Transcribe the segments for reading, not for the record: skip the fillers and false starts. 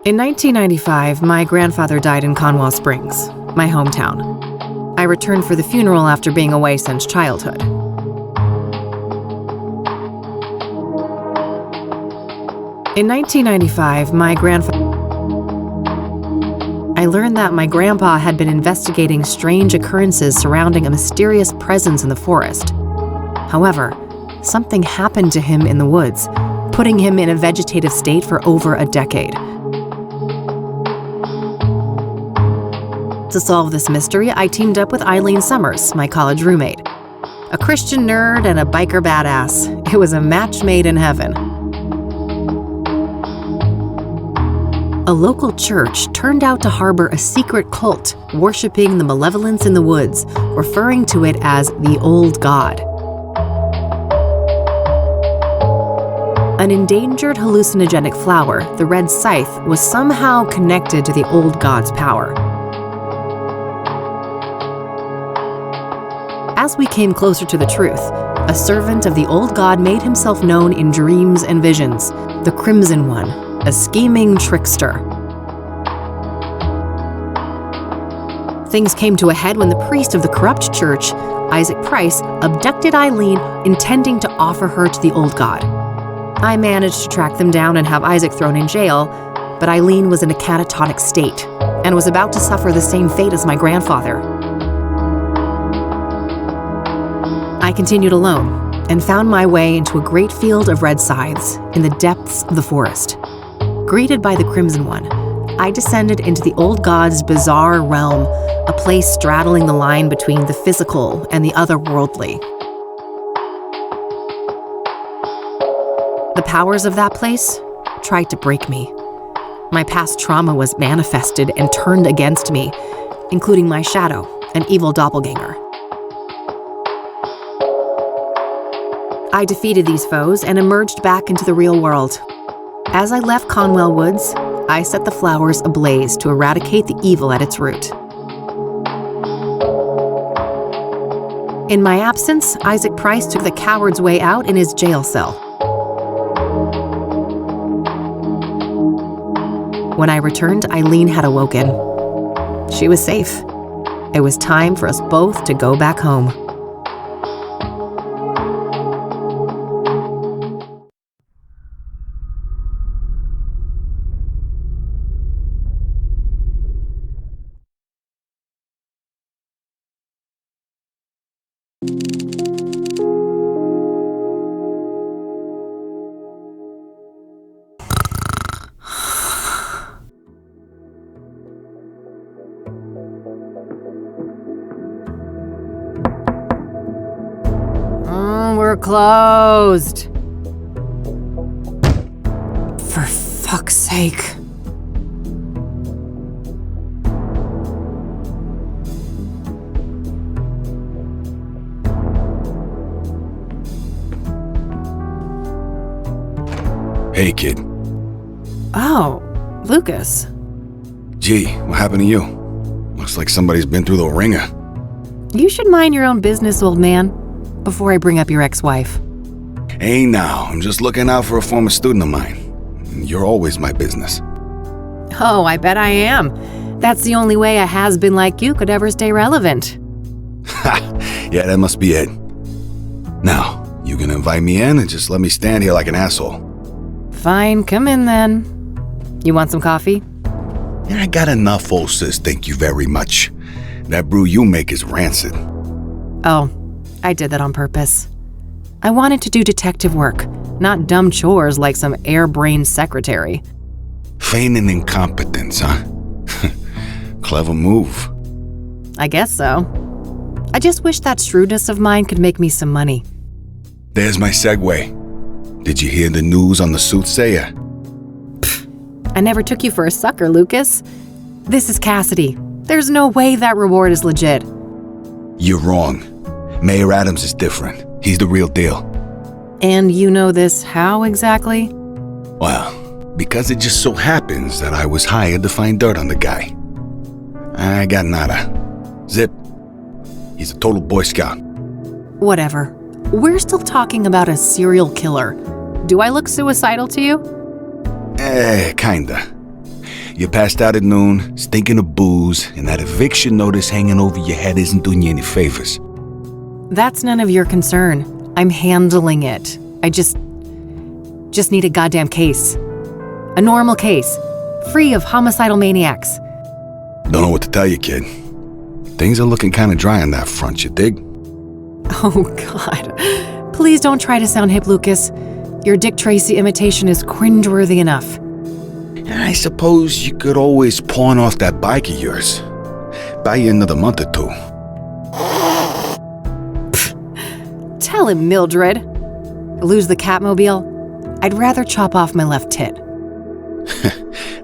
In 1995, my grandfather died in Conwell Springs, my hometown. I returned for the funeral after being away since childhood. In 1995, I learned that my grandpa had been investigating strange occurrences surrounding a mysterious presence in the forest. However, something happened to him in the woods, putting him in a vegetative state for over a decade. To solve this mystery, I teamed up with Eileen Summers, my college roommate. A Christian nerd and a biker badass. It was a match made in heaven. A local church turned out to harbor a secret cult worshiping the malevolence in the woods, referring to it as the Old God. An endangered hallucinogenic flower, the red scythe, was somehow connected to the Old God's power. As we came closer to the truth, a servant of the Old God made himself known in dreams and visions, the Crimson One, a scheming trickster. Things came to a head when the priest of the corrupt church, Isaac Price, abducted Eileen, intending to offer her to the Old God. I managed to track them down and have Isaac thrown in jail, but Eileen was in a catatonic state and was about to suffer the same fate as my grandfather. I continued alone and found my way into a great field of red scythes in the depths of the forest. Greeted by the Crimson One, I descended into the Old God's bizarre realm, a place straddling the line between the physical and the otherworldly. The powers of that place tried to break me. My past trauma was manifested and turned against me, including my shadow, an evil doppelganger. I defeated these foes and emerged back into the real world. As I left Conwell Woods, I set the flowers ablaze to eradicate the evil at its root. In my absence, Isaac Price took the coward's way out in his jail cell. When I returned, Eileen had awoken. She was safe. It was time for us both to go back home. We're closed. For fuck's sake. Hey, kid. Oh, Lucas. Gee, what happened to you? Looks like somebody's been through the ringer. You should mind your own business, old man, before I bring up your ex-wife. Hey now, I'm just looking out for a former student of mine. You're always my business. Oh, I bet I am. That's the only way a has-been like you could ever stay relevant. Ha! Yeah, that must be it. Now, you gonna invite me in and just let me stand here like an asshole? Fine, come in then. You want some coffee? Yeah, I got enough, old sis, thank you very much. That brew you make is rancid. Oh, I did that on purpose. I wanted to do detective work, not dumb chores like some airbrained secretary. Feigning incompetence, huh? Clever move. I guess so. I just wish that shrewdness of mine could make me some money. There's my segue. Did you hear the news on the Soothsayer? I never took you for a sucker, Lucas. This is Cassidy. There's no way that reward is legit. You're wrong. Mayor Adams is different. He's the real deal. And you know this how exactly? Well, because it just so happens that I was hired to find dirt on the guy. I got nada. Zip. He's a total Boy Scout. Whatever. We're still talking about a serial killer. Do I look suicidal to you? Kinda. You passed out at noon, stinking of booze, and that eviction notice hanging over your head isn't doing you any favors. That's none of your concern. I'm handling it. I just need a goddamn case. A normal case, free of homicidal maniacs. Don't know what to tell you, kid. Things are looking kind of dry on that front, you dig? Oh, God. Please don't try to sound hip, Lucas. Your Dick Tracy imitation is cringeworthy enough. I suppose you could always pawn off that bike of yours. Buy you another month or two. Pfft. Tell him, Mildred. Lose the Katmobile? I'd rather chop off my left tit.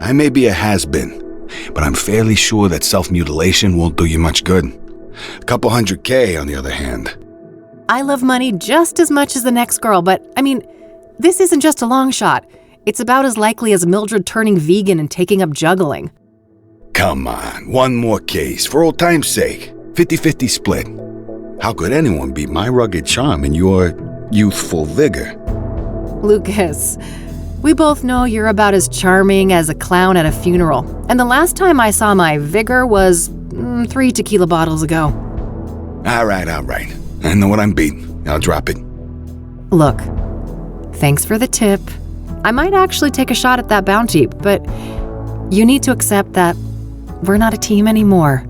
I may be a has-been, but I'm fairly sure that self-mutilation won't do you much good. A couple $100K, on the other hand. I love money just as much as the next girl, but, I mean, this isn't just a long shot. It's about as likely as Mildred turning vegan and taking up juggling. Come on, one more case, for old time's sake. 50-50 split. How could anyone beat my rugged charm and your youthful vigor? Lucas, we both know you're about as charming as a clown at a funeral. And the last time I saw my vigor was 3 tequila bottles ago. All right. I know what I'm beating. I'll drop it. Look, thanks for the tip. I might actually take a shot at that bounty, but you need to accept that we're not a team anymore.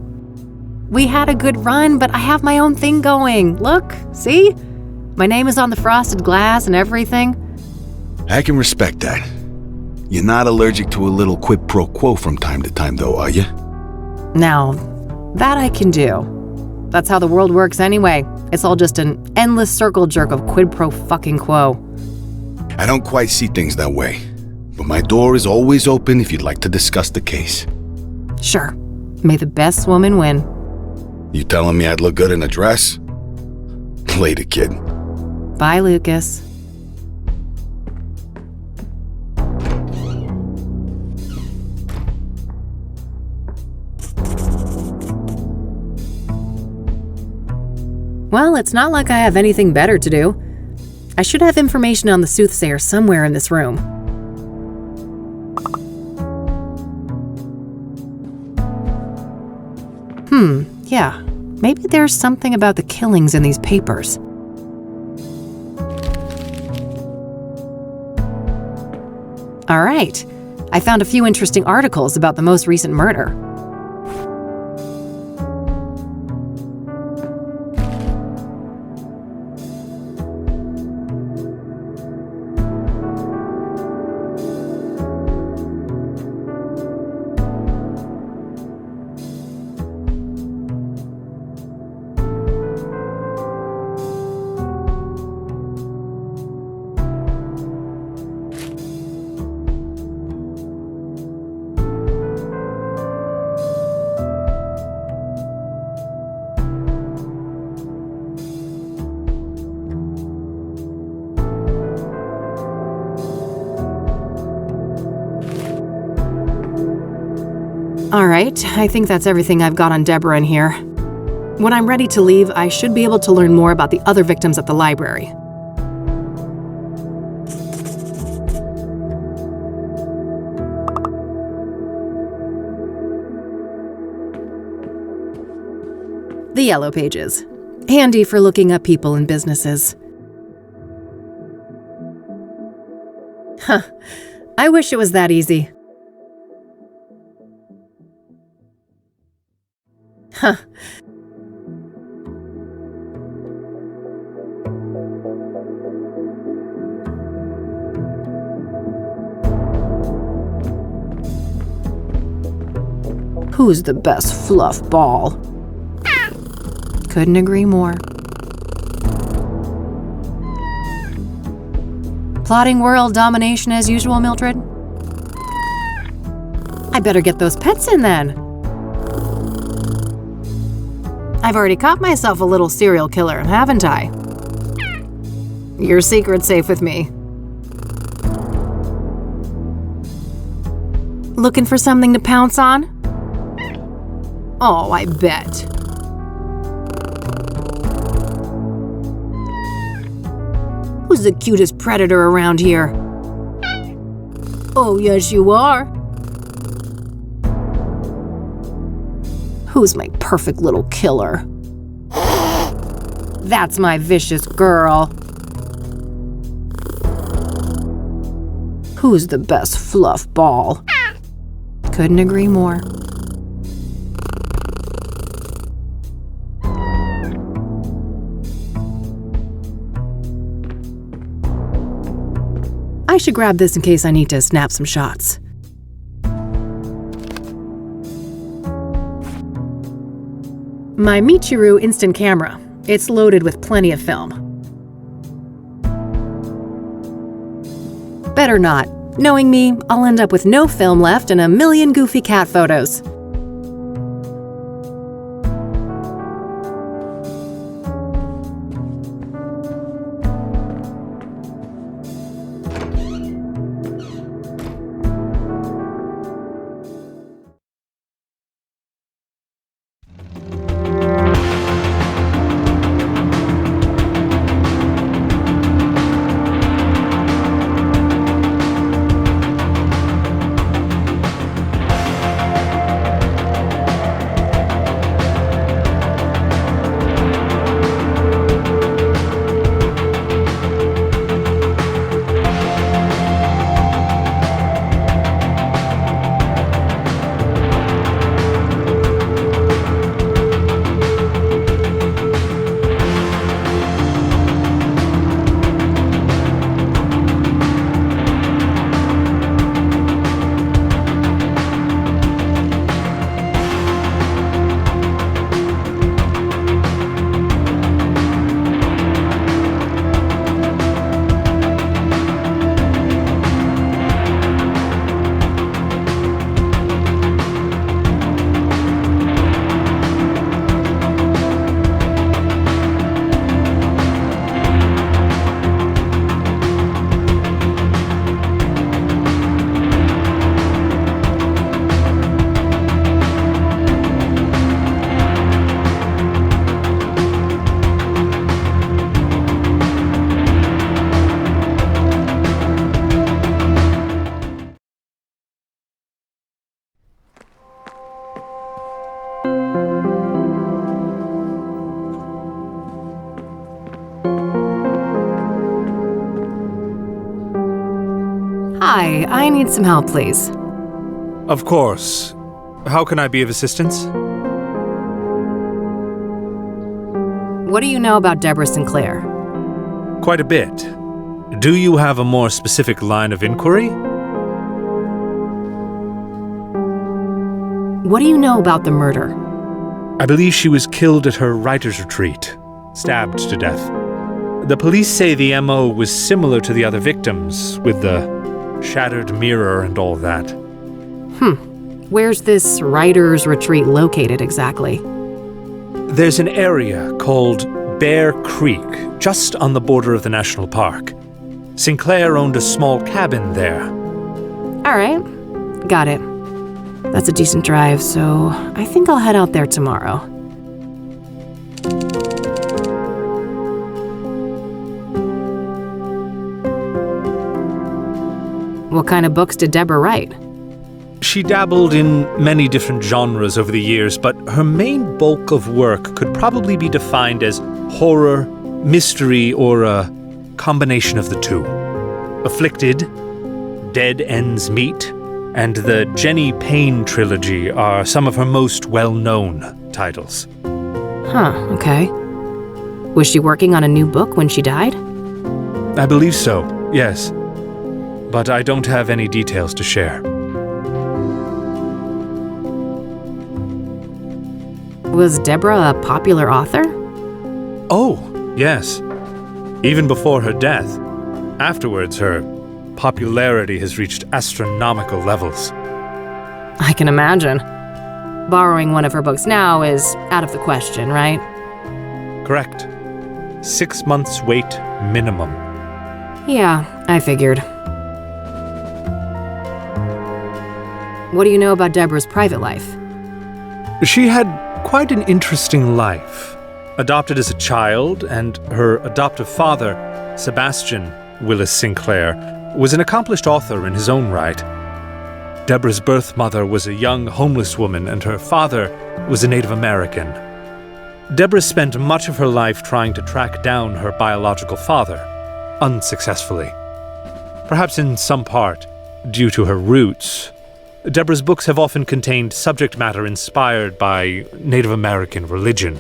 We had a good run, but I have my own thing going. Look, see? My name is on the frosted glass and everything. I can respect that. You're not allergic to a little quid pro quo from time to time, though, are you? Now, that I can do. That's how the world works anyway. It's all just an endless circle jerk of quid pro fucking quo. I don't quite see things that way, but my door is always open if you'd like to discuss the case. Sure. May the best woman win. You telling me I'd look good in a dress? Later, kid. Bye, Lucas. Well, it's not like I have anything better to do. I should have information on the Soothsayer somewhere in this room. Yeah. Maybe there's something about the killings in these papers. All right. I found a few interesting articles about the most recent murder. All right, I think that's everything I've got on Deborah in here. When I'm ready to leave, I should be able to learn more about the other victims at the library. The yellow pages. Handy for looking up people and businesses. Huh. I wish it was that easy. Huh. Who's the best fluff ball? Couldn't agree more. Plotting world domination as usual, Mildred? I better get those pets in then. I've already caught myself a little serial killer, haven't I? Your secret's safe with me. Looking for something to pounce on? Oh, I bet. Who's the cutest predator around here? Oh, yes, you are. Who's my perfect little killer? That's my vicious girl. Who's the best fluff ball? Couldn't agree more. I should grab this in case I need to snap some shots. My Michiru instant camera. It's loaded with plenty of film. Better not. Knowing me, I'll end up with no film left and a million goofy cat photos. Hi, I need some help, please. Of course. How can I be of assistance? What do you know about Deborah Sinclair? Quite a bit. Do you have a more specific line of inquiry? What do you know about the murder? I believe she was killed at her writer's retreat, stabbed to death. The police say the MO was similar to the other victims, with the shattered mirror and all that. Where's this writer's retreat located exactly? There's an area called Bear Creek, just on the border of the national park. Sinclair owned a small cabin there. All right, got it. That's a decent drive, so I think I'll head out there tomorrow. What kind of books did Deborah write? She dabbled in many different genres over the years, but her main bulk of work could probably be defined as horror, mystery, or a combination of the two. Afflicted, Dead Ends Meet, and the Jenny Payne trilogy are some of her most well-known titles. Okay. Was she working on a new book when she died? I believe so, yes. But I don't have any details to share. Was Deborah a popular author? Oh, yes. Even before her death. Afterwards, her popularity has reached astronomical levels. I can imagine. Borrowing one of her books now is out of the question, right? Correct. 6 months wait minimum. Yeah, I figured. What do you know about Deborah's private life? She had quite an interesting life. Adopted as a child, and her adoptive father, Sebastian Willis Sinclair, was an accomplished author in his own right. Deborah's birth mother was a young homeless woman and her father was a Native American. Deborah spent much of her life trying to track down her biological father, unsuccessfully. Perhaps in some part due to her roots, Deborah's books have often contained subject matter inspired by Native American religion.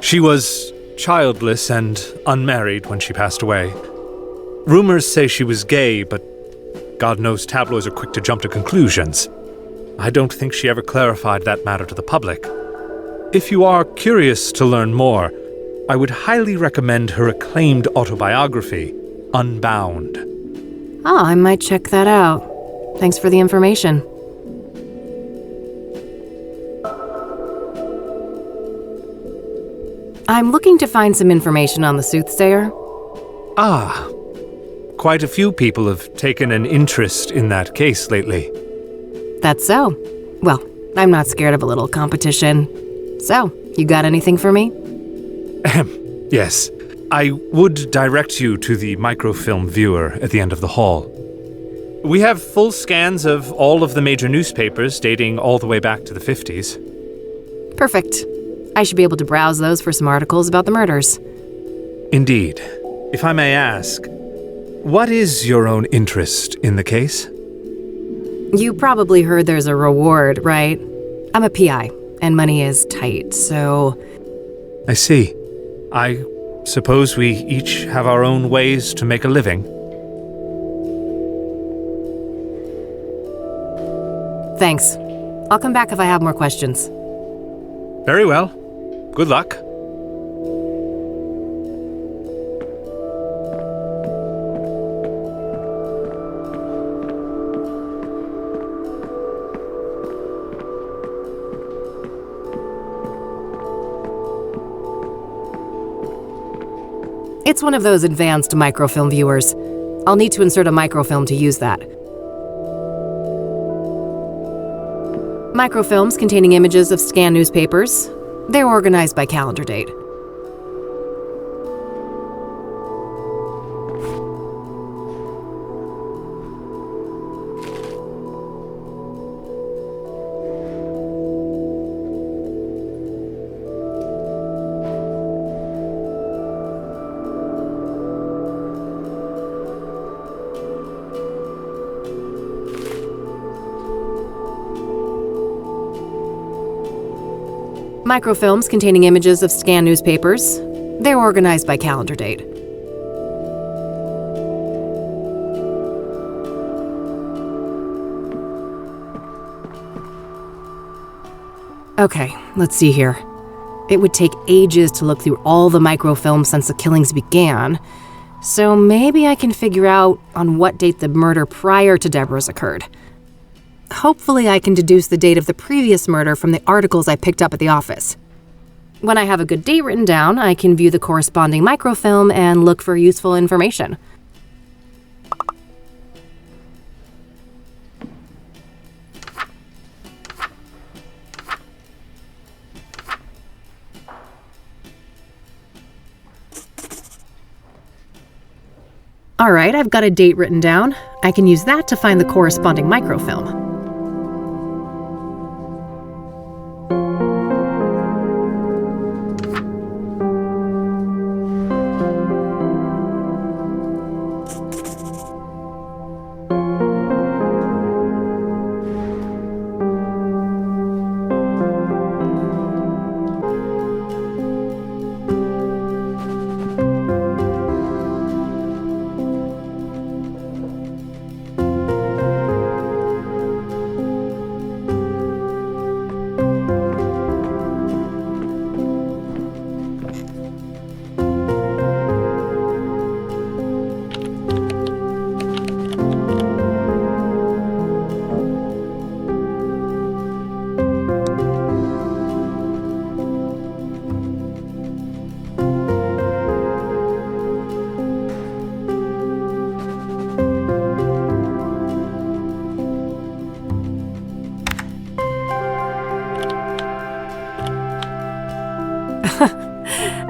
She was childless and unmarried when she passed away. Rumors say she was gay, but God knows tabloids are quick to jump to conclusions. I don't think she ever clarified that matter to the public. If you are curious to learn more, I would highly recommend her acclaimed autobiography, Unbound. Oh, I might check that out. Thanks for the information. I'm looking to find some information on the Soothsayer. Ah, quite a few people have taken an interest in that case lately. That's so. Well, I'm not scared of a little competition. So, you got anything for me? Yes. I would direct you to the microfilm viewer at the end of the hall. We have full scans of all of the major newspapers dating all the way back to the 50s. Perfect. I should be able to browse those for some articles about the murders. Indeed. If I may ask, what is your own interest in the case? You probably heard there's a reward, right? I'm a PI, and money is tight, so... I see. I suppose we each have our own ways to make a living. Thanks. I'll come back if I have more questions. Very well. Good luck. It's one of those advanced microfilm viewers. I'll need to insert a microfilm to use that. Microfilms containing images of scanned newspapers. They're organized by calendar date. Microfilms containing images of scanned newspapers. They're organized by calendar date. Okay, let's see here. It would take ages to look through all the microfilms since the killings began, so maybe I can figure out on what date the murder prior to Deborah's occurred. Hopefully I can deduce the date of the previous murder from the articles I picked up at the office. When I have a good date written down, I can view the corresponding microfilm and look for useful information. All right, I've got a date written down. I can use that to find the corresponding microfilm.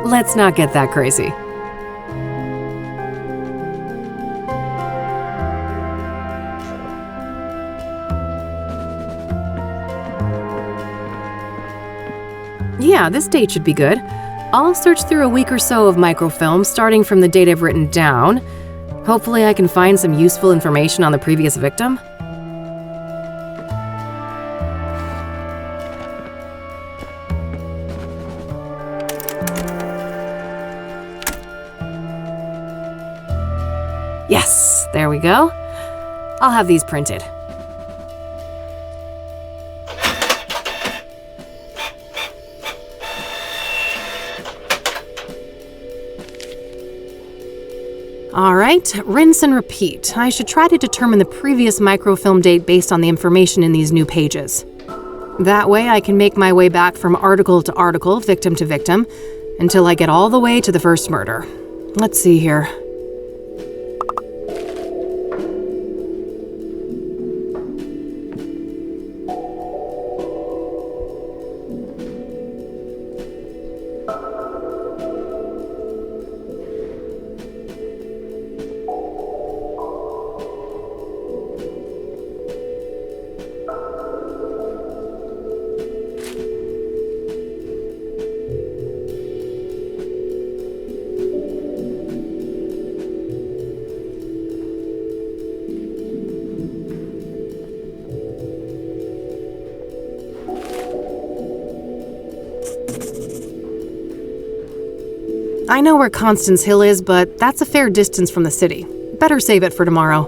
Let's not get that crazy. Yeah, this date should be good. I'll search through a week or so of microfilm, starting from the date I've written down. Hopefully I can find some useful information on the previous victim. Yes, there we go. I'll have these printed. All right, rinse and repeat. I should try to determine the previous microfilm date based on the information in these new pages. That way I can make my way back from article to article, victim to victim, until I get all the way to the first murder. Let's see here. I know where Constance Hill is, but that's a fair distance from the city. Better save it for tomorrow.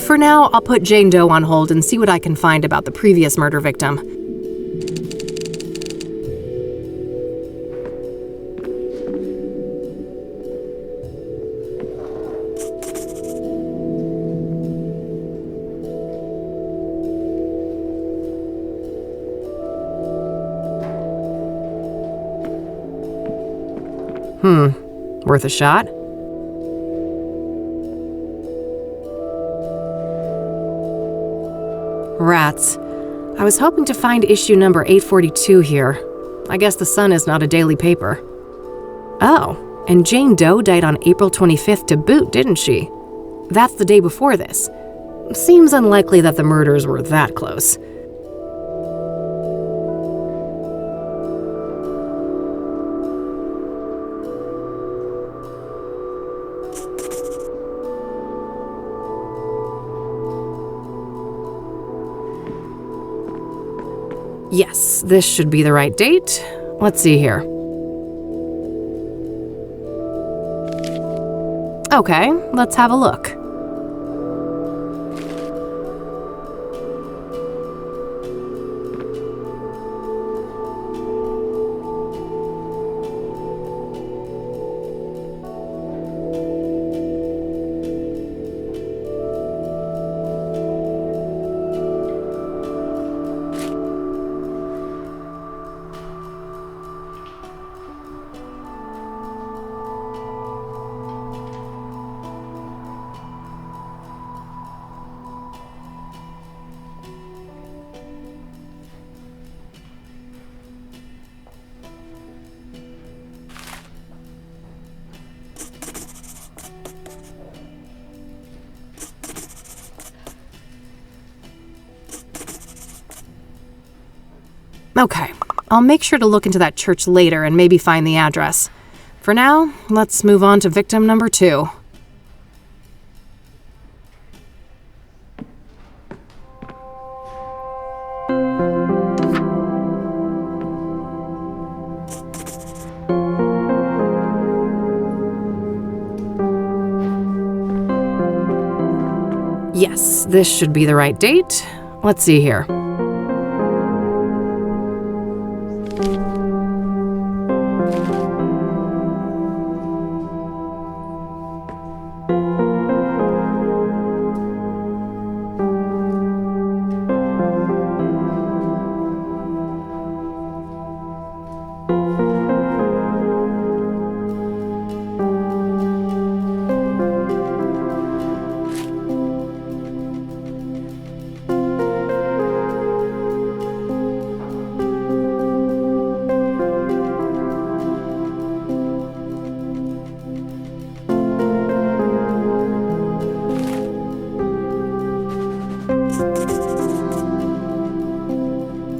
For now, I'll put Jane Doe on hold and see what I can find about the previous murder victim. Worth a shot? Rats. I was hoping to find issue number 842 here. I guess the Sun is not a daily paper. Oh, and Jane Doe died on April 25th to boot, didn't she? That's the day before this. Seems unlikely that the murders were that close. Yes, this should be the right date. Let's see here. Okay, let's have a look. Okay, I'll make sure to look into that church later and maybe find the address. For now, let's move on to victim number 2. Yes, this should be the right date. Let's see here.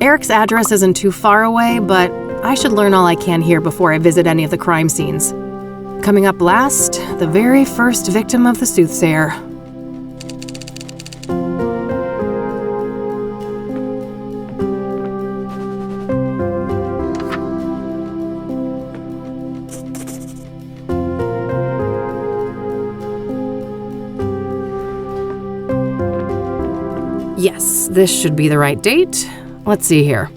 Eric's address isn't too far away, but I should learn all I can here before I visit any of the crime scenes. Coming up last, the very first victim of the Soothsayer. Yes, this should be the right date. Let's see here.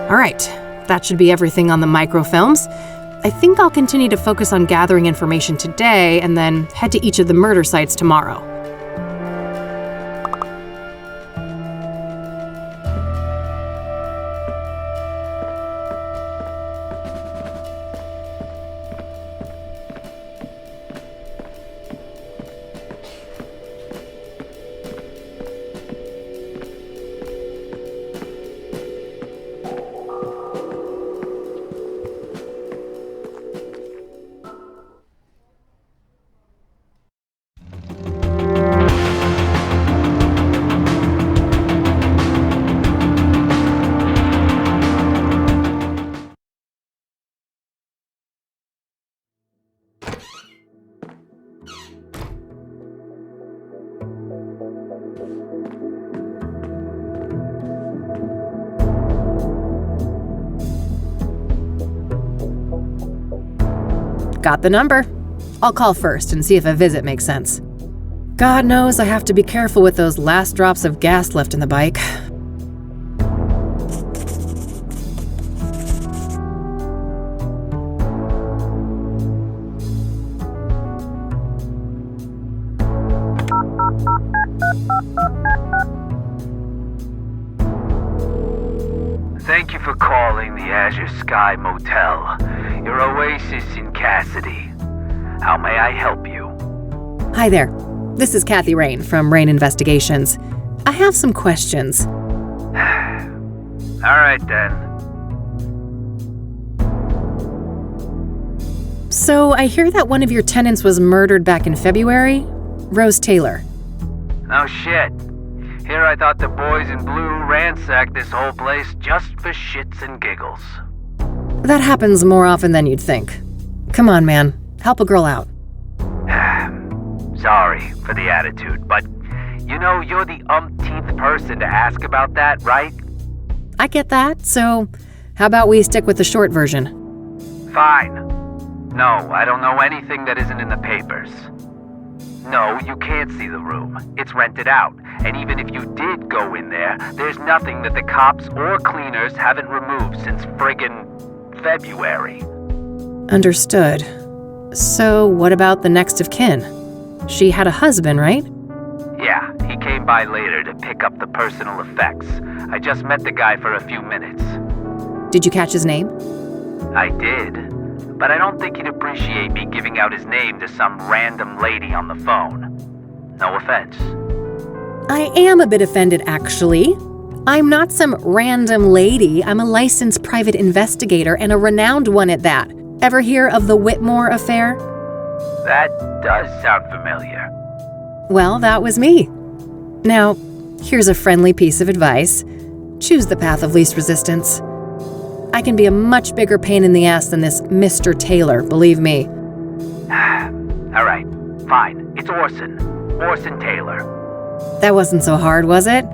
All right, that should be everything on the microfilms. I think I'll continue to focus on gathering information today and then head to each of the murder sites tomorrow. Got the number. I'll call first and see if a visit makes sense. God knows I have to be careful with those last drops of gas left in the bike. Thank you for calling the Azure Sky Motel, your oasis in Cassidy. How may I help you? Hi there. This is Kathy Rain from Rain Investigations. I have some questions. All right, then. So, I hear that one of your tenants was murdered back in February? Rose Taylor. No shit. Here I thought the boys in blue ransacked this whole place just for shits and giggles. That happens more often than you'd think. Come on, man. Help a girl out. Sorry for the attitude, but you know you're the umpteenth person to ask about that, right? I get that, so how about we stick with the short version? Fine. No, I don't know anything that isn't in the papers. No, you can't see the room. It's rented out. And even if you did go in there, there's nothing that the cops or cleaners haven't removed since friggin' February. Understood. So what about the next of kin? She had a husband, right? Yeah, he came by later to pick up the personal effects. I just met the guy for a few minutes. Did you catch his name? I did. But I don't think he'd appreciate me giving out his name to some random lady on the phone. No offense. I am a bit offended, actually. I'm not some random lady. I'm a licensed private investigator, and a renowned one at that. Ever hear of the Whitmore affair? That does sound familiar. Well, that was me. Now, here's a friendly piece of advice. Choose the path of least resistance. I can be a much bigger pain in the ass than this Mr. Taylor, believe me. All right, fine. It's Orson. Orson Taylor. That wasn't so hard, was it?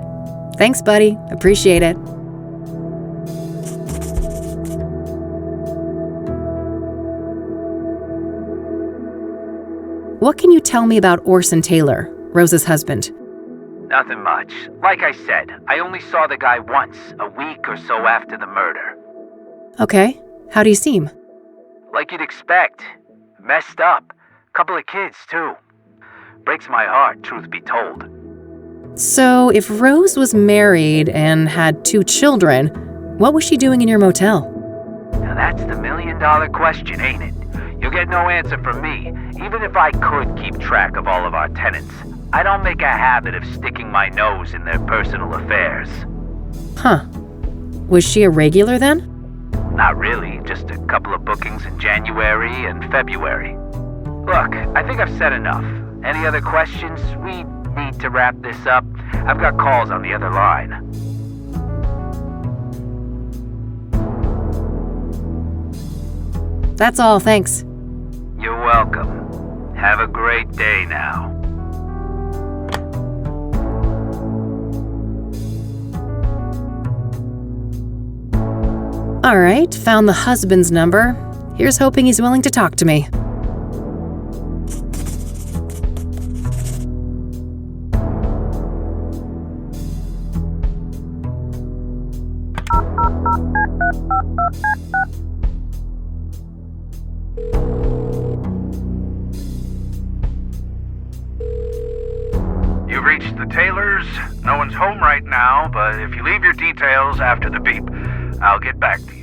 Thanks, buddy. Appreciate it. What can you tell me about Orson Taylor, Rose's husband? Nothing much. Like I said, I only saw the guy once, a week or so after the murder. Okay, how do you seem? Like you'd expect. Messed up. Couple of kids, too. Breaks my heart, truth be told. So, if Rose was married and had 2 children, what was she doing in your motel? Now that's the million-dollar question, ain't it? You'll get no answer from me, even if I could keep track of all of our tenants. I don't make a habit of sticking my nose in their personal affairs. Huh. Was she a regular then? Not really, just a couple of bookings in January and February. Look, I think I've said enough. Any other questions? We need to wrap this up. I've got calls on the other line. That's all, thanks. You're welcome. Have a great day now. All right, found the husband's number. Here's hoping he's willing to talk to me. You've reached the Taylors. No one's home right now, but if you leave your details after the beep, I'll get back to you.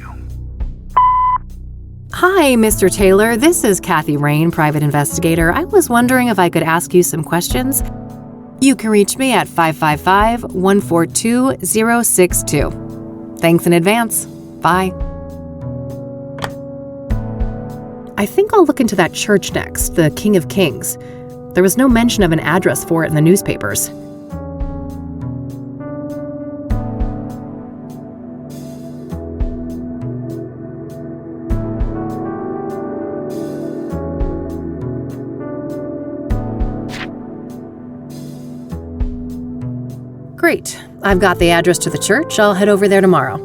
Hi, Mr. Taylor. This is Kathy Rain, private investigator. I was wondering if I could ask you some questions. You can reach me at 555-142-062. Thanks in advance. Bye. I think I'll look into that church next, the King of Kings. There was no mention of an address for it in the newspapers. Great. I've got the address to the church. I'll head over there tomorrow.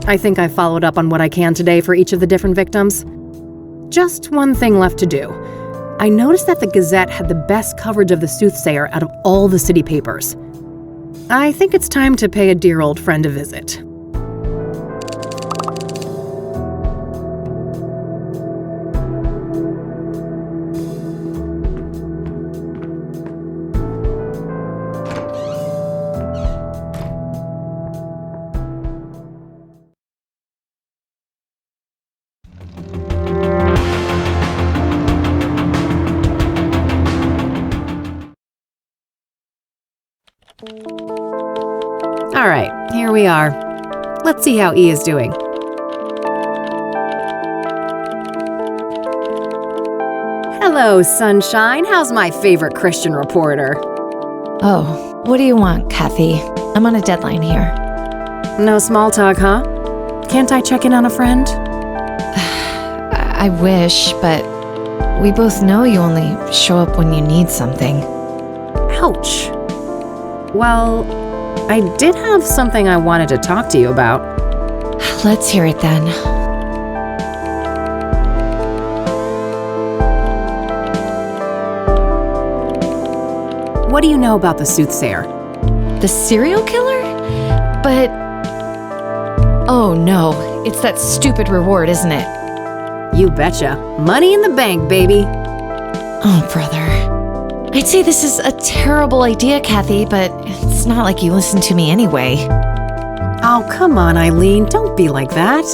I think I've followed up on what I can today for each of the different victims. Just one thing left to do. I noticed that the Gazette had the best coverage of the Soothsayer out of all the city papers. I think it's time to pay a dear old friend a visit. All right, here we are. Let's see how E is doing. Hello, sunshine. How's my favorite Christian reporter? Oh, what do you want, Kathy? I'm on a deadline here. No small talk, huh? Can't I check in on a friend? I wish, but we both know you only show up when you need something. Ouch. Well, I did have something I wanted to talk to you about. Let's hear it then. What do you know about the Soothsayer? The serial killer? But... oh no, it's that stupid reward, isn't it? You betcha. Money in the bank, baby. Oh, brother. I'd say this is a terrible idea, Kathy, but it's not like you listen to me anyway. Oh, come on, Eileen. Don't be like that.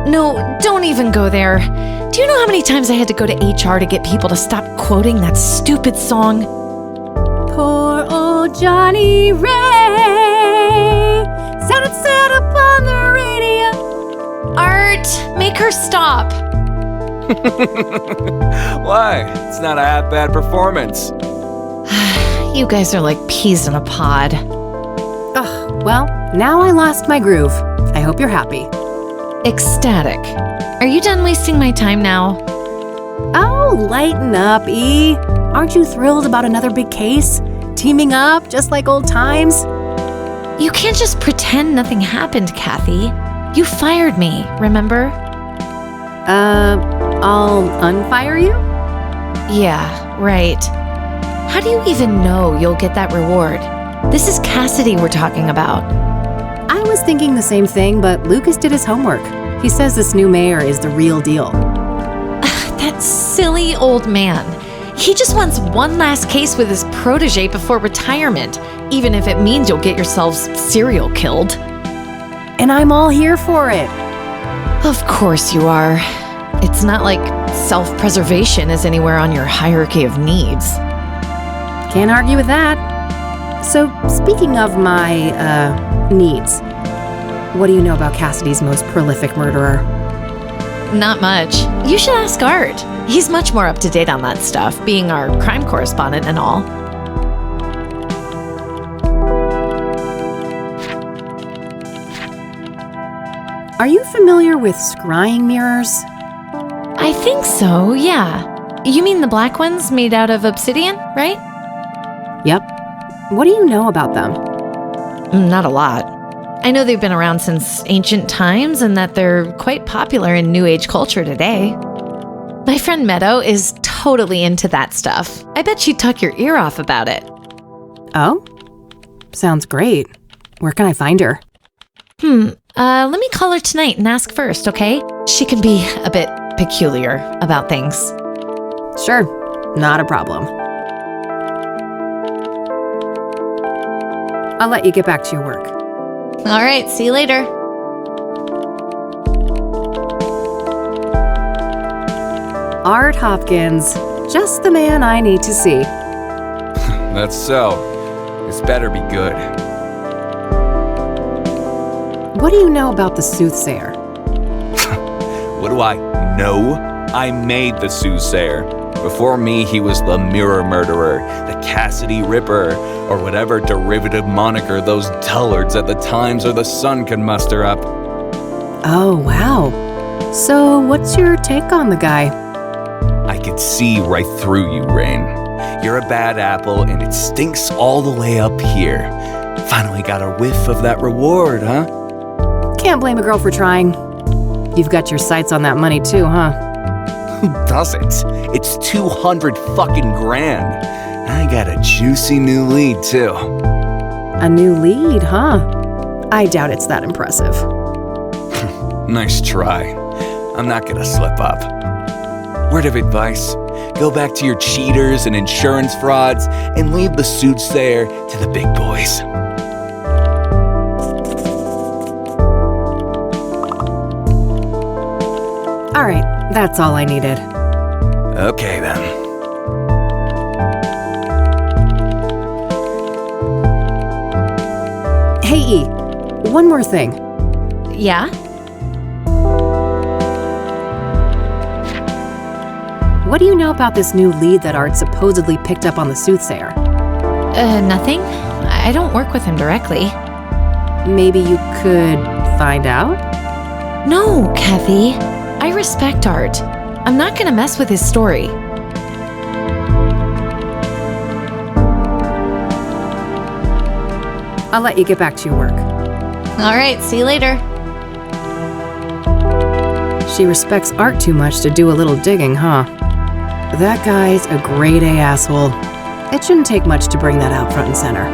No, don't even go there. Do you know how many times I had to go to HR to get people to stop quoting that stupid song? Poor old Johnny Ray sounded sad up on the radio. Art, make her stop. Why? It's not a half-bad performance. You guys are like peas in a pod. Ugh, well, now I lost my groove. I hope you're happy. Ecstatic. Are you done wasting my time now? Oh, lighten up, E. Aren't you thrilled about another big case? Teaming up, just like old times? You can't just pretend nothing happened, Kathy. You fired me, remember? I'll unfire you? Yeah, right. How do you even know you'll get that reward? This is Cassidy we're talking about. I was thinking the same thing, but Lucas did his homework. He says this new mayor is the real deal. That silly old man. He just wants one last case with his protege before retirement, even if it means you'll get yourselves serial killed. And I'm all here for it. Of course you are. It's not like self-preservation is anywhere on your hierarchy of needs. Can't argue with that. So, speaking of my, needs, what do you know about Cassidy's most prolific murderer? Not much. You should ask Art. He's much more up to date on that stuff, being our crime correspondent and all. Are you familiar with scrying mirrors? I think so, yeah. You mean the black ones made out of obsidian, right? Yep. What do you know about them? Not a lot. I know they've been around since ancient times and that they're quite popular in New Age culture today. My friend Meadow is totally into that stuff. I bet she'd tuck your ear off about it. Oh? Sounds great. Where can I find her? Let me call her tonight and ask first, okay? She can be a bit peculiar about things. Sure, not a problem. I'll let you get back to your work. All right, see you later. Art Hopkins, just the man I need to see. That's so. This better be good. What do you know about the Soothsayer? What do I know? I made the Soothsayer. Before me, he was the Mirror Murderer, the Cassidy Ripper, or whatever derivative moniker those dullards at the Times or the Sun can muster up. Oh, wow. So what's your take on the guy? I could see right through you, Rain. You're a bad apple, and it stinks all the way up here. Finally got a whiff of that reward, huh? Can't blame a girl for trying. You've got your sights on that money too, huh? Who doesn't? It's 200 fucking grand. I got a juicy new lead, too. A new lead, huh? I doubt it's that impressive. Nice try. I'm not gonna slip up. Word of advice, go back to your cheaters and insurance frauds and leave the Soothsayer to the big boys. All right, that's all I needed. Okay, then. Hey, E, one more thing. Yeah? What do you know about this new lead that Art supposedly picked up on the Soothsayer? Nothing. I don't work with him directly. Maybe you could find out? No, Kathy. I respect Art. I'm not gonna mess with his story. I'll let you get back to your work. All right, see you later. She respects Art too much to do a little digging, huh? That guy's a grade A asshole. It shouldn't take much to bring that out front and center.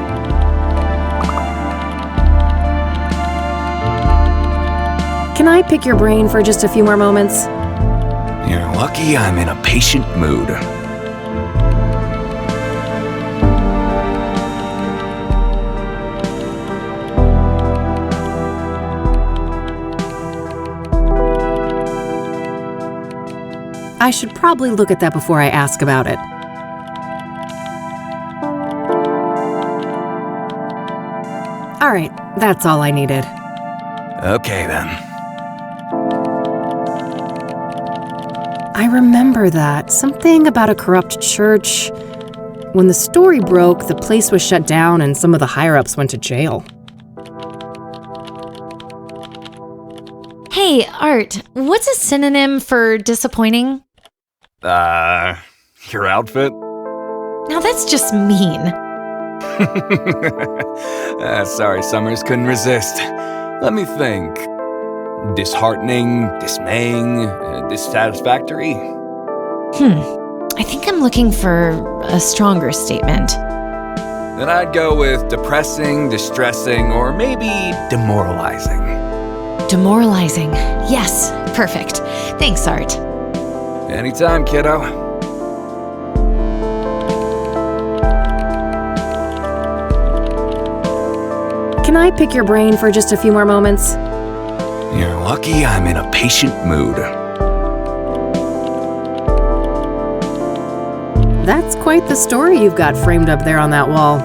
Can I pick your brain for just a few more moments? You're lucky I'm in a patient mood. I should probably look at that before I ask about it. All right, that's all I needed. Okay, then. I remember that. Something about a corrupt church. When the story broke, the place was shut down and some of the higher-ups went to jail. Hey, Art, what's a synonym for disappointing? Your outfit? Now that's just mean. Sorry, Summers, couldn't resist. Let me think. Disheartening, dismaying, dissatisfactory? I think I'm looking for a stronger statement. Then I'd go with depressing, distressing, or maybe demoralizing. Demoralizing. Yes, perfect. Thanks, Art. Anytime, kiddo. Can I pick your brain for just a few more moments? You're lucky I'm in a patient mood. That's quite the story you've got framed up there on that wall.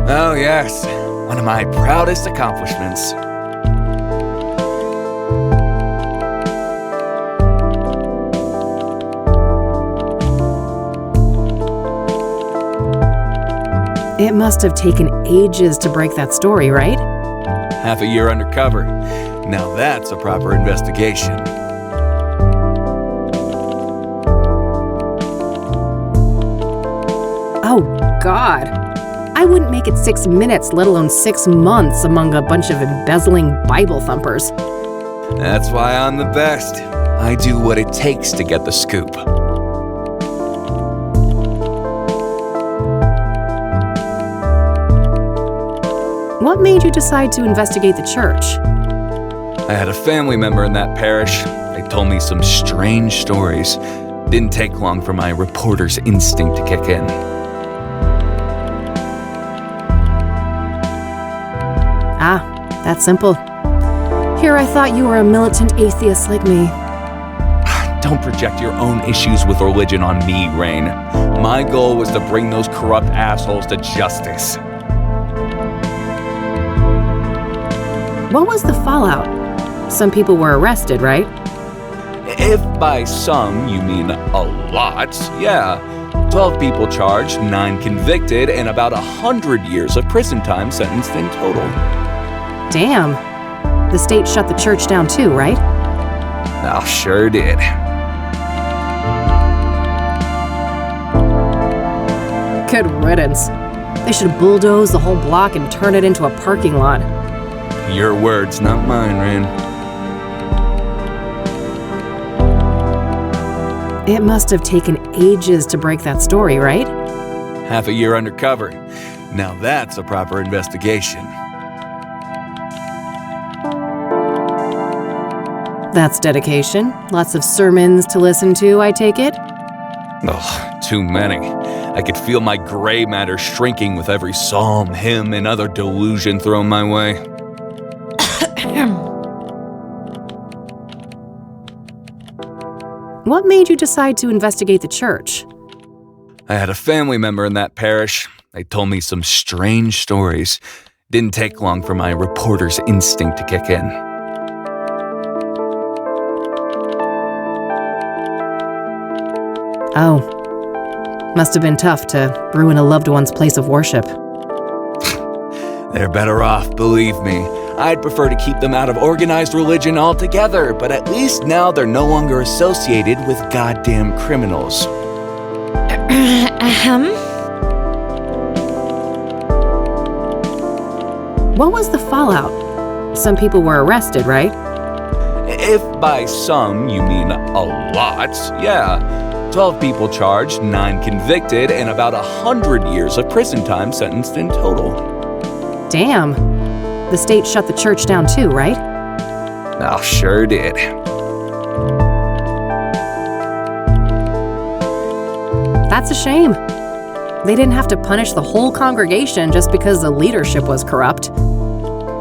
Oh, yes. One of my proudest accomplishments. It must have taken ages to break that story, right? Half a year undercover. Now that's a proper investigation. Oh, God. I wouldn't make it 6 minutes, let alone 6 months among a bunch of embezzling Bible thumpers. That's why I'm the best. I do what it takes to get the scoop. What made you decide to investigate the church? I had a family member in that parish. They told me some strange stories. Didn't take long for my reporter's instinct to kick in. Ah, that's simple. Here I thought you were a militant atheist like me. Don't project your own issues with religion on me, Rain. My goal was to bring those corrupt assholes to justice. What was the fallout? Some people were arrested, right? If by some you mean a lot, yeah. 12 people charged, 9 convicted, and about 100 years of prison time sentenced in total. Damn. The state shut the church down too, right? Oh, sure did. Good riddance. They should bulldoze the whole block and turn it into a parking lot. Your words, not mine, Rain. It must have taken ages to break that story, right? Half a year undercover. Now that's a proper investigation. That's dedication. Lots of sermons to listen to, I take it? Ugh, too many. I could feel my gray matter shrinking with every psalm, hymn, and other delusion thrown my way. What made you decide to investigate the church? I had a family member in that parish. They told me some strange stories. Didn't take long for my reporter's instinct to kick in. Oh. Must have been tough to ruin a loved one's place of worship. They're better off, believe me. I'd prefer to keep them out of organized religion altogether, but at least now they're no longer associated with goddamn criminals. What was the fallout? Some people were arrested, right? If by some you mean a lot, yeah. 12 people charged, 9 convicted, and about 100 years of prison time sentenced in total. Damn. The state shut the church down too, right? Oh, sure did. That's a shame. They didn't have to punish the whole congregation just because the leadership was corrupt.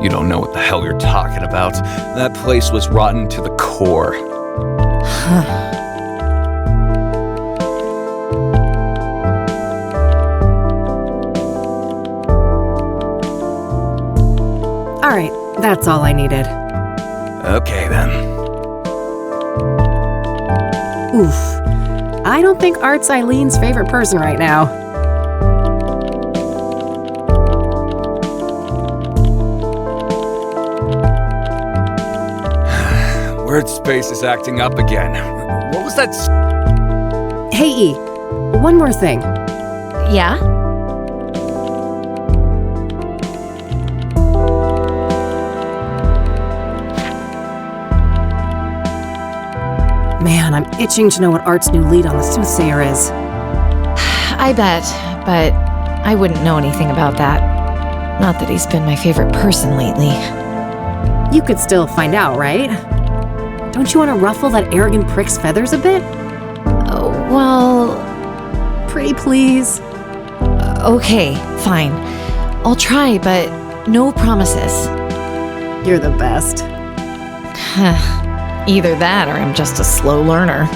You don't know what the hell you're talking about. That place was rotten to the core. All right, that's all I needed. Okay, then. Oof. I don't think Art's Eileen's favorite person right now. Word space is acting up again. What was that? Hey, E, one more thing. Yeah? Man, I'm itching to know what Art's new lead on the Soothsayer is. I bet, but I wouldn't know anything about that. Not that he's been my favorite person lately. You could still find out, right? Don't you want to ruffle that arrogant prick's feathers a bit? Oh, well, Pretty please. okay, fine. I'll try, but no promises. You're the best. Either that or I'm just a slow learner.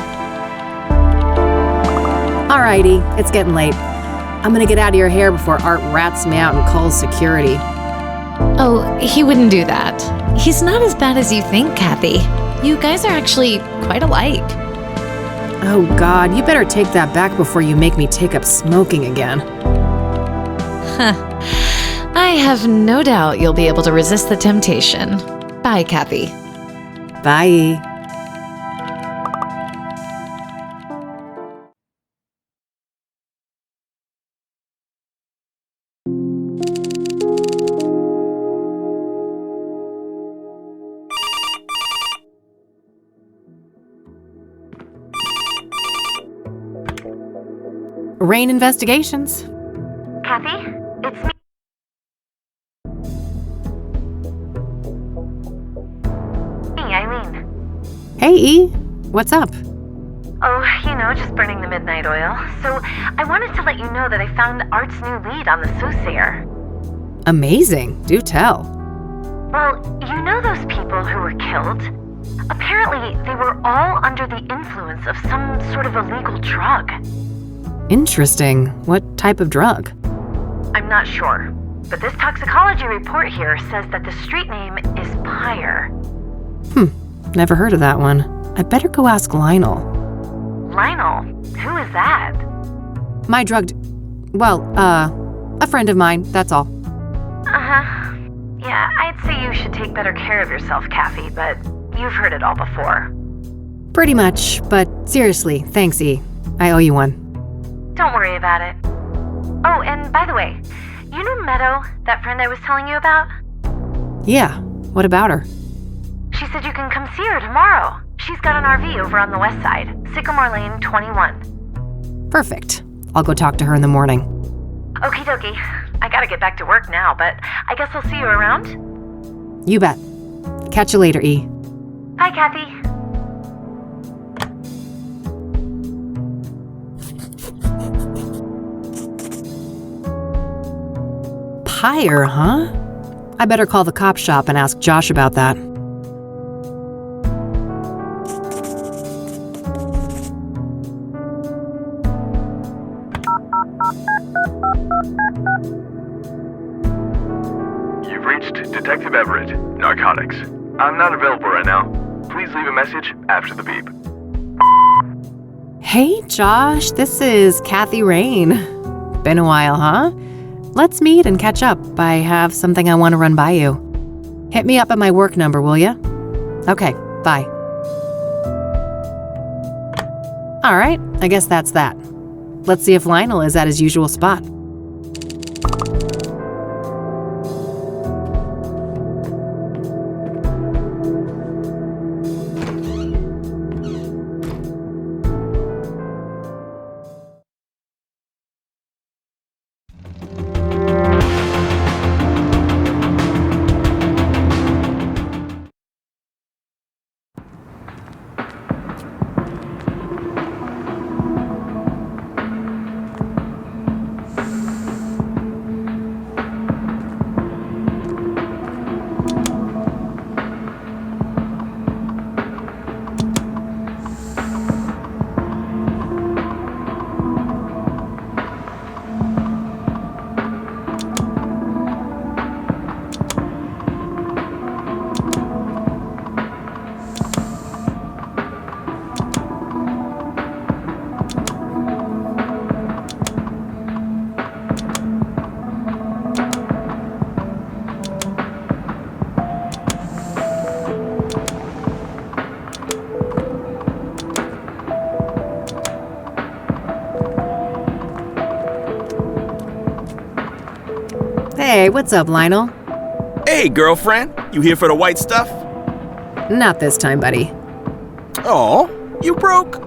Alrighty, it's getting late. I'm gonna get out of your hair before Art rats me out and calls security. Oh, he wouldn't do that. He's not as bad as you think, Kathy. You guys are actually quite alike. Oh God, you better take that back before you make me take up smoking again. I have no doubt you'll be able to resist the temptation. Bye, Kathy. Bye. Rain Investigations. Kathy? It's me. Eileen. Hey, E. What's up? Oh, just burning the midnight oil. So, I wanted to let you know that I found Art's new lead on the Soothsayer. Amazing. Do tell. Well, you know those people who were killed? Apparently, they were all under the influence of some sort of illegal drug. Interesting. What type of drug? I'm not sure, but this toxicology report here says that the street name is Pyre. Never heard of that one. I better go ask Lionel. Lionel? Who is that? My drugged... Well, a friend of mine, that's all. Uh-huh. Yeah, I'd say you should take better care of yourself, Kathy, but you've heard it all before. Pretty much, but seriously, thanks, E. I owe you one. Don't worry about it. Oh, and by the way, you know Meadow, that friend I was telling you about? Yeah, what about her? She said you can come see her tomorrow. She's got an RV over on the west side, Sycamore Lane 21. Perfect. I'll go talk to her in the morning. Okie dokie. I gotta get back to work now, but I guess I'll see you around? You bet. Catch you later, E. Bye, Kathy. Pyre, huh? I better call the cop shop and ask Josh about that. You've reached Detective Everett, Narcotics. I'm not available right now. Please leave a message after the beep. Hey, Josh, this is Kathy Rain. Been a while, huh? Let's meet and catch up. I have something I want to run by you. Hit me up at my work number, will ya? Okay, bye. All right, I guess that's that. Let's see if Lionel is at his usual spot. Hey, what's up, Lionel? Hey, girlfriend, you here for the white stuff? Not this time, buddy. Oh, you broke?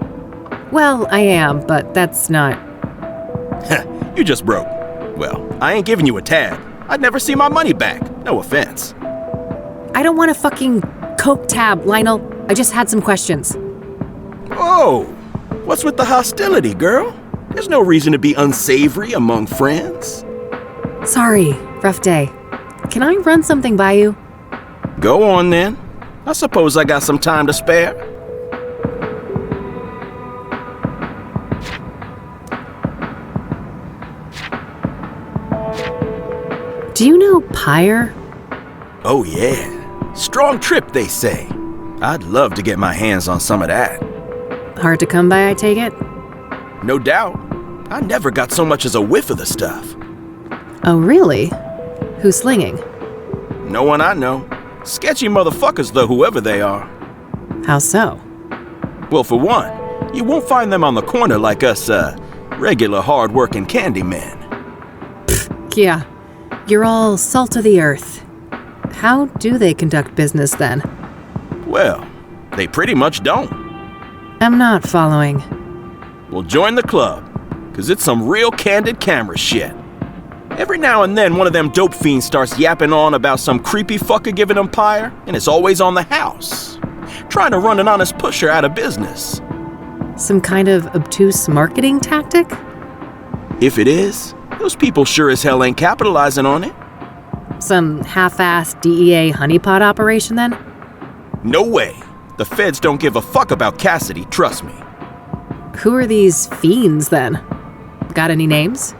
Well, I am, but that's not... You just broke. Well, I ain't giving you a tab. I'd never see my money back. No offense. I don't want a fucking Coke tab, Lionel. I just had some questions. Oh, what's with the hostility, girl? There's no reason to be unsavory among friends. Sorry, rough day. Can I run something by you? Go on then. I suppose I got some time to spare. Do you know Pyre? Oh yeah. Strong trip, they say. I'd love to get my hands on some of that. Hard to come by, I take it? No doubt. I never got so much as a whiff of the stuff. Oh, really? Who's slinging? No one I know. Sketchy motherfuckers though, whoever they are. How so? Well, for one, you won't find them on the corner like us, regular hard-working candy men. Yeah, you're all salt of the earth. How do they conduct business then? Well, they pretty much don't. I'm not following. Well, join the club, 'cause it's some real candid camera shit. Every now and then, one of them dope fiends starts yapping on about some creepy fucker giving them Pyre, and it's always on the house. Trying to run an honest pusher out of business. Some kind of obtuse marketing tactic? If it is, those people sure as hell ain't capitalizing on it. Some half-assed DEA honeypot operation then? No way. The feds don't give a fuck about Cassidy, trust me. Who are these fiends then? Got any names?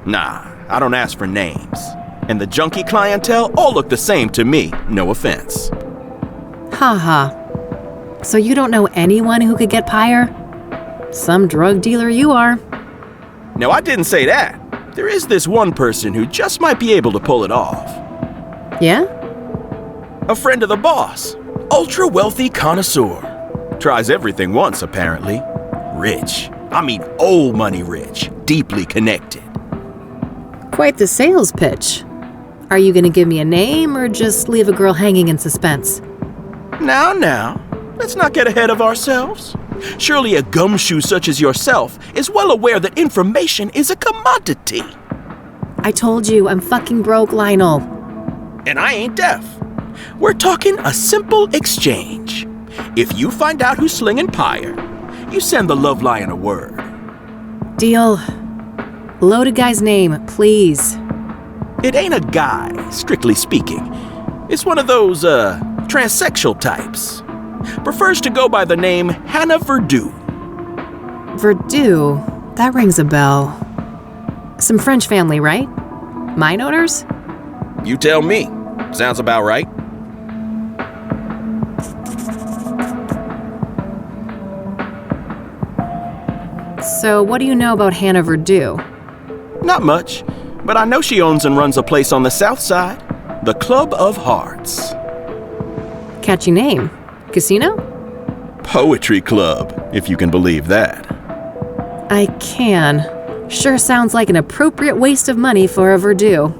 Nah, I don't ask for names. And the junkie clientele all look the same to me, no offense. Haha. So you don't know anyone who could get Pyre? Some drug dealer you are. No, I didn't say that. There is this one person who just might be able to pull it off. Yeah? A friend of the boss. Ultra-wealthy connoisseur. Tries everything once, apparently. Rich. I mean old money rich. Deeply connected. Quite the sales pitch. Are you gonna give me a name or just leave a girl hanging in suspense? Now. Let's not get ahead of ourselves. Surely a gumshoe such as yourself is well aware that information is a commodity. I told you, I'm fucking broke, Lionel. And I ain't deaf. We're talking a simple exchange. If you find out who's slinging Pyre, you send the Love Lion a word. Deal. Loaded guy's name, please. It ain't a guy, strictly speaking. It's one of those, transsexual types. Prefers to go by the name Hannah Verdue. Verdue? That rings a bell. Some French family, right? Mine owners? You tell me. Sounds about right. So what do you know about Hannah Verdue? Not much, but I know she owns and runs a place on the south side. The Club of Hearts. Catchy name. Casino? Poetry club, if you can believe that. I can. Sure sounds like an appropriate waste of money for a Verdue.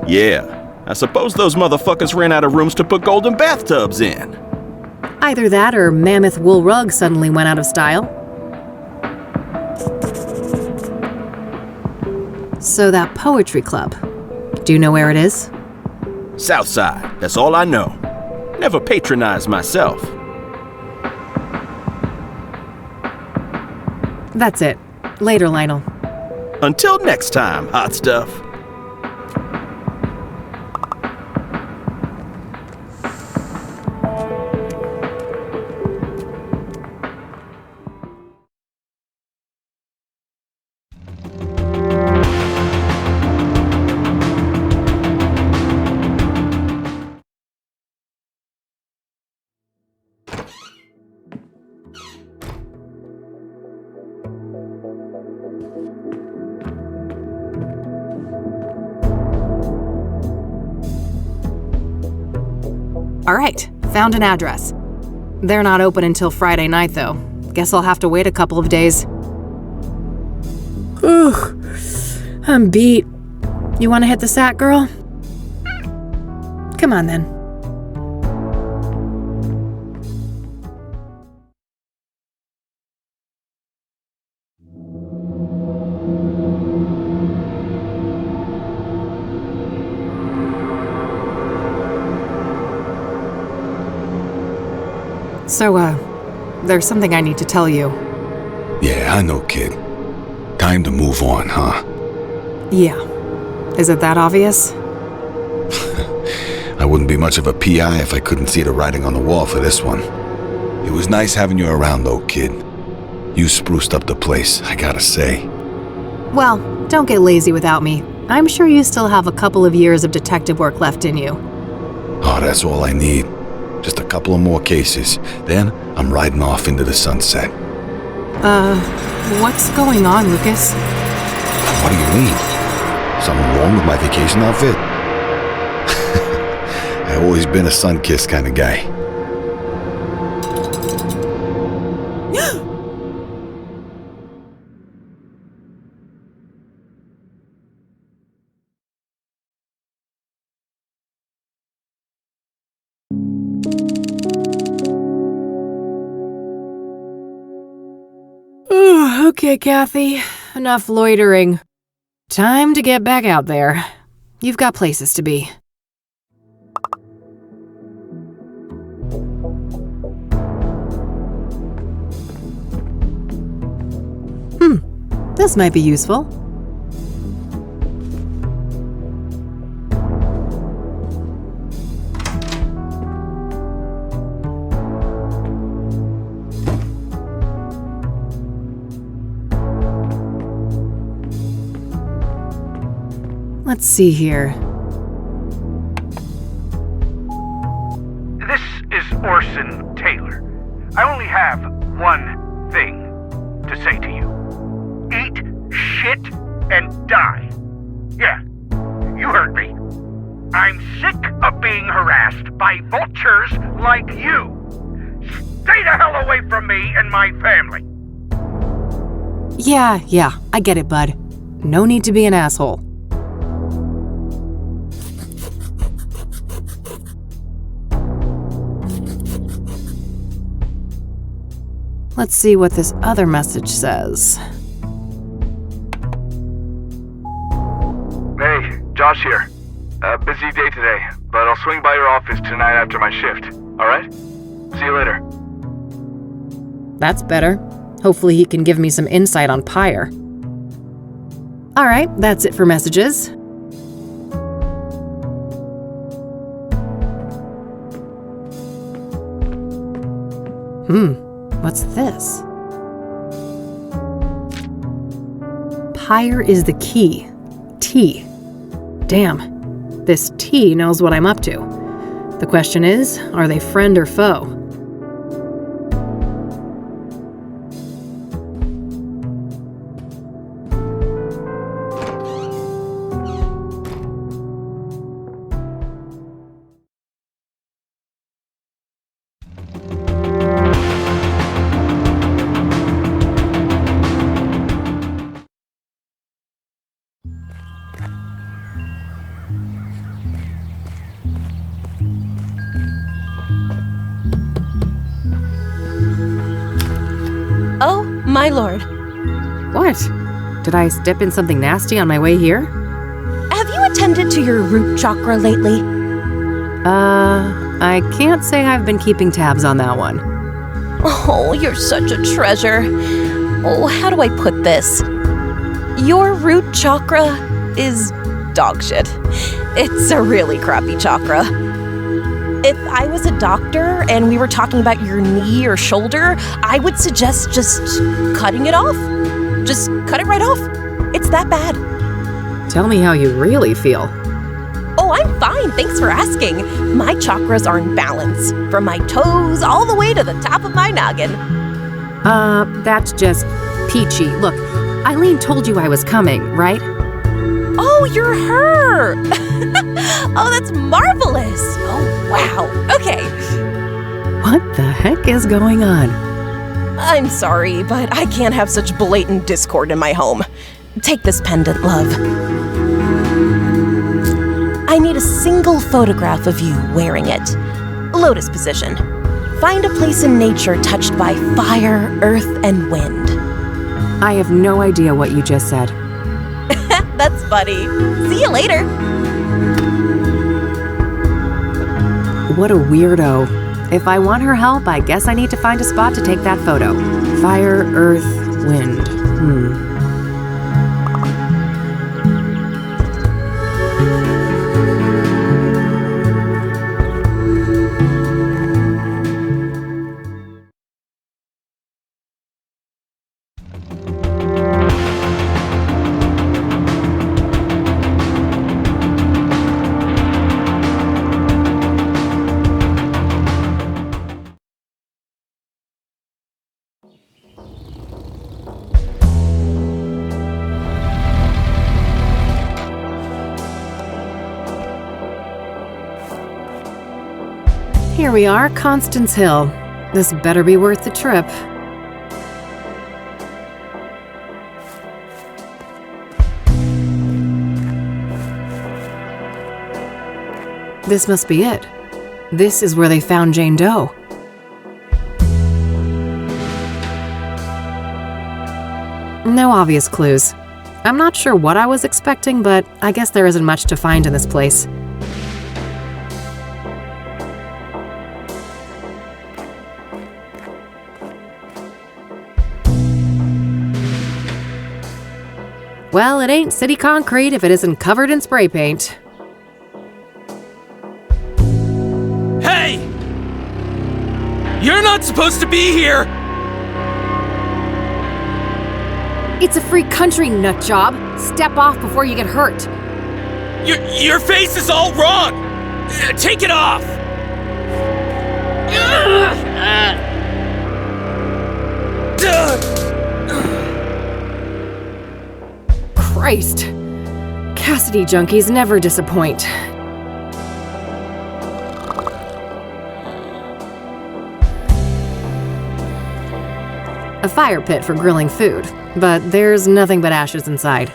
Yeah, I suppose those motherfuckers ran out of rooms to put golden bathtubs in. Either that or mammoth wool rug suddenly went out of style. So that poetry club, do you know where it is? South side, that's all I know. Never patronized myself. That's it. Later, Lionel. Until next time, hot stuff. All right, found an address. They're not open until Friday night, though. Guess I'll have to wait a couple of days. Ugh, I'm beat. You want to hit the sack, girl? Come on, then. So, there's something I need to tell you. Yeah, I know, kid. Time to move on, huh? Yeah. Is it that obvious? I wouldn't be much of a PI if I couldn't see the writing on the wall for this one. It was nice having you around, though, kid. You spruced up the place, I gotta say. Well, don't get lazy without me. I'm sure you still have a couple of years of detective work left in you. Oh, that's all I need. Just a couple of more cases. Then I'm riding off into the sunset. What's going on, Lucas? What do you mean? Something wrong with my vacation outfit? I've always been a sun-kissed kind of guy. Okay, Kathy. Enough loitering. Time to get back out there. You've got places to be. This might be useful. Let's see here. This is Orson Taylor. I only have one thing to say to you. Eat shit and die. Yeah, you heard me. I'm sick of being harassed by vultures like you. Stay the hell away from me and my family. Yeah, I get it, bud. No need to be an asshole. Let's see what this other message says. Hey, Josh here. Busy day today, but I'll swing by your office tonight after my shift. Alright? See you later. That's better. Hopefully he can give me some insight on Pyre. Alright, that's it for messages. What's this? Pyre is the key. T. Damn, this T knows what I'm up to. The question is, are they friend or foe? Oh, my lord. What? Did I step in something nasty on my way here? Have you attended to your root chakra lately? I can't say I've been keeping tabs on that one. Oh, you're such a treasure. Oh, how do I put this? Your root chakra is dog shit. It's a really crappy chakra. If I was a doctor and we were talking about your knee or shoulder, I would suggest just cutting it off. Just cut it right off. It's that bad. Tell me how you really feel. Oh, I'm fine. Thanks for asking. My chakras are in balance, from my toes all the way to the top of my noggin. That's just peachy. Look, Eileen told you I was coming, right? Oh, you're her! Oh, that's marvelous! Oh, wow. Okay. What the heck is going on? I'm sorry, but I can't have such blatant discord in my home. Take this pendant, love. I need a single photograph of you wearing it. Lotus position. Find a place in nature touched by fire, earth, and wind. I have no idea what you just said. That's funny. See you later. What a weirdo. If I want her help, I guess I need to find a spot to take that photo. Fire, earth, wind. Here we are, Constance Hill. This better be worth the trip. This must be it. This is where they found Jane Doe. No obvious clues. I'm not sure what I was expecting, but I guess there isn't much to find in this place. Well, it ain't city concrete if it isn't covered in spray paint. Hey! You're not supposed to be here! It's a free country, nut job. Step off before you get hurt. Your face is all wrong! Take it off! Christ. Cassidy junkies never disappoint. A fire pit for grilling food, but there's nothing but ashes inside.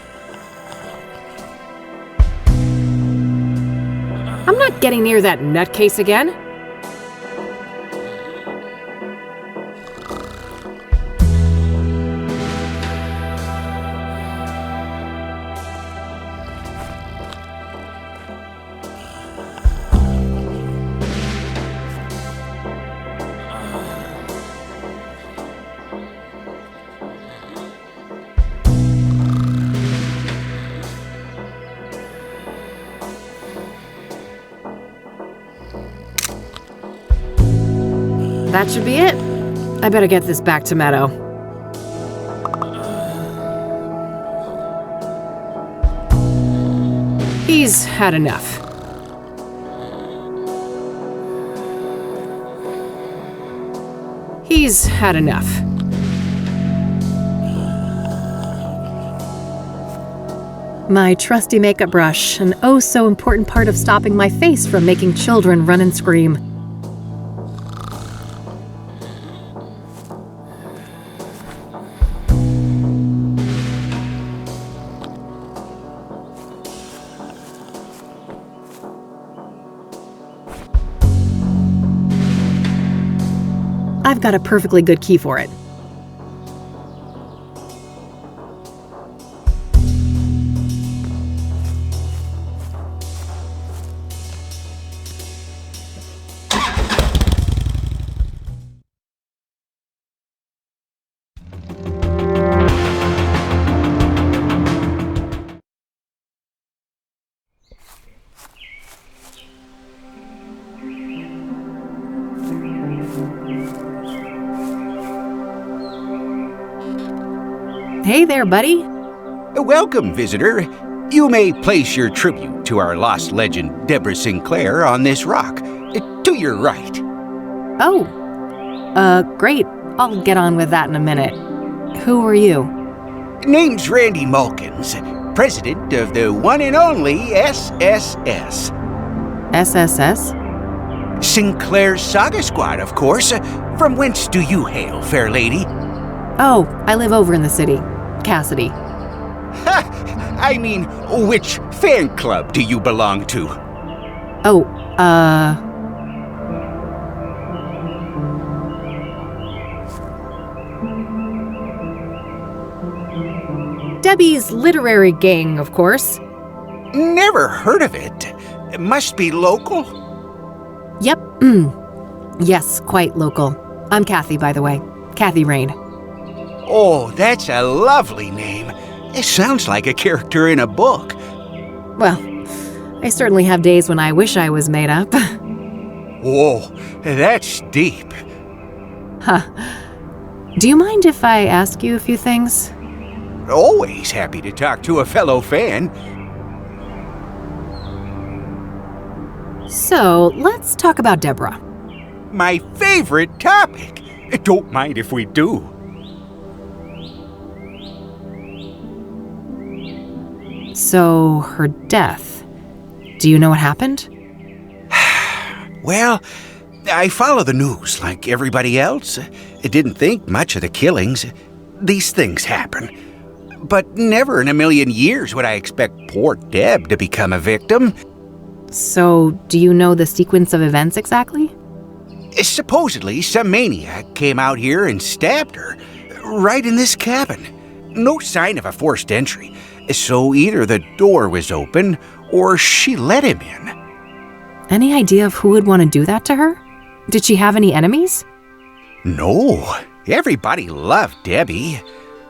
I'm not getting near that nutcase again. That should be it. I better get this back to Meadow. He's had enough. He's had enough. My trusty makeup brush, an oh so important part of stopping my face from making children run and scream. I've got a perfectly good key for it. Hey there, buddy. Welcome, visitor. You may place your tribute to our lost legend, Deborah Sinclair, on this rock. To your right. Oh. Great. I'll get on with that in a minute. Who are you? Name's Randy Mulkins, president of the one and only SSS. SSS? Sinclair's Saga Squad, of course. From whence do you hail, fair lady? Oh, I live over in the city. Cassidy. Ha! I mean, which fan club do you belong to? Oh, Debbie's literary gang, of course. Never heard of it. Must be local? Yep. Yes, quite local. I'm Kathy, by the way. Kathy Rain. Oh, that's a lovely name. It sounds like a character in a book. Well, I certainly have days when I wish I was made up. Whoa, that's deep. Huh. Do you mind if I ask you a few things? Always happy to talk to a fellow fan. So, let's talk about Deborah. My favorite topic. Don't mind if we do. So, her death. Do you know what happened? Well, I follow the news like everybody else. I didn't think much of the killings. These things happen. But never in a million years would I expect poor Deb to become a victim. So, do you know the sequence of events exactly? Supposedly, some maniac came out here and stabbed her, right in this cabin. No sign of a forced entry, so either the door was open or she let him in. Any idea of who would want to do that to her? Did she have any enemies? No, everybody loved Debbie.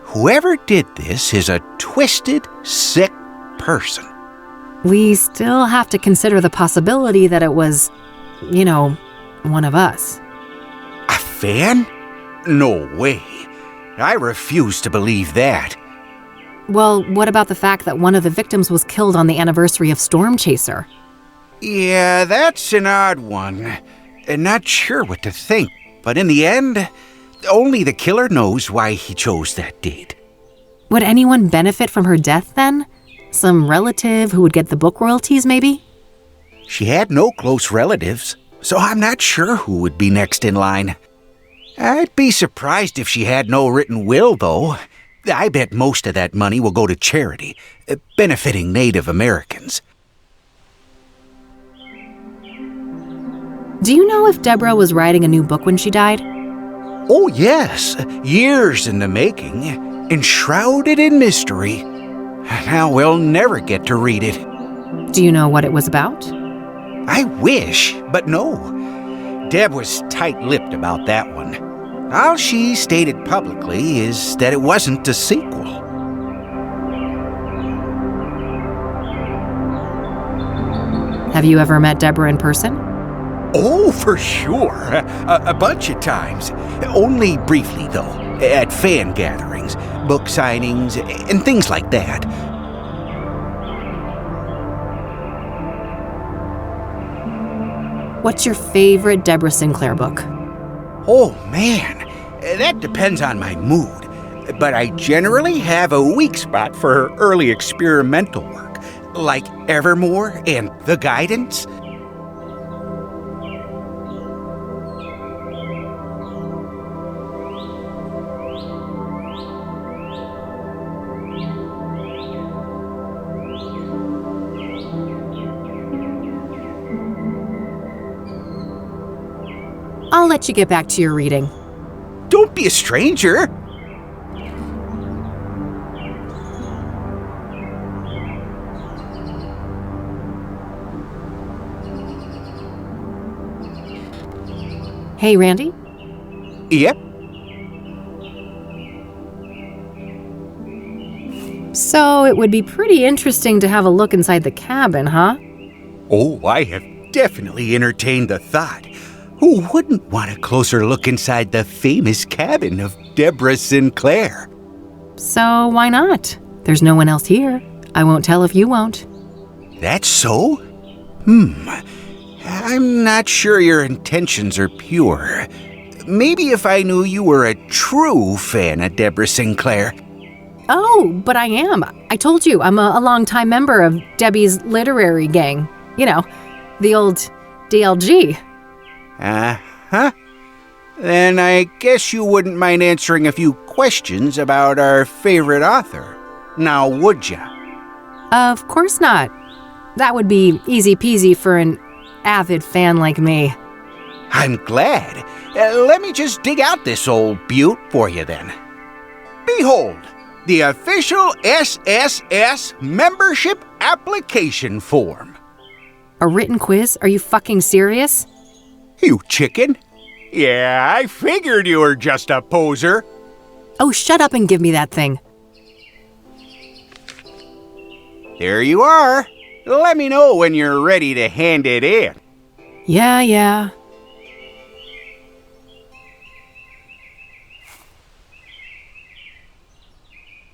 Whoever did this is a twisted, sick person. We still have to consider the possibility that it was, one of us. A fan? No way. I refuse to believe that. Well, what about the fact that one of the victims was killed on the anniversary of Storm Chaser? Yeah, that's an odd one. Not sure what to think, but in the end, only the killer knows why he chose that date. Would anyone benefit from her death then? Some relative who would get the book royalties, maybe? She had no close relatives, so I'm not sure who would be next in line. I'd be surprised if she had no written will, though. I bet most of that money will go to charity, benefiting Native Americans. Do you know if Deborah was writing a new book when she died? Oh, yes. Years in the making, enshrouded in mystery. Now we'll never get to read it. Do you know what it was about? I wish, but no. Deb was tight-lipped about that one. All she stated publicly is that it wasn't a sequel. Have you ever met Deborah in person? Oh, for sure. A bunch of times. Only briefly, though. At fan gatherings, book signings, and things like that. What's your favorite Deborah Sinclair book? Oh, man. That depends on my mood. But I generally have a weak spot for her early experimental work, like Evermore and The Guidance. I'll let you get back to your reading. Don't be a stranger. Hey, Randy? Yep. So it would be pretty interesting to have a look inside the cabin, huh? Oh, I have definitely entertained the thought. Who wouldn't want a closer look inside the famous cabin of Deborah Sinclair? So why not? There's no one else here. I won't tell if you won't. That's so? I'm not sure your intentions are pure. Maybe if I knew you were a true fan of Deborah Sinclair. Oh, but I am. I told you, I'm a longtime member of Debbie's literary gang. You know, the old DLG. Uh-huh. Then I guess you wouldn't mind answering a few questions about our favorite author. Now, would ya? Of course not. That would be easy peasy for an avid fan like me. I'm glad. Let me just dig out this old beaut for you then. Behold, the official SSS membership application form. A written quiz? Are you fucking serious? You chicken. Yeah, I figured you were just a poser. Oh, shut up and give me that thing. There you are. Let me know when you're ready to hand it in. Yeah.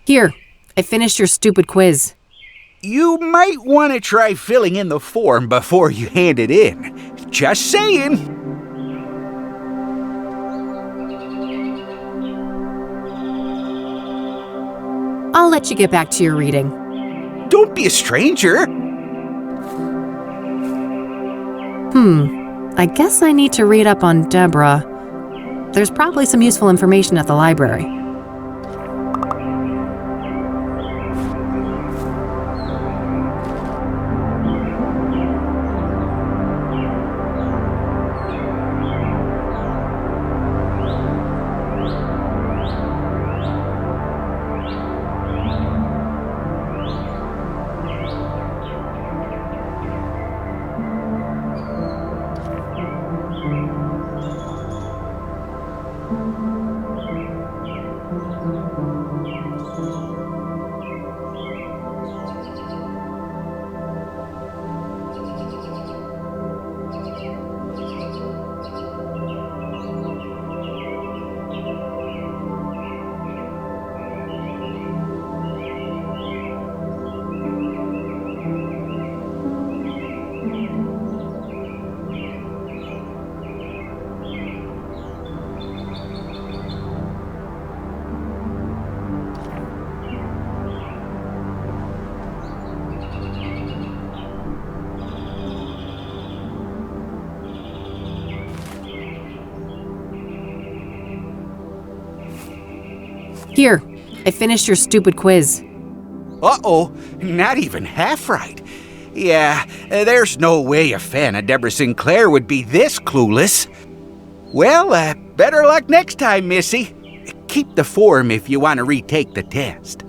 Here, I finished your stupid quiz. You might want to try filling in the form before you hand it in. Just saying. I'll let you get back to your reading. Don't be a stranger. I guess I need to read up on Deborah. There's probably some useful information at the library. Here, I finished your stupid quiz. Uh-oh, not even half right. Yeah, there's no way a fan of Deborah Sinclair would be this clueless. Well, better luck next time, Missy. Keep the form if you want to retake the test.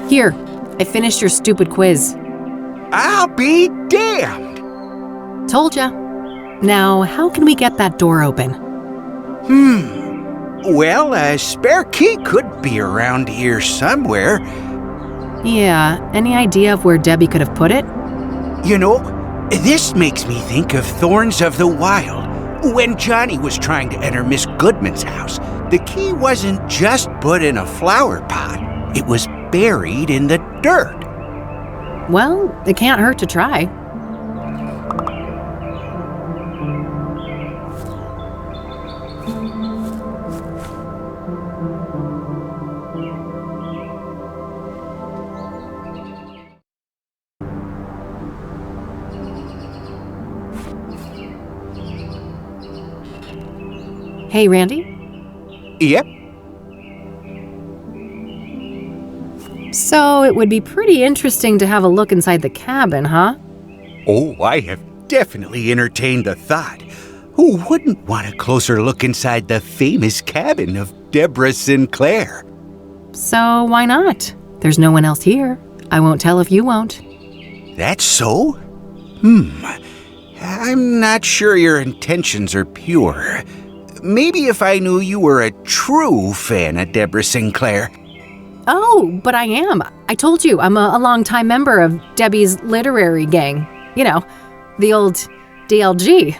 Here, I finished your stupid quiz. I'll be damned! Told ya. Now, how can we get that door open? Well, a spare key could be around here somewhere. Yeah, any idea of where Debbie could have put it? You know, this makes me think of Thorns of the Wild. When Johnny was trying to enter Miss Goodman's house, the key wasn't just put in a flower pot. It was buried in the dirt. Well, it can't hurt to try. Hey, Randy? Yep. So it would be pretty interesting to have a look inside the cabin, huh? Oh, I have definitely entertained the thought. Who wouldn't want a closer look inside the famous cabin of Deborah Sinclair? So why not? There's no one else here. I won't tell if you won't. That's so? I'm not sure your intentions are pure. Maybe if I knew you were a true fan of Deborah Sinclair. Oh, but I am. I told you, I'm a longtime member of Debbie's literary gang. You know, the old DLG.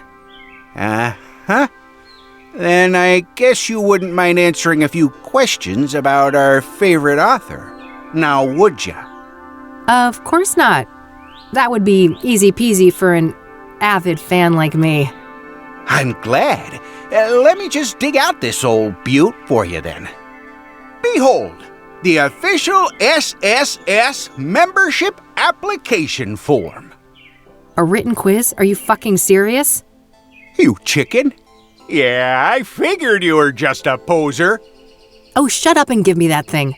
Uh-huh. Then I guess you wouldn't mind answering a few questions about our favorite author. Now, would ya? Of course not. That would be easy peasy for an avid fan like me. I'm glad. Let me just dig out this old beaut for you then. Behold, the official SSS membership application form. A written quiz? Are you fucking serious? You chicken? Yeah, I figured you were just a poser. Oh, shut up and give me that thing.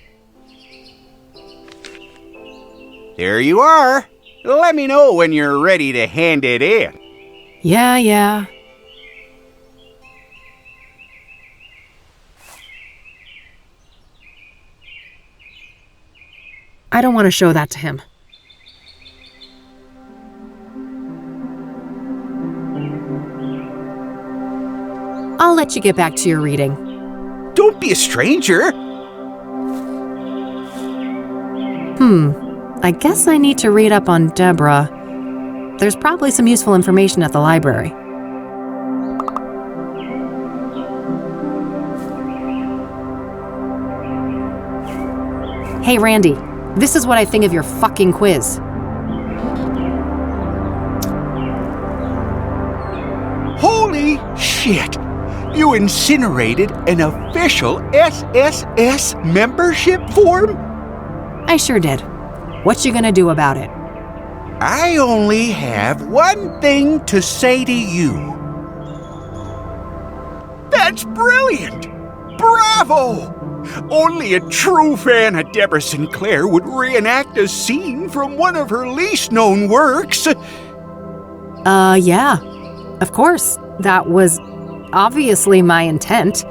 There you are. Let me know when you're ready to hand it in. Yeah. I don't want to show that to him. I'll let you get back to your reading. Don't be a stranger. I guess I need to read up on Deborah. There's probably some useful information at the library. Hey, Randy, this is what I think of your fucking quiz. Holy shit! You incinerated an official SSS membership form? I sure did. What you gonna do about it? I only have one thing to say to you. That's brilliant! Bravo! Only a true fan of Deborah Sinclair would reenact a scene from one of her least known works. Yeah. Of course. That was obviously my intent.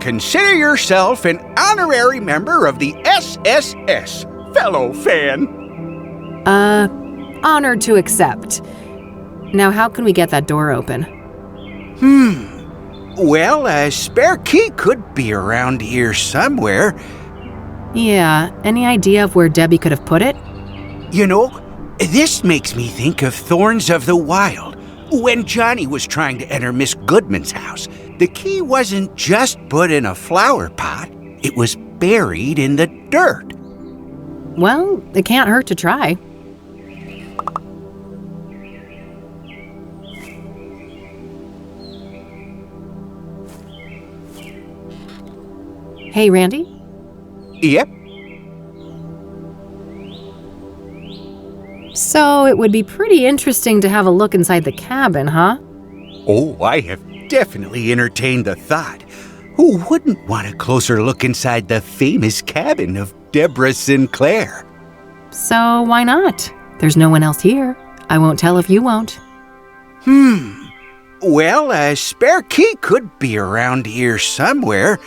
Consider yourself an honorary member of the SSS, fellow fan. Honored to accept. Now, how can we get that door open? Well, a spare key could be around here somewhere. Yeah, any idea of where Debbie could have put it? You know, this makes me think of Thorns of the Wild. When Johnny was trying to enter Miss Goodman's house, the key wasn't just put in a flower pot, it was buried in the dirt. Well, it can't hurt to try. Hey, Randy? Yep. So it would be pretty interesting to have a look inside the cabin, huh? Oh, I have definitely entertained the thought. Who wouldn't want a closer look inside the famous cabin of Deborah Sinclair? So why not? There's no one else here. I won't tell if you won't. Well, a spare key could be around here somewhere.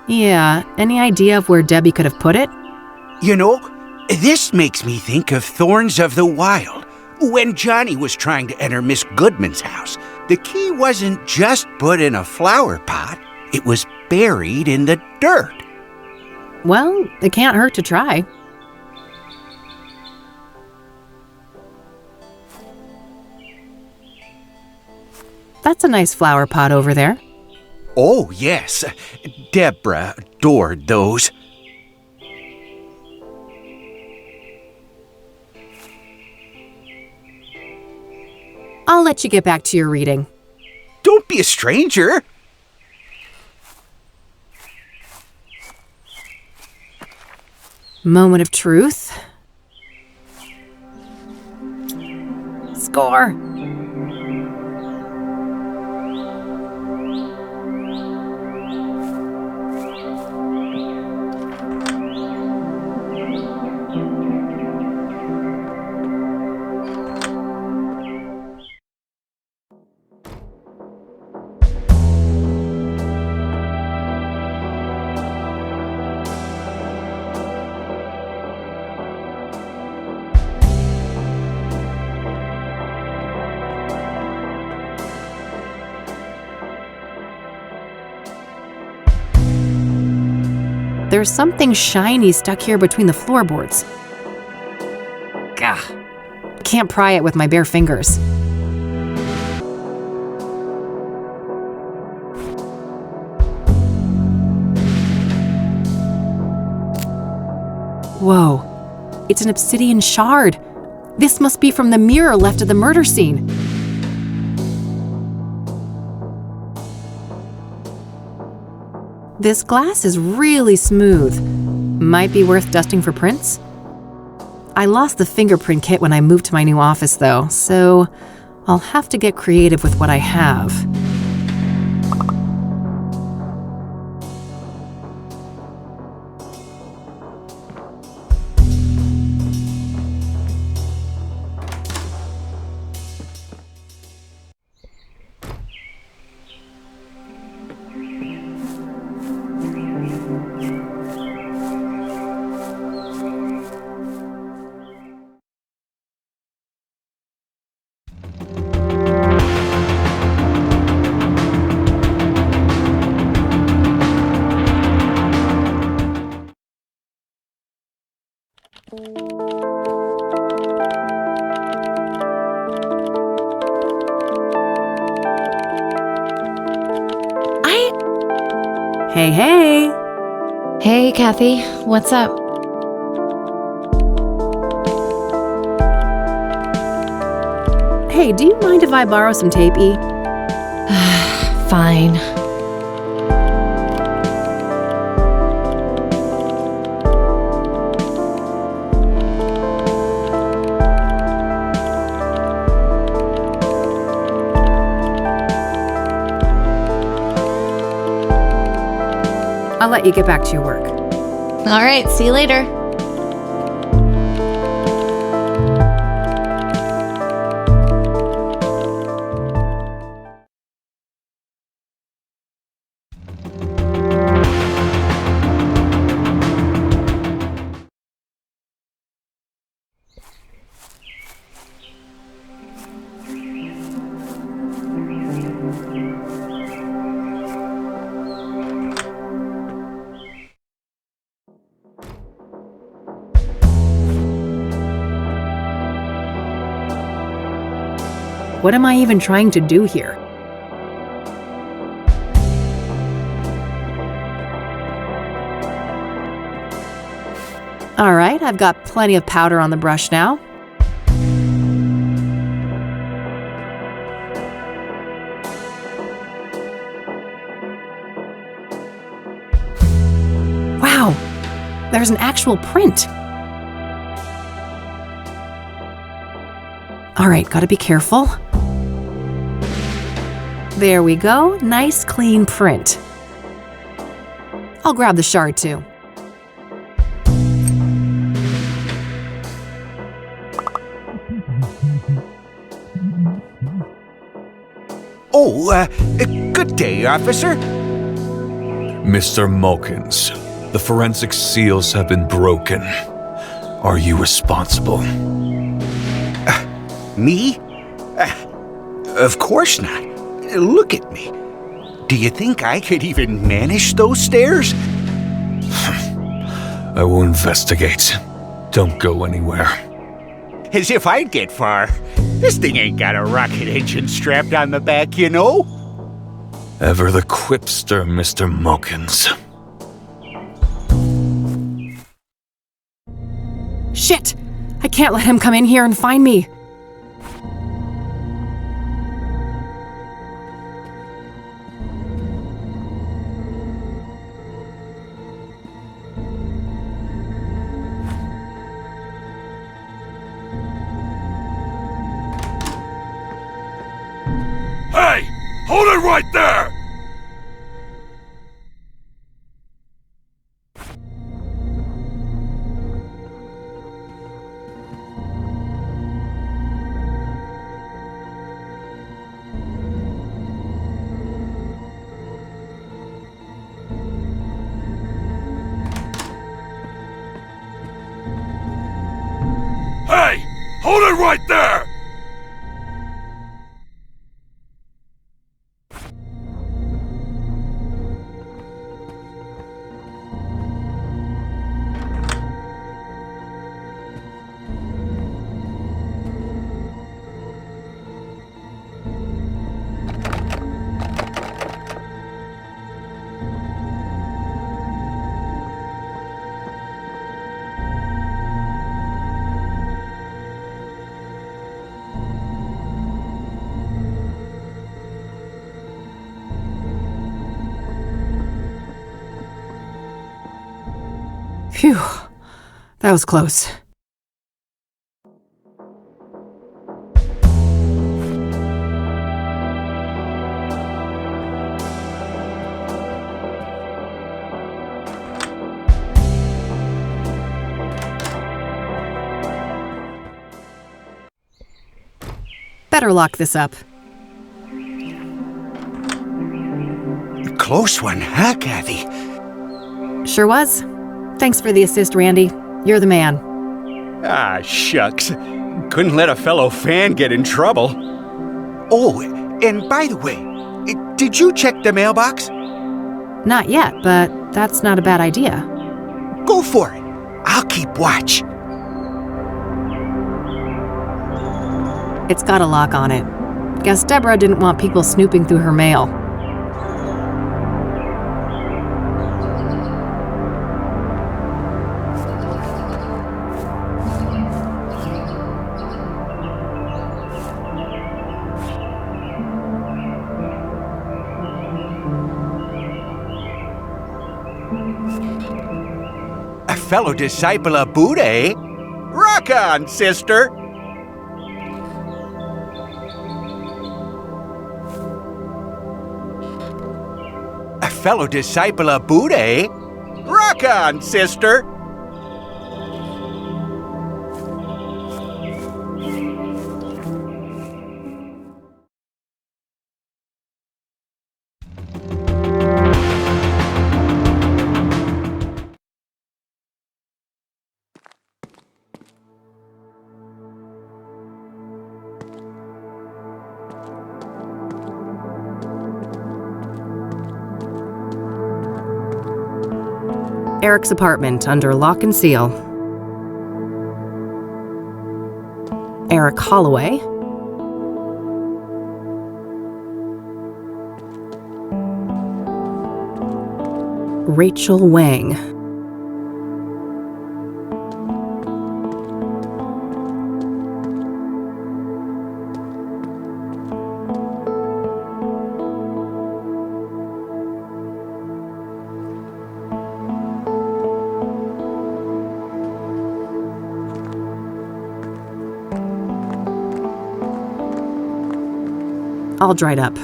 Yeah, any idea of where Debbie could have put it? You know, this makes me think of Thorns of the Wild. When Johnny was trying to enter Miss Goodman's house, the key wasn't just put in a flower pot, it was buried in the dirt. Well, it can't hurt to try. That's a nice flower pot over there. Oh, yes. Deborah adored those. I'll let you get back to your reading. Don't be a stranger. Moment of truth. Score. There's something shiny stuck here between the floorboards. Gah. Can't pry it with my bare fingers. Whoa. It's an obsidian shard. This must be from the mirror left at the murder scene. This glass is really smooth. Might be worth dusting for prints. I lost the fingerprint kit when I moved to my new office though, so I'll have to get creative with what I have. Hey. Hey, Kathy. What's up? Hey, do you mind if I borrow some tape, E? Fine. I'll let you get back to your work. All right, see you later. What am I even trying to do here? All right, I've got plenty of powder on the brush now. Wow, there's an actual print. All right, gotta be careful. There we go, nice clean print. I'll grab the shard too. Oh, good day, officer. Mr. Mulkins, the forensic seals have been broken. Are you responsible? Me? Of course not. Look at me. Do you think I could even manage those stairs? I will investigate. Don't go anywhere. As if I'd get far. This thing ain't got a rocket engine strapped on the back, you know? Ever the quipster, Mr. Mulkins. Shit! I can't let him come in here and find me. Hey! Hold it right there! Hey! Hold it right there! Phew. That was close. Better lock this up. Close one, huh, Kathy? Sure was. Thanks for the assist, Randy. You're the man. Ah, shucks. Couldn't let a fellow fan get in trouble. Oh, and by the way, did you check the mailbox? Not yet, but that's not a bad idea. Go for it. I'll keep watch. It's got a lock on it. Guess Deborah didn't want people snooping through her mail. A fellow disciple of Buddha, eh? Rock on, sister! A fellow disciple of Buddha, eh? Rock on, sister! Eric's apartment under lock and seal. Eric Holloway. Rachel Wang. All dried up.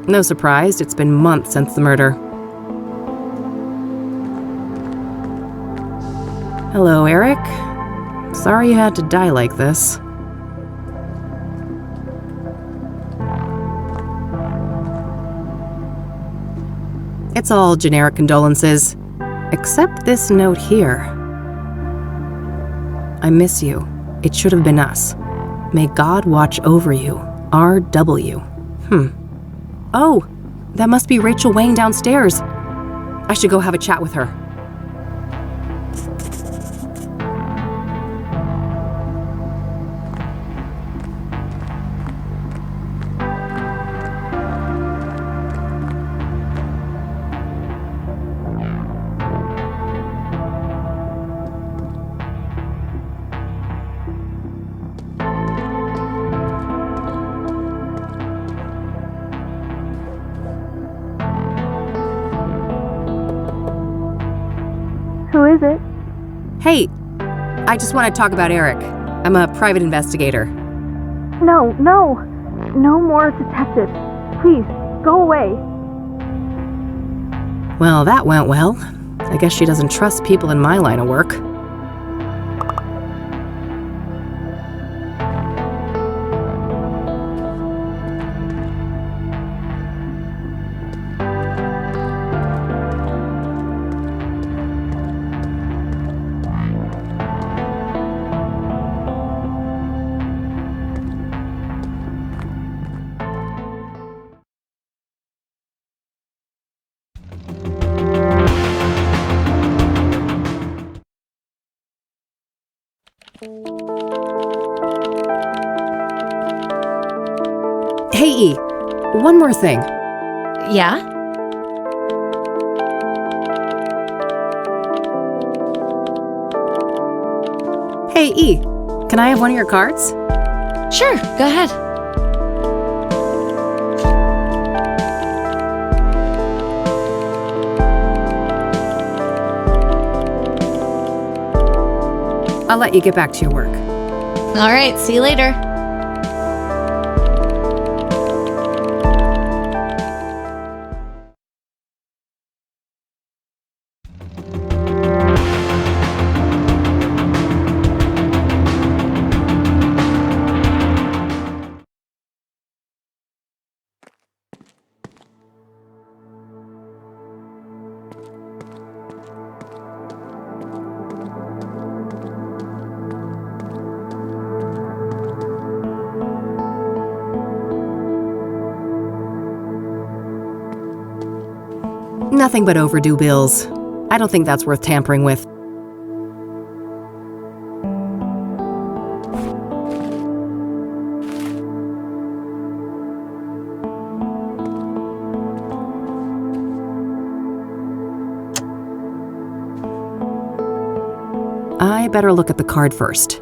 No surprise, it's been months since the murder. Hello, Eric. Sorry you had to die like this. It's all generic condolences, except this note here. I miss you. It should have been us. May God watch over you. R.W. Oh, that must be Rachel Wang downstairs. I should go have a chat with her. Who is it? Hey, I just want to talk about Eric. I'm a private investigator. No more detectives. Please, go away. Well, that went well. I guess she doesn't trust people in my line of work. Hey, E, one more thing. Yeah? Hey, E, can I have one of your cards? Sure, go ahead. I'll let you get back to your work. All right, see you later. Nothing but overdue bills. I don't think that's worth tampering with. I better look at the card first.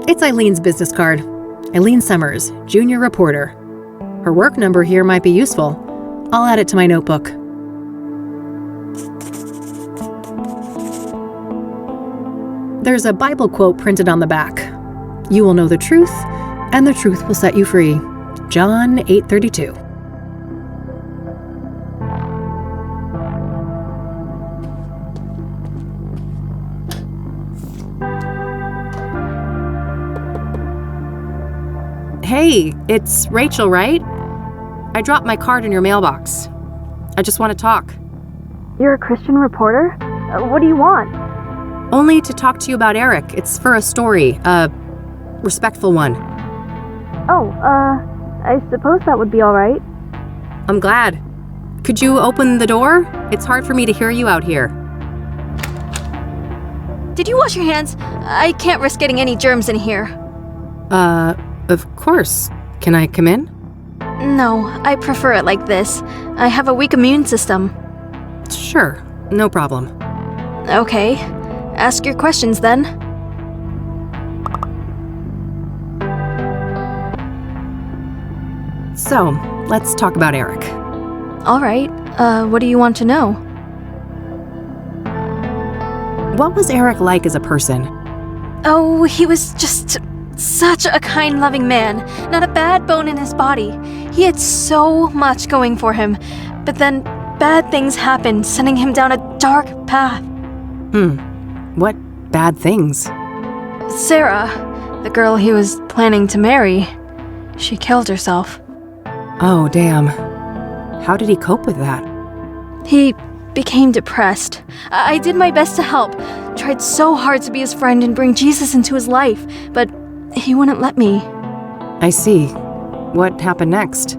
It's Eileen's business card. Eileen Summers, junior reporter. Her work number here might be useful. I'll add it to my notebook. There's a Bible quote printed on the back. You will know the truth, and the truth will set you free. John 8:32. Hey, it's Rachel, right? I dropped my card in your mailbox. I just want to talk. You're a Christian reporter? What do you want? Only to talk to you about Eric. It's for a story, a respectful one. Oh, I suppose that would be all right. I'm glad. Could you open the door? It's hard for me to hear you out here. Did you wash your hands? I can't risk getting any germs in here. Of course. Can I come in? No, I prefer it like this. I have a weak immune system. Sure, no problem. Okay, ask your questions then. So, let's talk about Eric. All right, what do you want to know? What was Eric like as a person? Oh, he was just such a kind, loving man. Not a bad bone in his body. He had so much going for him. But then bad things happened, sending him down a dark path. What bad things? Sarah, the girl he was planning to marry, she killed herself. Oh, damn. How did he cope with that? He became depressed. I did my best to help. Tried so hard to be his friend and bring Jesus into his life, but he wouldn't let me. I see. What happened next?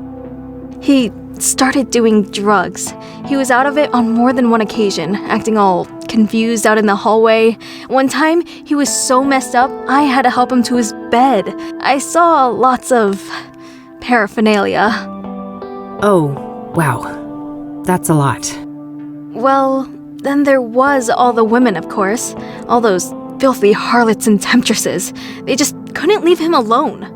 He started doing drugs. He was out of it on more than one occasion, acting all confused out in the hallway. One time, he was so messed up, I had to help him to his bed. I saw lots of paraphernalia. Oh, wow. That's a lot. Well, then there was all the women, of course. All those filthy harlots and temptresses. They just couldn't leave him alone.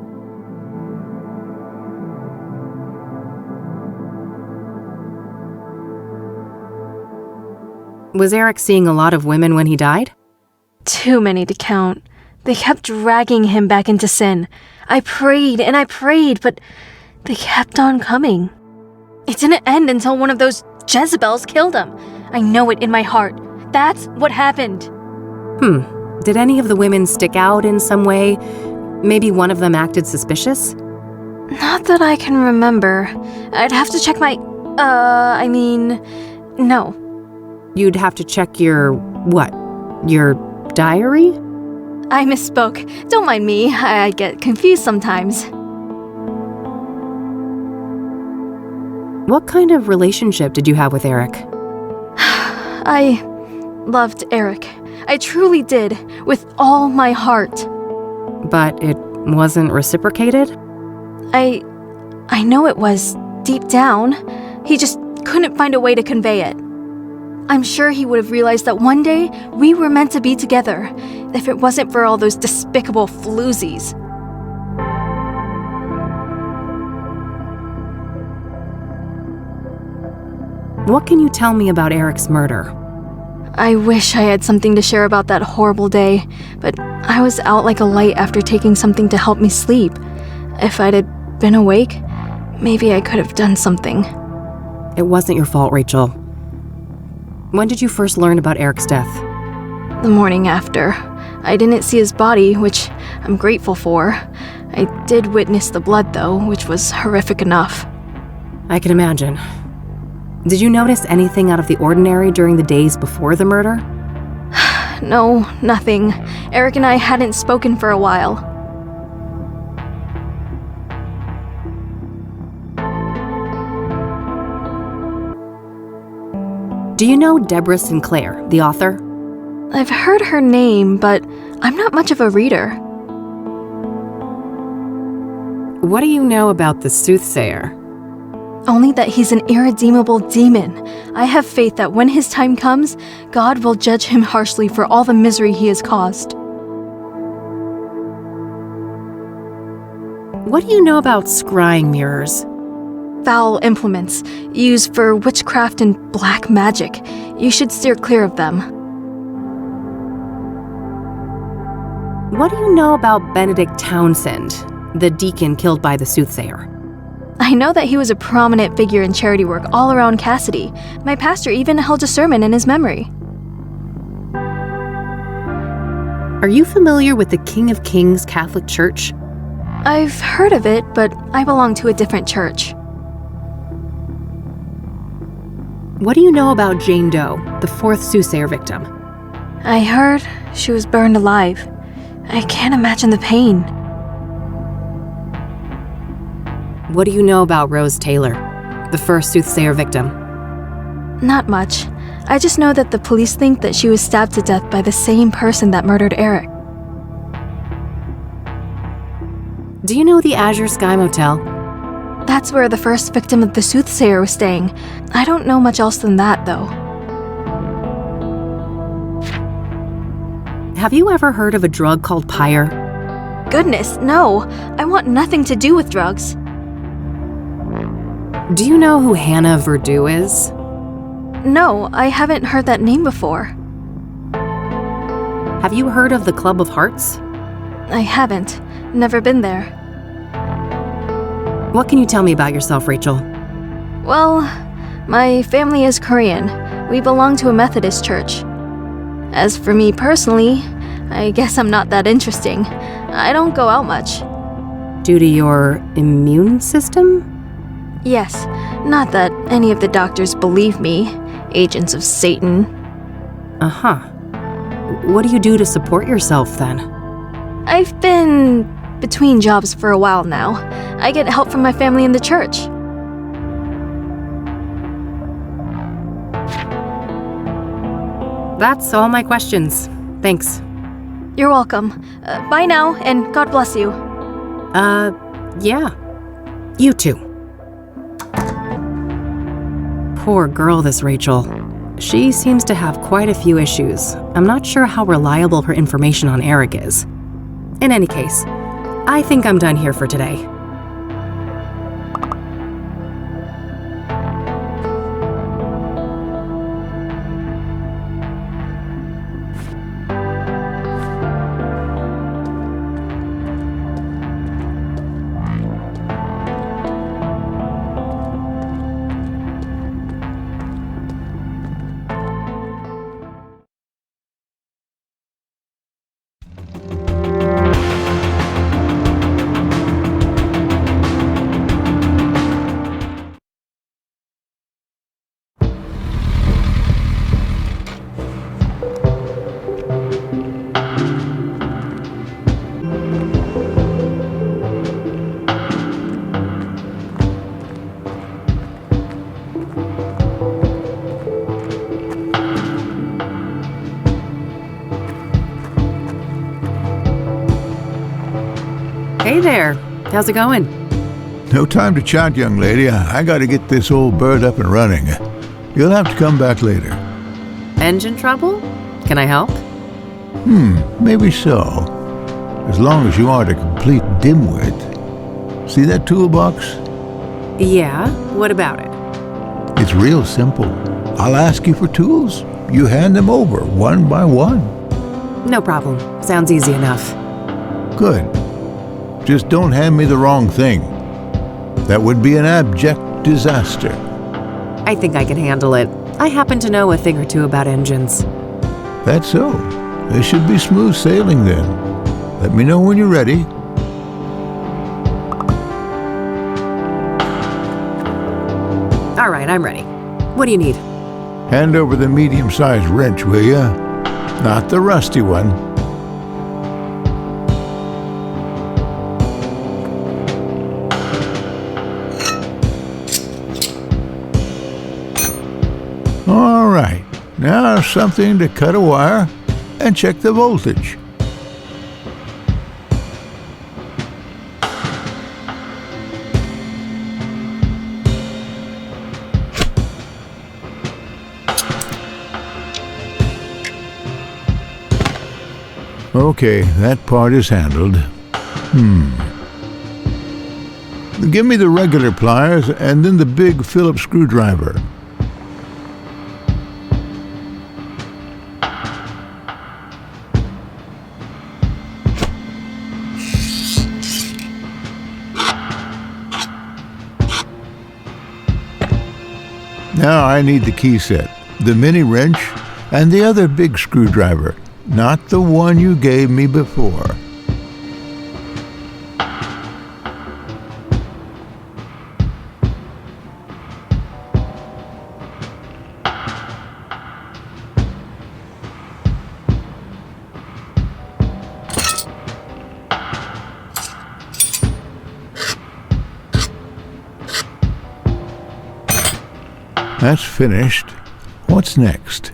Was Eric seeing a lot of women when he died? Too many to count. They kept dragging him back into sin. I prayed and I prayed, but they kept on coming. It didn't end until one of those Jezebels killed him. I know it in my heart. That's what happened. Did any of the women stick out in some way? Maybe one of them acted suspicious? Not that I can remember. I'd have to check my... no. You'd have to check your... what? Your diary? I misspoke. Don't mind me. I get confused sometimes. What kind of relationship did you have with Eric? I loved Eric. I truly did, with all my heart. But it wasn't reciprocated? I know it was, deep down. He just couldn't find a way to convey it. I'm sure he would have realized that one day we were meant to be together, if it wasn't for all those despicable floozies. What can you tell me about Eric's murder? I wish I had something to share about that horrible day, but I was out like a light after taking something to help me sleep. If I'd have been awake, maybe I could have done something. It wasn't your fault, Rachel. When did you first learn about Eric's death? The morning after. I didn't see his body, which I'm grateful for. I did witness the blood, though, which was horrific enough. I can imagine. Did you notice anything out of the ordinary during the days before the murder? No, nothing. Eric and I hadn't spoken for a while. Do you know Deborah Sinclair, the author? I've heard her name, but I'm not much of a reader. What do you know about the Soothsayer? Only that he's an irredeemable demon. I have faith that when his time comes, God will judge him harshly for all the misery he has caused. What do you know about scrying mirrors? Foul implements, used for witchcraft and black magic. You should steer clear of them. What do you know about Benedict Townsend, the deacon killed by the Soothsayer? I know that he was a prominent figure in charity work all around Cassidy. My pastor even held a sermon in his memory. Are you familiar with the King of Kings Catholic Church? I've heard of it, but I belong to a different church. What do you know about Jane Doe, the fourth Soothsayer victim? I heard she was burned alive. I can't imagine the pain. What do you know about Rose Taylor, the first Soothsayer victim? Not much. I just know that the police think that she was stabbed to death by the same person that murdered Eric. Do you know the Azure Sky Motel? That's where the first victim of the Soothsayer was staying. I don't know much else than that, though. Have you ever heard of a drug called pyre? Goodness, no. I want nothing to do with drugs. Do you know who Hannah Verdew is? No, I haven't heard that name before. Have you heard of the Club of Hearts? I haven't. Never been there. What can you tell me about yourself, Rachel? Well, my family is Korean. We belong to a Methodist church. As for me personally, I guess I'm not that interesting. I don't go out much. Due to your immune system? Yes, not that any of the doctors believe me. Agents of Satan. Uh-huh. What do you do to support yourself, then? I've been between jobs for a while now. I get help from my family in the church. That's all my questions. Thanks. You're welcome. Bye now, and God bless you. Yeah. You too. Poor girl, this Rachel. She seems to have quite a few issues. I'm not sure how reliable her information on Eric is. In any case, I think I'm done here for today. Hey there. How's it going? No time to chat, young lady. I gotta get this old bird up and running. You'll have to come back later. Engine trouble? Can I help? Maybe so. As long as you aren't a complete dimwit. See that toolbox? Yeah, what about it? It's real simple. I'll ask you for tools, you hand them over one by one. No problem. Sounds easy enough. Good. Just don't hand me the wrong thing. That would be an abject disaster. I think I can handle it. I happen to know a thing or two about engines. That's so. They should be smooth sailing then. Let me know when you're ready. All right, I'm ready. What do you need? Hand over the medium-sized wrench, will ya? Not the rusty one. All right, now something to cut a wire and check the voltage. Okay, that part is handled. Give me the regular pliers and then the big Phillips screwdriver. Now I need the key set, the mini wrench, and the other big screwdriver, not the one you gave me before. That's finished. What's next?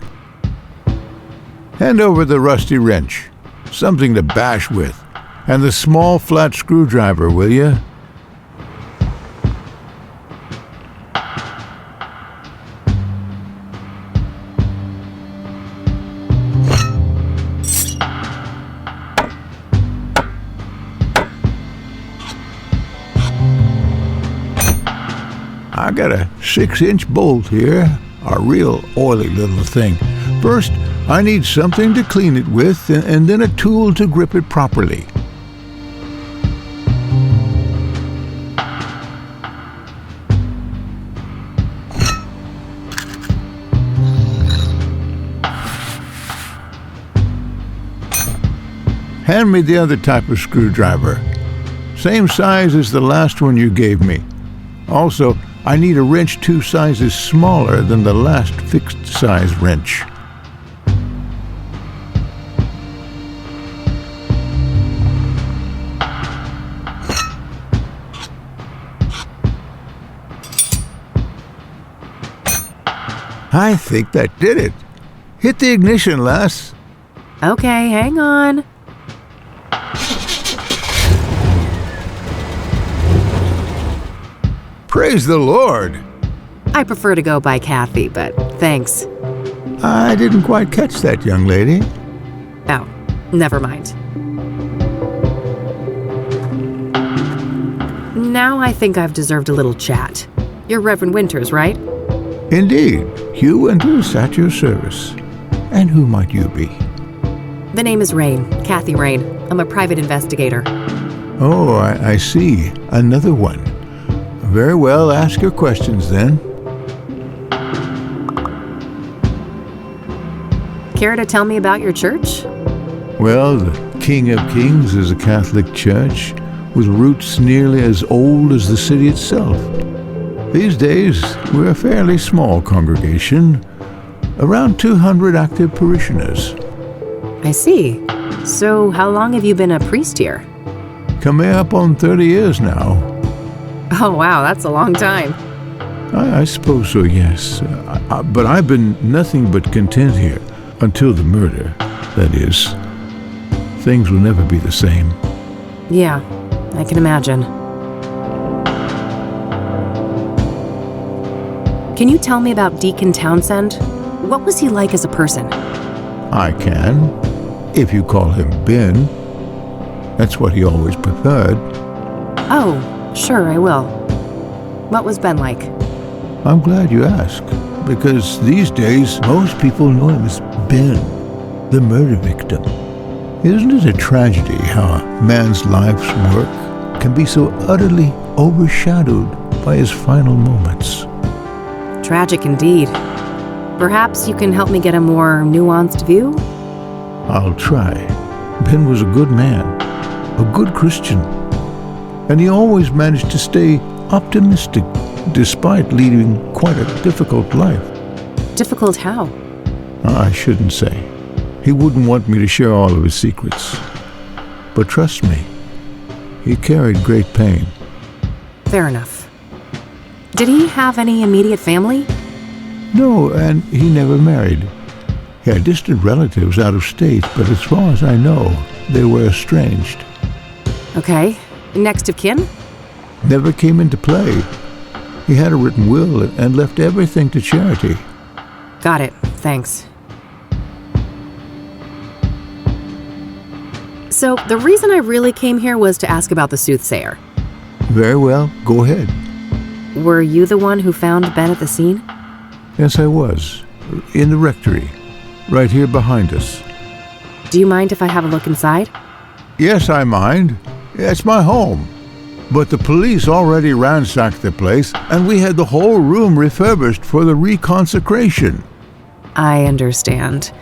Hand over the rusty wrench, something to bash with, and the small flat screwdriver, will you? I got a 6-inch bolt here, a real oily little thing. First, I need something to clean it with, and then a tool to grip it properly. Hand me the other type of screwdriver. Same size as the last one you gave me. Also, I need a wrench 2 sizes smaller than the last fixed-size wrench. I think that did it. Hit the ignition, lass. Okay, hang on. Praise the Lord. I prefer to go by Kathy, but thanks. I didn't quite catch that, young lady. Oh, never mind. Now I think I've deserved a little chat. You're Reverend Winters, right? Indeed. Hugh Winters at your service. And who might you be? The name is Rain, Kathy Rain. I'm a private investigator. Oh, I see. Another one. Very well, ask your questions then. Care to tell me about your church? Well, the King of Kings is a Catholic church with roots nearly as old as the city itself. These days, we're a fairly small congregation, around 200 active parishioners. I see. So how long have you been a priest here? Coming up on 30 years now. Oh wow, that's a long time. I suppose so, yes. But I've been nothing but content here, until the murder, that is. Things will never be the same. Yeah, I can imagine. Can you tell me about Deacon Townsend? What was he like as a person? I can, if you call him Ben. That's what he always preferred. Oh, sure, I will. What was Ben like? I'm glad you asked. because these days most people know him as Ben, the murder victim. Isn't it a tragedy how a man's life's work can be so utterly overshadowed by his final moments? Tragic indeed. Perhaps you can help me get a more nuanced view? I'll try. Ben was a good man, a good Christian, and he always managed to stay optimistic despite leading quite a difficult life. Difficult how? I shouldn't say. He wouldn't want me to share all of his secrets. But trust me, he carried great pain. Fair enough. Did he have any immediate family? No, and he never married. He had distant relatives out of state, but as far as I know, they were estranged. Okay. Next of kin? Never came into play. He had a written will and left everything to charity. Got it. Thanks. So, the reason I really came here was to ask about the Soothsayer. Very well, go ahead. Were you the one who found Ben at the scene? Yes, I was. In the rectory. Right here behind us. Do you mind if I have a look inside? Yes, I mind. It's my home. But the police already ransacked the place, and we had the whole room refurbished for the reconsecration. I understand.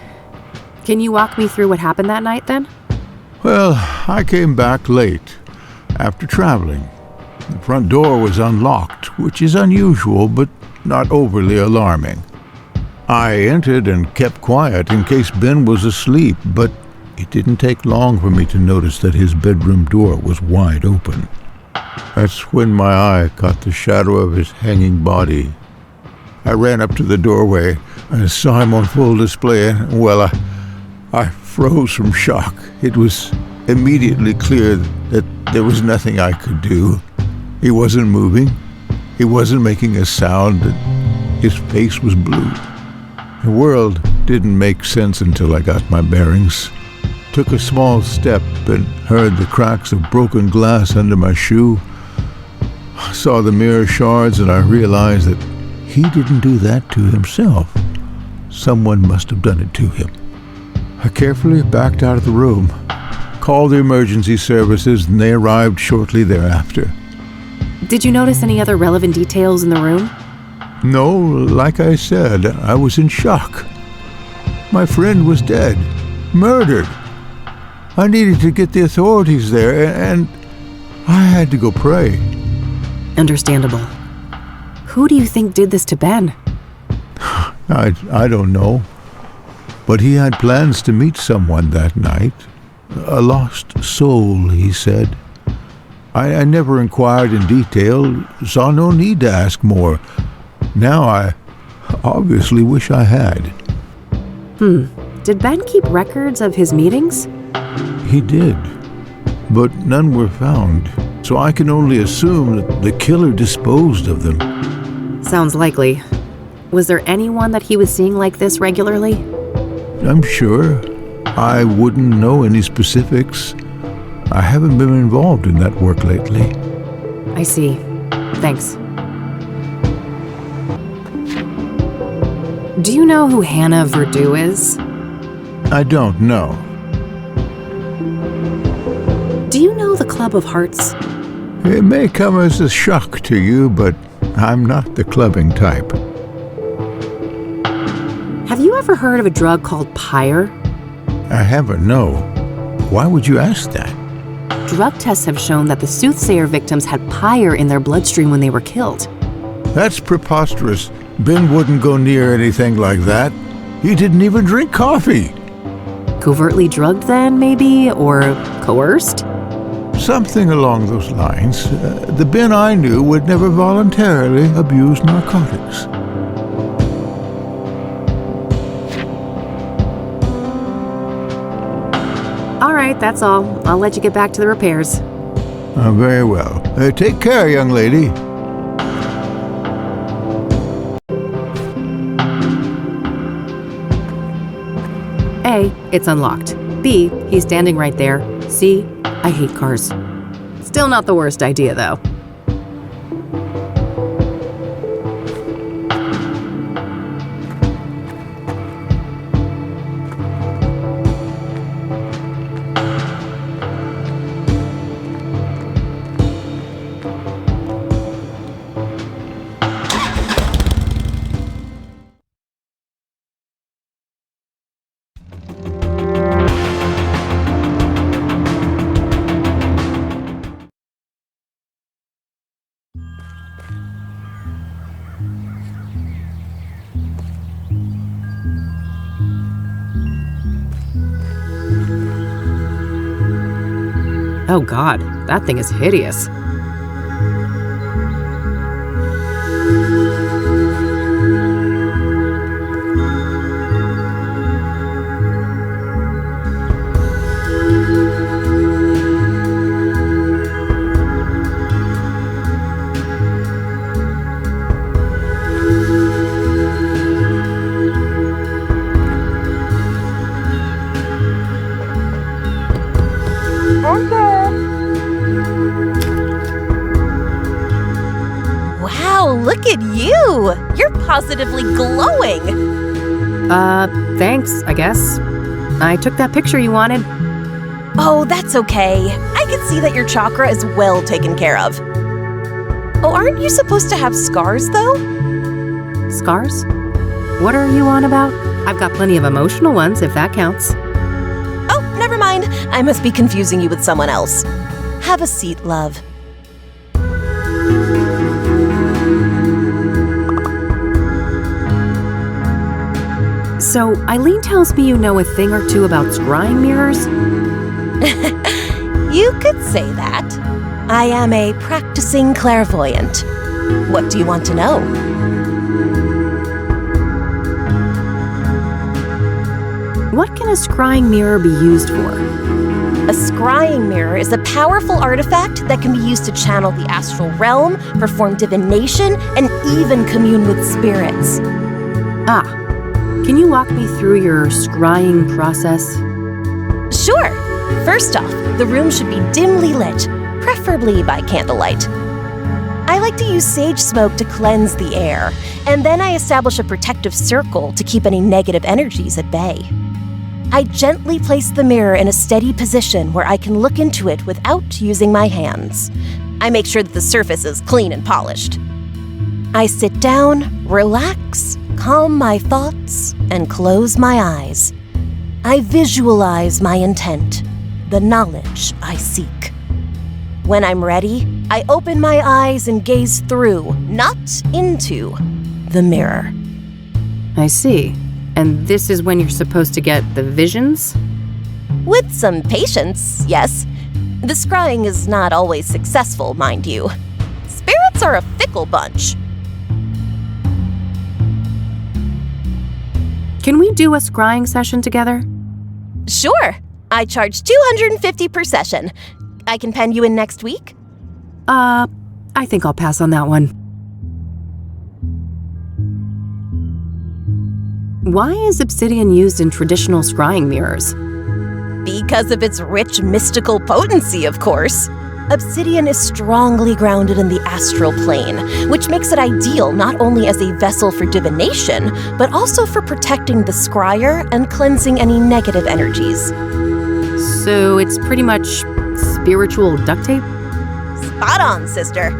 Can you walk me through what happened that night, then? Well, I came back late, after traveling. The front door was unlocked, which is unusual, but not overly alarming. I entered and kept quiet in case Ben was asleep, but it didn't take long for me to notice that his bedroom door was wide open. That's when my eye caught the shadow of his hanging body. I ran up to the doorway and saw him on full display, and, well, I froze from shock. It was immediately clear that there was nothing I could do. He wasn't moving. He wasn't making a sound. His face was blue. The world didn't make sense until I got my bearings. Took a small step and heard the cracks of broken glass under my shoe. I saw the mirror shards and I realized that he didn't do that to himself. Someone must have done it to him. I carefully backed out of the room, called the emergency services, and they arrived shortly thereafter. Did you notice any other relevant details in the room? No, like I said, I was in shock. My friend was dead, murdered. I needed to get the authorities there, and I had to go pray. Understandable. Who do you think did this to Ben? I don't know. But he had plans to meet someone that night. A lost soul, he said. I never inquired in detail, saw no need to ask more. Now I obviously wish I had. Did Ben keep records of his meetings? He did, but none were found, so I can only assume that the killer disposed of them. Sounds likely. Was there anyone that he was seeing like this regularly? I'm sure. I wouldn't know any specifics. I haven't been involved in that work lately. I see. Thanks. Do you know who Hannah Verdew is? I don't know. Do you know the Club of Hearts? It may come as a shock to you, but I'm not the clubbing type. Have you ever heard of a drug called pyre? I haven't, no. Why would you ask that? Drug tests have shown that the Soothsayer victims had pyre in their bloodstream when they were killed. That's preposterous. Ben wouldn't go near anything like that. He didn't even drink coffee. Covertly drugged then, maybe? Or coerced? Something along those lines. The Ben I knew would never voluntarily abuse narcotics. All right, that's all. I'll let you get back to the repairs. Very well. Take care, young lady. A, it's unlocked. B, he's standing right there. C, I hate cars. Still not the worst idea, though. Oh God, that thing is hideous. Wow, look at you! You're positively glowing! Thanks, I guess. I took that picture you wanted. Oh, that's okay. I can see that your chakra is well taken care of. Oh, aren't you supposed to have scars, though? Scars? What are you on about? I've got plenty of emotional ones, if that counts. Oh, never mind. I must be confusing you with someone else. Have a seat, love. So, Eileen tells me you know a thing or two about scrying mirrors? You could say that. I am a practicing clairvoyant. What do you want to know? What can a scrying mirror be used for? A scrying mirror is a powerful artifact that can be used to channel the astral realm, perform divination, and even commune with spirits. Ah. Can you walk me through your scrying process? Sure. First off, the room should be dimly lit, preferably by candlelight. I like to use sage smoke to cleanse the air, and then I establish a protective circle to keep any negative energies at bay. I gently place the mirror in a steady position where I can look into it without using my hands. I make sure that the surface is clean and polished. I sit down, relax, calm my thoughts, and close my eyes. I visualize my intent, the knowledge I seek. When I'm ready, I open my eyes and gaze through, not into, the mirror. I see. And this is when you're supposed to get the visions? With some patience, yes. The scrying is not always successful, mind you. Spirits are a fickle bunch. Can we do a scrying session together? Sure. I charge $250 per session. I can pen you in next week? I think I'll pass on that one. Why is obsidian used in traditional scrying mirrors? Because of its rich mystical potency, of course. Obsidian is strongly grounded in the astral plane, which makes it ideal not only as a vessel for divination, but also for protecting the scryer and cleansing any negative energies. So it's pretty much spiritual duct tape? Spot on, sister.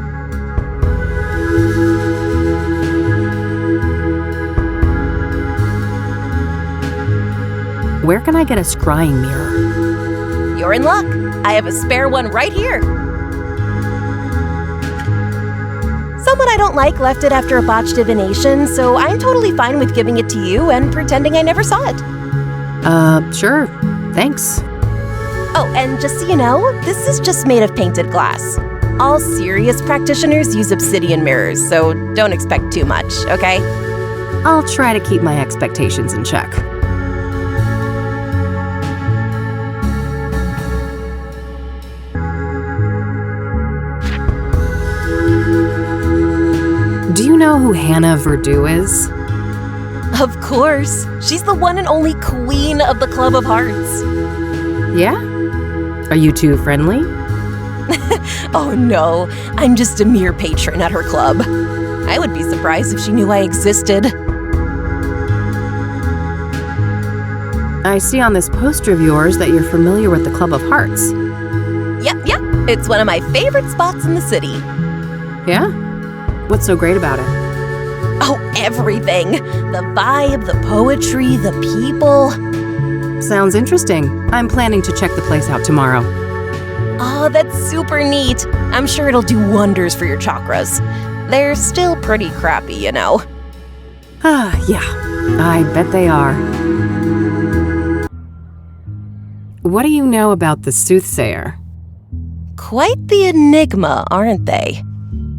Where can I get a scrying mirror? You're in luck. I have a spare one right here. Someone I don't like left it after a botched divination, so I'm totally fine with giving it to you and pretending I never saw it. Sure. Thanks. Oh, and just so you know, this is just made of painted glass. All serious practitioners use obsidian mirrors, so don't expect too much, okay? I'll try to keep my expectations in check. Do you know who Hannah Verdue is? Of course. She's the one and only queen of the Club of Hearts. Yeah? Are you two friendly? Oh no, I'm just a mere patron at her club. I would be surprised if she knew I existed. I see on this poster of yours that you're familiar with the Club of Hearts. Yep. It's one of my favorite spots in the city. Yeah? What's so great about it? Oh, everything. The vibe, the poetry, the people. Sounds interesting. I'm planning to check the place out tomorrow. Oh, that's super neat. I'm sure it'll do wonders for your chakras. They're still pretty crappy, you know. Yeah. I bet they are. What do you know about the Soothsayer? quite the enigma, aren't they?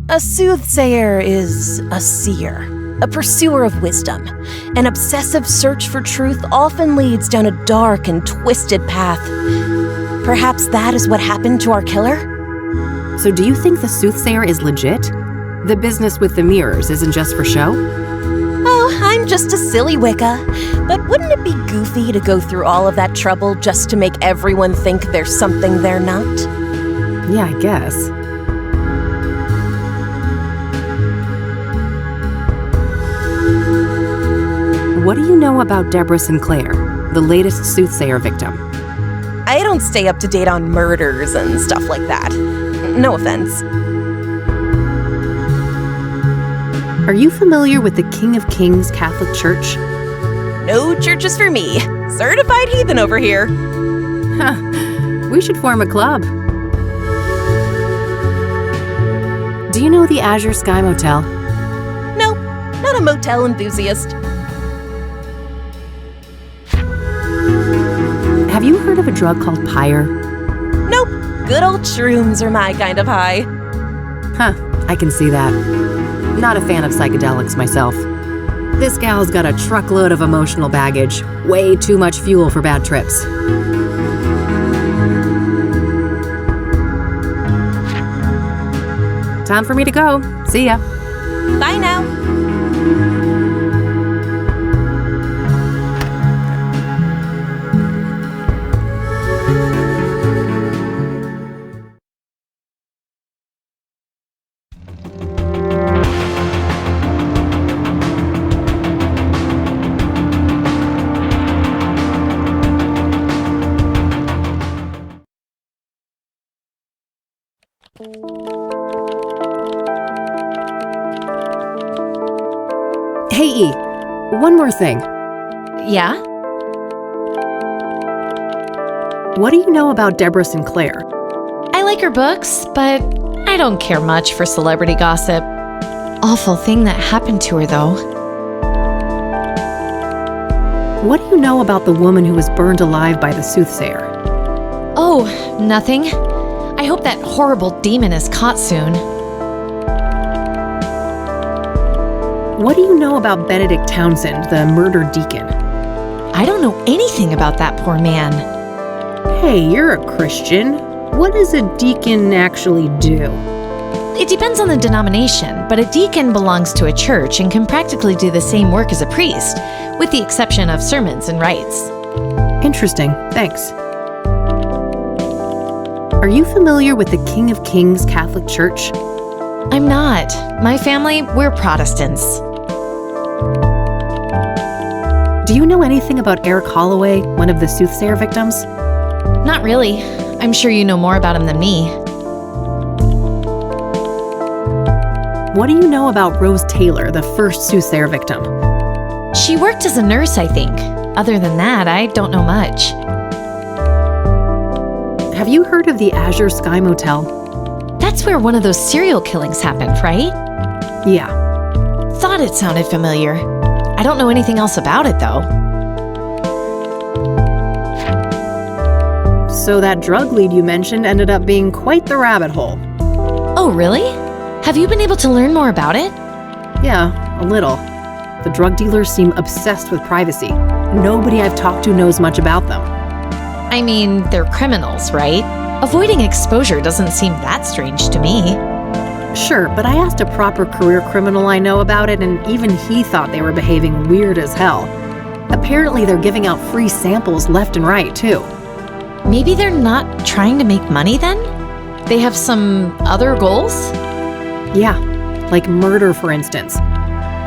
A soothsayer is a seer, a pursuer of wisdom. An obsessive search for truth often leads down a dark and twisted path. Perhaps that is what happened to our killer? So do you think the soothsayer is legit? The business with the mirrors isn't just for show? Oh, I'm just a silly Wicca. But wouldn't it be goofy to go through all of that trouble just to make everyone think there's something they're not? Yeah, I guess. What do you know about Deborah Sinclair, the latest soothsayer victim? I don't stay up to date on murders and stuff like that. No offense. Are you familiar with the King of Kings Catholic Church? No churches for me. Certified heathen over here. Huh. We should form a club. Do you know the Azure Sky Motel? No, not a motel enthusiast. Have you heard of a drug called pyre? Nope. Good old shrooms are my kind of high. Huh, I can see that. Not a fan of psychedelics myself. This gal's got a truckload of emotional baggage. Way too much fuel for bad trips. Time for me to go. See ya. Bye now. Hey, E, one more thing. Yeah? What do you know about Deborah Sinclair? I like her books, but I don't care much for celebrity gossip. Awful thing that happened to her, though. What do you know about the woman who was burned alive by the soothsayer? Oh, nothing. I hope that horrible demon is caught soon. What do you know about Benedict Townsend, the murdered deacon? I don't know anything about that poor man. Hey, you're a Christian. What does a deacon actually do? It depends on the denomination, but a deacon belongs to a church and can practically do the same work as a priest, with the exception of sermons and rites. Interesting, thanks. Are you familiar with the King of Kings Catholic Church? I'm not. My family, we're Protestants. Do you know anything about Eric Holloway, one of the soothsayer victims? Not really. I'm sure you know more about him than me. What do you know about Rose Taylor, the first soothsayer victim? She worked as a nurse, I think. Other than that, I don't know much. Have you heard of the Azure Sky Motel? That's where one of those serial killings happened, right? Yeah. Thought it sounded familiar. I don't know anything else about it, though. So that drug lead you mentioned ended up being quite the rabbit hole. Oh, really? Have you been able to learn more about it? Yeah, a little. The drug dealers seem obsessed with privacy. Nobody I've talked to knows much about them. I mean, they're criminals, right? Avoiding exposure doesn't seem that strange to me. Sure, but I asked a proper career criminal I know about it, and even he thought they were behaving weird as hell. Apparently they're giving out free samples left and right, too. Maybe they're not trying to make money then? They have some other goals? Yeah, like murder, for instance.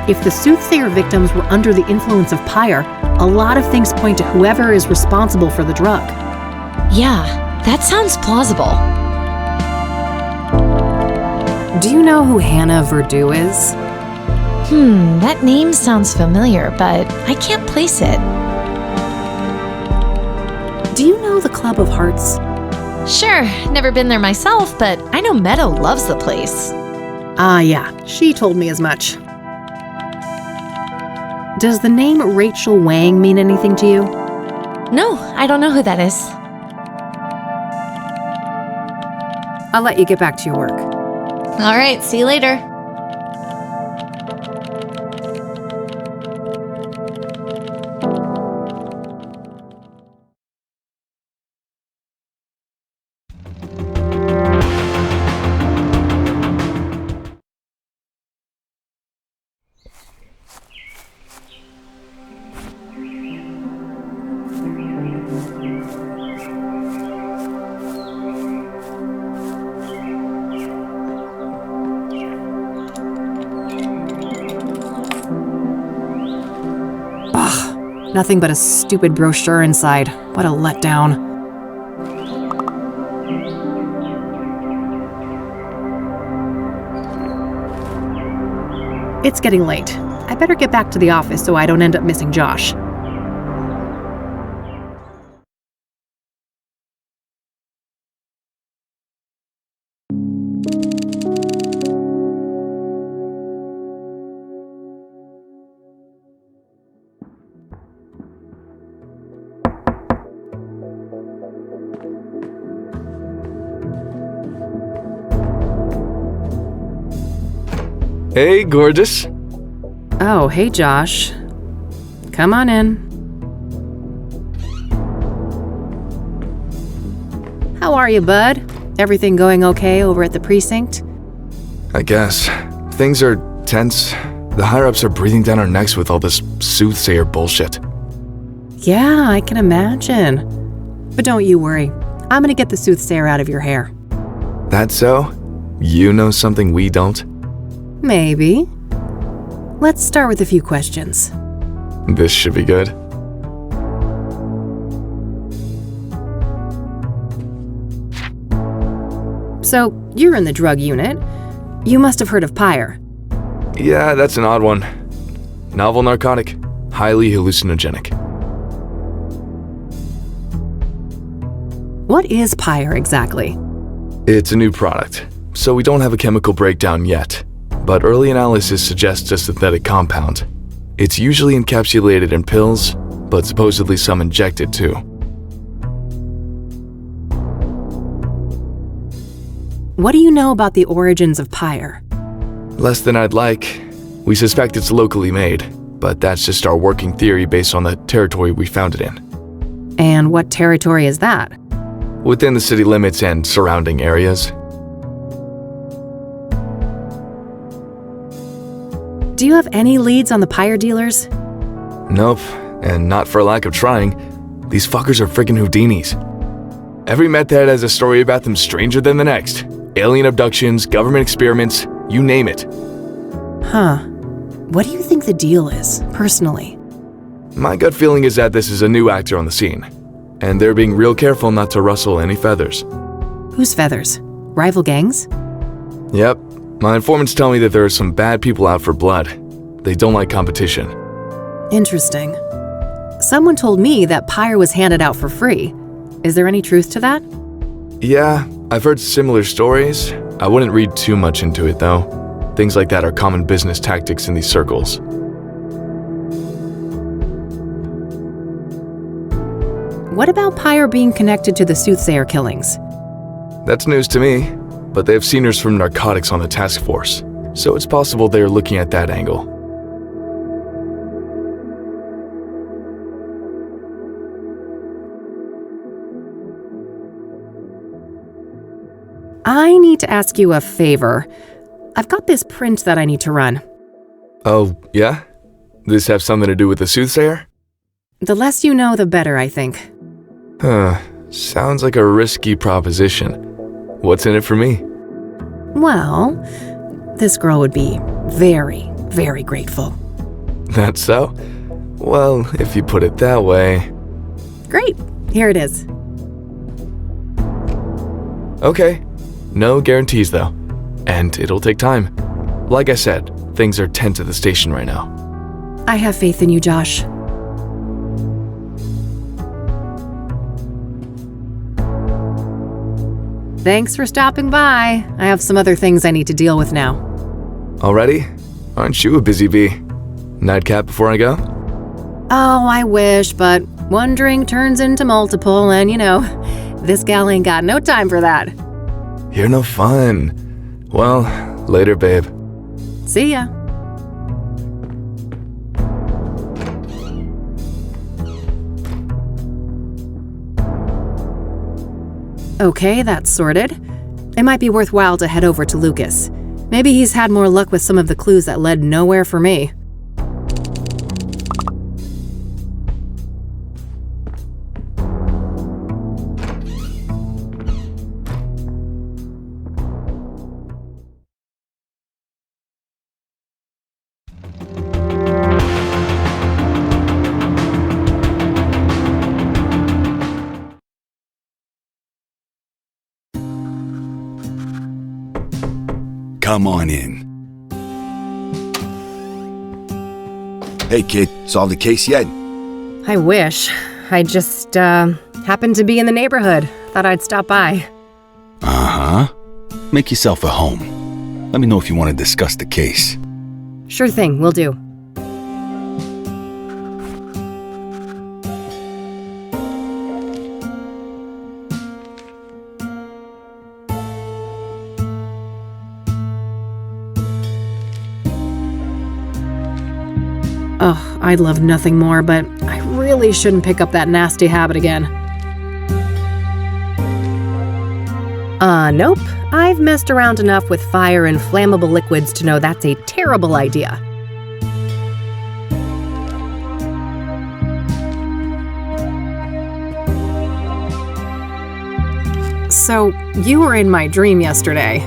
If the soothsayer victims were under the influence of pyre, a lot of things point to whoever is responsible for the drug. Yeah, that sounds plausible. Do you know who Hannah Verdew is? That name sounds familiar, but I can't place it. Do you know the Club of Hearts? Sure, never been there myself, but I know Meadow loves the place. Ah, yeah, she told me as much. Does the name Rachel Wang mean anything to you? No, I don't know who that is. I'll let you get back to your work. All right, see you later. Nothing but a stupid brochure inside. What a letdown. It's getting late. I better get back to the office so I don't end up missing Josh. Hey, gorgeous. Oh, hey, Josh. Come on in. How are you, bud? Everything going okay over at the precinct? I guess. Things are tense. The higher-ups are breathing down our necks with all this Soothsayer bullshit. Yeah, I can imagine. But don't you worry. I'm gonna get the Soothsayer out of your hair. That so? You know something we don't? Maybe. Let's start with a few questions. This should be good. So, you're in the drug unit. You must have heard of Pyre. Yeah, that's an odd one. Novel narcotic. Highly hallucinogenic. What is Pyre exactly? It's a new product, so we don't have a chemical breakdown yet. But early analysis suggests a synthetic compound. It's usually encapsulated in pills, but supposedly some injected too. What do you know about the origins of Pyre? Less than I'd like. We suspect it's locally made, but that's just our working theory based on the territory we found it in. And what territory is that? Within the city limits and surrounding areas. Do you have any leads on the Pyre dealers? Nope, and not for lack of trying. These fuckers are freaking Houdinis. Every meth head has a story about them stranger than the next. Alien abductions, government experiments, you name it. Huh. What do you think the deal is, personally? My gut feeling is that this is a new actor on the scene, and they're being real careful not to rustle any feathers. Whose feathers? Rival gangs? Yep. My informants tell me that there are some bad people out for blood. They don't like competition. Interesting. Someone told me that Pyre was handed out for free. Is there any truth to that? Yeah, I've heard similar stories. I wouldn't read too much into it, though. Things like that are common business tactics in these circles. What about Pyre being connected to the Soothsayer killings? That's news to me, but they have seniors from narcotics on the task force, so it's possible they're looking at that angle. I need to ask you a favor. I've got this print that I need to run. Oh, yeah? This have something to do with the Soothsayer? The less you know, the better, I think. Sounds like a risky proposition. What's in it for me? Well, this girl would be very, very grateful. That's so? Well, if you put it that way... Great. Here it is. Okay. No guarantees, though. And it'll take time. Like I said, things are tense at the station right now. I have faith in you, Josh. Thanks for stopping by. I have some other things I need to deal with now. Already? Aren't you a busy bee? Nightcap before I go? Oh, I wish, but one drink turns into multiple, and you know, this gal ain't got no time for that. You're no fun. Well, later, babe. See ya. Okay, that's sorted. It might be worthwhile to head over to Lucas. Maybe he's had more luck with some of the clues that led nowhere for me. Come on in. Hey, kid, solved the case yet? I wish. I just, happened to be in the neighborhood. Thought I'd stop by. Uh-huh. Make yourself at home. Let me know if you want to discuss the case. Sure thing, will do. Ugh, I'd love nothing more, but I really shouldn't pick up that nasty habit again. Nope. I've messed around enough with fire and flammable liquids to know that's a terrible idea. So, you were in my dream yesterday.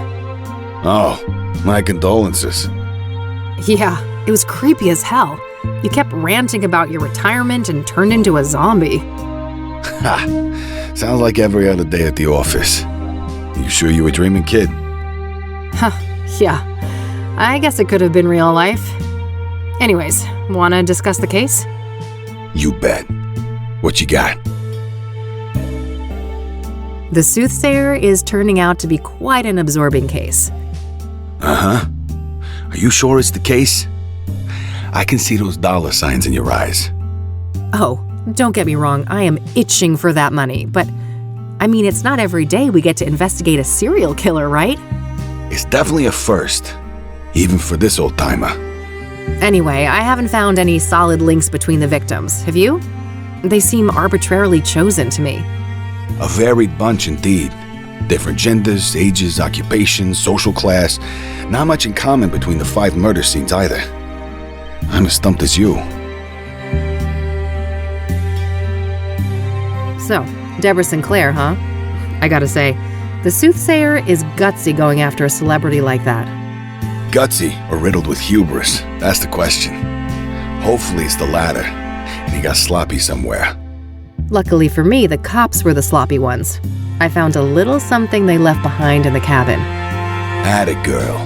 Oh, my condolences. Yeah, it was creepy as hell. You kept ranting about your retirement and turned into a zombie. Ha! Sounds like every other day at the office. You sure you were dreaming, kid? Huh, yeah. I guess it could have been real life. Anyways, wanna discuss the case? You bet. What you got? The Soothsayer is turning out to be quite an absorbing case. Uh-huh. Are you sure it's the case? I can see those dollar signs in your eyes. Oh, don't get me wrong, I am itching for that money, but I mean, it's not every day we get to investigate a serial killer, right? It's definitely a first, even for this old-timer. Anyway, I haven't found any solid links between the victims, have you? They seem arbitrarily chosen to me. A varied bunch indeed. Different genders, ages, occupations, social class. Not much in common between the 5 murder scenes either. I'm as stumped as you. So, Deborah Sinclair, huh? I gotta say, the Soothsayer is gutsy going after a celebrity like that. Gutsy or riddled with hubris? That's the question. Hopefully it's the latter, and he got sloppy somewhere. Luckily for me, the cops were the sloppy ones. I found a little something they left behind in the cabin. Atta girl.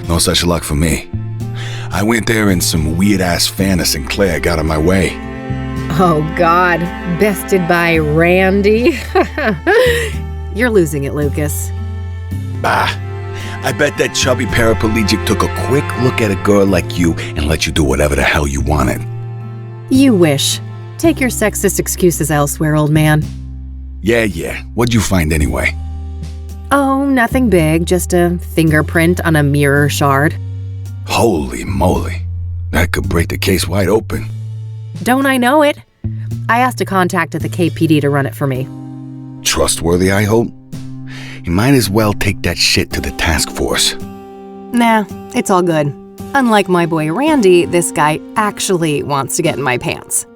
No such luck for me. I went there and some weird-ass fan of Sinclair got in my way. Oh God, bested by Randy? You're losing it, Lucas. Bah. I bet that chubby paraplegic took a quick look at a girl like you and let you do whatever the hell you wanted. You wish. Take your sexist excuses elsewhere, old man. Yeah. What'd you find anyway? Oh, nothing big, just a fingerprint on a mirror shard. Holy moly. That could break the case wide open. Don't I know it? I asked a contact at the KPD to run it for me. Trustworthy, I hope? You might as well take that shit to the task force. Nah, it's all good. Unlike my boy Randy, this guy actually wants to get in my pants.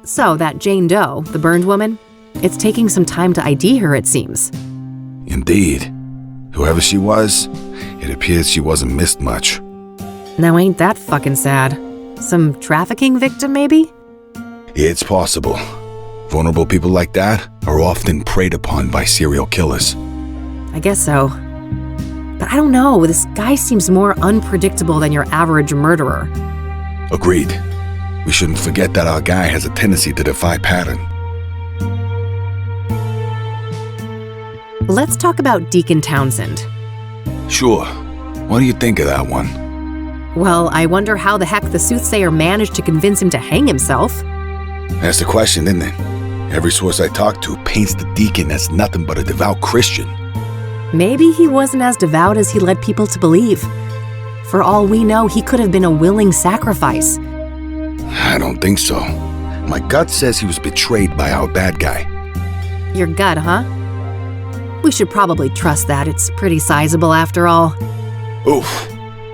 So, that Jane Doe, the burned woman, it's taking some time to ID her, it seems. Indeed. Whoever she was, it appears she wasn't missed much. Now ain't that fucking sad? Some trafficking victim, maybe? It's possible. Vulnerable people like that are often preyed upon by serial killers. I guess so. But I don't know, this guy seems more unpredictable than your average murderer. Agreed. We shouldn't forget that our guy has a tendency to defy pattern. Let's talk about Deacon Townsend. Sure. What do you think of that one? Well, I wonder how the heck the Soothsayer managed to convince him to hang himself. That's the question, isn't it? Every source I talk to paints the deacon as nothing but a devout Christian. Maybe he wasn't as devout as he led people to believe. For all we know, he could have been a willing sacrifice. I don't think so. My gut says he was betrayed by our bad guy. Your gut, huh? We should probably trust that. It's pretty sizable after all. Oof.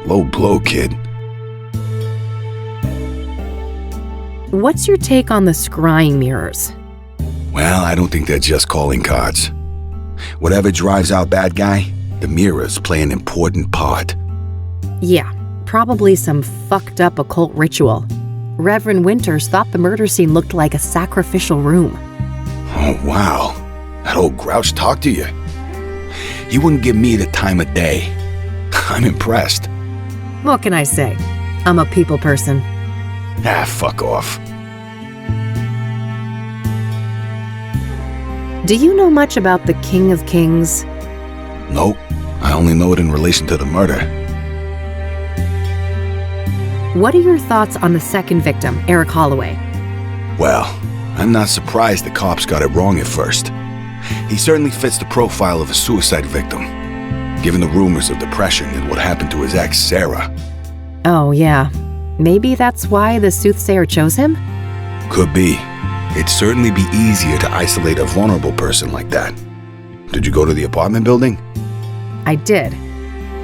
Low blow, kid. What's your take on the scrying mirrors? Well, I don't think they're just calling cards. Whatever drives our bad guy, the mirrors play an important part. Yeah, probably some fucked up occult ritual. Reverend Winters thought the murder scene looked like a sacrificial room. Oh, wow. That old grouch talked to you. He wouldn't give me the time of day. I'm impressed. What can I say? I'm a people person. Ah, fuck off. Do you know much about the King of Kings? Nope. I only know it in relation to the murder. What are your thoughts on the second victim, Eric Holloway? Well, I'm not surprised the cops got it wrong at first. He certainly fits the profile of a suicide victim, given the rumors of depression and what happened to his ex, Sarah. Oh, yeah. Maybe that's why the Soothsayer chose him? Could be. It'd certainly be easier to isolate a vulnerable person like that. Did you go to the apartment building? I did.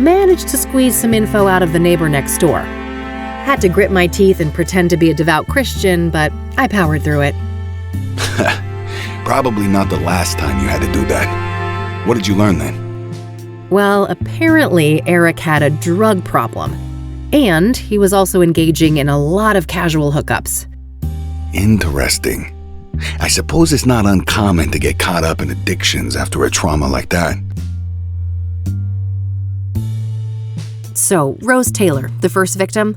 Managed to squeeze some info out of the neighbor next door. Had to grit my teeth and pretend to be a devout Christian, but I powered through it. Probably not the last time you had to do that. What did you learn then? Well, apparently Eric had a drug problem. And he was also engaging in a lot of casual hookups. Interesting. I suppose it's not uncommon to get caught up in addictions after a trauma like that. So, Rose Taylor, the first victim,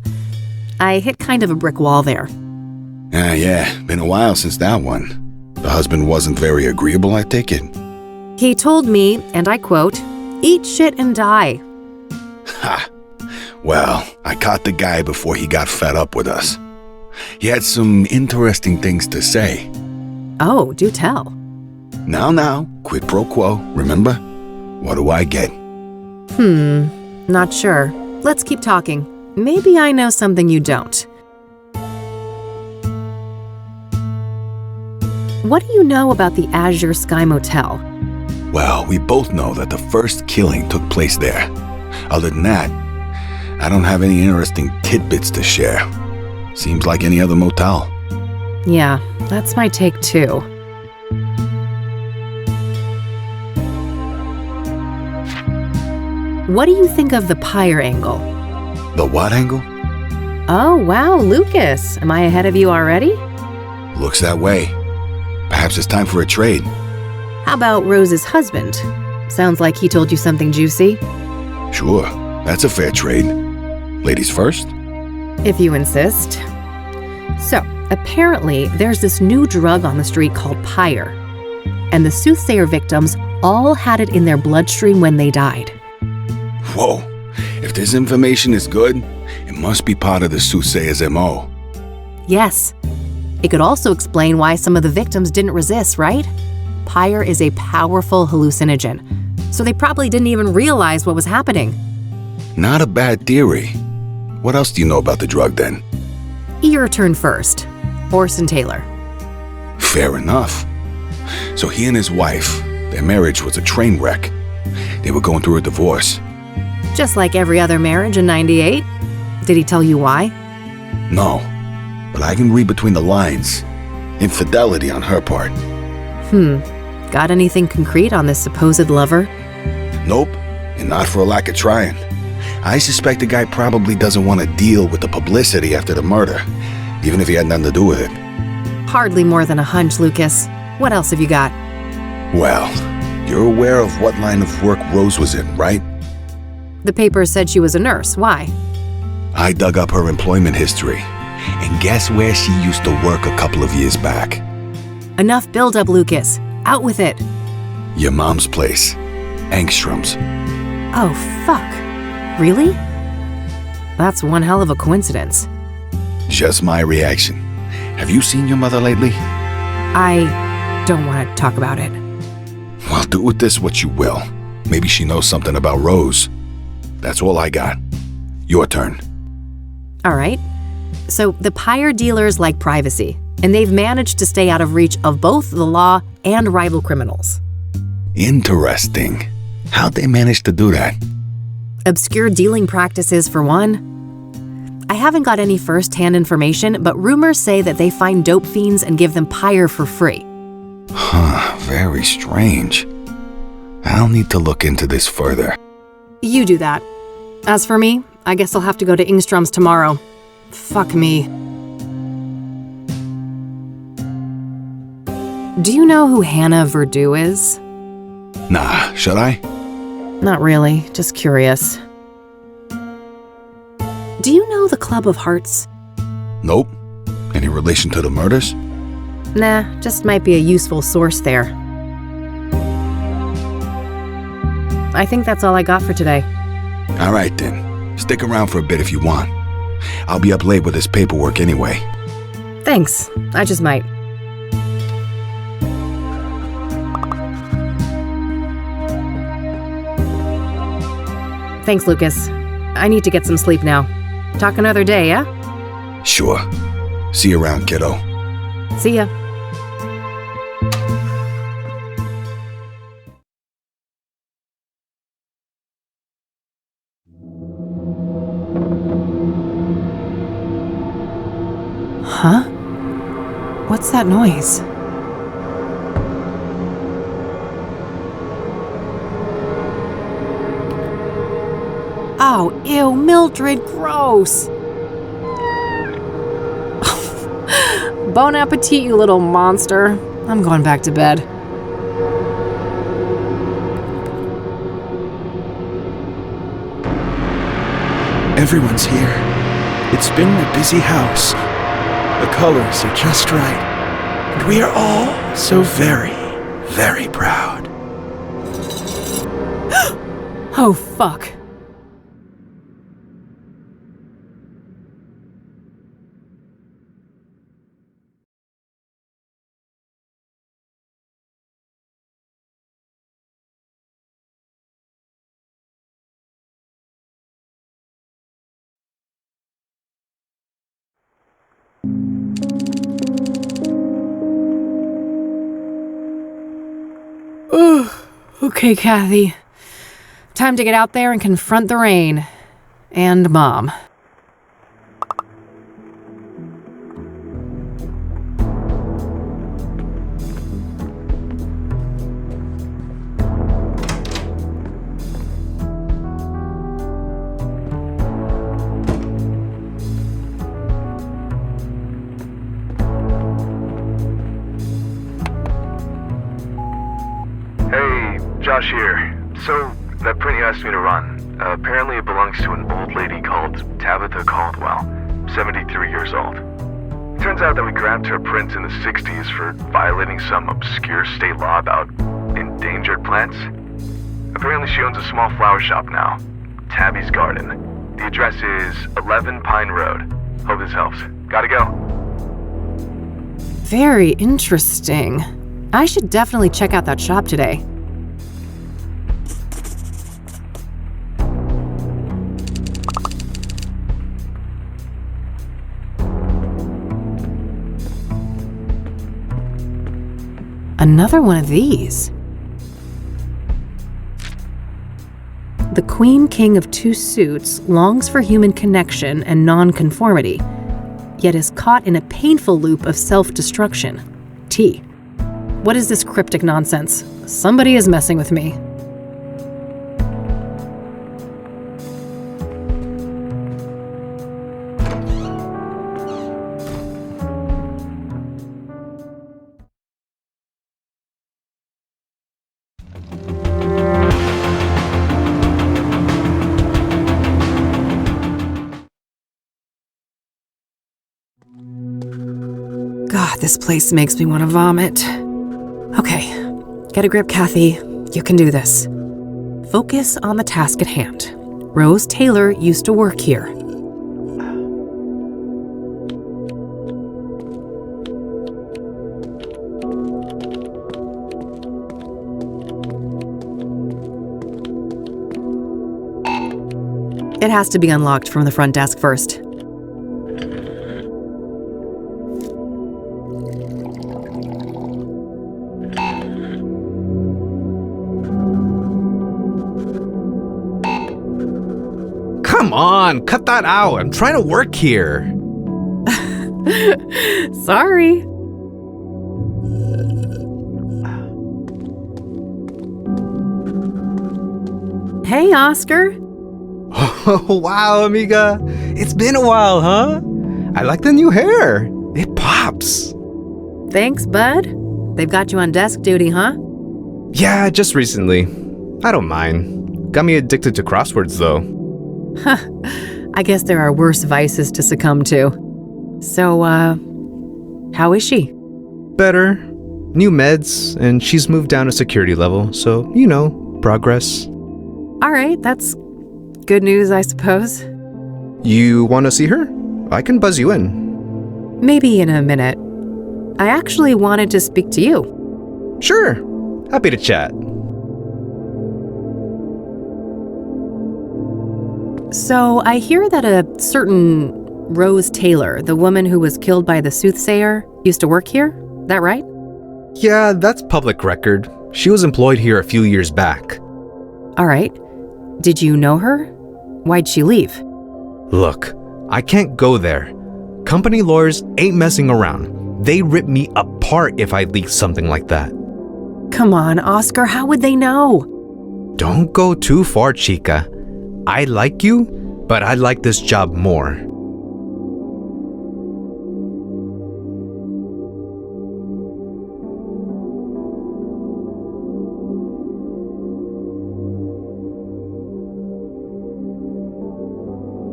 I hit kind of a brick wall there. Yeah, been a while since that one. The husband wasn't very agreeable, I take it? He told me, and I quote, "Eat shit and die." Ha! Well, I caught the guy before he got fed up with us. He had some interesting things to say. Oh, do tell. Now, quid pro quo, remember? What do I get? Not sure. Let's keep talking. Maybe I know something you don't. What do you know about the Azure Sky Motel? Well, we both know that the first killing took place there. Other than that, I don't have any interesting tidbits to share. Seems like any other motel. Yeah, that's my take too. What do you think of the pyre angle? The what angle? Oh, wow, Lucas. Am I ahead of you already? Looks that way. Perhaps it's time for a trade. How about Rose's husband? Sounds like he told you something juicy. Sure, that's a fair trade. Ladies first? If you insist. So, apparently, there's this new drug on the street called pyre. And the Soothsayer victims all had it in their bloodstream when they died. Whoa, if this information is good, it must be part of the Soothsayer's MO. Yes. It could also explain why some of the victims didn't resist, right? Pyre is a powerful hallucinogen, so they probably didn't even realize what was happening. Not a bad theory. What else do you know about the drug then? Your turn first. Orson Taylor. Fair enough. So he and his wife, their marriage was a train wreck. They were going through a divorce. Just like every other marriage in '98. Did he tell you why? No, but I can read between the lines. Infidelity on her part. Got anything concrete on this supposed lover? Nope, and not for a lack of trying. I suspect the guy probably doesn't want to deal with the publicity after the murder, even if he had nothing to do with it. Hardly more than a hunch, Lucas. What else have you got? Well, you're aware of what line of work Rose was in, right? The paper said she was a nurse. Why? I dug up her employment history, and guess where she used to work a couple of years back? Enough build-up, Lucas. Out with it. Your mom's place. Angstrom's. Oh, fuck. Really? That's one hell of a coincidence. Just my reaction. Have you seen your mother lately? don't want to talk about it. Well, do with this what you will. Maybe she knows something about Rose. That's all I got. Your turn. All right. So the pyre dealers like privacy, and they've managed to stay out of reach of both the law and rival criminals. Interesting. How'd they manage to do that? Obscure dealing practices, for one. I haven't got any first-hand information, but rumors say that they find dope fiends and give them pyre for free. Huh, very strange. I'll need to look into this further. You do that. As for me, I guess I'll have to go to Ingstrom's tomorrow. Fuck me. Do you know who Hannah Verdew is? Nah, should I? Not really, just curious. Do you know the Club of Hearts? Nope. Any relation to the murders? Nah, just might be a useful source there. I think that's all I got for today. All right then. Stick around for a bit if you want. I'll be up late with this paperwork anyway. Thanks. I just might. Thanks, Lucas. I need to get some sleep now. Talk another day, yeah? Sure. See you around, kiddo. See ya. Huh? What's that noise? Oh, ew, Mildred, gross. Bon appetit, you little monster. I'm going back to bed. Everyone's here. It's been a busy house. The colors are just right. And we are all so very, very proud. Oh, fuck. Okay, Kathy. Time to get out there and confront the rain. And Mom. Josh here. So, that print you asked me to run, apparently it belongs to an old lady called Tabitha Caldwell, 73 years old. Turns out that we grabbed her print in the 60s for violating some obscure state law about endangered plants. Apparently she owns a small flower shop now, Tabby's Garden. The address is 11 Pine Road. Hope this helps. Gotta go. Very interesting. I should definitely check out that shop today. Another one of these. The Queen King of Two Suits longs for human connection and non-conformity, yet is caught in a painful loop of self-destruction. T. What is this cryptic nonsense? Somebody is messing with me. God, this place makes me want to vomit. Okay, get a grip, Kathy. You can do this. Focus on the task at hand. Rose Taylor used to work here. It has to be unlocked from the front desk first. Come on, cut that out. I'm trying to work here. Sorry. Hey, Oscar. Oh, wow, amiga. It's been a while, huh? I like the new hair. It pops. Thanks, bud. They've got you on desk duty, huh? Yeah, just recently. I don't mind. Got me addicted to crosswords, though. I guess there are worse vices to succumb to. So, how is she? Better. New meds, and she's moved down a security level, so, progress. All right, that's good news, I suppose. You want to see her? I can buzz you in. Maybe in a minute. I actually wanted to speak to you. Sure. Happy to chat. So, I hear that a certain Rose Taylor, the woman who was killed by the Soothsayer, used to work here? That right? Yeah, that's public record. She was employed here a few years back. All right. Did you know her? Why'd she leave? Look, I can't go there. Company lawyers ain't messing around. They rip me apart if I leak something like that. Come on, Oscar, how would they know? Don't go too far, chica. I like you, but I like this job more.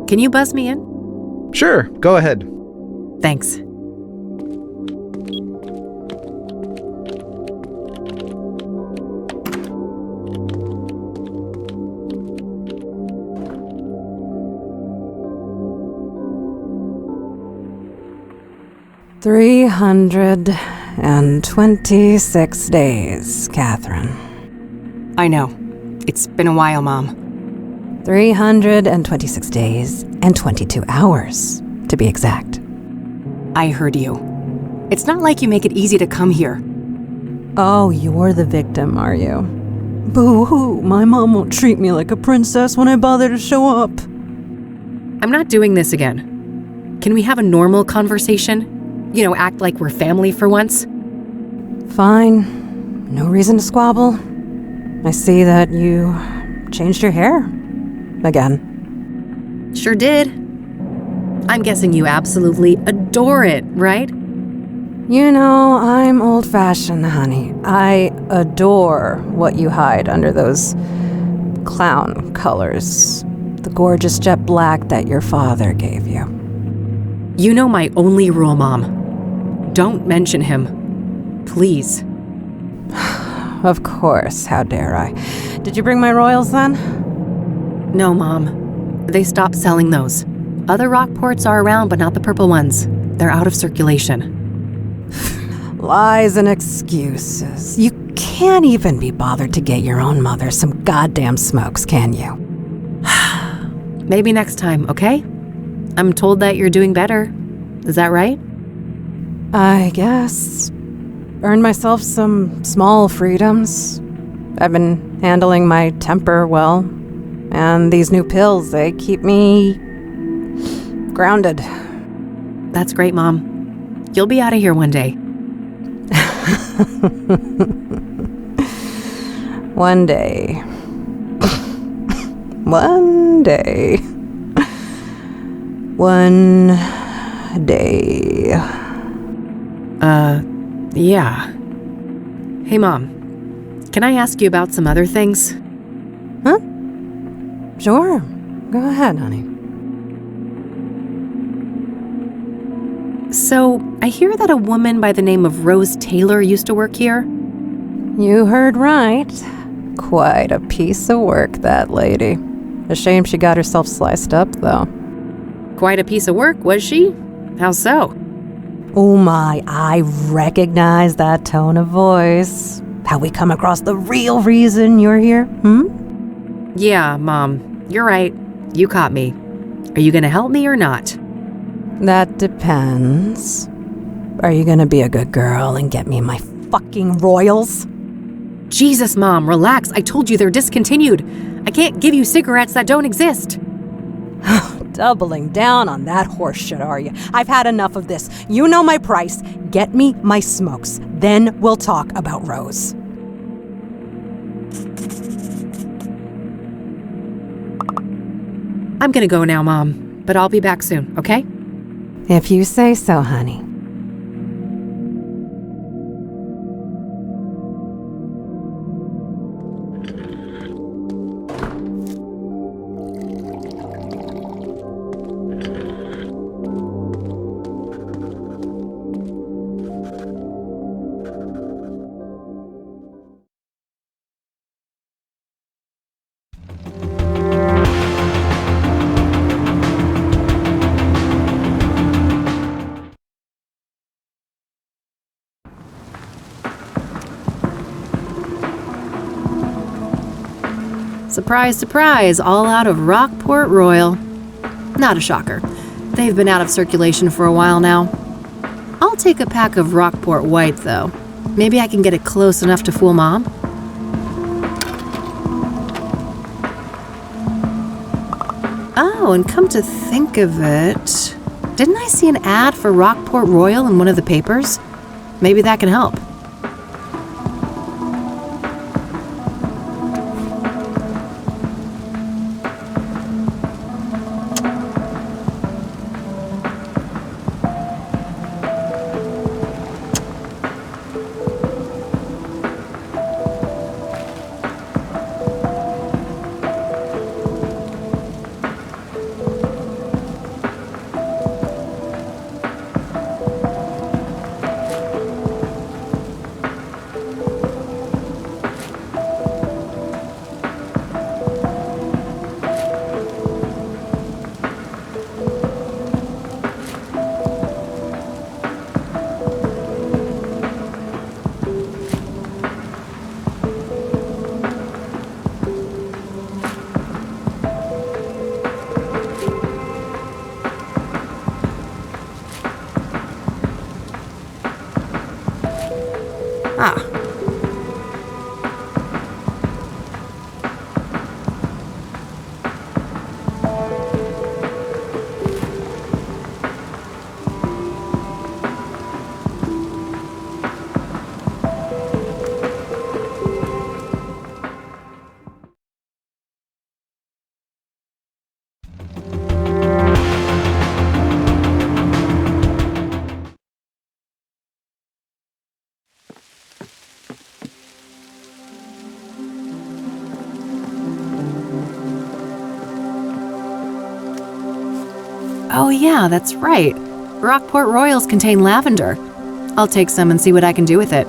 Can you buzz me in? Sure, go ahead. Thanks. $326 days, Catherine. I know. It's been a while, Mom. 326 days and 22 hours, to be exact. I heard you. It's not like you make it easy to come here. Oh, you're the victim, are you? Boo-hoo, my mom won't treat me like a princess when I bother to show up. I'm not doing this again. Can we have a normal conversation? Act like we're family for once? Fine. No reason to squabble. I see that you changed your hair. Again. Sure did. I'm guessing you absolutely adore it, right? I'm old-fashioned, honey. I adore what you hide under those clown colors. The gorgeous jet black that your father gave you. You know my only rule, Mom. Don't mention him. Please. Of course, how dare I. Did you bring my royals then? No, Mom. They stopped selling those. Other Rockports are around, but not the purple ones. They're out of circulation. Lies and excuses. You can't even be bothered to get your own mother some goddamn smokes, can you? Maybe next time, okay? I'm told that you're doing better. Is that right? I guess. Earned myself some small freedoms. I've been handling my temper well. And these new pills, they keep me grounded. That's great, Mom. You'll be out of here one day. One day. One day. One day. Yeah. Hey, Mom. Can I ask you about some other things? Huh? Sure. Go ahead, honey. So, I hear that a woman by the name of Rose Taylor used to work here? You heard right. Quite a piece of work, that lady. A shame she got herself sliced up, though. Quite a piece of work, was she? How so? Oh my, I recognize that tone of voice. How we come across the real reason you're here, Yeah, Mom. You're right. You caught me. Are you gonna help me or not? That depends. Are you gonna be a good girl and get me my fucking royals? Jesus, Mom, relax. I told you they're discontinued. I can't give you cigarettes that don't exist. Doubling down on that horse shit, are you? I've had enough of this. You know my price. Get me my smokes. Then we'll talk about Rose. I'm gonna go now, Mom, but I'll be back soon, okay? If you say so, honey. Surprise, surprise, all out of Rockport Royal. Not a shocker. They've been out of circulation for a while now. I'll take a pack of Rockport White, though. Maybe I can get it close enough to fool Mom. Oh, and come to think of it, didn't I see an ad for Rockport Royal in one of the papers? Maybe that can help. Oh yeah, that's right. Rockport Royals contain lavender. I'll take some and see what I can do with it.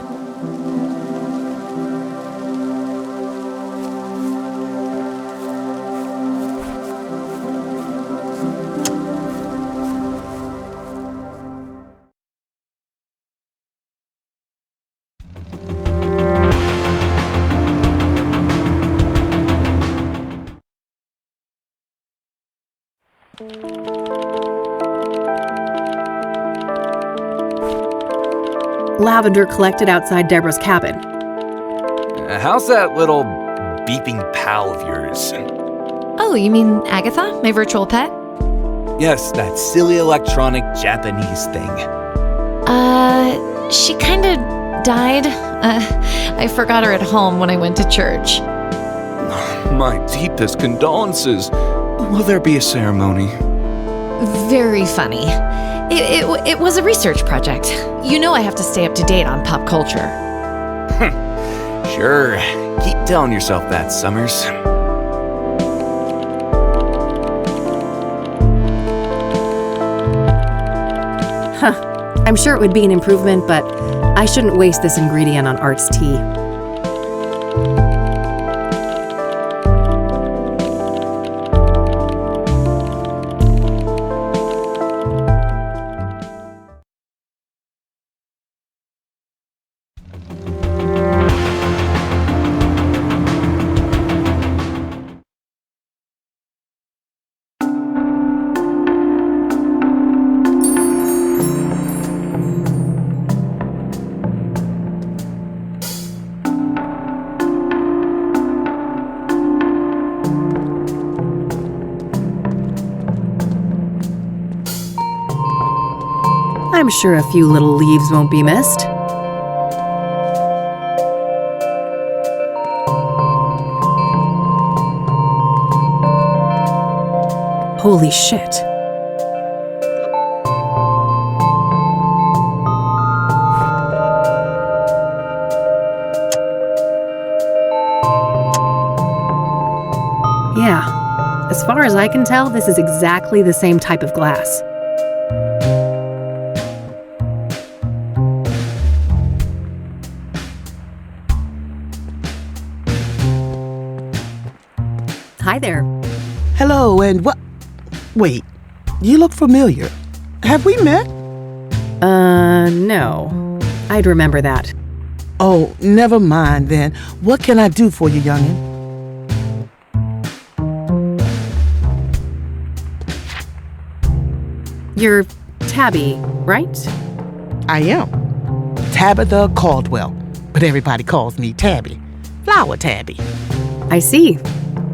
Lavender collected outside Deborah's cabin. How's that little beeping pal of yours? Oh, you mean Agatha, my virtual pet? Yes, that silly electronic Japanese thing. She kinda died. I forgot her at home when I went to church. My deepest condolences. Will there be a ceremony? Very funny. It was a research project. You know I have to stay up to date on pop culture. Sure. Keep telling yourself that, Summers. I'm sure it would be an improvement, but I shouldn't waste this ingredient on Art's tea. I'm sure a few little leaves won't be missed. Holy shit. Yeah, as far as I can tell, this is exactly the same type of glass. Hi there. Hello, and what? Wait, you look familiar. Have we met? No. I'd remember that. Oh, never mind then. What can I do for you, youngin'? You're Tabby, right? I am. Tabitha Caldwell, but everybody calls me Tabby. Flower Tabby. I see.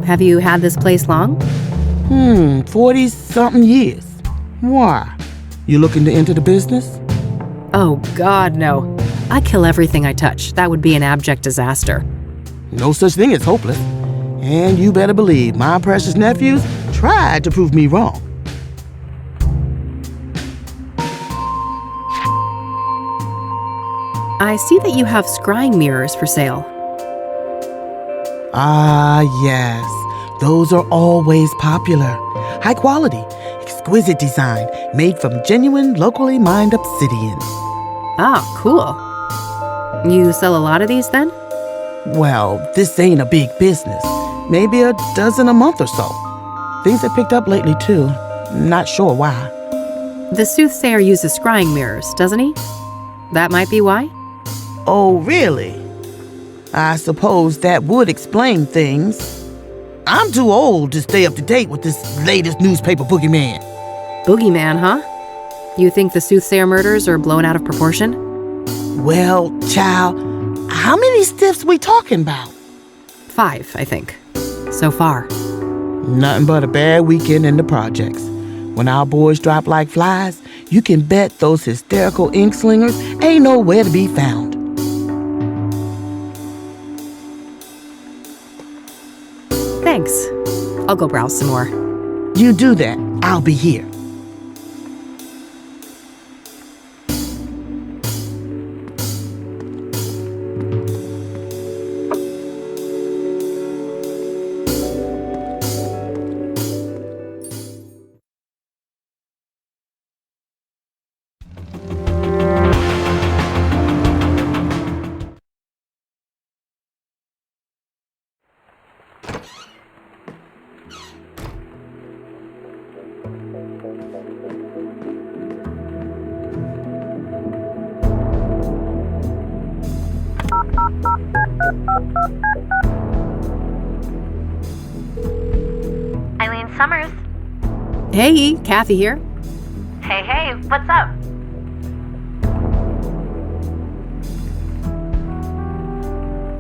Have you had this place long? 40-something years. Why? You looking to enter the business? Oh, God, no. I kill everything I touch. That would be an abject disaster. No such thing as hopeless. And you better believe my precious nephews tried to prove me wrong. I see that you have scrying mirrors for sale. Ah, yes. Those are always popular. High quality, exquisite design, made from genuine, locally mined obsidian. Ah, cool. You sell a lot of these then? Well, this ain't a big business. Maybe a dozen a month or so. Things have picked up lately, too. Not sure why. The Soothsayer uses scrying mirrors, doesn't he? That might be why? Oh, really? I suppose that would explain things. I'm too old to stay up to date with this latest newspaper boogeyman. Boogeyman, huh? You think the Soothsayer murders are blown out of proportion? Well, child, how many stiffs we talking about? 5, I think. So far. Nothing but a bad weekend in the projects. When our boys drop like flies, you can bet those hysterical ink slingers ain't nowhere to be found. Thanks. I'll go browse some more. You do that. I'll be here. Eileen Summers. Hey, Kathy here. Hey, what's up?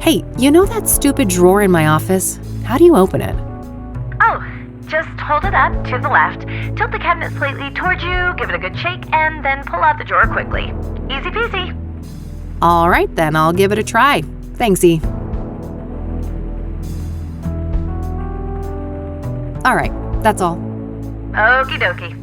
Hey, you know that stupid drawer in my office? How do you open it? Oh, just hold it up to the left, tilt the cabinet slightly towards you, give it a good shake, and then pull out the drawer quickly. Easy peasy. All right, then I'll give it a try. Thanksy. All right, that's all. Okie dokie.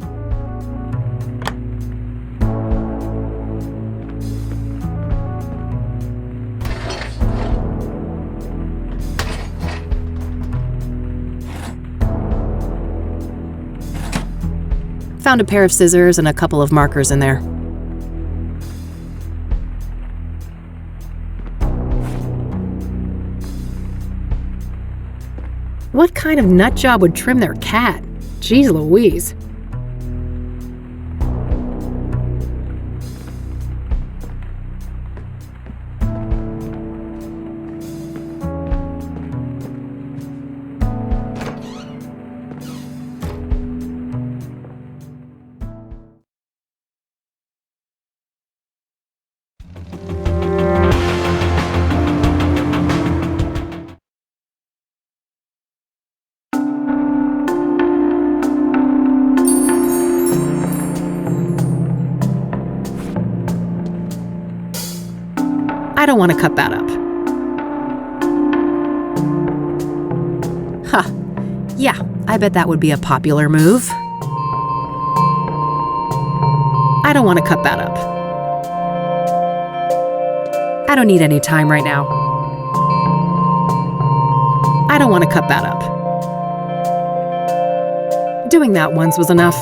Found a pair of scissors and a couple of markers in there. What kind of nutjob would trim their cat? Jeez Louise. want to cut that up. Huh. Yeah, I bet that would be a popular move. I don't want to cut that up. I don't need any time right now. I don't want to cut that up. Doing that once was enough.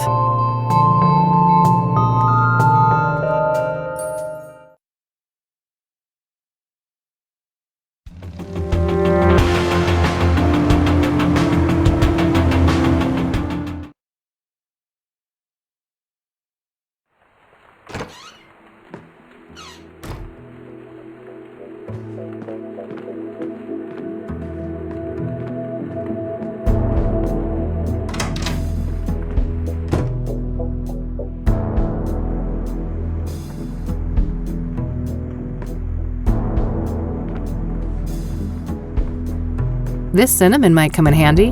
This cinnamon might come in handy.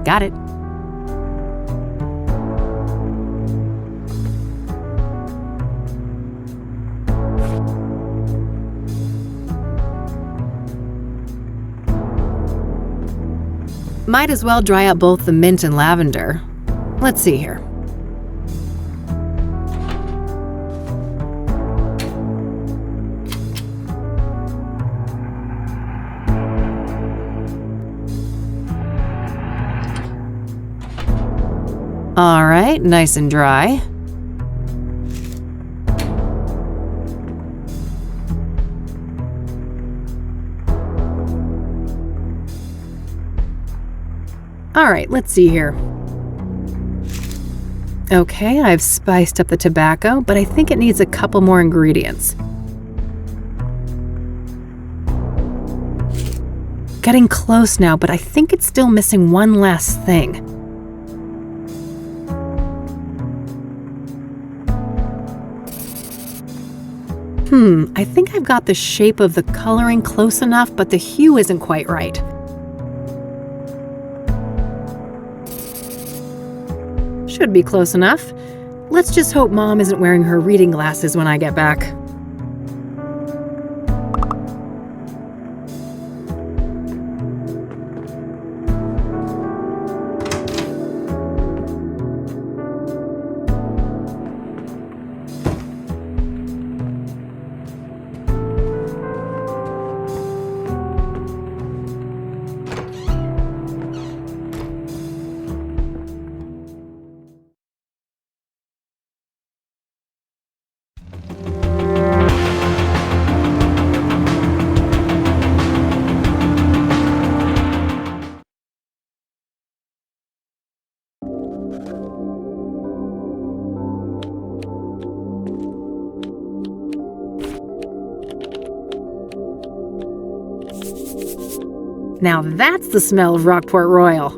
Got it. Might as well dry out both the mint and lavender. Let's see here. All right, nice and dry. All right, let's see here. Okay, I've spiced up the tobacco, but I think it needs a couple more ingredients. Getting close now, but I think it's still missing one last thing. I think I've got the shape of the coloring close enough, but the hue isn't quite right. Should be close enough. Let's just hope Mom isn't wearing her reading glasses when I get back. Now that's the smell of Rockport Royal.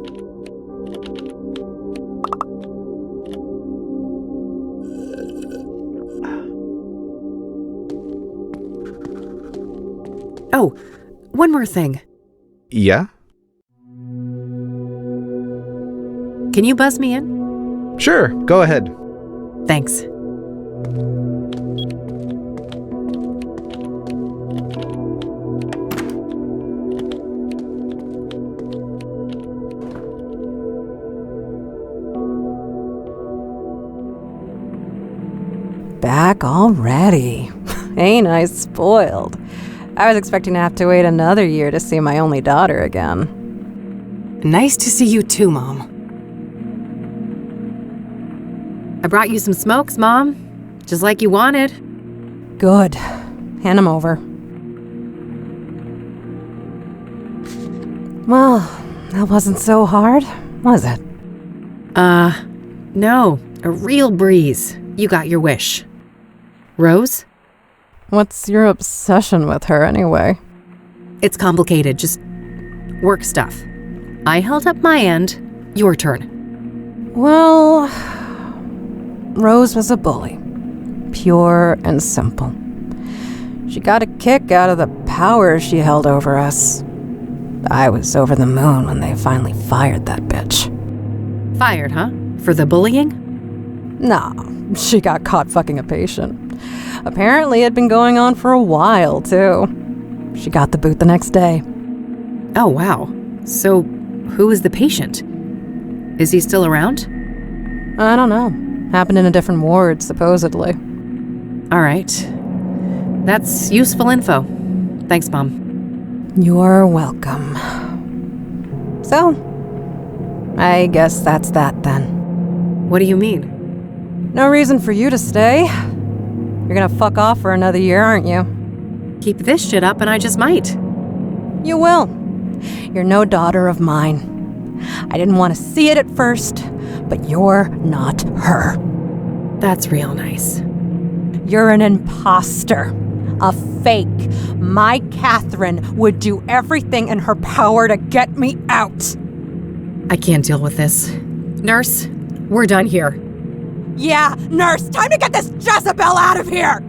Oh, one more thing. Yeah? Can you buzz me in? Sure, go ahead. Thanks. Back already. Ain't I spoiled? I was expecting to have to wait another year to see my only daughter again. Nice to see you too, Mom. I brought you some smokes, Mom. Just like you wanted. Good. Hand them over. Well, that wasn't so hard, was it? No. A real breeze. You got your wish. Rose? What's your obsession with her, anyway? It's complicated, just work stuff. I held up my end. Your turn. Well, Rose was a bully. Pure and simple. She got a kick out of the power she held over us. I was over the moon when they finally fired that bitch. Fired, huh? For the bullying? Nah, She got caught fucking a patient. Apparently it had been going on for a while, too. She got the boot the next day. Oh, wow. So, who is the patient? Is he still around? I don't know. Happened in a different ward, supposedly. All right. That's useful info. Thanks, Mom. You are welcome. So, I guess that's that then. What do you mean? No reason for you to stay. You're gonna fuck off for another year, aren't you? Keep this shit up and I just might. You will. You're no daughter of mine. I didn't want to see it at first, but you're not her. That's real nice. You're an imposter. A fake. My Catherine would do everything in her power to get me out. I can't deal with this. Nurse, we're done here. Yeah, nurse, time to get this Jezebel out of here!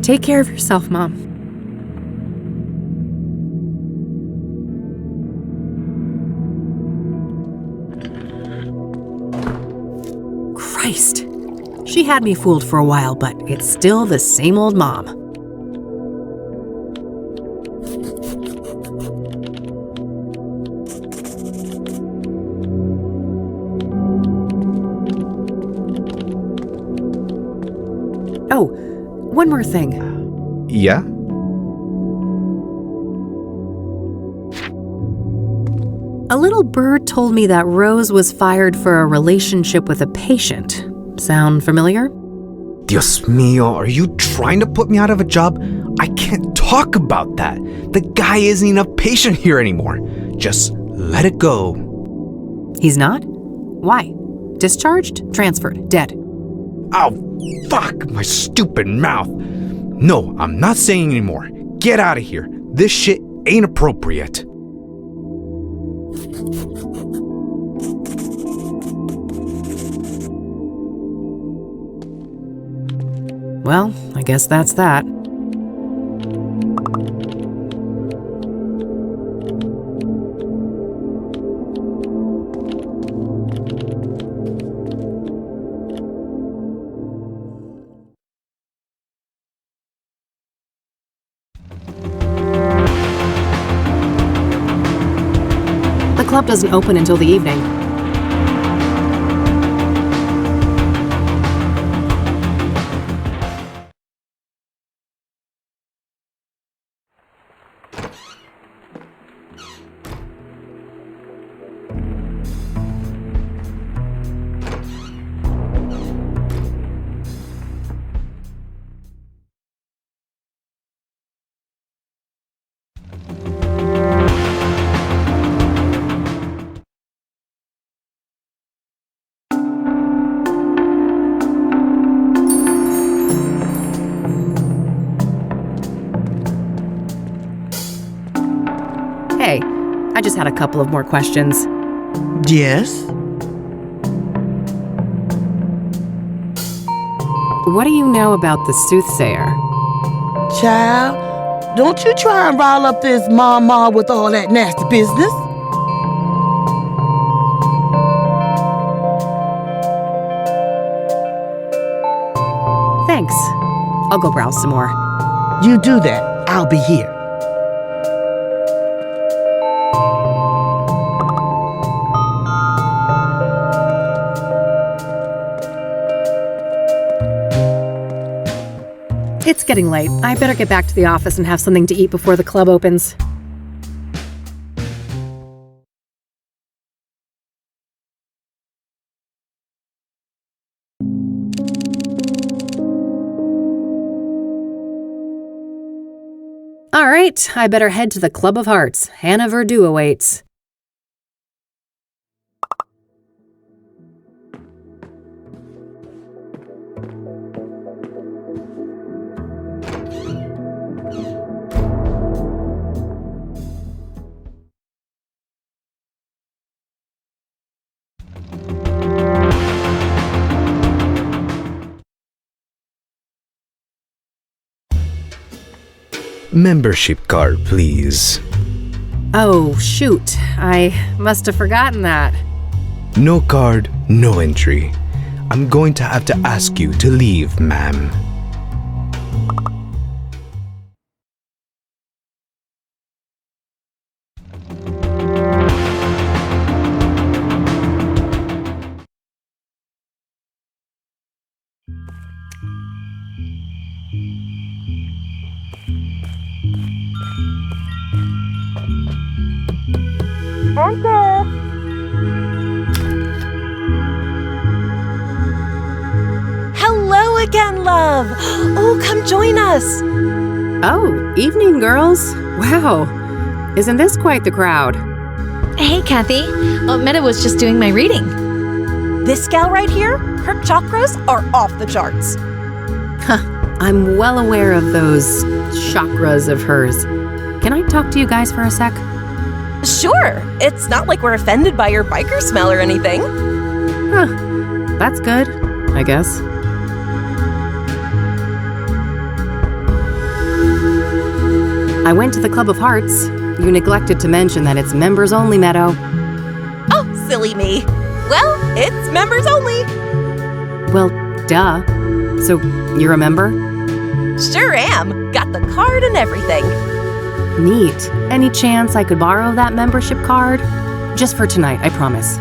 Take care of yourself, Mom. Christ. She had me fooled for a while, but it's still the same old mom. Oh, one more thing. Yeah? A little bird told me that Rose was fired for a relationship with a patient. Sound familiar? Dios mío, are you trying to put me out of a job? I can't talk about that. The guy isn't even a patient here anymore. Just let it go. He's not? Why? Discharged? Transferred? Dead? Oh, fuck my stupid mouth. No, I'm not saying anymore. Get out of here. This shit ain't appropriate. Well, I guess that's that. The club doesn't open until the evening. Hey, I just had a couple of more questions. Yes? What do you know about the Soothsayer? Child, don't you try and rile up this mama with all that nasty business. Thanks. I'll go browse some more. You do that. I'll be here. It's getting late. I better get back to the office and have something to eat before the club opens. All right, I better head to the Club of Hearts. Hannah Verdue awaits. Membership card, please. Oh, shoot. I must have forgotten that. No card, no entry. I'm going to have to ask you to leave, ma'am. Hello again, love. Oh, come join us. Oh, evening, girls. Wow. Isn't this quite the crowd? Hey, Kathy. Meta was just doing my reading. This gal right here, her chakras are off the charts. I'm well aware of those chakras of hers. Can I talk to you guys for a sec? Sure. It's not like we're offended by your biker smell or anything. Huh. That's good, I guess. I went to the Club of Hearts. You neglected to mention that it's members only, Meadow. Oh, silly me. Well, it's members only. Well, duh. So, you're a member? Sure am. Got the card and everything. Neat. Any chance I could borrow that membership card? Just for tonight, I promise.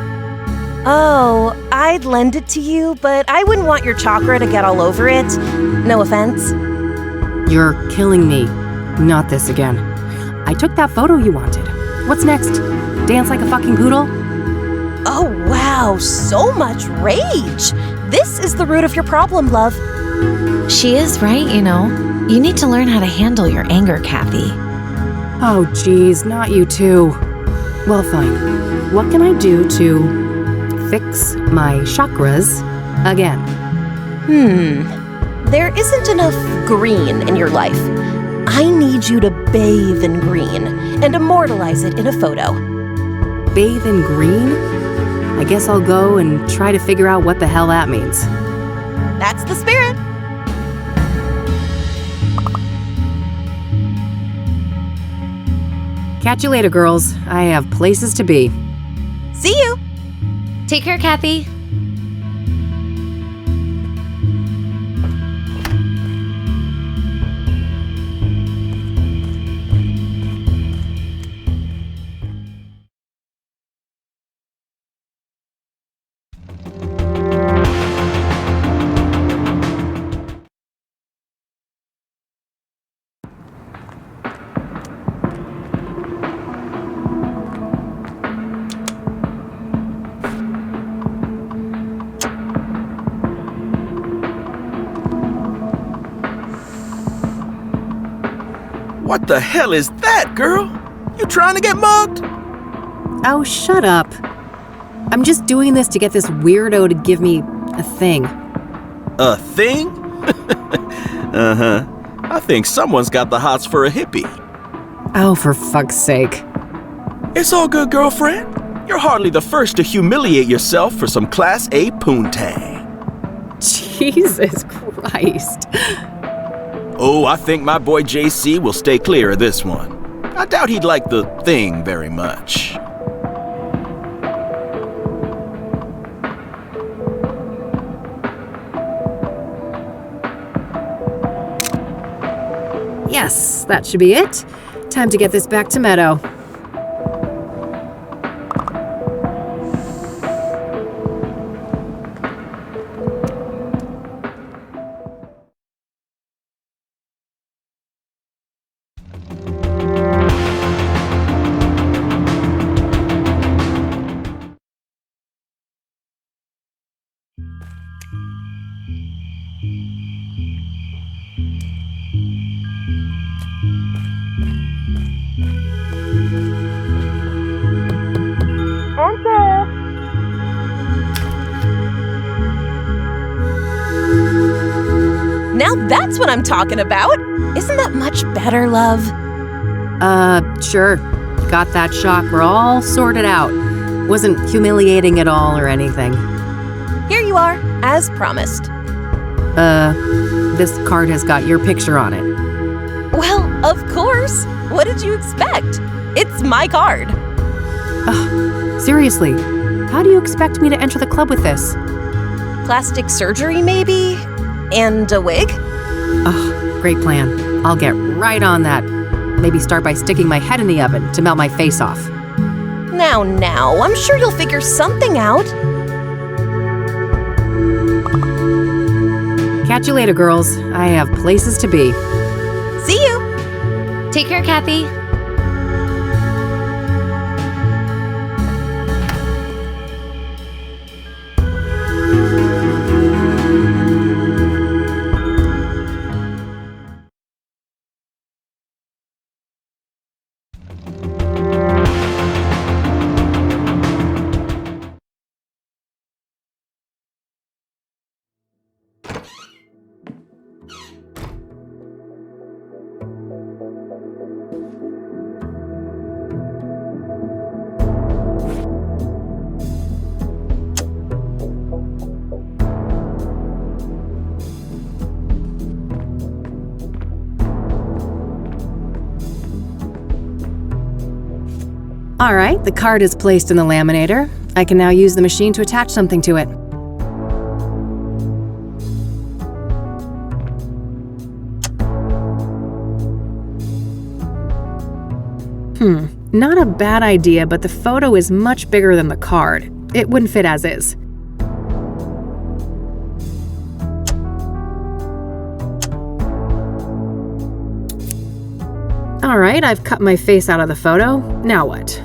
Oh, I'd lend it to you, but I wouldn't want your chakra to get all over it. No offense. You're killing me. Not this again. I took that photo you wanted. What's next? Dance like a fucking poodle? Oh, wow. So much rage. This is the root of your problem, love. She is right, you know. You need to learn how to handle your anger, Kathy. Oh, geez, not you too. Well, fine. What can I do to fix my chakras again? There isn't enough green in your life. I need you to bathe in green and immortalize it in a photo. Bathe in green? I guess I'll go and try to figure out what the hell that means. That's the spirit. Catch you later, girls. I have places to be. See you. Take care, Kathy. What the hell is that, girl? You trying to get mugged? Oh, shut up. I'm just doing this to get this weirdo to give me a thing. A thing? Uh-huh. I think someone's got the hots for a hippie. Oh, for fuck's sake. It's all good, girlfriend. You're hardly the first to humiliate yourself for some Class A poontang. Jesus Christ. Oh, I think my boy JC will stay clear of this one. I doubt he'd like the thing very much. Yes, that should be it. Time to get this back to Meadow. Now that's what I'm talking about. Isn't that much better, love? Sure. Got that chakra all sorted out. Wasn't humiliating at all or anything. Here you are, as promised. This card has got your picture on it. Well, of course. What did you expect? It's my card. Seriously, how do you expect me to enter the club with this? Plastic surgery, maybe? And a wig? Oh, great plan. I'll get right on that. Maybe start by sticking my head in the oven to melt my face off. Now, I'm sure you'll figure something out. Catch you later, girls. I have places to be. See you! Take care, Kathy. All right, the card is placed in the laminator. I can now use the machine to attach something to it. Not a bad idea, but the photo is much bigger than the card. It wouldn't fit as is. All right, I've cut my face out of the photo. Now what?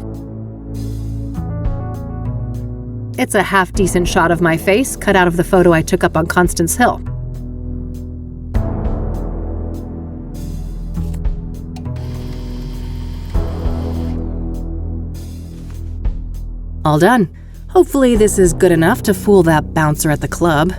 It's a half-decent shot of my face, cut out of the photo I took up on Constance Hill. All done. Hopefully this is good enough to fool that bouncer at the club.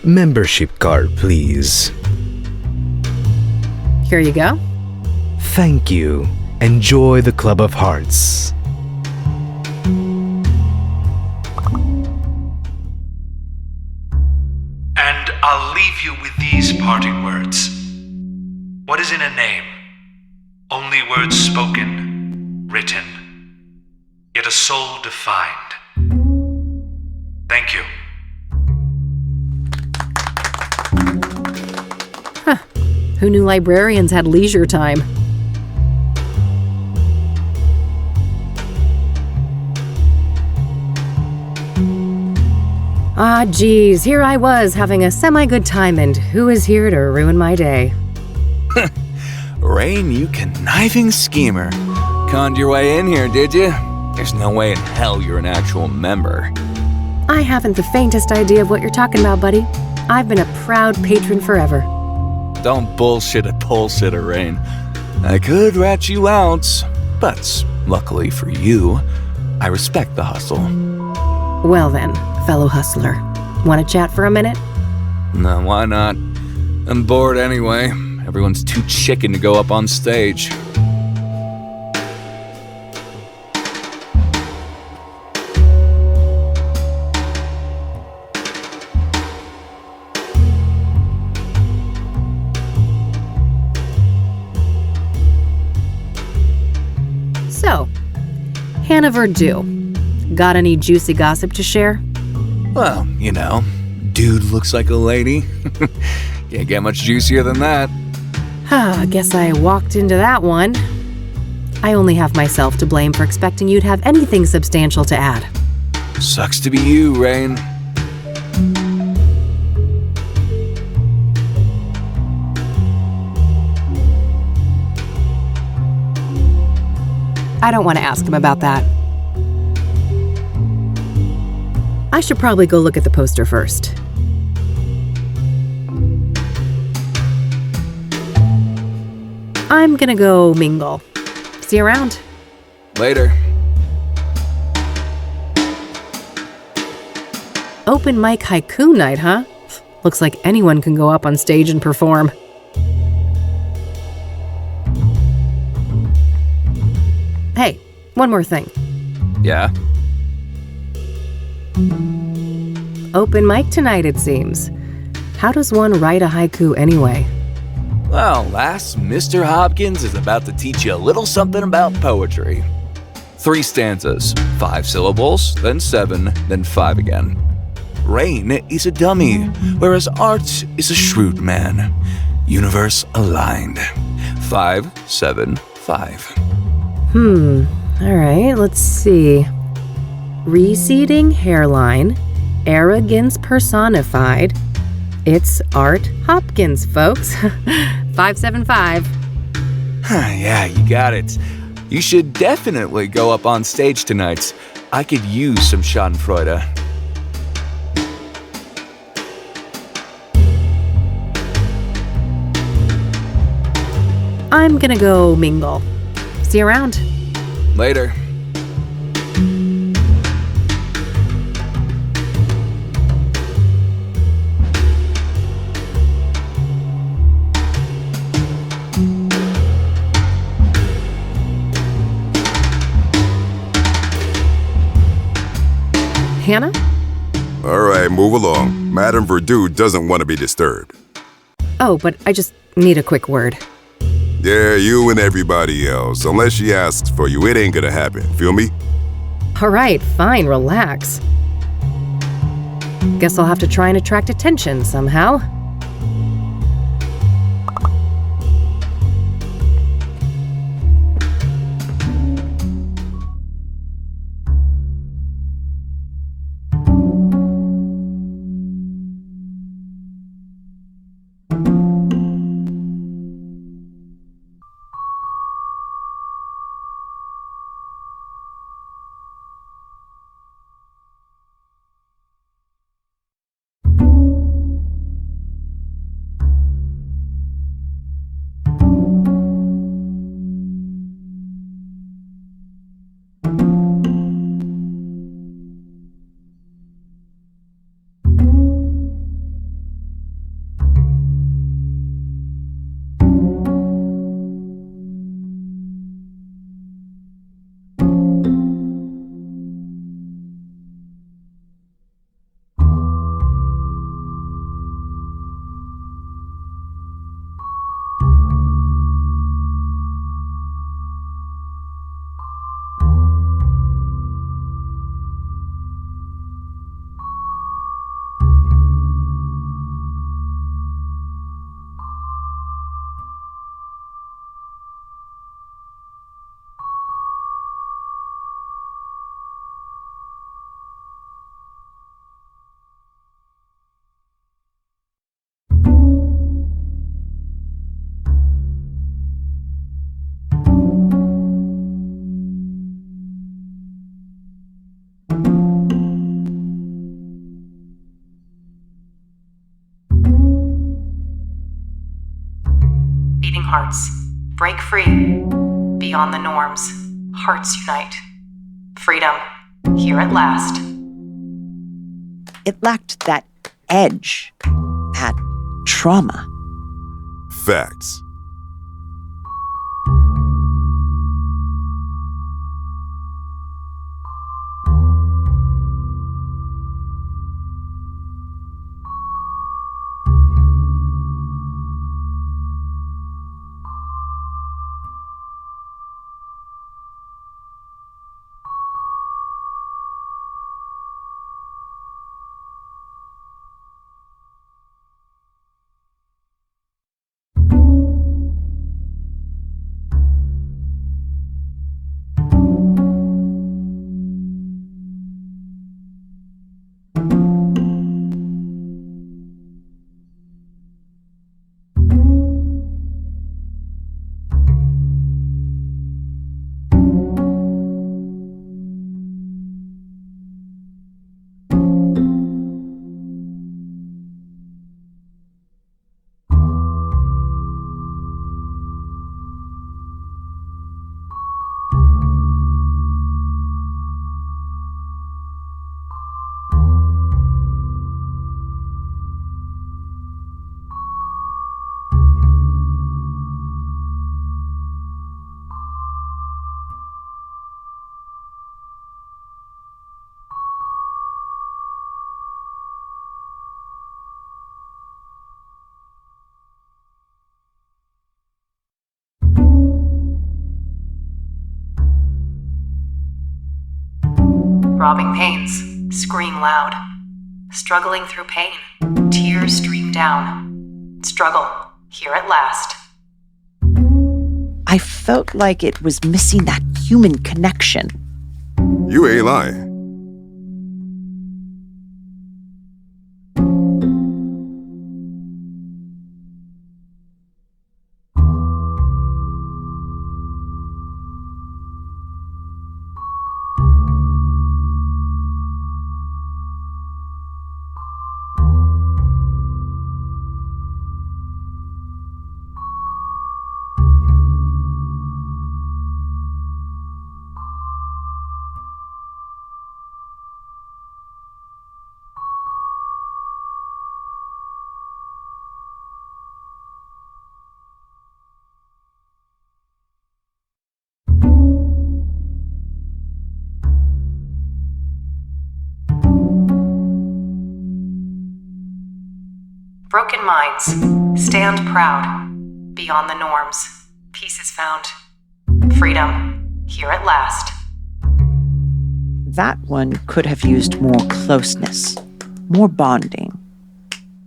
Membership card, please. Here you go. Thank you. Enjoy the Club of Hearts. And I'll leave you with these parting words. What is in a name? Only words spoken, written, yet a soul defined. Thank you. Who knew librarians had leisure time? Ah, geez, here I was having a semi-good time, and who is here to ruin my day? Rain, you conniving schemer. Conned your way in here, did you? There's no way in hell you're an actual member. I haven't the faintest idea of what you're talking about, buddy. I've been a proud patron forever. Don't bullshit a bullshitter, Rain. I could rat you out, but luckily for you, I respect the hustle. Well then, fellow hustler, want to chat for a minute? No, why not? I'm bored anyway. Everyone's too chicken to go up on stage. So, Hannah Verdue, got any juicy gossip to share? Well, you know, dude looks like a lady. Can't get much juicier than that. I guess I walked into that one. I only have myself to blame for expecting you'd have anything substantial to add. Sucks to be you, Rain. I don't want to ask him about that. I should probably go look at the poster first. I'm gonna go mingle. See you around. Later. Open mic haiku night, huh? Looks like anyone can go up on stage and perform. Hey, one more thing. Yeah? Open mic tonight, it seems. How does one write a haiku anyway? Well, lass, Mr. Hopkins is about to teach you a little something about poetry. 3 stanzas, 5 syllables, then 7, then 5 again. Rain is a dummy, whereas art is a shrewd man. Universe aligned. 5, 7, 5. Alright, let's see. Receding hairline, arrogance personified. It's Art Hopkins, folks. 575. Yeah, you got it. You should definitely go up on stage tonight. I could use some schadenfreude. I'm gonna go mingle. See you around. Later. Hannah? All right, move along. Madame Verdue doesn't want to be disturbed. Oh, but I just need a quick word. Yeah, you and everybody else. Unless she asks for you, it ain't gonna happen. Feel me? All right, fine, relax. Guess I'll have to try and attract attention somehow. Beating hearts. Break free. Beyond the norms. Hearts unite. Freedom. Here at last. It lacked that edge, that trauma. Facts. Robbing pains, scream loud. Struggling through pain, tears stream down. Struggle, here at last. I felt like it was missing that human connection. You ain't lying. Broken minds, stand proud. Beyond the norms, peace is found. Freedom, here at last. That one could have used more closeness, more bonding.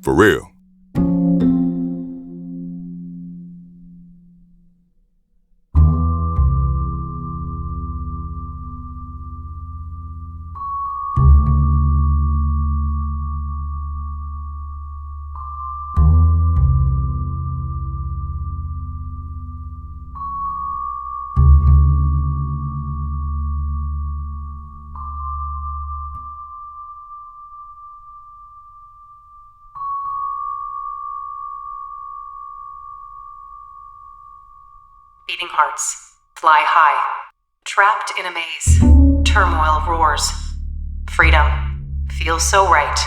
For real. Beating hearts, fly high. Trapped in a maze, turmoil roars. Freedom, feels so right.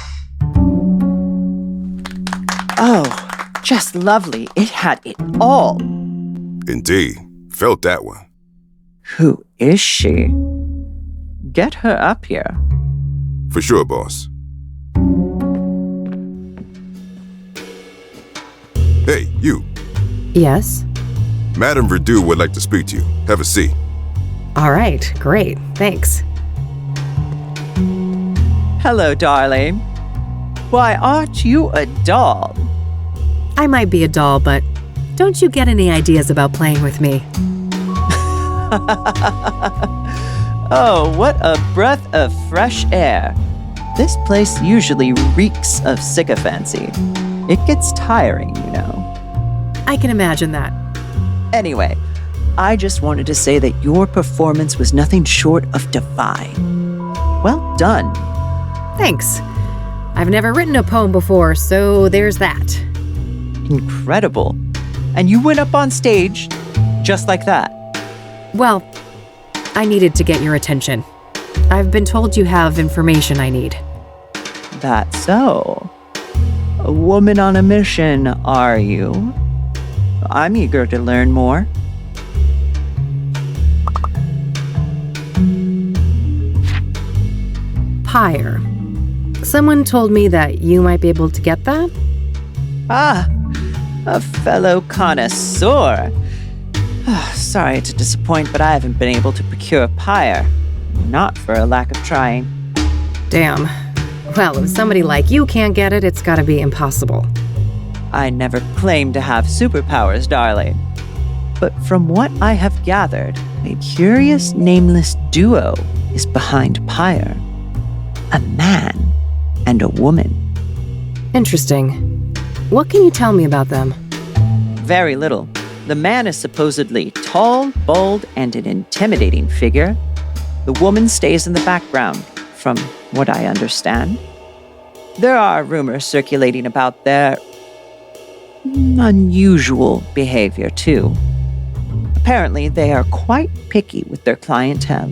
Oh, just lovely. It had it all. Indeed. Felt that one. Who is she? Get her up here. For sure, boss. Hey, you. Yes? Madame Verdu would like to speak to you. Have a seat. All right, great. Thanks. Hello, darling. Why, aren't you a doll? I might be a doll, but don't you get any ideas about playing with me? Oh, what a breath of fresh air. This place usually reeks of sycophancy. It gets tiring, you know. I can imagine that. Anyway, I just wanted to say that your performance was nothing short of divine. Well done. Thanks. I've never written a poem before, so there's that. Incredible. And you went up on stage just like that. Well, I needed to get your attention. I've been told you have information I need. That's so. A woman on a mission, are you? I'm eager to learn more. Pyre. Someone told me that you might be able to get that? Ah, a fellow connoisseur. Sorry to disappoint, but I haven't been able to procure pyre. Not for a lack of trying. Damn. Well, if somebody like you can't get it, it's gotta be impossible. I never claimed to have superpowers, darling. But from what I have gathered, a curious nameless duo is behind pyre. A man and a woman. Interesting. What can you tell me about them? Very little. The man is supposedly tall, bold, and an intimidating figure. The woman stays in the background, from what I understand. There are rumors circulating about their unusual behavior, too. Apparently, they are quite picky with their clientele,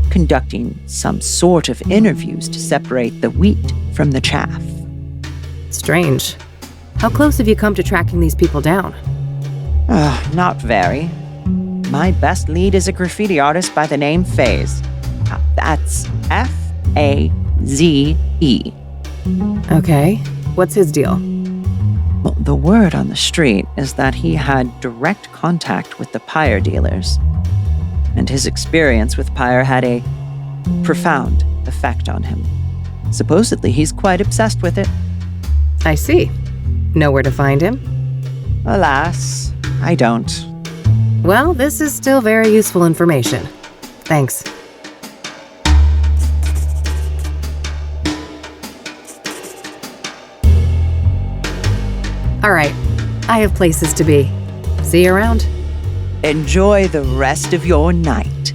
conducting some sort of interviews to separate the wheat from the chaff. Strange. How close have you come to tracking these people down? Not very. My best lead is a graffiti artist by the name Faze. That's Faze. Okay. What's his deal? Well, the word on the street is that he had direct contact with the pyre dealers. And his experience with pyre had a profound effect on him. Supposedly, he's quite obsessed with it. I see. Know where to find him? Alas, I don't. Well, this is still very useful information. Thanks. All right, I have places to be. See you around. Enjoy the rest of your night,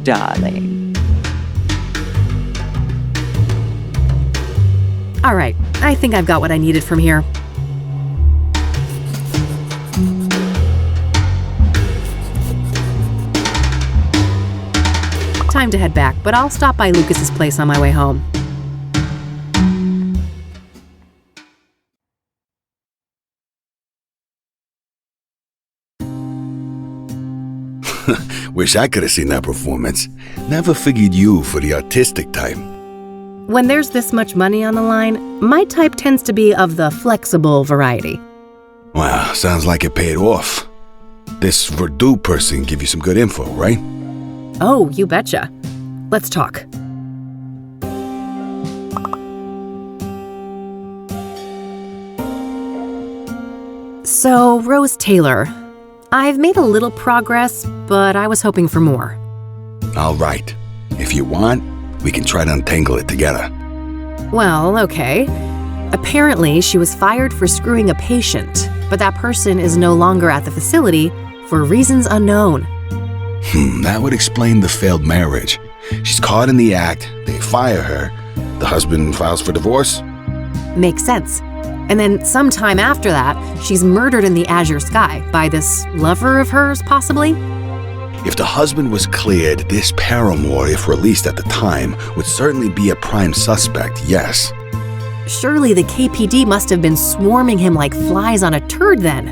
darling. All right, I think I've got what I needed from here. Time to head back, but I'll stop by Lucas's place on my way home. Wish I could have seen that performance. Never figured you for the artistic type. When there's this much money on the line, my type tends to be of the flexible variety. Wow, sounds like it paid off. This Verdú person give you some good info, right? Oh, you betcha. Let's talk. So, Rose Taylor. I've made a little progress, but I was hoping for more. All right. If you want, we can try to untangle it together. Well, okay. Apparently, she was fired for screwing a patient, but that person is no longer at the facility for reasons unknown. That would explain the failed marriage. She's caught in the act, they fire her, the husband files for divorce? Makes sense. And then sometime after that, she's murdered in the azure sky by this lover of hers, possibly? If the husband was cleared, this paramour, if released at the time, would certainly be a prime suspect, yes. Surely the KPD must have been swarming him like flies on a turd then.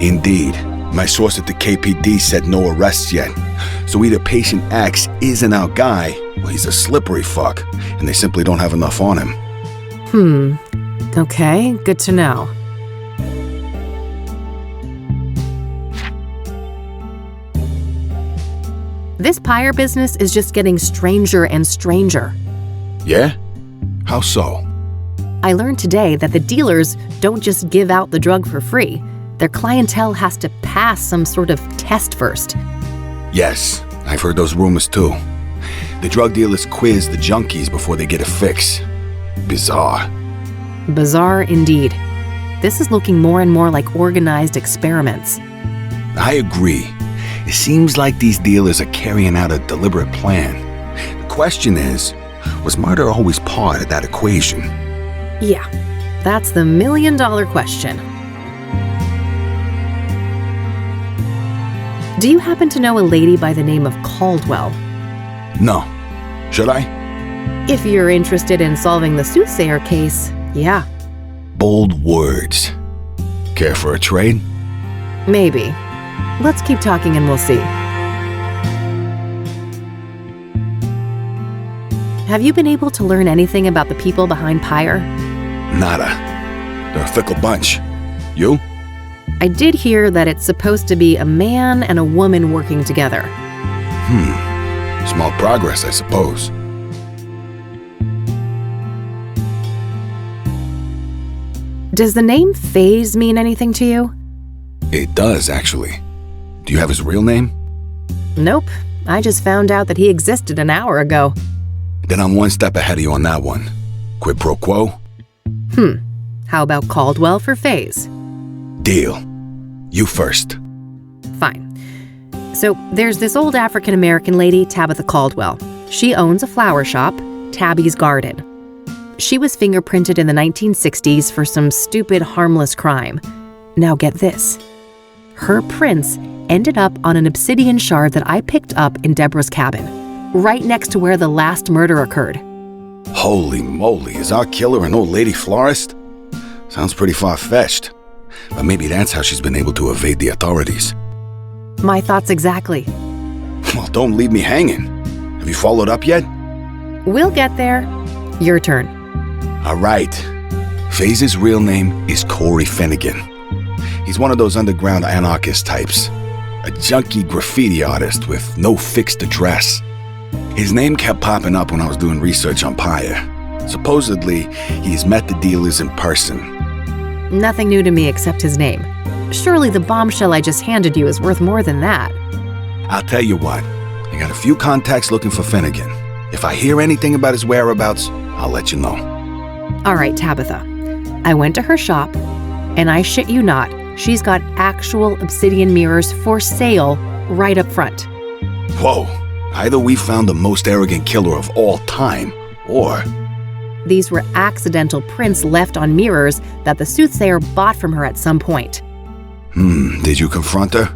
Indeed. My source at the KPD said no arrests yet. So either patient X isn't our guy, or he's a slippery fuck, and they simply don't have enough on him. Okay, good to know. This pyre business is just getting stranger and stranger. Yeah? How so? I learned today that the dealers don't just give out the drug for free. Their clientele has to pass some sort of test first. Yes, I've heard those rumors too. The drug dealers quiz the junkies before they get a fix. Bizarre. Bizarre indeed. This is looking more and more like organized experiments. I agree. It seems like these dealers are carrying out a deliberate plan. The question is, was murder always part of that equation? Yeah, that's the million-dollar question. Do you happen to know a lady by the name of Caldwell? No. Should I? If you're interested in solving the Soothsayer case, yeah. Bold words. Care for a trade? Maybe. Let's keep talking and we'll see. Have you been able to learn anything about the people behind Pyre? Nada. They're a fickle bunch. You? I did hear that it's supposed to be a man and a woman working together. Small progress, I suppose. Does the name Faze mean anything to you? It does, actually. Do you have his real name? Nope. I just found out that he existed an hour ago. Then I'm one step ahead of you on that one. Quid pro quo? How about Caldwell for Faze? Deal. You first. Fine. So there's this old African-American lady, Tabitha Caldwell. She owns a flower shop, Tabby's Garden. She was fingerprinted in the 1960s for some stupid, harmless crime. Now get this. Her prints ended up on an obsidian shard that I picked up in Deborah's cabin, right next to where the last murder occurred. Holy moly, is our killer an old lady florist? Sounds pretty far-fetched. But maybe that's how she's been able to evade the authorities. My thoughts exactly. Well, don't leave me hanging. Have you followed up yet? We'll get there. Your turn. All right. Faze's real name is Corey Finnegan. He's one of those underground anarchist types. A junkie graffiti artist with no fixed address. His name kept popping up when I was doing research on Pyre. Supposedly, he's met the dealers in person. Nothing new to me except his name. Surely the bombshell I just handed you is worth more than that. I'll tell you what, I got a few contacts looking for Finnegan. If I hear anything about his whereabouts, I'll let you know. All right, Tabitha. I went to her shop, and I shit you not, she's got actual obsidian mirrors for sale right up front. Whoa, either we found the most arrogant killer of all time, or... These were accidental prints left on mirrors that the Soothsayer bought from her at some point. Did you confront her?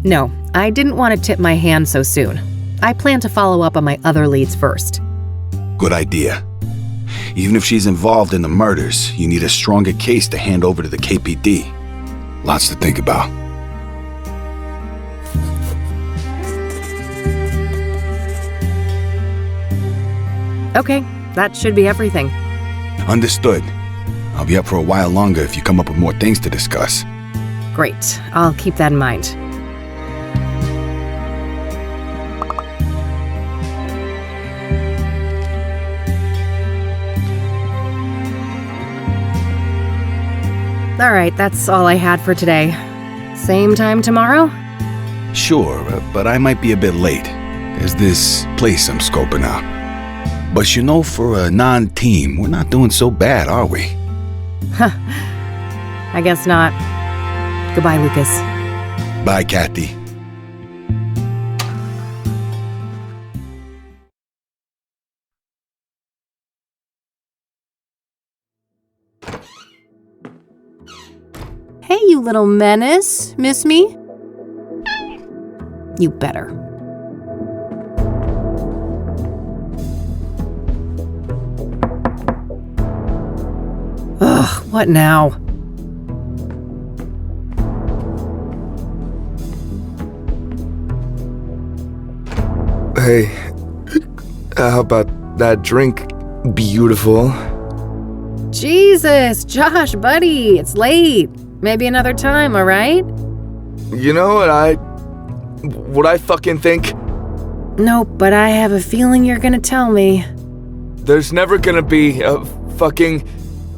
No, I didn't want to tip my hand so soon. I plan to follow up on my other leads first. Good idea. Even if she's involved in the murders, you need a stronger case to hand over to the KPD. Lots to think about. Okay, that should be everything. Understood. I'll be up for a while longer if you come up with more things to discuss. Great, I'll keep that in mind. All right, that's all I had for today. Same time tomorrow? Sure, but I might be a bit late. There's this place I'm scoping out. But you know, for a non-team, we're not doing so bad, are we? Huh. I guess not. Goodbye, Lucas. Bye, Kathy. Hey, you little menace. Miss me? You better. Ugh, what now? Hey, how about that drink? Beautiful. Jesus, Josh, buddy, it's late. Maybe another time, all right? You know what I fucking think? Nope, but I have a feeling you're gonna tell me. There's never gonna be a fucking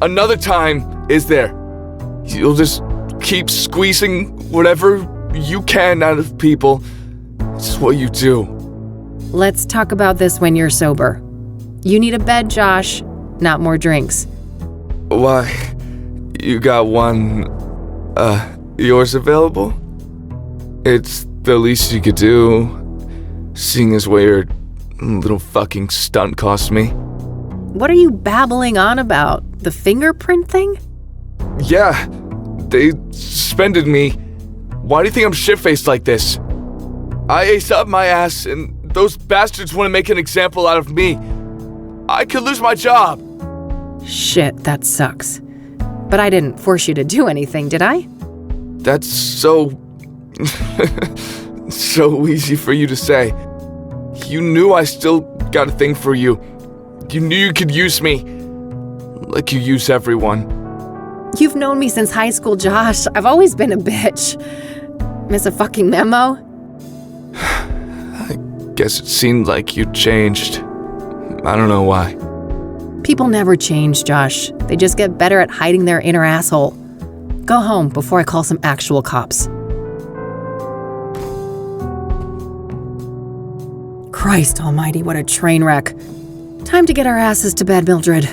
another time, is there? You'll just keep squeezing whatever you can out of people. It's what you do. Let's talk about this when you're sober. You need a bed, Josh, not more drinks. Why? You got one, yours available? It's the least you could do, seeing as what your little fucking stunt cost me. What are you babbling on about? The fingerprint thing? Yeah, they suspended me. Why do you think I'm shit-faced like this? I aced up my ass, and those bastards want to make an example out of me. I could lose my job. Shit, that sucks. But I didn't force you to do anything, did I? That's so... so easy for you to say. You knew I still got a thing for you. You knew you could use me. Like you use everyone. You've known me since high school, Josh. I've always been a bitch. Miss a fucking memo? I guess it seemed like you changed. I don't know why. People never change, Josh. They just get better at hiding their inner asshole. Go home before I call some actual cops. Christ almighty, what a train wreck. Time to get our asses to bed, Mildred.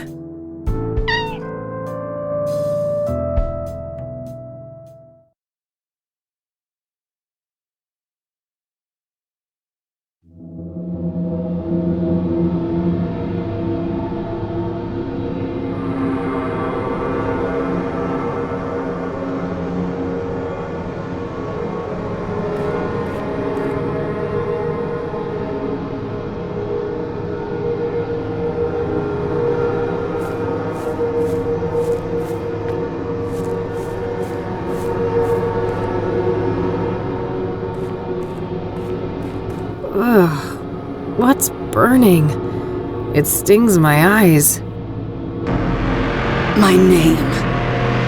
Ugh, what's burning? It stings my eyes. My name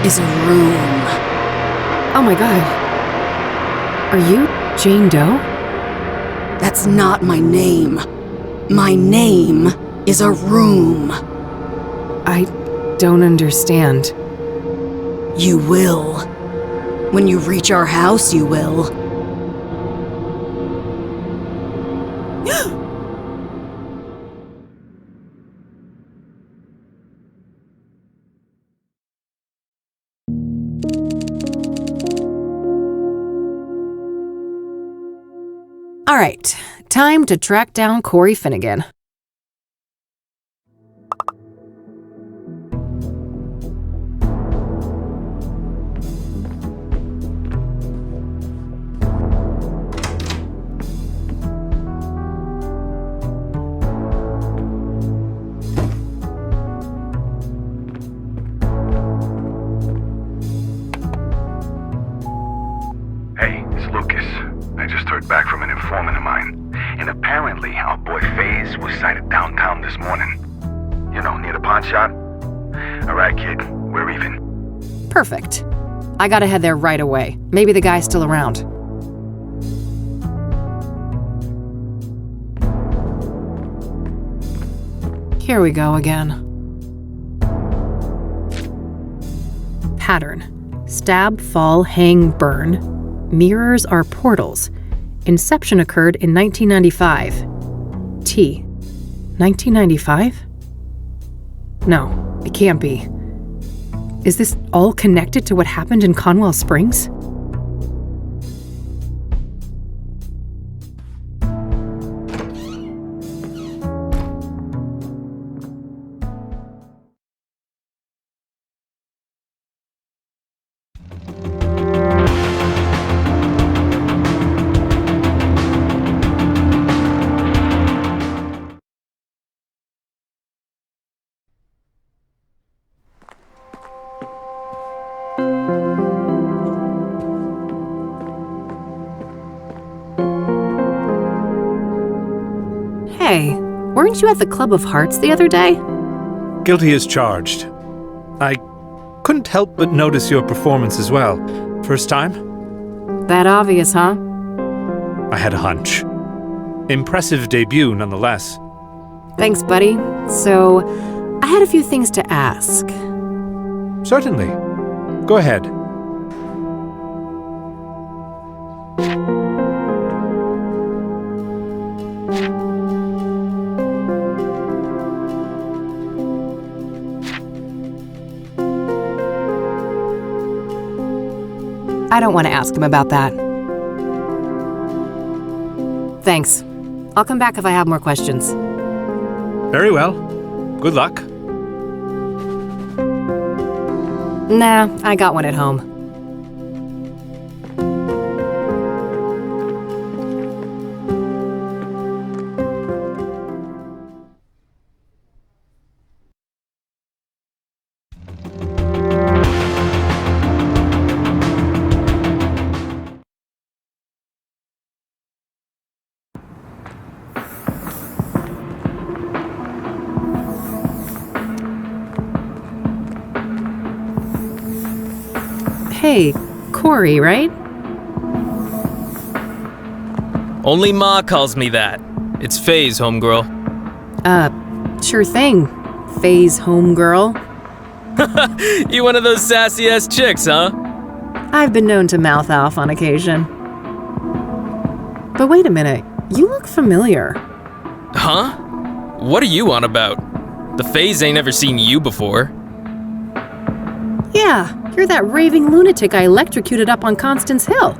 is a room. Oh my god. Are you Jane Doe? That's not my name. My name is a room. I don't understand. You will. When you reach our house, you will. All right, time to track down Corey Finnegan. Hey, it's Lucas. I just heard back from an informant of mine. And apparently, our boy FaZe was sighted downtown this morning. You know, near the pawn shop. Alright, kid. We're even. Perfect. I gotta head there right away. Maybe the guy's still around. Here we go again. Pattern. Stab, fall, hang, burn. Mirrors are portals. Inception occurred in 1995. T. 1995? No, it can't be. Is this all connected to what happened in Conwell Springs? Hey, weren't you at the Club of Hearts the other day? Guilty as charged. I couldn't help but notice your performance as well. First time? That obvious, huh? I had a hunch. Impressive debut, nonetheless. Thanks, buddy. So, I had a few things to ask. Certainly. Go ahead. I don't want to ask him about that. Thanks. I'll come back if I have more questions. Very well. Good luck. Nah, I got one at home. Hey, Corey, right? Only Ma calls me that. It's FaZe, homegirl. Sure thing. FaZe homegirl. You one of those sassy-ass chicks, huh? I've been known to mouth off on occasion. But wait a minute, you look familiar. Huh? What are you on about? The FaZe ain't ever seen you before. Yeah, you're that raving lunatic I electrocuted up on Constance Hill.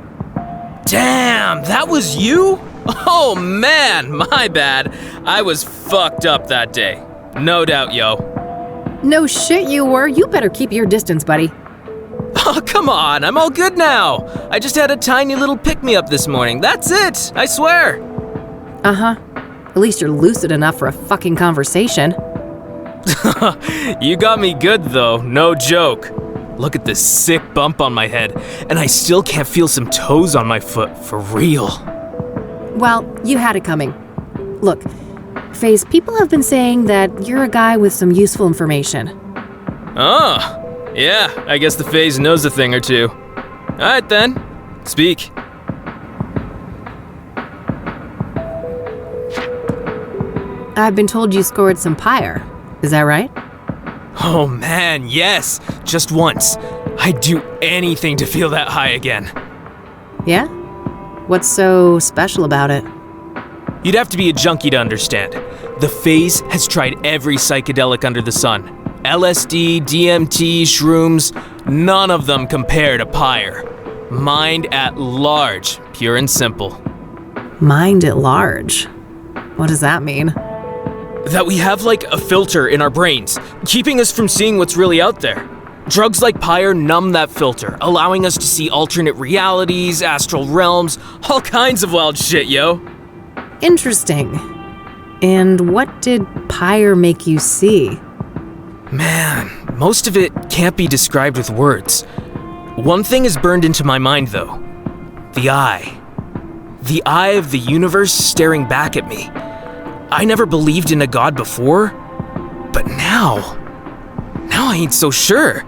Damn, that was you? Oh man, my bad. I was fucked up that day. No doubt, yo. No shit you were. You better keep your distance, buddy. Oh, come on, I'm all good now. I just had a tiny little pick-me-up this morning. That's it, I swear. Uh-huh. At least you're lucid enough for a fucking conversation. You got me good, though, no joke. Look at this sick bump on my head, and I still can't feel some toes on my foot, for real. Well, you had it coming. Look, FaZe, people have been saying that you're a guy with some useful information. Oh, yeah, I guess the FaZe knows a thing or two. Alright then, speak. I've been told you scored some pyre. Is that right? Oh man, yes. Just once. I'd do anything to feel that high again. Yeah? What's so special about it? You'd have to be a junkie to understand. The Phase has tried every psychedelic under the sun. LSD, DMT, shrooms, none of them compare to pyre. Mind at large, pure and simple. Mind at large? What does that mean? That we have like a filter in our brains, keeping us from seeing what's really out there. Drugs like pyre numb that filter, allowing us to see alternate realities, astral realms, all kinds of wild shit, yo. Interesting. And what did pyre make you see? Man, most of it can't be described with words. One thing is burned into my mind, though. The eye. The eye of the universe staring back at me. I never believed in a god before, but now I ain't so sure.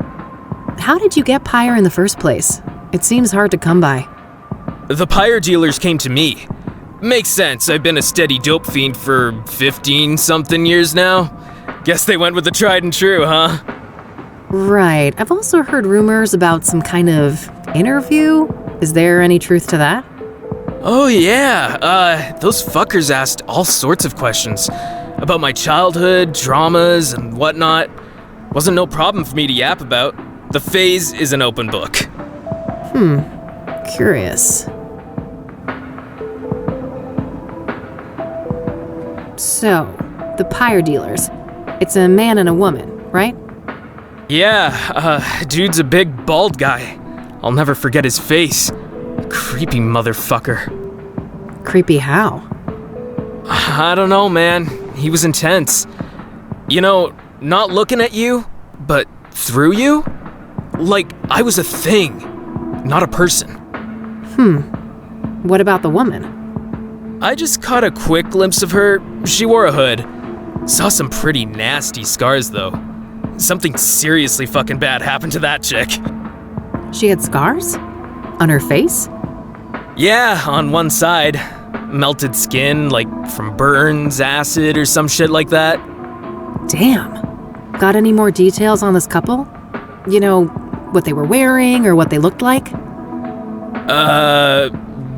How did you get pyre in the first place? It seems hard to come by. The pyre dealers came to me. Makes sense, I've been a steady dope fiend for 15-something years now. Guess they went with the tried and true, huh? Right. I've also heard rumors about some kind of interview. Is there any truth to that? Oh yeah, those fuckers asked all sorts of questions. About my childhood, dramas, and whatnot. Wasn't no problem for me to yap about. The Phase is an open book. Curious. So, the pyre dealers. It's a man and a woman, right? Yeah, dude's a big bald guy. I'll never forget his face. Creepy motherfucker. Creepy how? I don't know, man. He was intense. You know, not looking at you, but through you? Like I was a thing, not a person. What about the woman? I just caught a quick glimpse of her. She wore a hood. Saw some pretty nasty scars, though. Something seriously fucking bad happened to that chick. She had scars? On her face? Yeah, on one side. Melted skin, like from burns, acid, or some shit like that. Damn. Got any more details on this couple? You know, what they were wearing or what they looked like?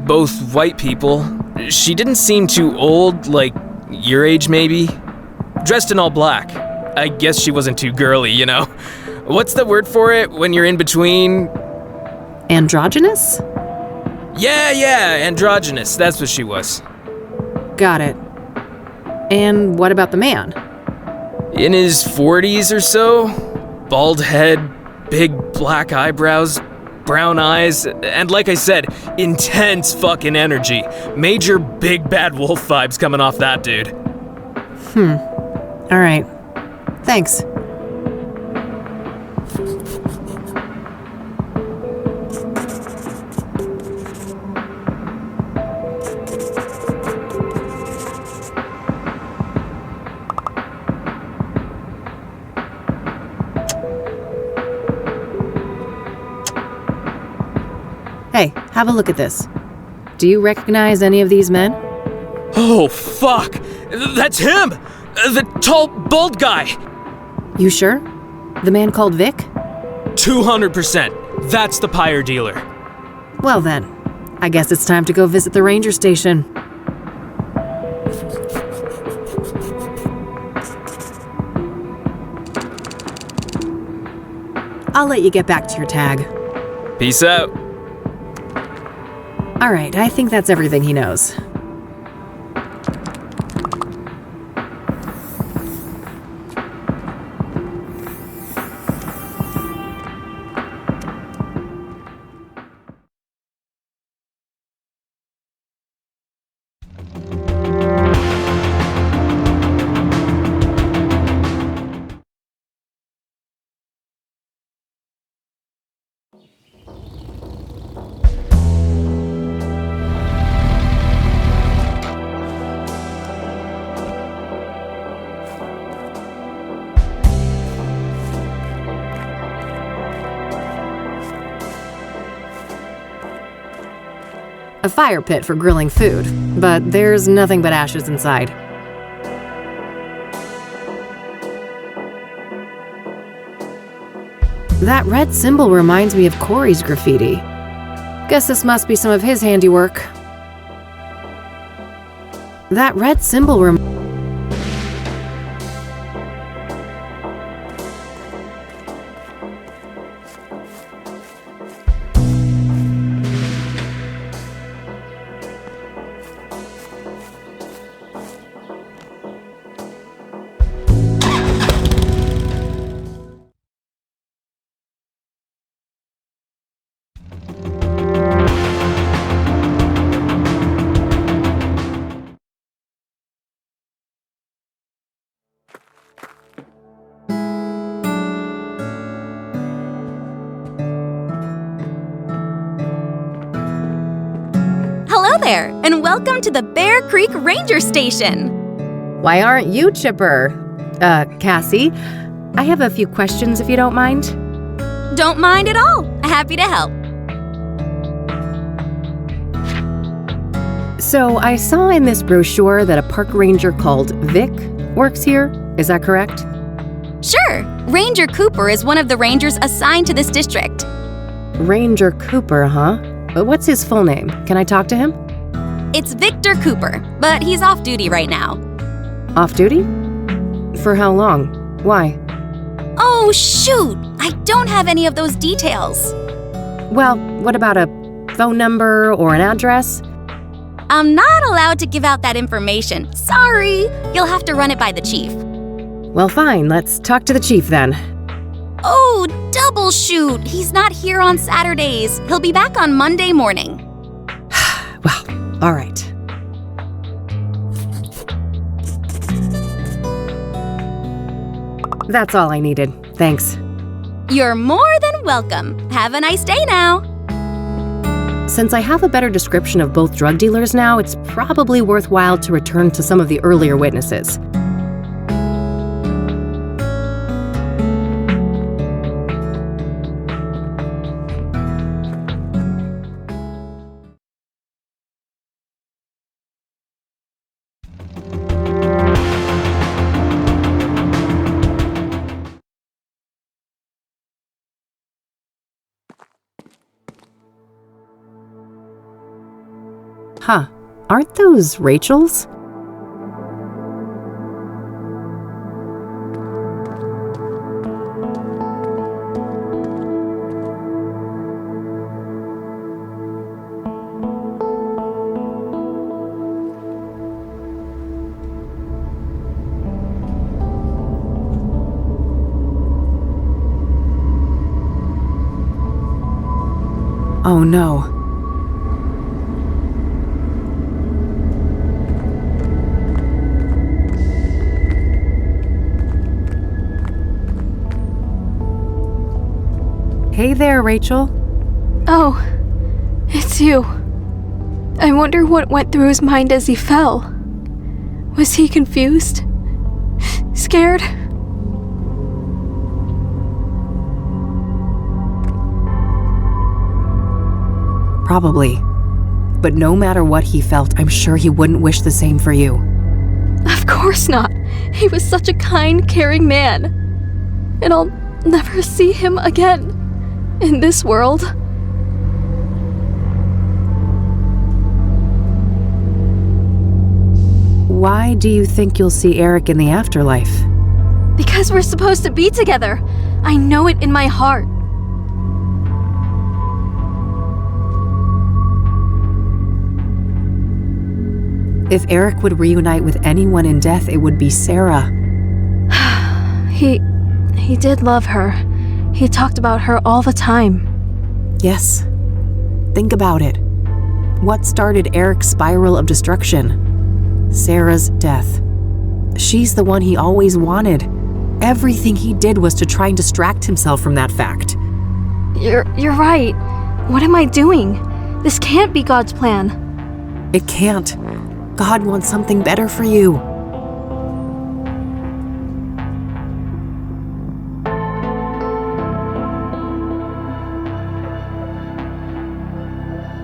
Both white people. She didn't seem too old, like your age maybe. Dressed in all black. I guess she wasn't too girly, you know. What's the word for it when you're in between? Androgynous? Yeah, androgynous. That's what she was. Got it. And what about the man? In his 40s or so. Bald head, big black eyebrows, brown eyes, and like I said, intense fucking energy. Major big bad wolf vibes coming off that dude. All right. Thanks. Hey, have a look at this. Do you recognize any of these men? Oh, fuck! That's him! The tall, bald guy! You sure? The man called Vic? 200%. That's the pyre dealer. Well then, I guess it's time to go visit the ranger station. I'll let you get back to your tag. Peace out. All right, I think that's everything he knows. A fire pit for grilling food, but there's nothing but ashes inside. That red symbol reminds me of Corey's graffiti. Guess this must be some of his handiwork. That red symbol Hello there, and welcome to the Bear Creek Ranger Station. Why aren't you chipper? Cassie, I have a few questions if you don't mind. Don't mind at all. Happy to help. So I saw in this brochure that a park ranger called Vic works here. Is that correct? Sure. Ranger Cooper is one of the rangers assigned to this district. Ranger Cooper, huh? What's his full name? Can I talk to him? It's Victor Cooper, but he's off duty right now. Off duty? For how long? Why? Oh, shoot! I don't have any of those details. Well, what about a phone number or an address? I'm not allowed to give out that information. Sorry. You'll have to run it by the chief. Well, fine. Let's talk to the chief then. Oh, double shoot! He's not here on Saturdays. He'll be back on Monday morning. Well, all right. That's all I needed. Thanks. You're more than welcome. Have a nice day now. Since I have a better description of both drug dealers now, it's probably worthwhile to return to some of the earlier witnesses. Huh, aren't those Rachel's? Oh no. Hey there, Rachel. Oh, it's you. I wonder what went through his mind as he fell. Was he confused? Scared? Probably. But no matter what he felt, I'm sure he wouldn't wish the same for you. Of course not. He was such a kind, caring man. And I'll never see him again. In this world. Why do you think you'll see Eric in the afterlife? Because we're supposed to be together. I know it in my heart. If Eric would reunite with anyone in death, it would be Sarah. He did love her. He talked about her all the time. Yes. Think about it. What started Eric's spiral of destruction? Sarah's death. She's the one he always wanted. Everything he did was to try and distract himself from that fact. You're right. What am I doing? This can't be God's plan. It can't. God wants something better for you.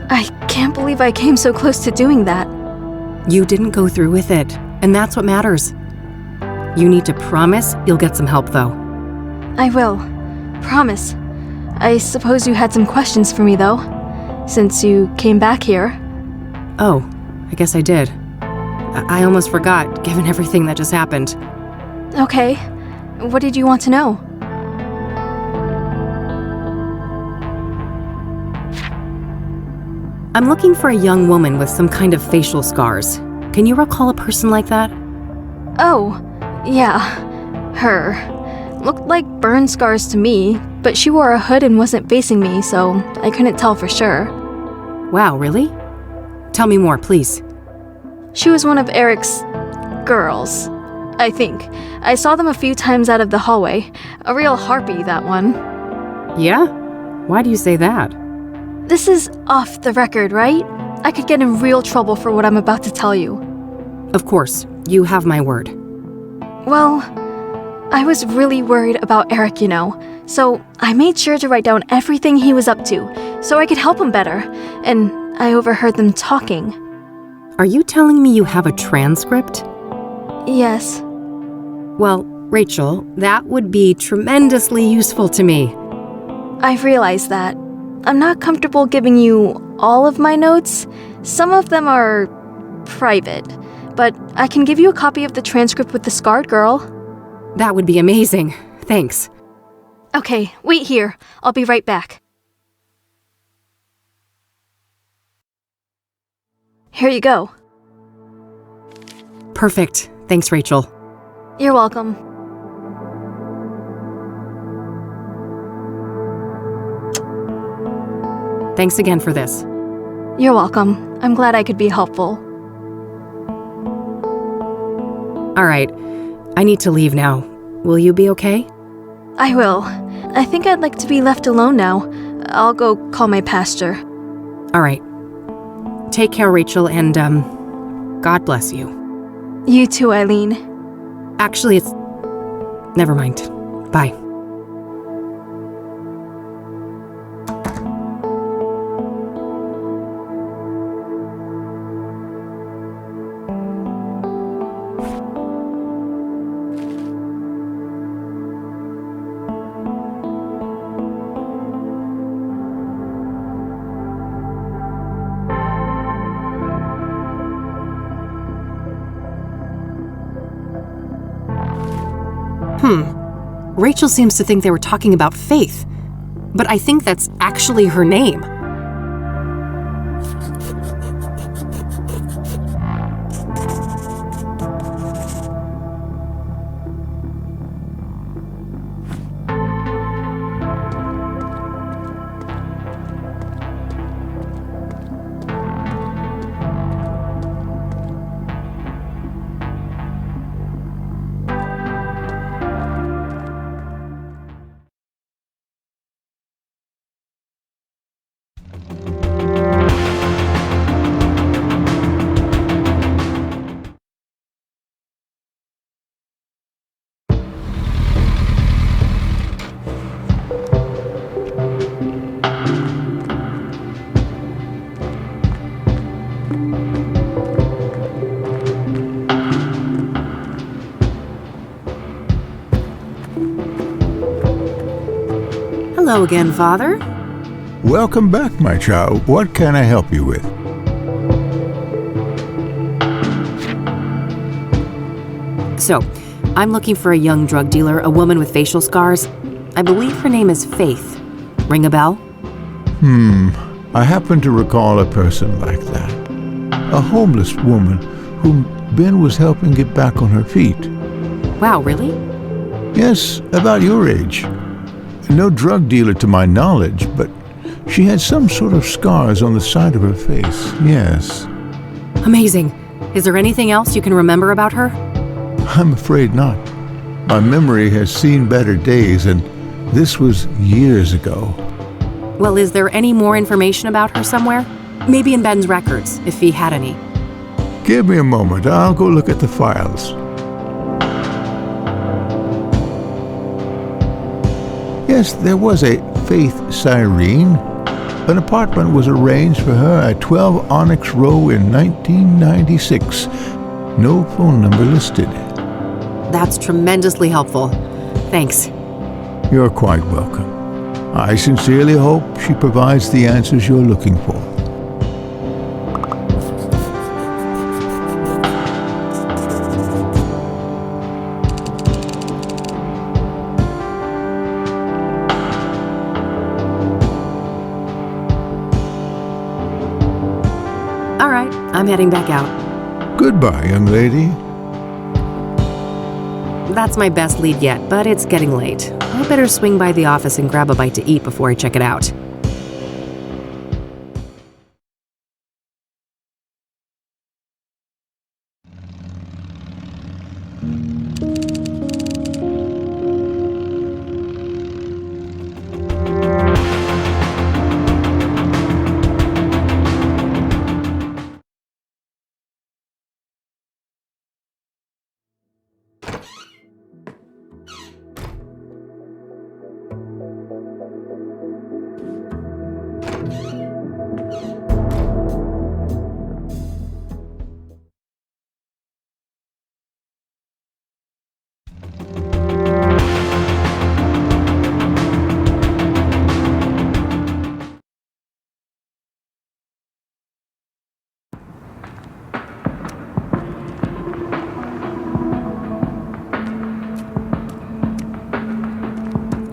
I can't believe I came so close to doing that. You didn't go through with it, and that's what matters. You need to promise you'll get some help, though. I will. Promise. I suppose you had some questions for me, though, since you came back here. Oh, I guess I did. I almost forgot, given everything that just happened. Okay. What did you want to know? I'm looking for a young woman with some kind of facial scars. Can you recall a person like that? Oh, yeah. Her. Looked like burn scars to me, but she wore a hood and wasn't facing me, so I couldn't tell for sure. Wow, really? Tell me more, please. She was one of Eric's girls, I think. I saw them a few times out of the hallway. A real harpy, that one. Yeah? Why do you say that? This is off the record, right? I could get in real trouble for what I'm about to tell you. Of course, you have my word. Well, I was really worried about Eric, so I made sure to write down everything he was up to, so I could help him better, and I overheard them talking. Are you telling me you have a transcript? Yes. Well, Rachel, that would be tremendously useful to me. I realize that. I'm not comfortable giving you all of my notes. Some of them are private, but I can give you a copy of the transcript with the scarred girl. That would be amazing. Thanks. Okay, wait here. I'll be right back. Here you go. Perfect. Thanks, Rachel. You're welcome. Thanks again for this. You're welcome. I'm glad I could be helpful. All right. I need to leave now. Will you be okay? I will. I think I'd like to be left alone now. I'll go call my pastor. All right. Take care, Rachel, and, God bless you. You too, Eileen. Actually, it's... Never mind. Bye. Rachel seems to think they were talking about Faith, but I think that's actually her name. Hello again, Father. Welcome back, my child. What can I help you with? So, I'm looking for a young drug dealer, a woman with facial scars. I believe her name is Faith. Ring a bell? I happen to recall a person like that. A homeless woman whom Ben was helping get back on her feet. Wow, really? Yes, about your age. No drug dealer to my knowledge, but she had some sort of scars on the side of her face, yes. Amazing. Is there anything else you can remember about her? I'm afraid not. My memory has seen better days, and this was years ago. Well, is there any more information about her somewhere? Maybe in Ben's records, if he had any. Give me a moment. I'll go look at the files. Yes, there was a Faith Cyrene. An apartment was arranged for her at 12 Onyx Row in 1996. No phone number listed. That's tremendously helpful. Thanks. You're quite welcome. I sincerely hope she provides the answers you're looking for. All right, I'm heading back out. Goodbye, young lady. That's my best lead yet, but it's getting late. I better swing by the office and grab a bite to eat before I check it out.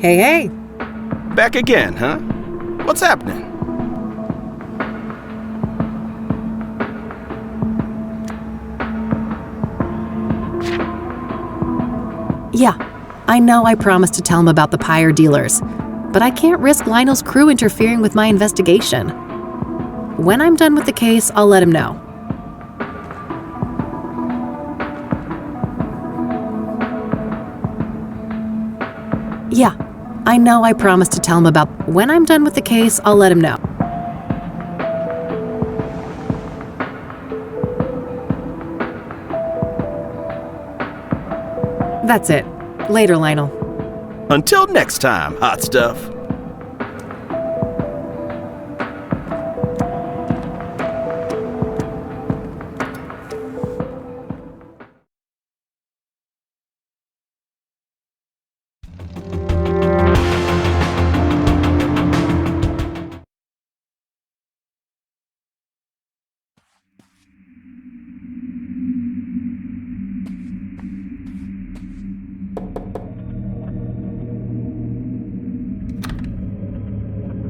Hey, hey! Back again, huh? What's happening? Yeah, I know I promised to tell him about the pyre dealers, but I can't risk Lionel's crew interfering with my investigation. When I'm done with the case, I'll let him know. Yeah, I know I promised to tell him about. When I'm done with the case, I'll let him know. That's it. Later, Lionel. Until next time, hot stuff.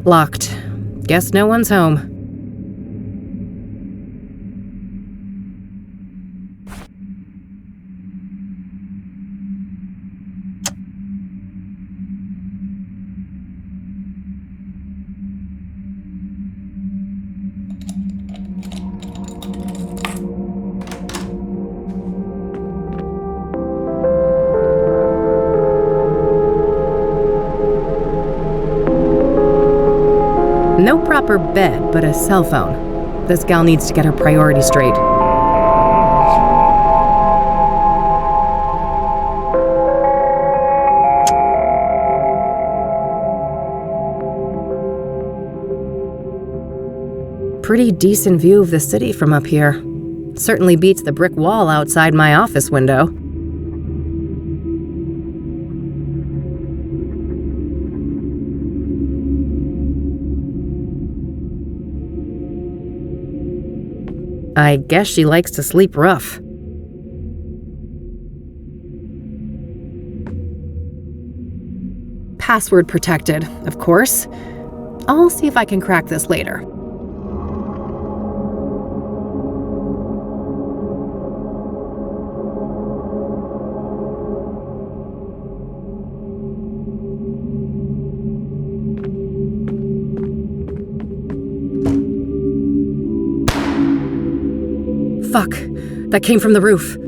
Locked. Guess no one's home. No proper bed, but a cell phone. This gal needs to get her priorities straight. Pretty decent view of the city from up here. Certainly beats the brick wall outside my office window. I guess she likes to sleep rough. Password protected, of course. I'll see if I can crack this later. Fuck, that came from the roof.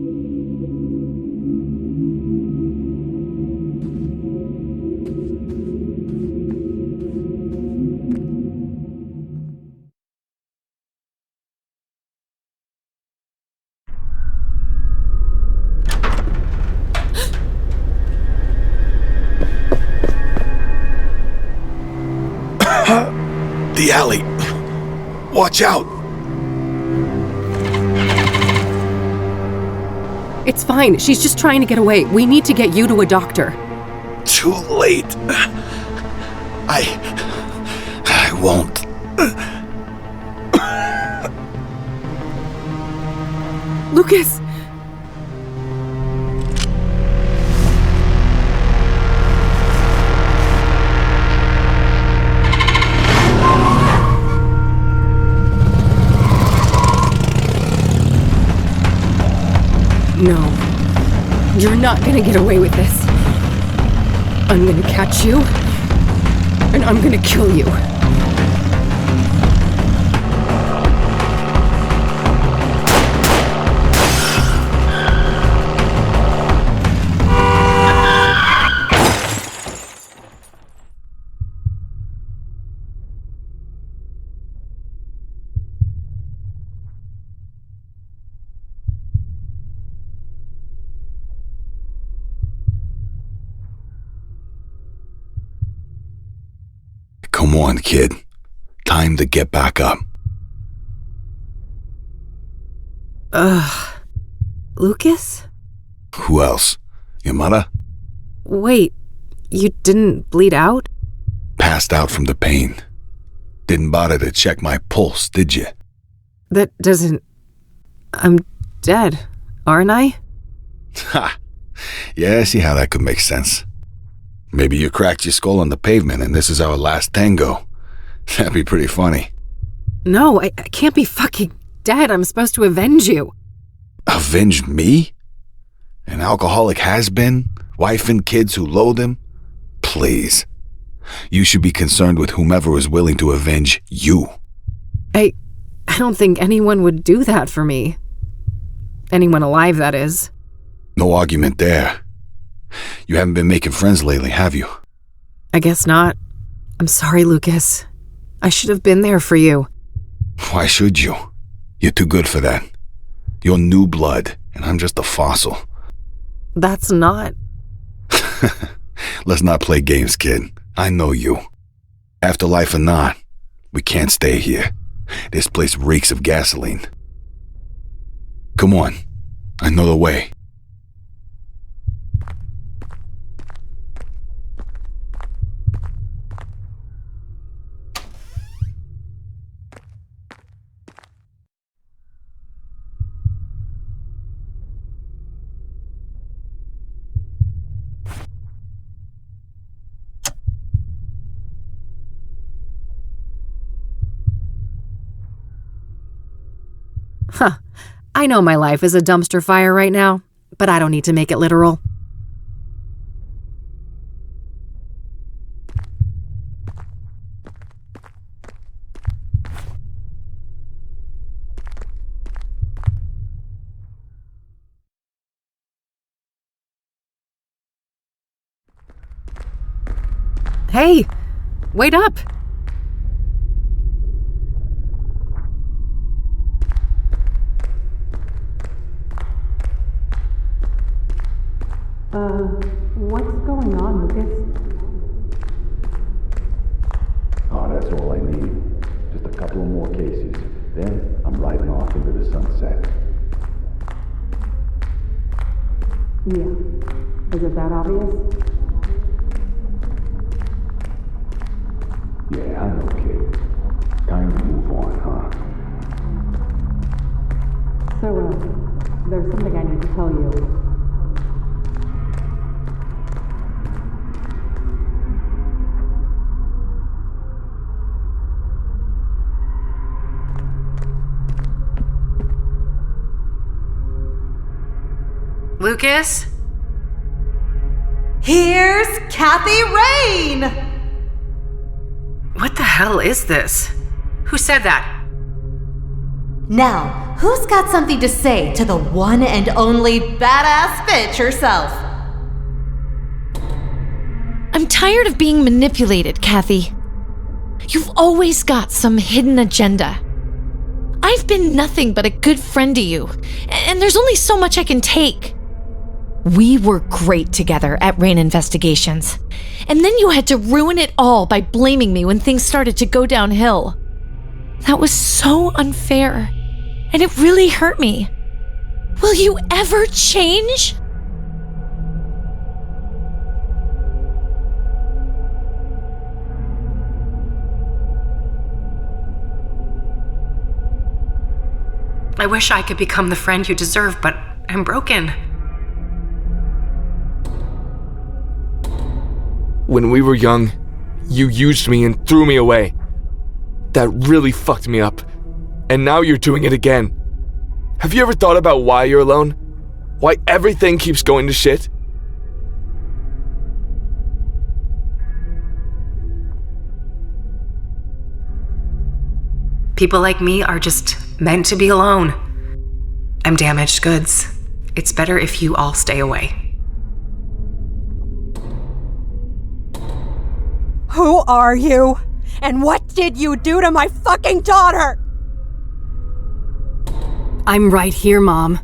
The alley. Watch out. It's fine. She's just trying to get away. We need to get you to a doctor. Too late. I won't. Lucas! No. You're not gonna get away with this. I'm gonna catch you, and I'm gonna kill you. Come on, kid. Time to get back up. Lucas? Who else? Your mother? Wait, you didn't bleed out? Passed out from the pain. Didn't bother to check my pulse, did you? That doesn't... I'm dead, aren't I? Ha! Yeah, I see how that could make sense. Maybe you cracked your skull on the pavement and this is our last tango. That'd be pretty funny. No, I can't be fucking dead. I'm supposed to avenge you. Avenge me? An alcoholic has-been? Wife and kids who loathe him? Please. You should be concerned with whomever is willing to avenge you. I don't think anyone would do that for me. Anyone alive, that is. No argument there. You haven't been making friends lately, have you? I guess not. I'm sorry, Lucas. I should have been there for you. Why should you? You're too good for that. You're new blood, and I'm just a fossil. That's not... Let's not play games, kid. I know you. Afterlife or not, we can't stay here. This place reeks of gasoline. Come on. I know the way. Huh. I know my life is a dumpster fire right now, but I don't need to make it literal. Hey, wait up! What's going on, Lucas? Oh, that's all I need. Just a couple of more cases. Then I'm riding off into the sunset. Yeah. Is it that obvious? Yeah, I know, kid. Time to move on, huh? So, there's something I need to tell you. Lucas? Here's Kathy Rain! What the hell is this? Who said that? Now, who's got something to say to the one and only badass bitch herself? I'm tired of being manipulated, Kathy. You've always got some hidden agenda. I've been nothing but a good friend to you, and there's only so much I can take. We were great together at Rain Investigations, and then you had to ruin it all by blaming me when things started to go downhill. That was so unfair, and it really hurt me. Will you ever change? I wish I could become the friend you deserve, but I'm broken. When we were young, you used me and threw me away. That really fucked me up. And now you're doing it again. Have you ever thought about why you're alone? Why everything keeps going to shit? People like me are just meant to be alone. I'm damaged goods. It's better if you all stay away. Who are you? And what did you do to my fucking daughter? I'm right here, Mom.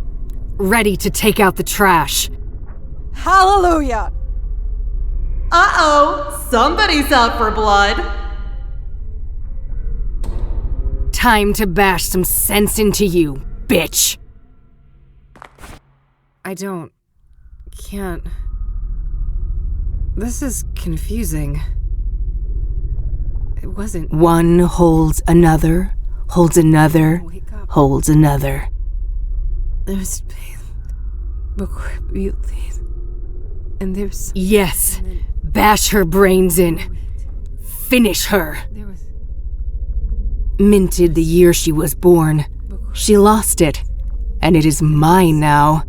Ready to take out the trash. Hallelujah! Uh-oh, somebody's out for blood. Time to bash some sense into you, bitch. Can't. This is confusing. It wasn't. One holds another, holds another, holds another. There's pain. And there's. Yes. Bash her brains in. Finish her. Minted the year she was born. She lost it. And it is mine now.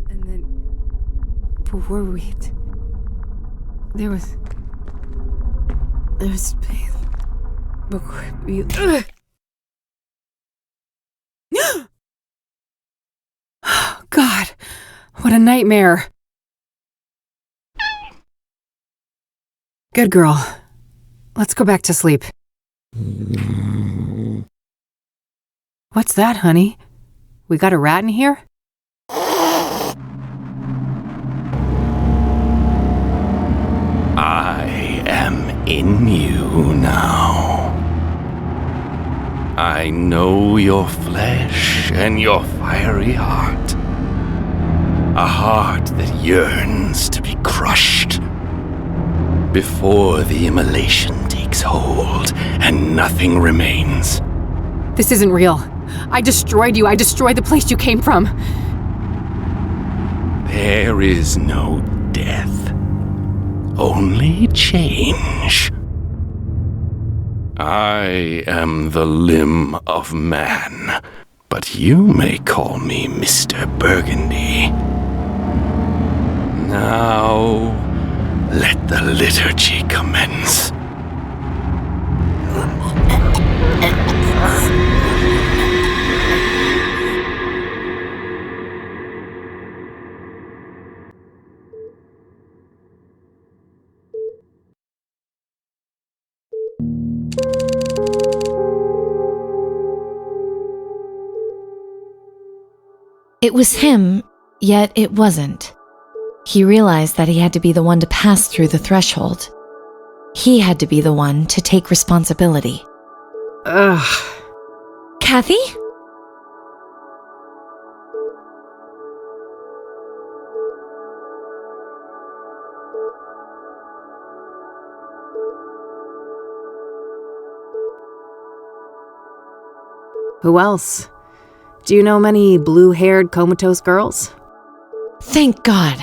There's pain. God, what a nightmare. Good girl. Let's go back to sleep. What's that, honey? We got a rat in here? I am in you now. I know your flesh and your fiery heart. A heart that yearns to be crushed before the immolation takes hold and nothing remains. This isn't real. I destroyed you. I destroyed the place you came from. There is no death, only change. I am the limb of man, but you may call me Mr. Burgundy. Now, let the liturgy commence. It was him, yet it wasn't. He realized that he had to be the one to pass through the threshold. He had to be the one to take responsibility. Ugh. Kathy? Who else? Do you know many blue-haired comatose girls? Thank God.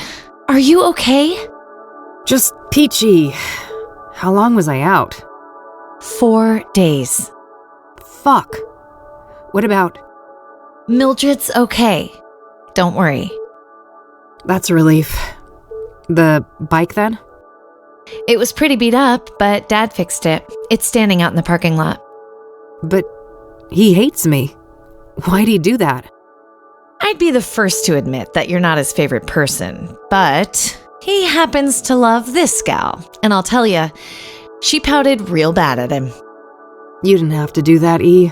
Are you okay? Just peachy. How long was I out? 4 days. Fuck. What about... Mildred's okay. Don't worry. That's a relief. The bike then? It was pretty beat up, but Dad fixed it. It's standing out in the parking lot. But he hates me. Why'd he do that? I'd be the first to admit that you're not his favorite person, but he happens to love this gal. And I'll tell you, she pouted real bad at him. You didn't have to do that, E.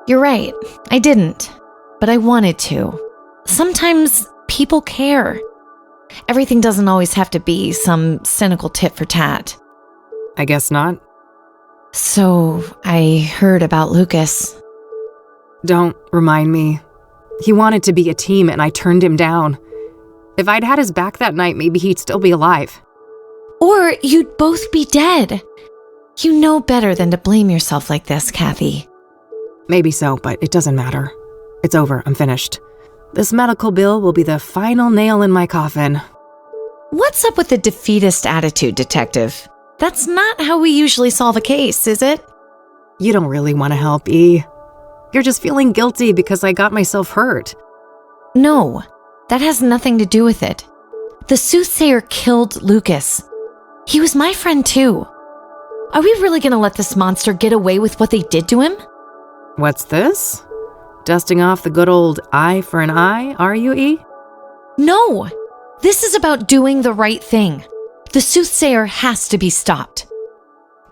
You're right. I didn't. But I wanted to. Sometimes people care. Everything doesn't always have to be some cynical tit for tat. I guess not. So, I heard about Lucas. Don't remind me. He wanted to be a team and I turned him down. If I'd had his back that night, maybe he'd still be alive. Or you'd both be dead. You know better than to blame yourself like this, Kathy. Maybe so, but it doesn't matter. It's over. I'm finished. This medical bill will be the final nail in my coffin. What's up with the defeatist attitude, Detective? That's not how we usually solve a case, is it? You don't really want to help, E. You're just feeling guilty because I got myself hurt. No, that has nothing to do with it. The Soothsayer killed Lucas. He was my friend too. Are we really gonna let this monster get away with what they did to him? What's this? Dusting off the good old eye for an eye, are you, E? No! This is about doing the right thing. The Soothsayer has to be stopped.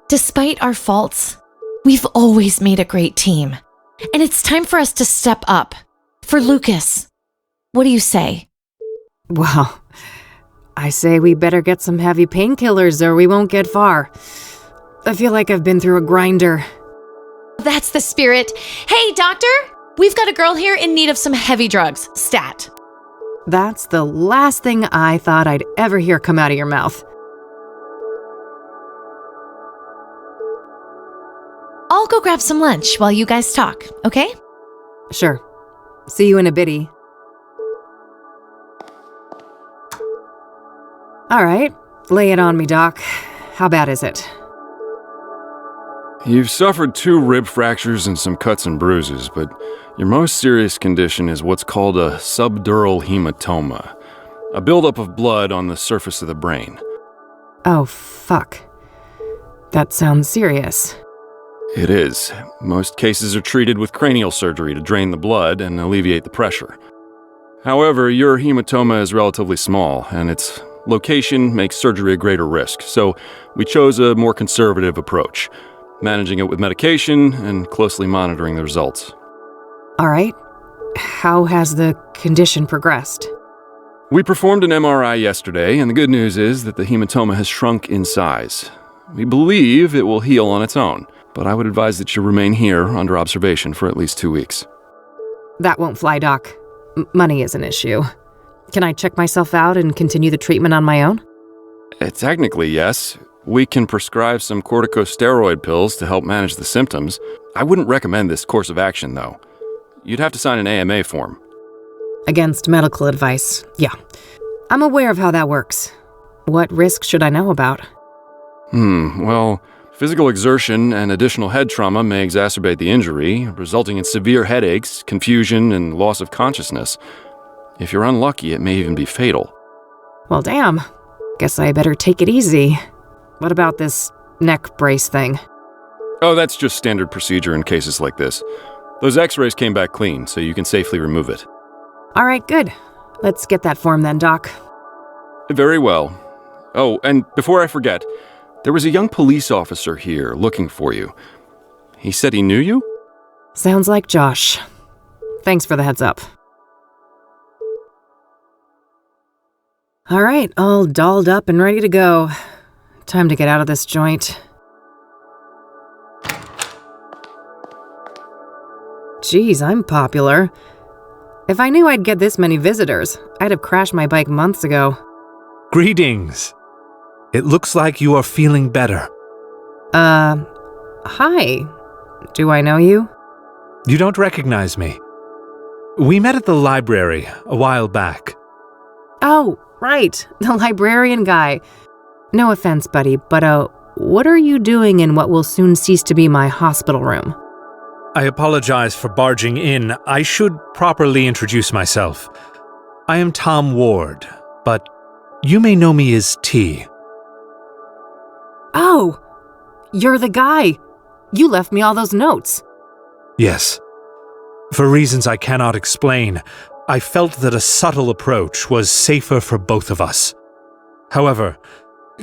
Despite our faults, we've always made a great team. And it's time for us to step up. For Lucas. What do you say? Well, I say we better get some heavy painkillers or we won't get far. I feel like I've been through a grinder. That's the spirit. Hey, doctor! We've got a girl here in need of some heavy drugs. Stat. That's the last thing I thought I'd ever hear come out of your mouth. I'll go grab some lunch while you guys talk, okay? Sure. See you in a bitty. All right, lay it on me, Doc. How bad is it? You've suffered 2 rib fractures and some cuts and bruises, but your most serious condition is what's called a subdural hematoma, a buildup of blood on the surface of the brain. Oh, fuck. That sounds serious. It is. Most cases are treated with cranial surgery to drain the blood and alleviate the pressure. However, your hematoma is relatively small, and its location makes surgery a greater risk, so we chose a more conservative approach, managing it with medication and closely monitoring the results. All right. How has the condition progressed? We performed an MRI yesterday, and the good news is that the hematoma has shrunk in size. We believe it will heal on its own, but I would advise that you remain here under observation for at least 2 weeks. That won't fly, Doc. Money is an issue. Can I check myself out and continue the treatment on my own? Technically, yes. We can prescribe some corticosteroid pills to help manage the symptoms. I wouldn't recommend this course of action, though. You'd have to sign an AMA form. Against medical advice, yeah. I'm aware of how that works. What risks should I know about? Well, physical exertion and additional head trauma may exacerbate the injury, resulting in severe headaches, confusion, and loss of consciousness. If you're unlucky, it may even be fatal. Well, damn. Guess I better take it easy. What about this neck brace thing? Oh, that's just standard procedure in cases like this. Those x-rays came back clean, so you can safely remove it. All right, good. Let's get that form then, Doc. Very well. Oh, and before I forget, there was a young police officer here looking for you. He said he knew you? Sounds like Josh. Thanks for the heads up. All right, all dolled up and ready to go. Time to get out of this joint. Geez, I'm popular. If I knew I'd get this many visitors, I'd have crashed my bike months ago. Greetings. It looks like you are feeling better. Hi. Do I know you? You don't recognize me. We met at the library a while back. Oh, right. The librarian guy. No offense, buddy, but, what are you doing in what will soon cease to be my hospital room? I apologize for barging in. I should properly introduce myself. I am Tom Ward, but you may know me as T. Oh, you're the guy. You left me all those notes. Yes. For reasons I cannot explain, I felt that a subtle approach was safer for both of us. However,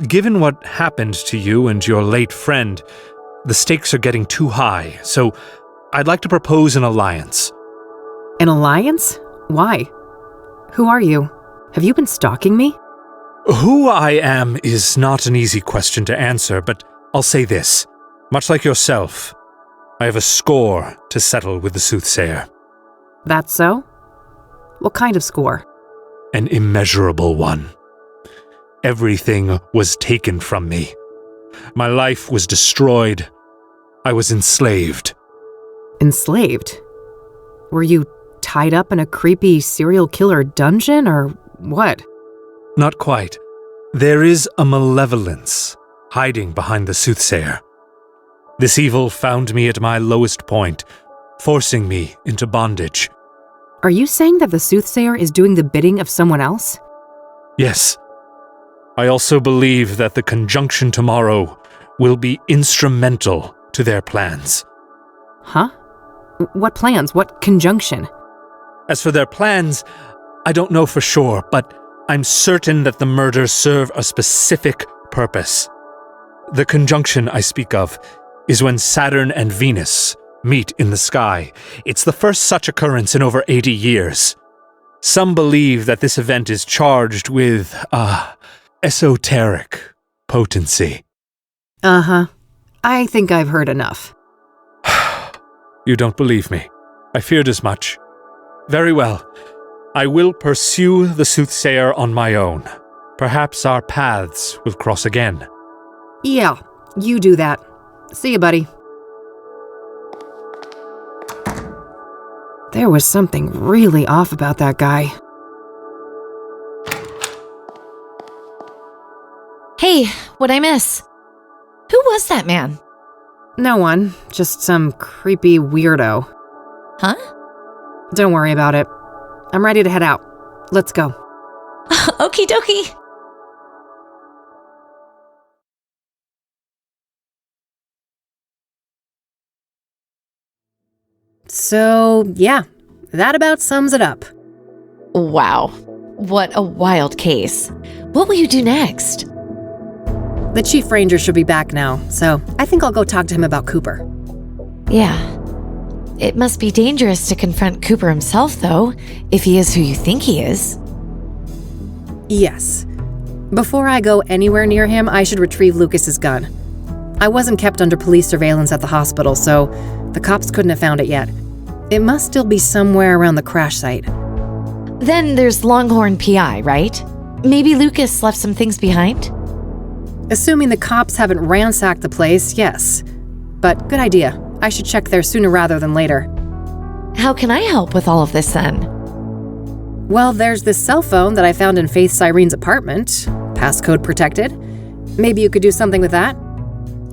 given what happened to you and your late friend, the stakes are getting too high, so I'd like to propose an alliance. An alliance? Why? Who are you? Have you been stalking me? Who I am is not an easy question to answer, but I'll say this. Much like yourself, I have a score to settle with the Soothsayer. That's so? What kind of score? An immeasurable one. Everything was taken from me. My life was destroyed. I was enslaved. Enslaved? Were you tied up in a creepy serial killer dungeon, or what? Not quite. There is a malevolence hiding behind the Soothsayer. This evil found me at my lowest point, forcing me into bondage. Are you saying that the Soothsayer is doing the bidding of someone else? Yes. I also believe that the conjunction tomorrow will be instrumental to their plans. Huh? What plans? What conjunction? As for their plans, I don't know for sure, but I'm certain that the murders serve a specific purpose. The conjunction I speak of is when Saturn and Venus meet in the sky. It's the first such occurrence in over 80 years. Some believe that this event is charged with, esoteric potency. Uh-huh. I think I've heard enough. You don't believe me. I feared as much. Very well. I will pursue the Soothsayer on my own. Perhaps our paths will cross again. Yeah, you do that. See you, buddy. There was something really off about that guy. Hey, what'd I miss? Who was that man? No one, just some creepy weirdo. Huh? Don't worry about it. I'm ready to head out. Let's go. Okie dokie. So, yeah, that about sums it up. Wow. What a wild case. What will you do next? The Chief Ranger should be back now, so I think I'll go talk to him about Cooper. Yeah. It must be dangerous to confront Cooper himself, though, if he is who you think he is. Yes. Before I go anywhere near him, I should retrieve Lucas's gun. I wasn't kept under police surveillance at the hospital, so the cops couldn't have found it yet. It must still be somewhere around the crash site. Then there's Longhorn PI, right? Maybe Lucas left some things behind? Assuming the cops haven't ransacked the place, yes. But good idea. I should check there sooner rather than later. How can I help with all of this then? Well, there's this cell phone that I found in Faith Cyrene's apartment. Passcode protected. Maybe you could do something with that?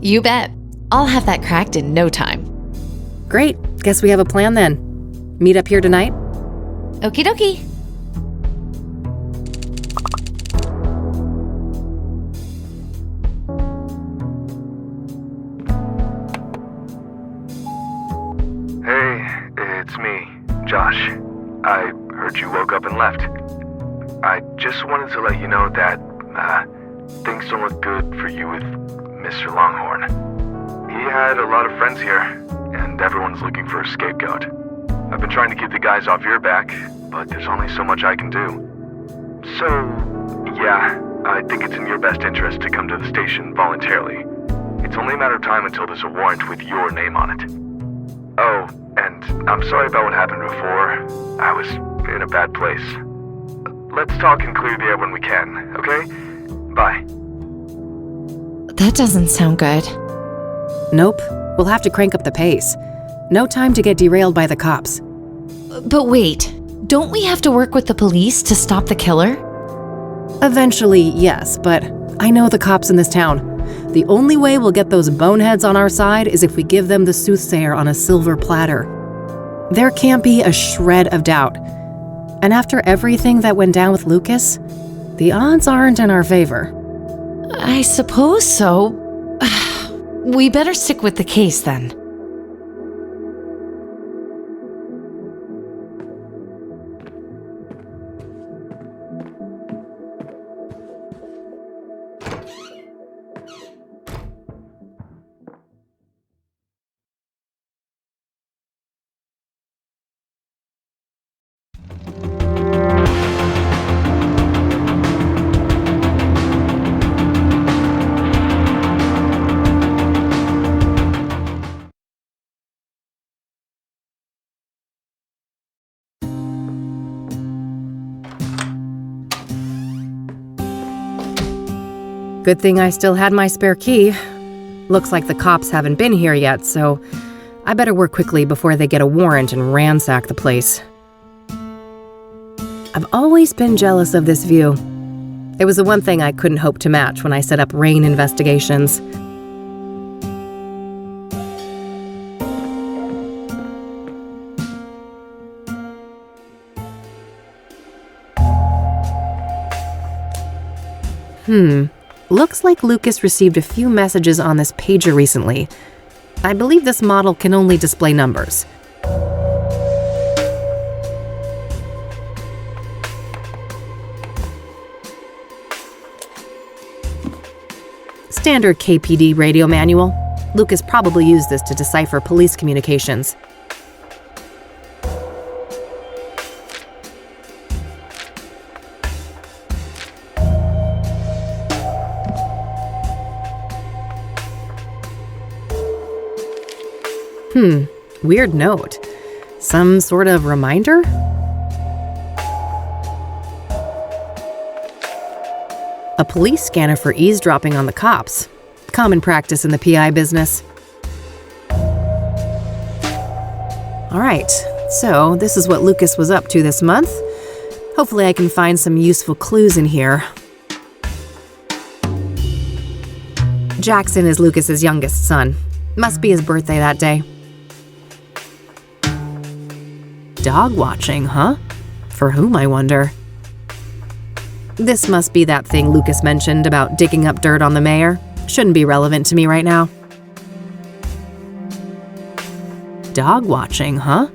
You bet. I'll have that cracked in no time. Great. Guess we have a plan then. Meet up here tonight? Okie dokie. Hey, it's me, Josh. I heard you woke up and left. I just wanted to let you know that, things don't look good for you with Mr. Longhorn. He had a lot of friends here, and everyone's looking for a scapegoat. I've been trying to keep the guys off your back, but there's only so much I can do. So, yeah, I think it's in your best interest to come to the station voluntarily. It's only a matter of time until there's a warrant with your name on it. Oh, and I'm sorry about what happened before. I was in a bad place. Let's talk and clear the air when we can, okay? Bye. That doesn't sound good. Nope. We'll have to crank up the pace. No time to get derailed by the cops. But wait, don't we have to work with the police to stop the killer? Eventually, yes, but I know the cops in this town. The only way we'll get those boneheads on our side is if we give them the Soothsayer on a silver platter. There can't be a shred of doubt. And after everything that went down with Lucas, the odds aren't in our favor. I suppose so. We better stick with the case then. Good thing I still had my spare key. Looks like the cops haven't been here yet, so I better work quickly before they get a warrant and ransack the place. I've always been jealous of this view. It was the one thing I couldn't hope to match when I set up rain investigations. Looks like Lucas received a few messages on this pager recently. I believe this model can only display numbers. Standard KPD radio manual. Lucas probably used this to decipher police communications. Weird note. Some sort of reminder? A police scanner for eavesdropping on the cops. Common practice in the PI business. Alright, so this is what Lucas was up to this month. Hopefully I can find some useful clues in here. Jackson is Lucas's youngest son. Must be his birthday that day. Dog watching, huh? For whom, I wonder? This must be that thing Lucas mentioned about digging up dirt on the mayor. Shouldn't be relevant to me right now. Dog watching, huh?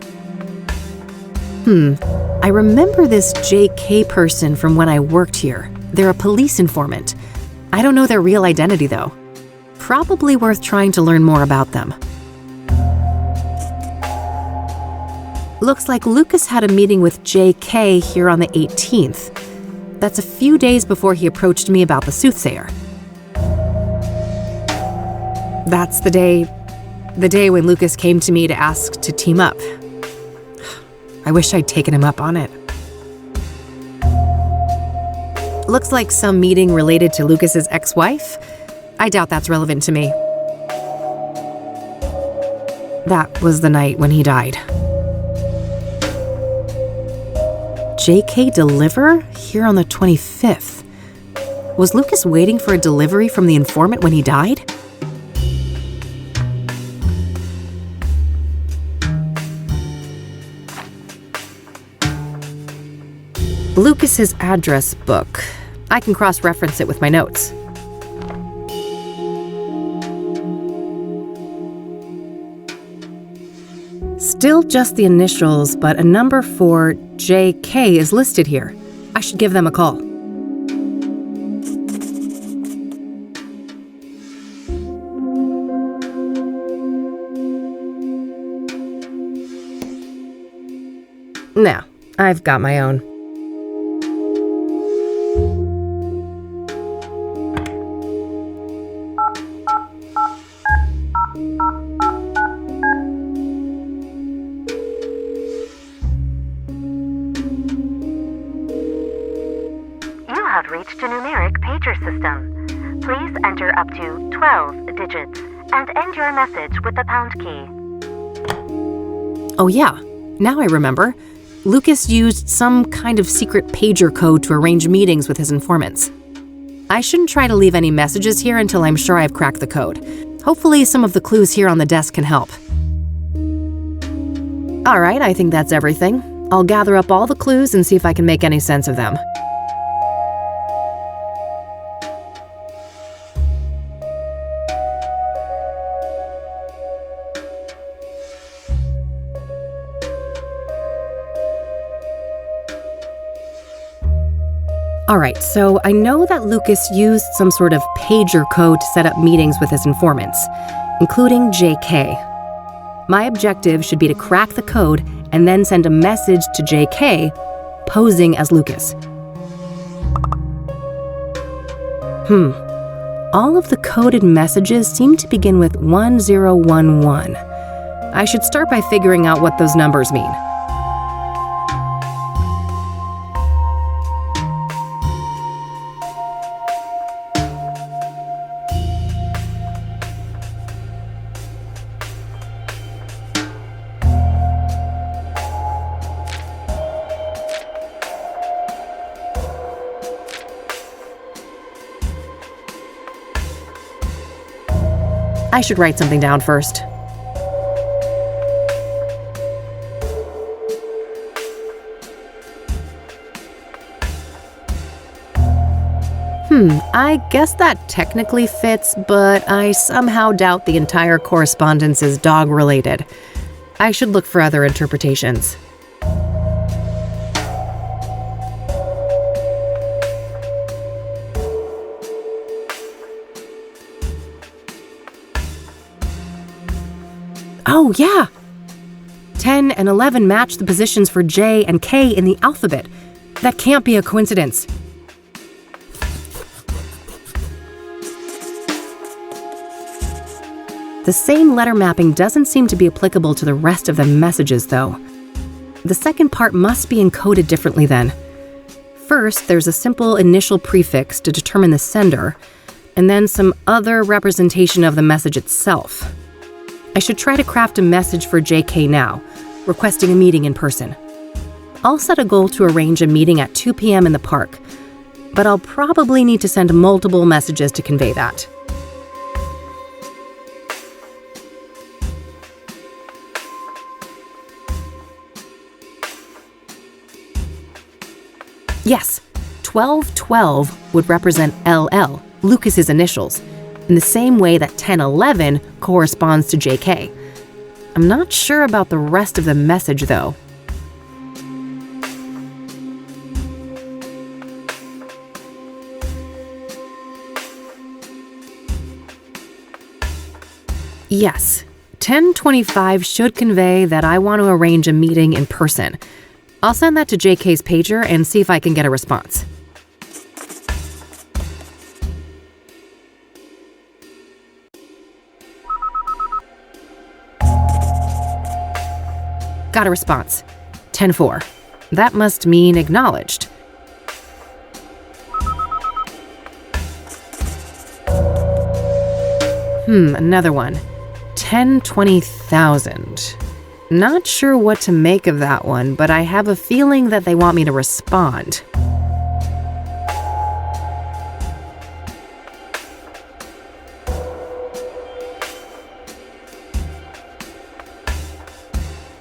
I remember this JK person from when I worked here. They're a police informant. I don't know their real identity, though. Probably worth trying to learn more about them. Looks like Lucas had a meeting with JK here on the 18th. That's a few days before he approached me about the Soothsayer. That's the day when Lucas came to me to ask to team up. I wish I'd taken him up on it. Looks like some meeting related to Lucas's ex-wife. I doubt that's relevant to me. That was the night when he died. JK deliver here on the 25th. Was Lucas waiting for a delivery from the informant when he died? Lucas's address book. I can cross-reference it with my notes. Still just the initials, but a number for JK is listed here. I should give them a call. No, I've got my own. Reached a numeric pager system. Please enter up to 12 digits and end your message with the pound key. Oh yeah, now I remember. Lucas used some kind of secret pager code to arrange meetings with his informants. I shouldn't try to leave any messages here until I'm sure I've cracked the code. Hopefully some of the clues here on the desk can help. Alright, I think that's everything. I'll gather up all the clues and see if I can make any sense of them. Alright, so I know that Lucas used some sort of pager code to set up meetings with his informants, including JK. My objective should be to crack the code and then send a message to JK, posing as Lucas. All of the coded messages seem to begin with 1011. I should start by figuring out what those numbers mean. I should write something down first. I guess that technically fits, but I somehow doubt the entire correspondence is dog-related. I should look for other interpretations. Oh, yeah! 10 and 11 match the positions for J and K in the alphabet. That can't be a coincidence. The same letter mapping doesn't seem to be applicable to the rest of the messages, though. The second part must be encoded differently then. First, there's a simple initial prefix to determine the sender, and then some other representation of the message itself. I should try to craft a message for JK now, requesting a meeting in person. I'll set a goal to arrange a meeting at 2 p.m. in the park, but I'll probably need to send multiple messages to convey that. Yes, 1212 would represent LL, Lucas's initials, in the same way that 1011 corresponds to JK. I'm not sure about the rest of the message, though. Yes, 1025 should convey that I want to arrange a meeting in person. I'll send that to JK's pager and see if I can get a response. Got a response. 10-4. That must mean acknowledged. Another one. 10-20,000. Not sure what to make of that one, but I have a feeling that they want me to respond.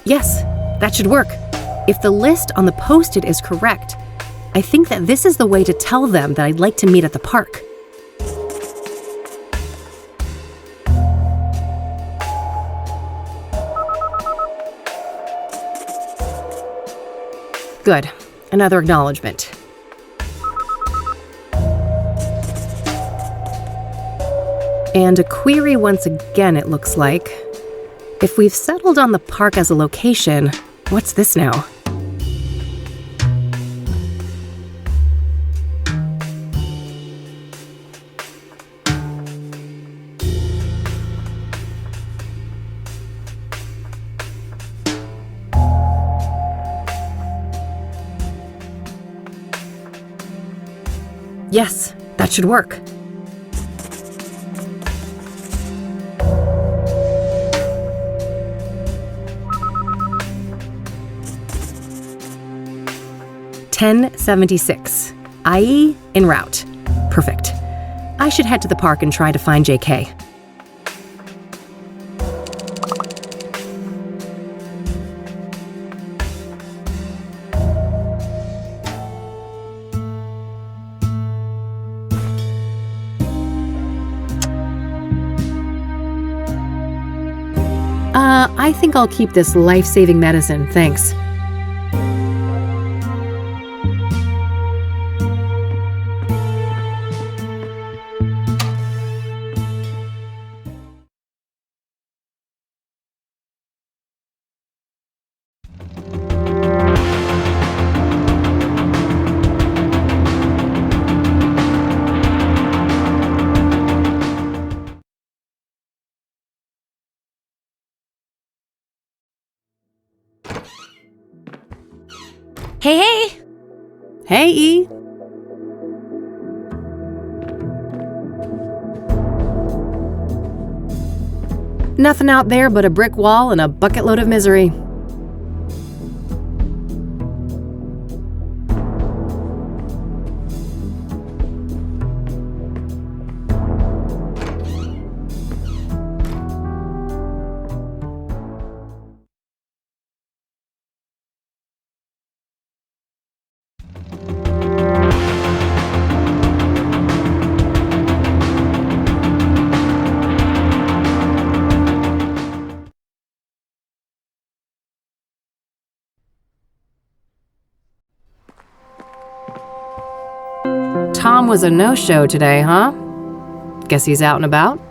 Yes, that should work. If the list on the post-it is correct, I think that this is the way to tell them that I'd like to meet at the park. Good. Another acknowledgement. And a query once again, it looks like. If we've settled on the park as a location, what's this now? Yes, that should work. $10.76. IE en route. Perfect. I should head to the park and try to find JK. I think I'll keep this life-saving medicine, thanks. Hey! Hey, E! Nothing out there but a brick wall and a bucket load of misery. Tom was a no-show today, huh? Guess he's out and about?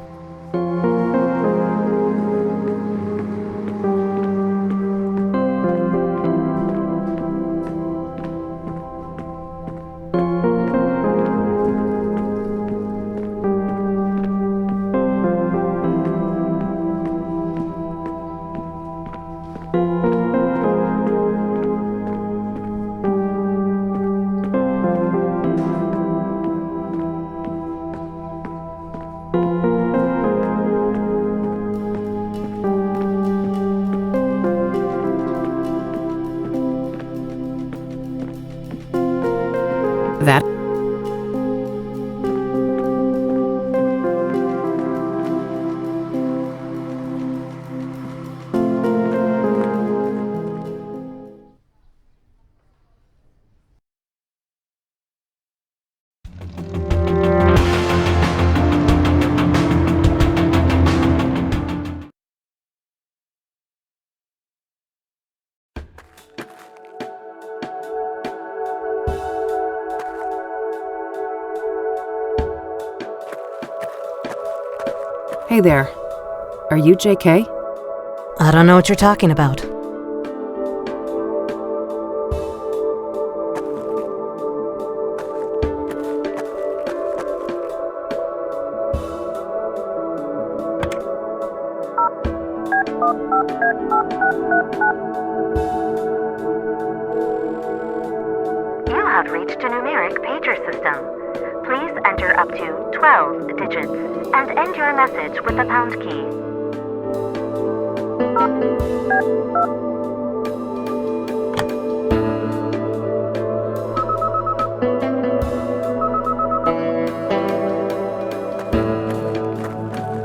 That Hey there. Are you JK? I don't know what you're talking about. You have reached a numeric pager system. Please enter up to 12 digits and end your message with the pound key.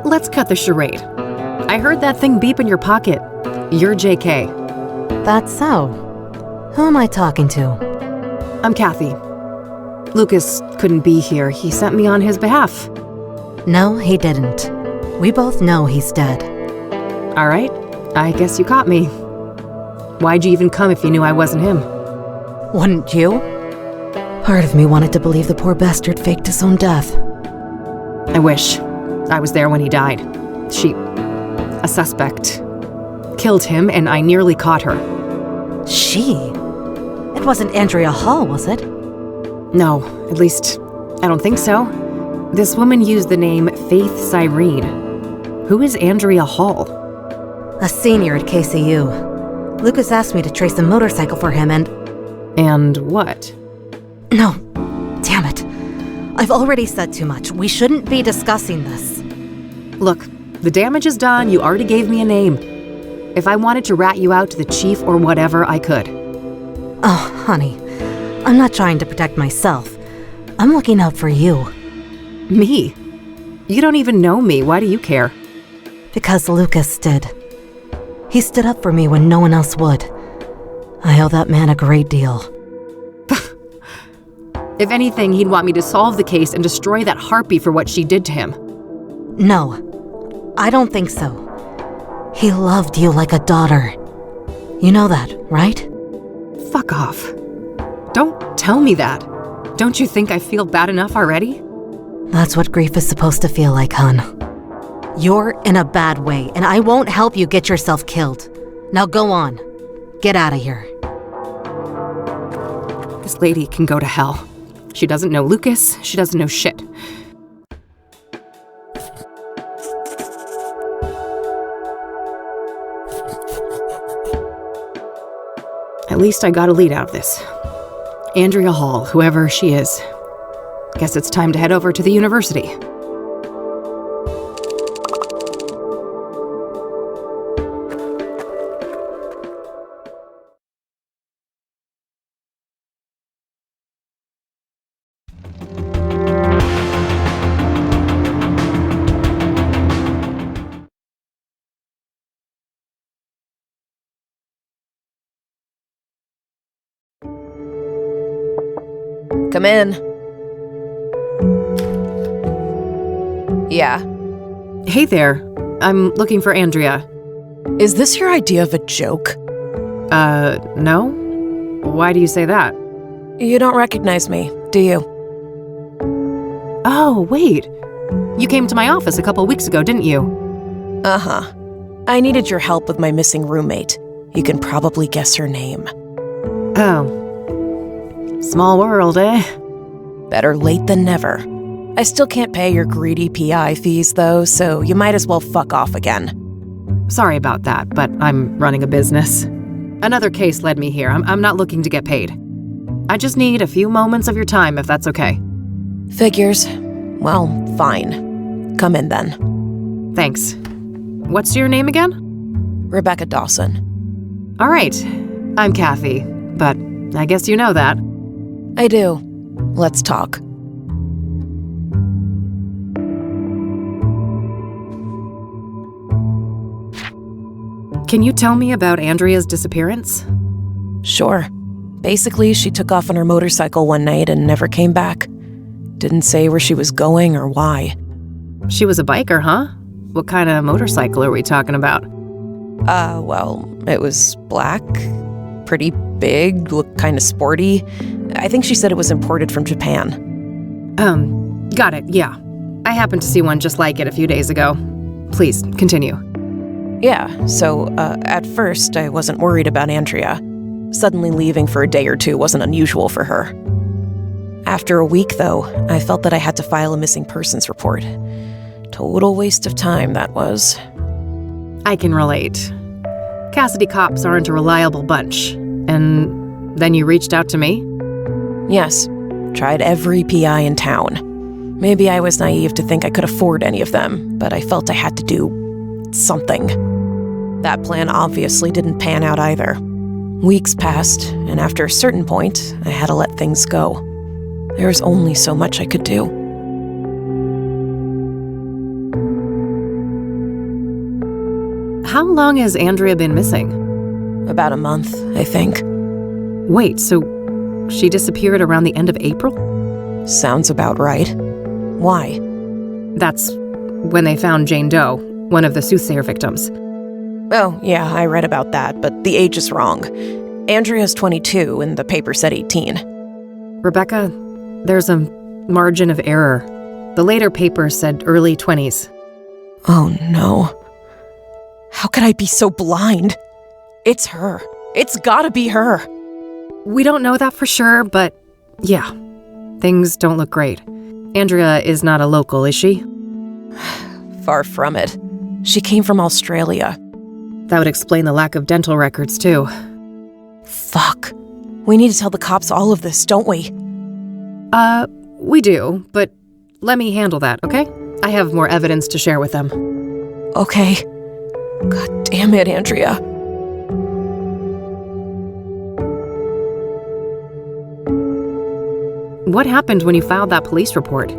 Let's cut the charade. I heard that thing beep in your pocket. You're JK. That's so. Who am I talking to? I'm Kathy. Lucas couldn't be here. He sent me on his behalf. No, he didn't. We both know he's dead. All right. I guess you caught me. Why'd you even come if you knew I wasn't him? Wouldn't you? Part of me wanted to believe the poor bastard faked his own death. I wish. I was there when he died. She, a suspect, killed him and I nearly caught her. She? It wasn't Andrea Hall, was it? No, at least, I don't think so. This woman used the name Faith Cyrene. Who is Andrea Hall? A senior at KCU. Lucas asked me to trace a motorcycle for him and... And what? No. Damn it. I've already said too much. We shouldn't be discussing this. Look, the damage is done. You already gave me a name. If I wanted to rat you out to the chief or whatever, I could. Oh, honey. I'm not trying to protect myself. I'm looking out for you. Me? You don't even know me. Why do you care? Because Lucas did. He stood up for me when no one else would. I owe that man a great deal. If anything, he'd want me to solve the case and destroy that harpy for what she did to him. No, I don't think so. He loved you like a daughter. You know that, right? Fuck off. Don't tell me that. Don't you think I feel bad enough already? That's what grief is supposed to feel like, hon. You're in a bad way, and I won't help you get yourself killed. Now go on. Get out of here. This lady can go to hell. She doesn't know Lucas. She doesn't know shit. At least I got a lead out of this. Andrea Hall, whoever she is. Guess it's time to head over to the university. Come in. Yeah. Hey there. I'm looking for Andrea. Is this your idea of a joke? No? Why do you say that? You don't recognize me, do you? Oh, wait. You came to my office a couple weeks ago, didn't you? Uh-huh. I needed your help with my missing roommate. You can probably guess her name. Oh. Small world, eh? Better late than never. I still can't pay your greedy PI fees, though, so you might as well fuck off again. Sorry about that, but I'm running a business. Another case led me here. I'm not looking to get paid. I just need a few moments of your time, if that's okay. Figures. Well, fine. Come in then. Thanks. What's your name again? Rebecca Dawson. All right. I'm Kathy, but I guess you know that. I do. Let's talk. Can you tell me about Andrea's disappearance? Sure. Basically, she took off on her motorcycle one night and never came back. Didn't say where she was going or why. She was a biker, huh? What kind of motorcycle are we talking about? Well, it was black, pretty big, looked kind of sporty. I think she said it was imported from Japan. Got it, yeah. I happened to see one just like it a few days ago. Please, continue. Yeah, so, at first, I wasn't worried about Andrea. Suddenly leaving for a day or two wasn't unusual for her. After a week, though, I felt that I had to file a missing persons report. Total waste of time, that was. I can relate. Cassidy cops aren't a reliable bunch. And then you reached out to me? Yes. Tried every PI in town. Maybe I was naive to think I could afford any of them, but I felt I had to do something. That plan obviously didn't pan out either. Weeks passed, and after a certain point, I had to let things go. There was only so much I could do. How long has Andrea been missing? About a month, I think. Wait, so she disappeared around the end of April? Sounds about right. Why? That's when they found Jane Doe, one of the Soothsayer victims. Oh, yeah, I read about that, but the age is wrong. Andrea's 22 and the paper said 18. Rebecca, there's a margin of error. The later paper said early 20s. Oh no. How could I be so blind? It's her. It's gotta be her. We don't know that for sure, but yeah, things don't look great. Andrea is not a local, is she? Far from it. She came from Australia. That would explain the lack of dental records, too. Fuck. We need to tell the cops all of this, don't we? We do, but let me handle that, okay? I have more evidence to share with them. Okay. God damn it, Andrea. What happened when you filed that police report?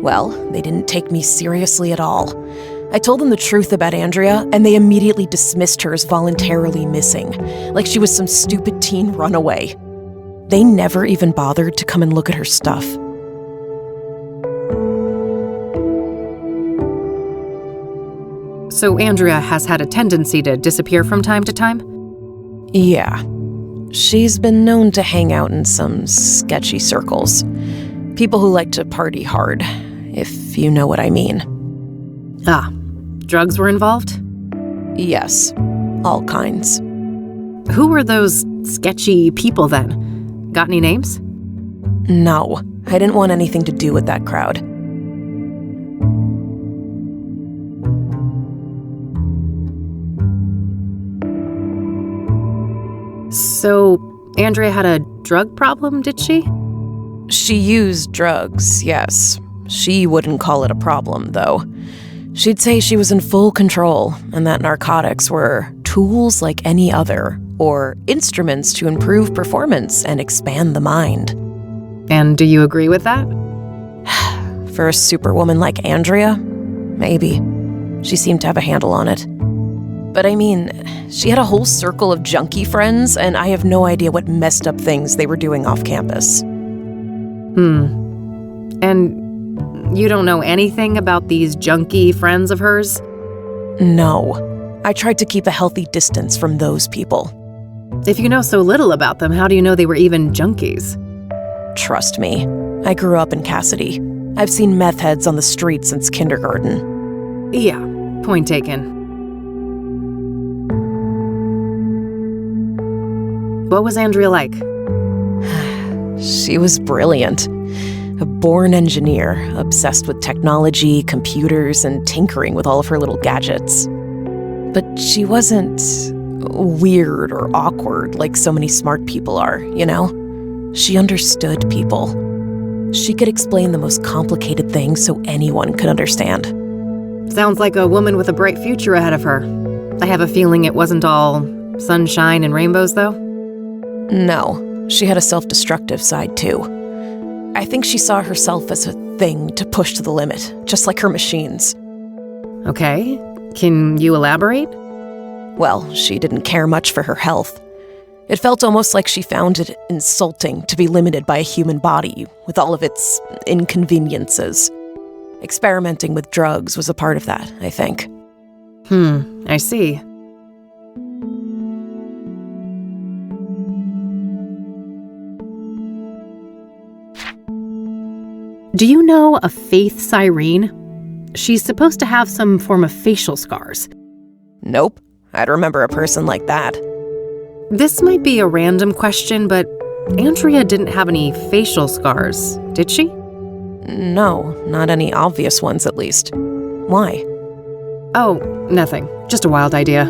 Well, they didn't take me seriously at all. I told them the truth about Andrea, and they immediately dismissed her as voluntarily missing, like she was some stupid teen runaway. They never even bothered to come and look at her stuff. So Andrea has had a tendency to disappear from time to time? Yeah. She's been known to hang out in some sketchy circles. People who like to party hard, if you know what I mean. Ah, drugs were involved? Yes, all kinds. Who were those sketchy people then? Got any names? No, I didn't want anything to do with that crowd. So, Andrea had a drug problem, did she? She used drugs, yes. She wouldn't call it a problem, though. She'd say she was in full control, and that narcotics were tools like any other, or instruments to improve performance and expand the mind. And do you agree with that? For a superwoman like Andrea, maybe. She seemed to have a handle on it. But I mean, she had a whole circle of junkie friends, and I have no idea what messed up things they were doing off campus. And you don't know anything about these junkie friends of hers? No. I tried to keep a healthy distance from those people. If you know so little about them, how do you know they were even junkies? Trust me. I grew up in Cassidy. I've seen meth heads on the street since kindergarten. Yeah, point taken. What was Andrea like? She was brilliant. A born engineer, obsessed with technology, computers, and tinkering with all of her little gadgets. But she wasn't weird or awkward like so many smart people are, you know? She understood people. She could explain the most complicated things so anyone could understand. Sounds like a woman with a bright future ahead of her. I have a feeling it wasn't all sunshine and rainbows, though? No, she had a self-destructive side, too. I think she saw herself as a thing to push to the limit, just like her machines. Okay, can you elaborate? Well, she didn't care much for her health. It felt almost like she found it insulting to be limited by a human body with all of its inconveniences. Experimenting with drugs was a part of that, I think. I see. Do you know a Faith Cyrene? She's supposed to have some form of facial scars. Nope, I'd remember a person like that. This might be a random question, but Andrea didn't have any facial scars, did she? No, not any obvious ones at least. Why? Oh, nothing. Just a wild idea.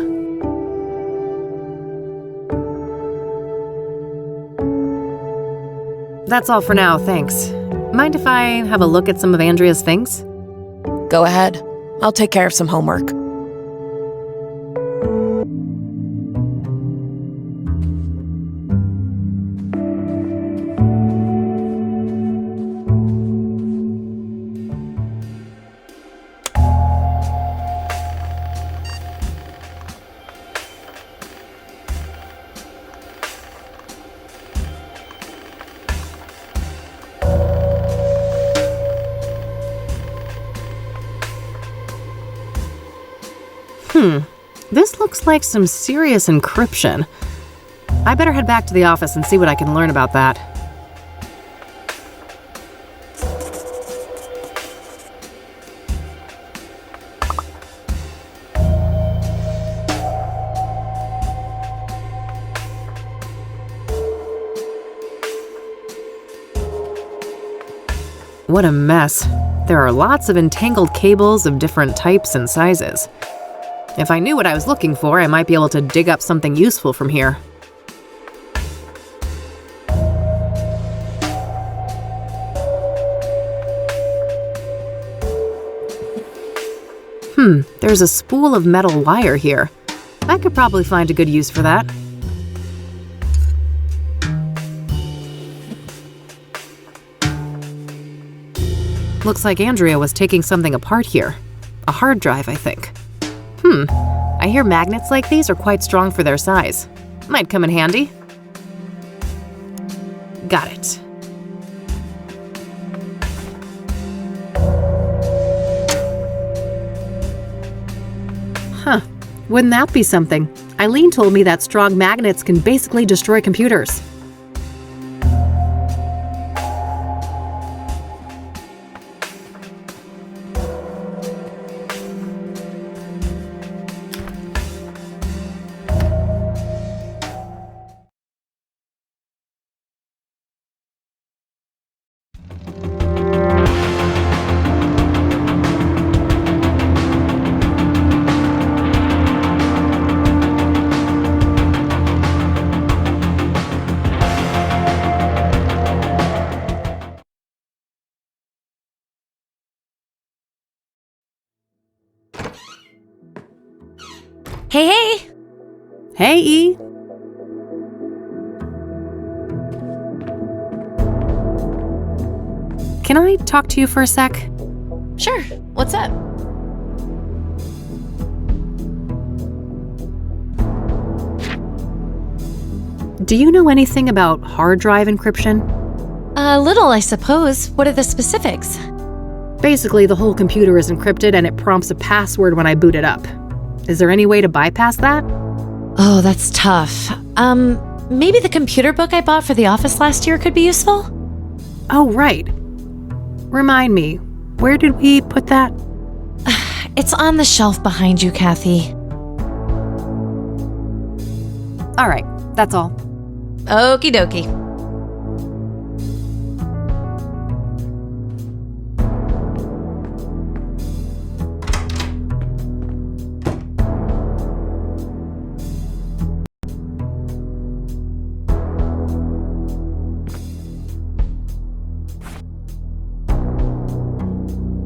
That's all for now, thanks. Mind if I have a look at some of Andrea's things? Go ahead. I'll take care of some homework. This looks like some serious encryption. I better head back to the office and see what I can learn about that. What a mess. There are lots of entangled cables of different types and sizes. If I knew what I was looking for, I might be able to dig up something useful from here. There's a spool of metal wire here. I could probably find a good use for that. Looks like Andrea was taking something apart here. A hard drive, I think. I hear magnets like these are quite strong for their size. Might come in handy. Got it. Wouldn't that be something? Eileen told me that strong magnets can basically destroy computers. Hey! Hey, E. Can I talk to you for a sec? Sure. What's up? Do you know anything about hard drive encryption? A little, I suppose. What are the specifics? Basically, the whole computer is encrypted and it prompts a password when I boot it up. Is there any way to bypass that? Oh, that's tough. Maybe the computer book I bought for the office last year could be useful? Oh, right. Remind me, where did we put that? It's on the shelf behind you, Kathy. All right, that's all. Okie dokie.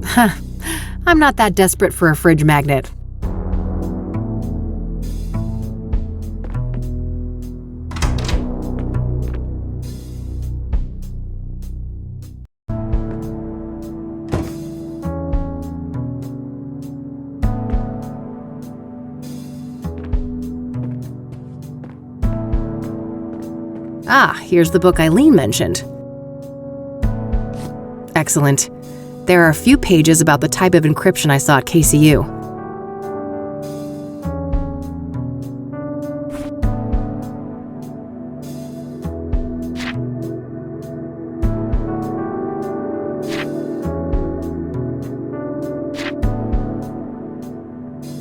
Huh. I'm not that desperate for a fridge magnet. Ah, here's the book Eileen mentioned. Excellent. There are a few pages about the type of encryption I saw at KCU.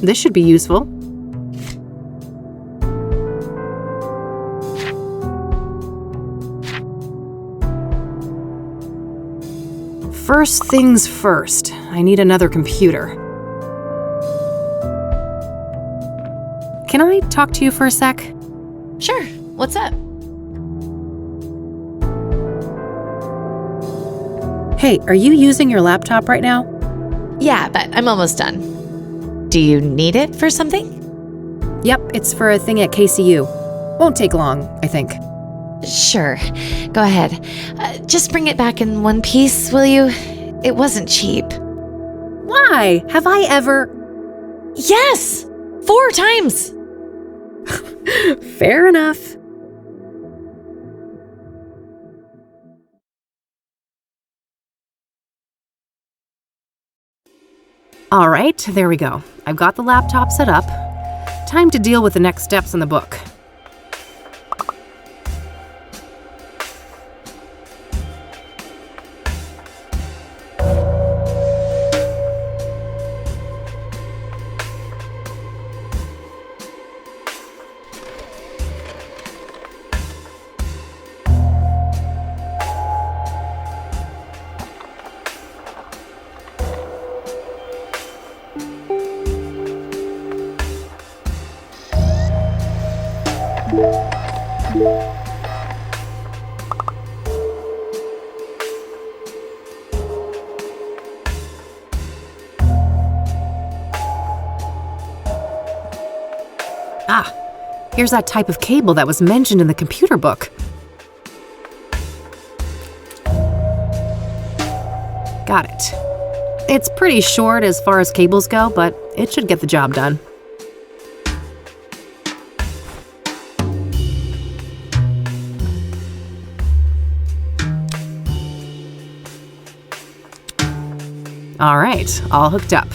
This should be useful. First things first, I need another computer. Can I talk to you for a sec? Sure. What's up? Hey, are you using your laptop right now? Yeah, but I'm almost done. Do you need it for something? Yep, it's for a thing at KCU. Won't take long, I think. Sure. Go ahead. Just bring it back in one piece, will you? It wasn't cheap. Why? Have I ever? Yes! 4 times! Fair enough. All right, there we go. I've got the laptop set up. Time to deal with the next steps in the book. Ah, here's that type of cable that was mentioned in the computer book. Got it. It's pretty short as far as cables go, but it should get the job done. All right, all hooked up.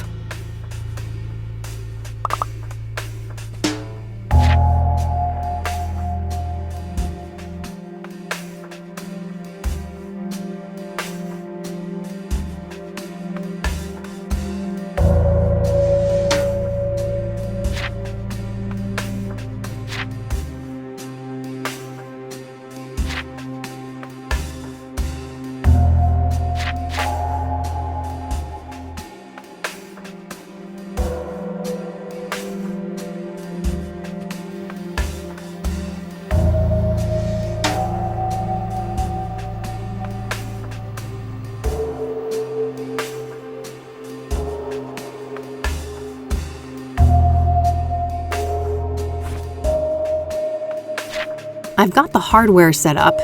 I've got the hardware set up.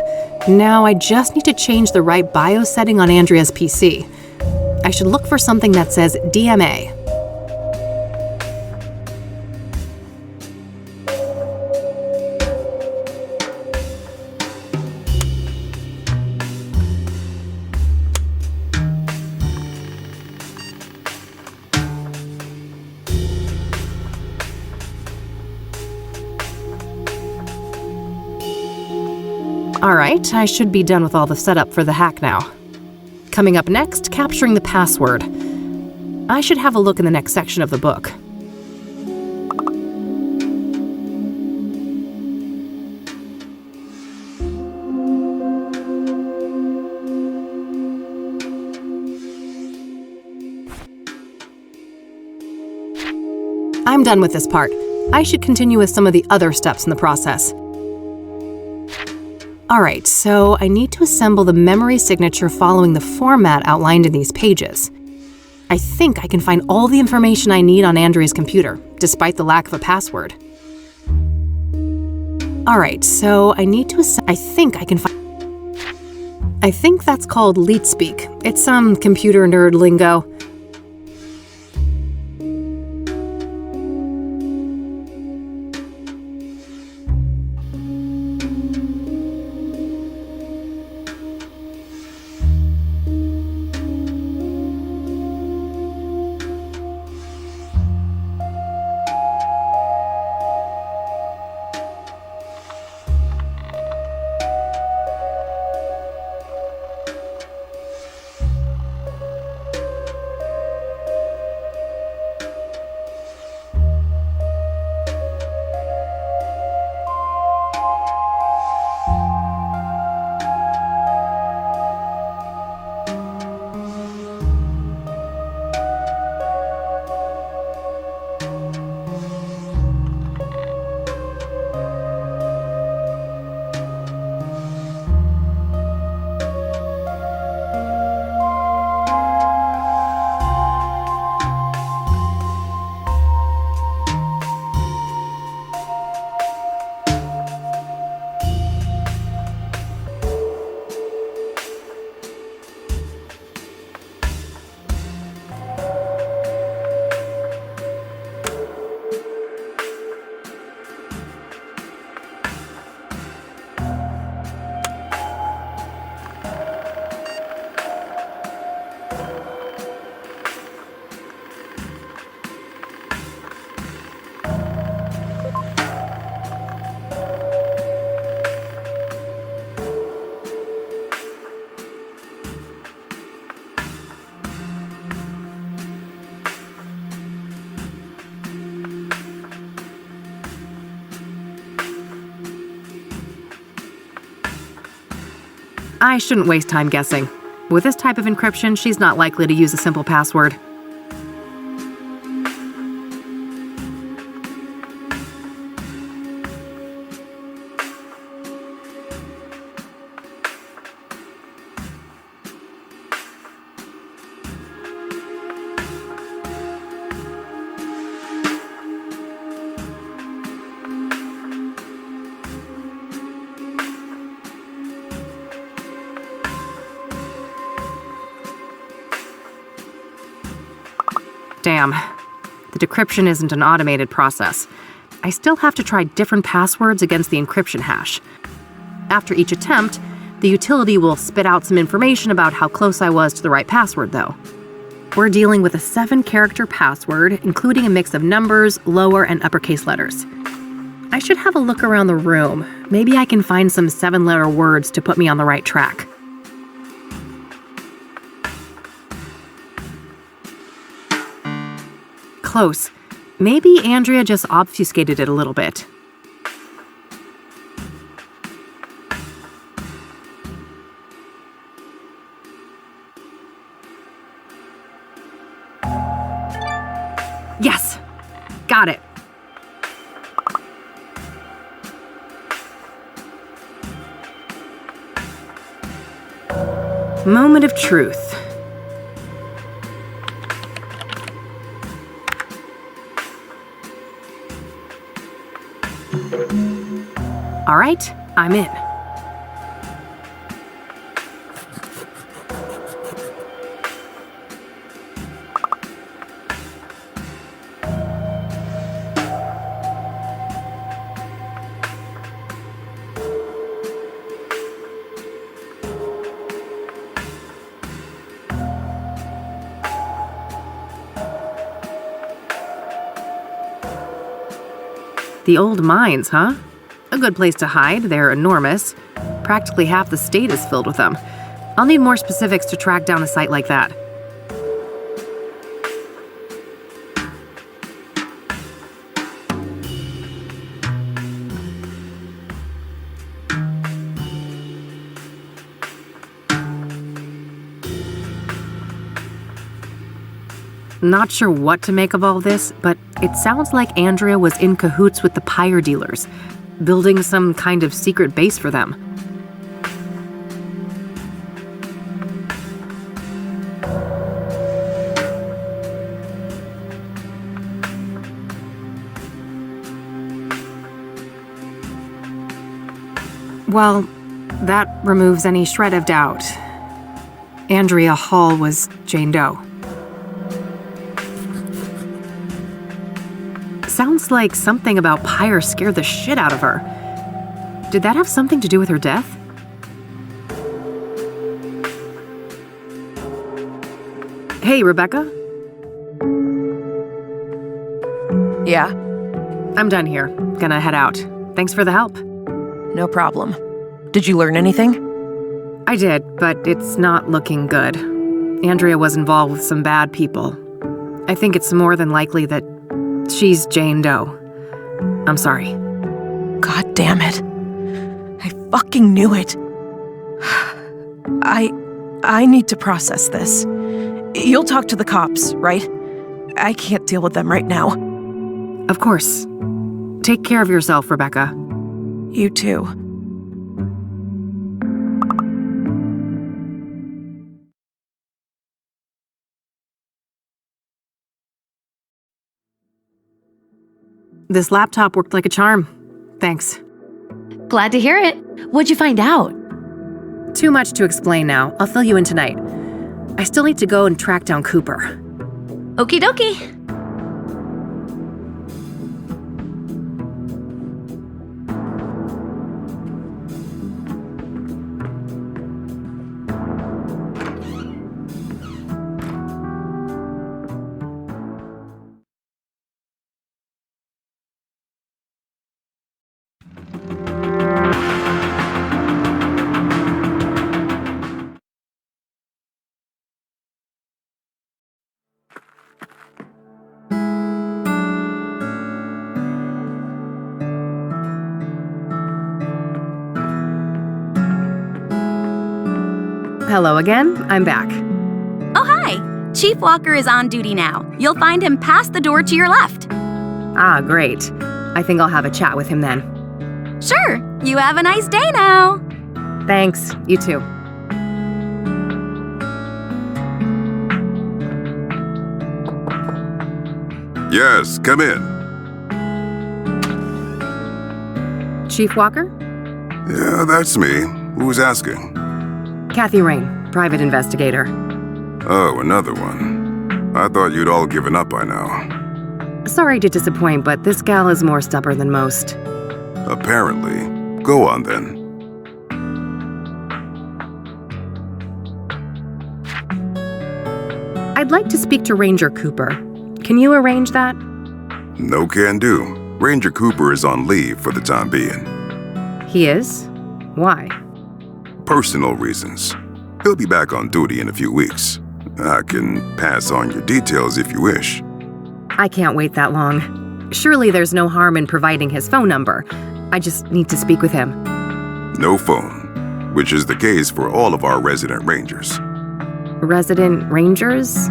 Now I just need to change the right BIOS setting on Andrea's PC. I should look for something that says DMA. All right, I should be done with all the setup for the hack now. Coming up next, capturing the password. I should have a look in the next section of the book. I'm done with this part. I should continue with some of the other steps in the process. Alright, so I need to assemble the memory signature following the format outlined in these pages. I think I can find all the information I need on Andrea's computer, despite the lack of a password. Alright, so I need to I think that's called leet speak. It's some computer nerd lingo. I shouldn't waste time guessing. With this type of encryption, she's not likely to use a simple password. Damn. The decryption isn't an automated process. I still have to try different passwords against the encryption hash. After each attempt, the utility will spit out some information about how close I was to the right password, though. We're dealing with a 7-character password, including a mix of numbers, lower and uppercase letters. I should have a look around the room. Maybe I can find some 7-letter words to put me on the right track. Close. Maybe Andrea just obfuscated it a little bit. Yes! Got it. Moment of truth. All right, I'm in. The old mines, huh? A good place to hide. They're enormous. Practically half the state is filled with them. I'll need more specifics to track down a site like that. Not sure what to make of all this, but it sounds like Andrea was in cahoots with the pyre dealers, building some kind of secret base for them. Well, that removes any shred of doubt. Andrea Hall was Jane Doe. Sounds like something about pyre scared the shit out of her. Did that have something to do with her death? Hey, Rebecca? Yeah? I'm done here. Gonna head out. Thanks for the help. No problem. Did you learn anything? I did, but it's not looking good. Andrea was involved with some bad people. I think it's more than likely that she's Jane Doe. I'm sorry. God damn it. I fucking knew it. I need to process this. You'll talk to the cops, right? I can't deal with them right now. Of course. Take care of yourself, Rebecca. You too. This laptop worked like a charm. Thanks. Glad to hear it. What'd you find out? Too much to explain now. I'll fill you in tonight. I still need to go and track down Cooper. Okie dokie. Hello again. I'm back. Oh, hi. Chief Walker is on duty now. You'll find him past the door to your left. Ah, great. I think I'll have a chat with him then. Sure. You have a nice day now. Thanks. You too. Yes, come in. Chief Walker? Yeah, that's me. Who's asking? Kathy Rain, private investigator. Oh, another one. I thought you'd all given up by now. Sorry to disappoint, but this gal is more stubborn than most. Apparently. Go on then. I'd like to speak to Ranger Cooper. Can you arrange that? No can do. Ranger Cooper is on leave for the time being. He is? Why? Personal reasons. He'll be back on duty in a few weeks. I can pass on your details if you wish. I can't wait that long. Surely there's no harm in providing his phone number. I just need to speak with him. No phone, which is the case for all of our resident rangers. Resident rangers?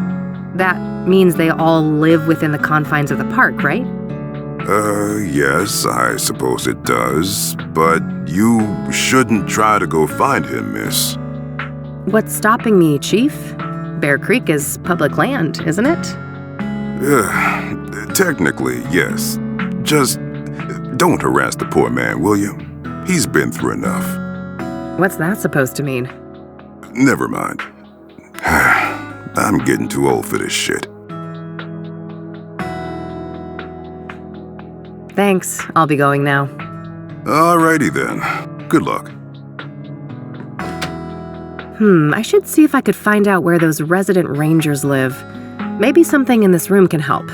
That means they all live within the confines of the park, right? Yes, I suppose it does. But you shouldn't try to go find him, miss. What's stopping me, Chief? Bear Creek is public land, isn't it? Technically, yes. Just don't harass the poor man, will you? He's been through enough. What's that supposed to mean? Never mind. I'm getting too old for this shit. Thanks. I'll be going now. Alrighty then. Good luck. I should see if I could find out where those resident rangers live. Maybe something in this room can help.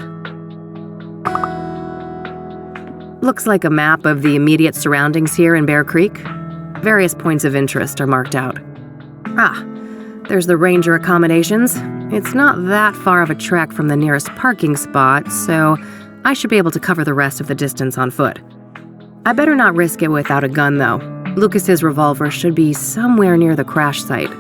Looks like a map of the immediate surroundings here in Bear Creek. Various points of interest are marked out. Ah, There's the ranger accommodations. It's not that far of a trek from the nearest parking spot, so I should be able to cover the rest of the distance on foot. I better not risk it without a gun, though. Lucas's revolver should be somewhere near the crash site.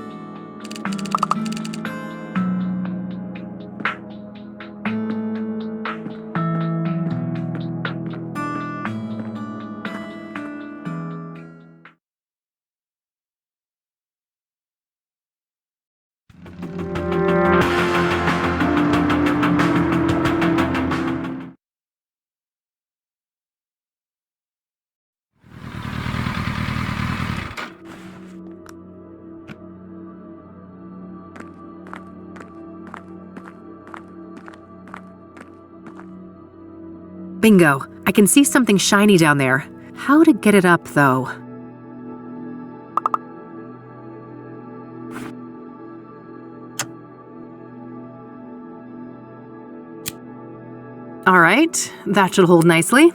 Bingo! I can see something shiny down there. How to get it up, though? All right, that should hold nicely.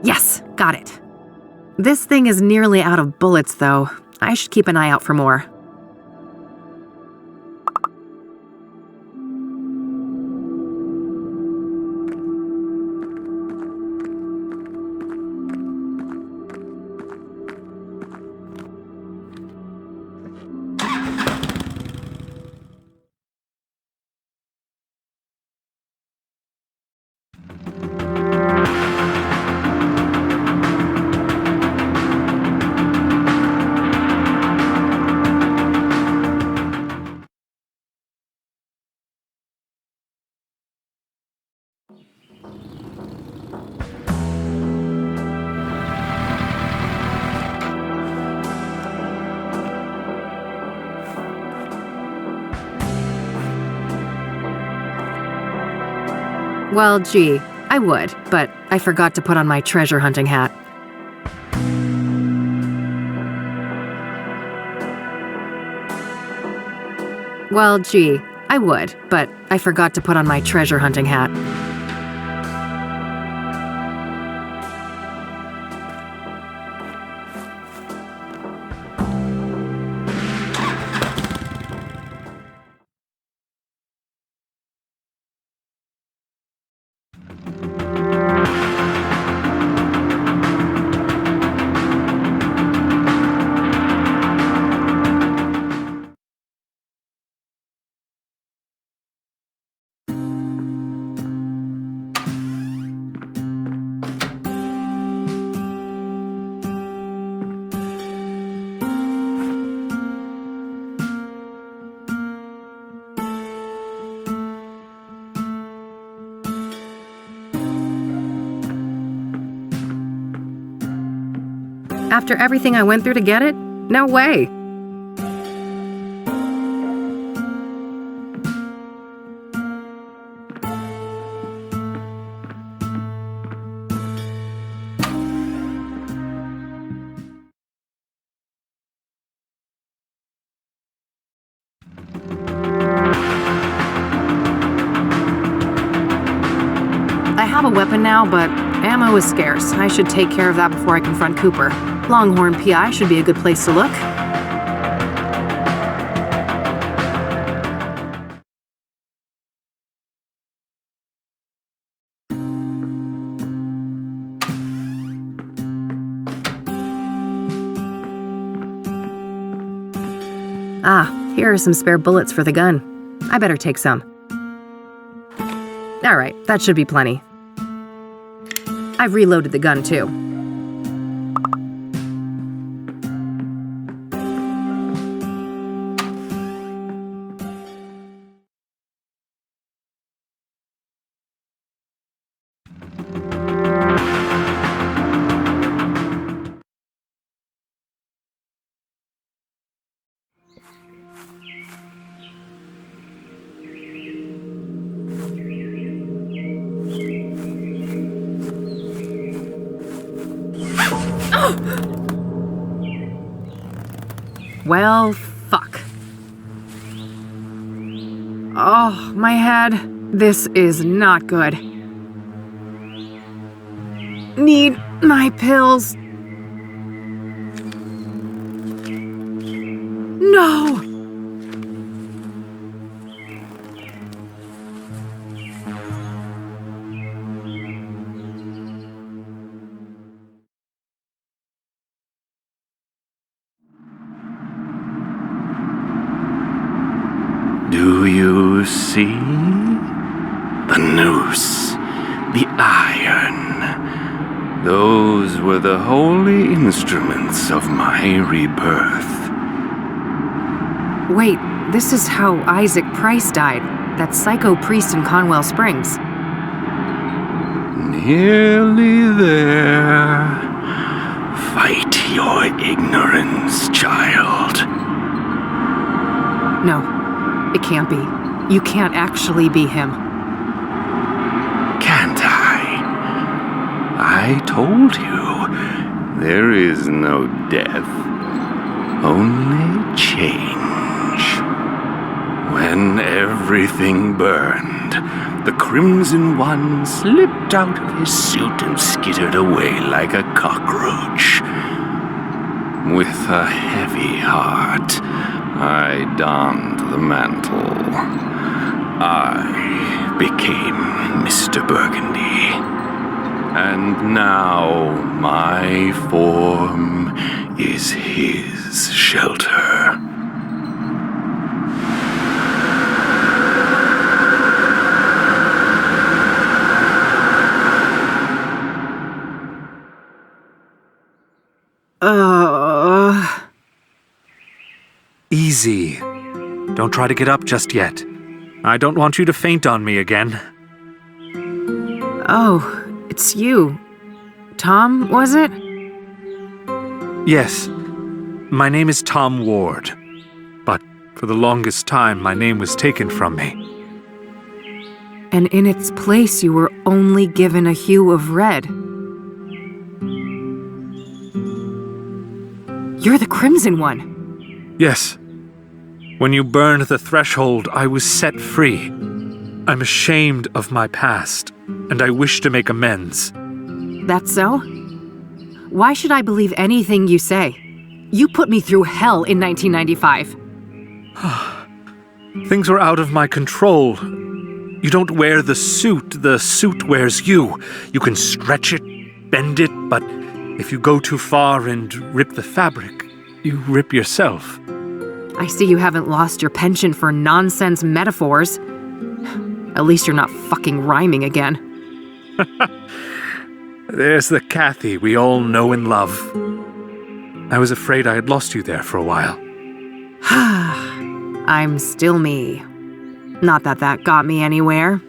Yes, got it. This thing is nearly out of bullets, though. I should keep an eye out for more. Well, gee, I would, but I forgot to put on my treasure hunting hat. Well, gee, I would, but I forgot to put on my treasure hunting hat. After everything I went through to get it? No way. I have a weapon now, but ammo is scarce. I should take care of that before I confront Cooper. Longhorn PI should be a good place to look. Ah, here are some spare bullets for the gun. I better take some. All right, that should be plenty. I've reloaded the gun too. Well, fuck. Oh, my head. This is not good. Need my pills. No! Do you see? The noose, the iron. Those were the holy instruments of my rebirth. Wait, this is how Isaac Price died, that psycho priest in Conwell Springs. Nearly there. Fight your ignorance, child. No, it can't be. You can't actually be him. Can't I? I told you, there is no death, only change. When everything burned, the Crimson One slipped out of his suit and skittered away like a cockroach. With a heavy heart, I donned the mantle. I became Mr. Burgundy. And now my form is his shelter. Easy. Don't try to get up just yet. I don't want you to faint on me again. Oh, it's you. Tom, was it? Yes. My name is Tom Ward. But for the longest time, my name was taken from me. And in its place, you were only given a hue of red. You're the Crimson One. Yes. When you burned the threshold, I was set free. I'm ashamed of my past, and I wish to make amends. That's so? Why should I believe anything you say? You put me through hell in 1995. Things were out of my control. You don't wear the suit wears you. You can stretch it, bend it, but if you go too far and rip the fabric, you rip yourself. I see you haven't lost your penchant for nonsense metaphors. At least you're not fucking rhyming again. There's the Kathy we all know and love. I was afraid I had lost you there for a while. I'm still me. Not that that got me anywhere.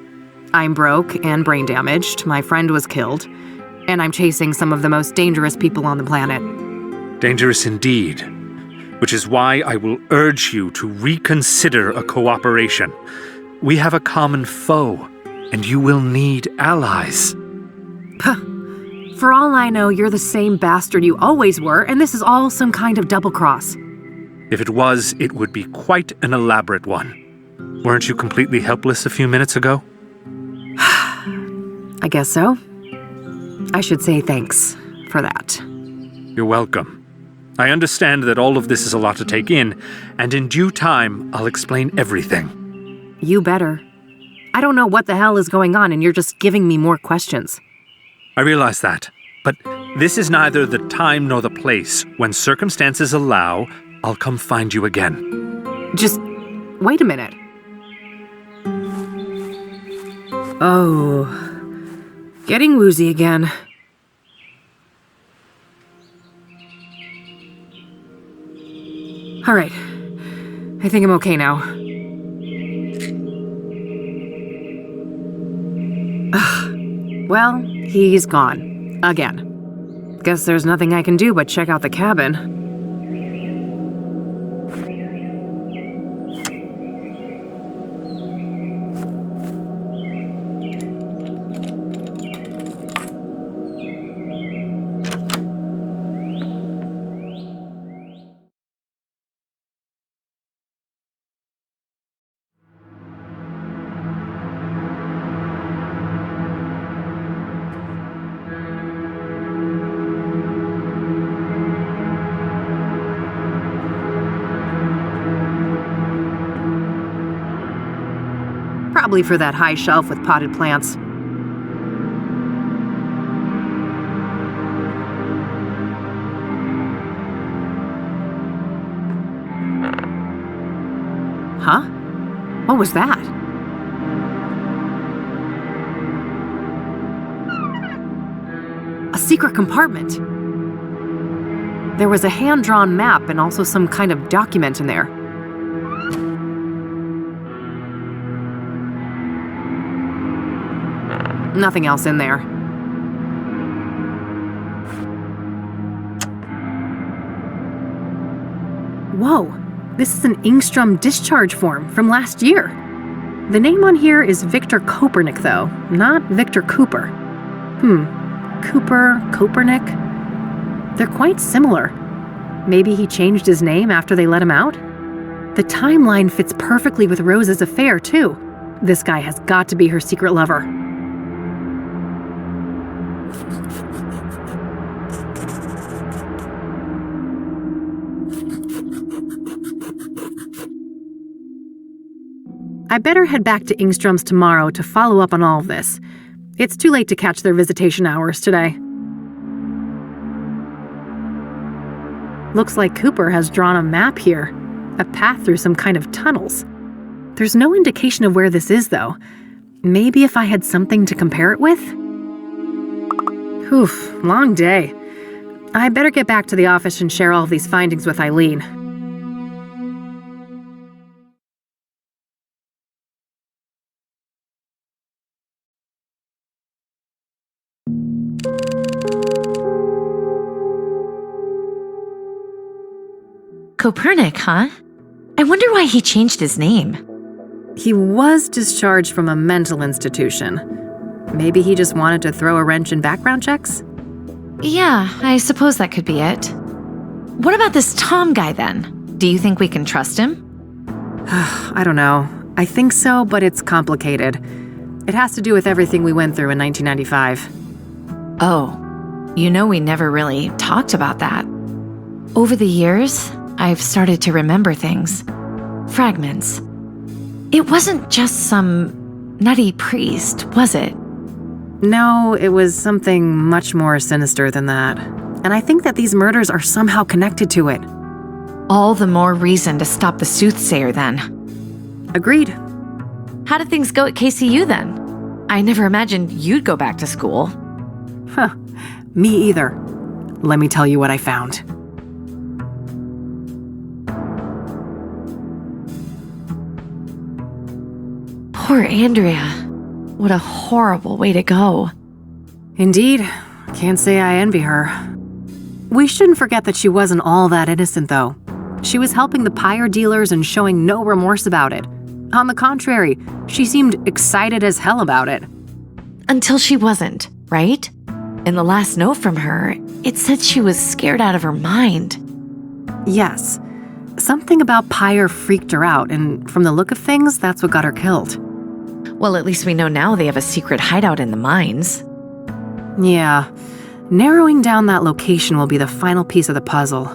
I'm broke and brain damaged, my friend was killed, and I'm chasing some of the most dangerous people on the planet. Dangerous indeed. Which is why I will urge you to reconsider a cooperation. We have a common foe, and you will need allies. For all I know, you're the same bastard you always were, and this is all some kind of double-cross. If it was, it would be quite an elaborate one. Weren't you completely helpless a few minutes ago? I guess so. I should say thanks for that. You're welcome. I understand that all of this is a lot to take in, and in due time, I'll explain everything. You better. I don't know what the hell is going on, and you're just giving me more questions. I realize that, but this is neither the time nor the place. When circumstances allow, I'll come find you again. Just wait a minute. Oh, getting woozy again. All right, I think I'm okay now. Well, he's gone. Again. Guess there's nothing I can do but check out the cabin. Probably for that high shelf with potted plants. Huh? What was that? A secret compartment. There was a hand-drawn map and also some kind of document in there. Nothing else in there. Whoa, this is an Engstrom discharge form from last year. The name on here is Victor Kopernik, though, not Victor Cooper. Cooper, Kopernik? They're quite similar. Maybe he changed his name after they let him out? The timeline fits perfectly with Rose's affair, too. This guy has got to be her secret lover. I better head back to Engstrom's tomorrow to follow up on all of this. It's too late to catch their visitation hours today. Looks like Cooper has drawn a map here, a path through some kind of tunnels. There's no indication of where this is, though. Maybe if I had something to compare it with? Oof, long day. I better get back to the office and share all of these findings with Eileen. Kopernik, huh? I wonder why he changed his name. He was discharged from a mental institution. Maybe he just wanted to throw a wrench in background checks? Yeah, I suppose that could be it. What about this Tom guy then? Do you think we can trust him? I don't know. I think so, but it's complicated. It has to do with everything we went through in 1995. Oh, you know we never really talked about that. Over the years, I've started to remember things. Fragments. It wasn't just some nutty priest, was it? No, it was something much more sinister than that. And I think that these murders are somehow connected to it. All the more reason to stop the Soothsayer then. Agreed. How did things go at KCU then? I never imagined you'd go back to school. Huh. Me either. Let me tell you what I found. Poor Andrea. What a horrible way to go. Indeed. Can't say I envy her. We shouldn't forget that she wasn't all that innocent, though. She was helping the pyre dealers and showing no remorse about it. On the contrary, she seemed excited as hell about it. Until she wasn't, right? In the last note from her, it said she was scared out of her mind. Yes. Something about pyre freaked her out, and from the look of things, that's what got her killed. Well, at least we know now they have a secret hideout in the mines. Yeah. Narrowing down that location will be the final piece of the puzzle.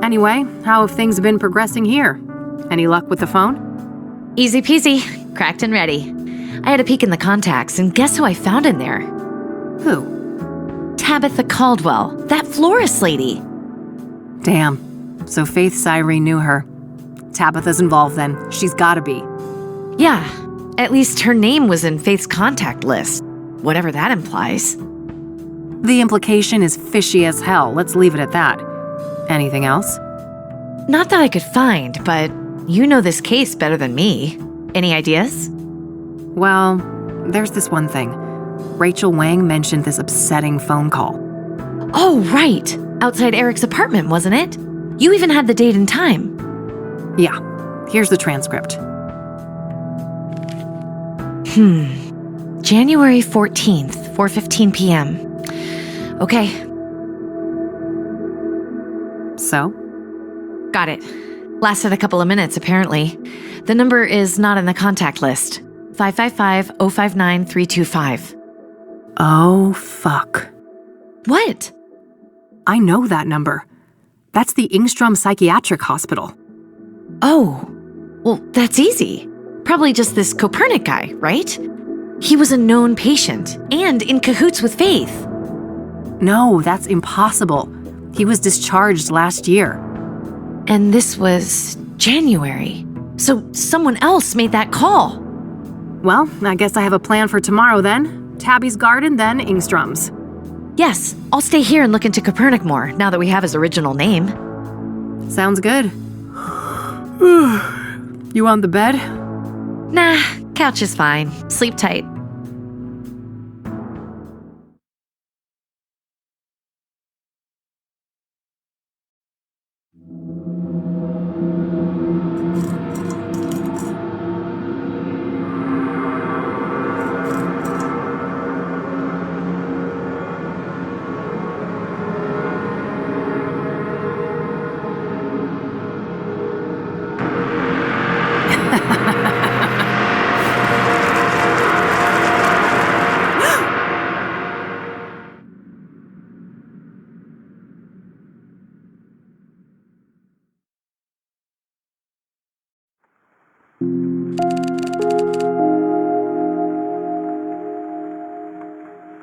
Anyway, how have things been progressing here? Any luck with the phone? Easy peasy. Cracked and ready. I had a peek in the contacts, and guess who I found in there? Who? Tabitha Caldwell, that florist lady. Damn. So Faith Cyrene knew her. Tabitha's involved then. She's gotta be. Yeah, at least her name was in Faith's contact list, whatever that implies. The implication is fishy as hell, let's leave it at that. Anything else? Not that I could find, but you know this case better than me. Any ideas? Well, there's this one thing. Rachel Wang mentioned this upsetting phone call. Oh, right! Outside Eric's apartment, wasn't it? You even had the date and time. Yeah, here's the transcript. January 14th, 4:15 p.m. Okay. So? Got it. Lasted a couple of minutes, apparently. The number is not in the contact list. 555-059-325. Oh, fuck. What? I know that number. That's the Engstrom Psychiatric Hospital. Oh, well, that's easy. Probably just this Copernic guy, right? He was a known patient and in cahoots with Faith. No, that's impossible. He was discharged last year. And this was January. So someone else made that call. Well, I guess I have a plan for tomorrow then. Tabby's garden, then Ingstrom's. Yes, I'll stay here and look into Copernic more, now that we have his original name. Sounds good. You want the bed? Nah, couch is fine. Sleep tight.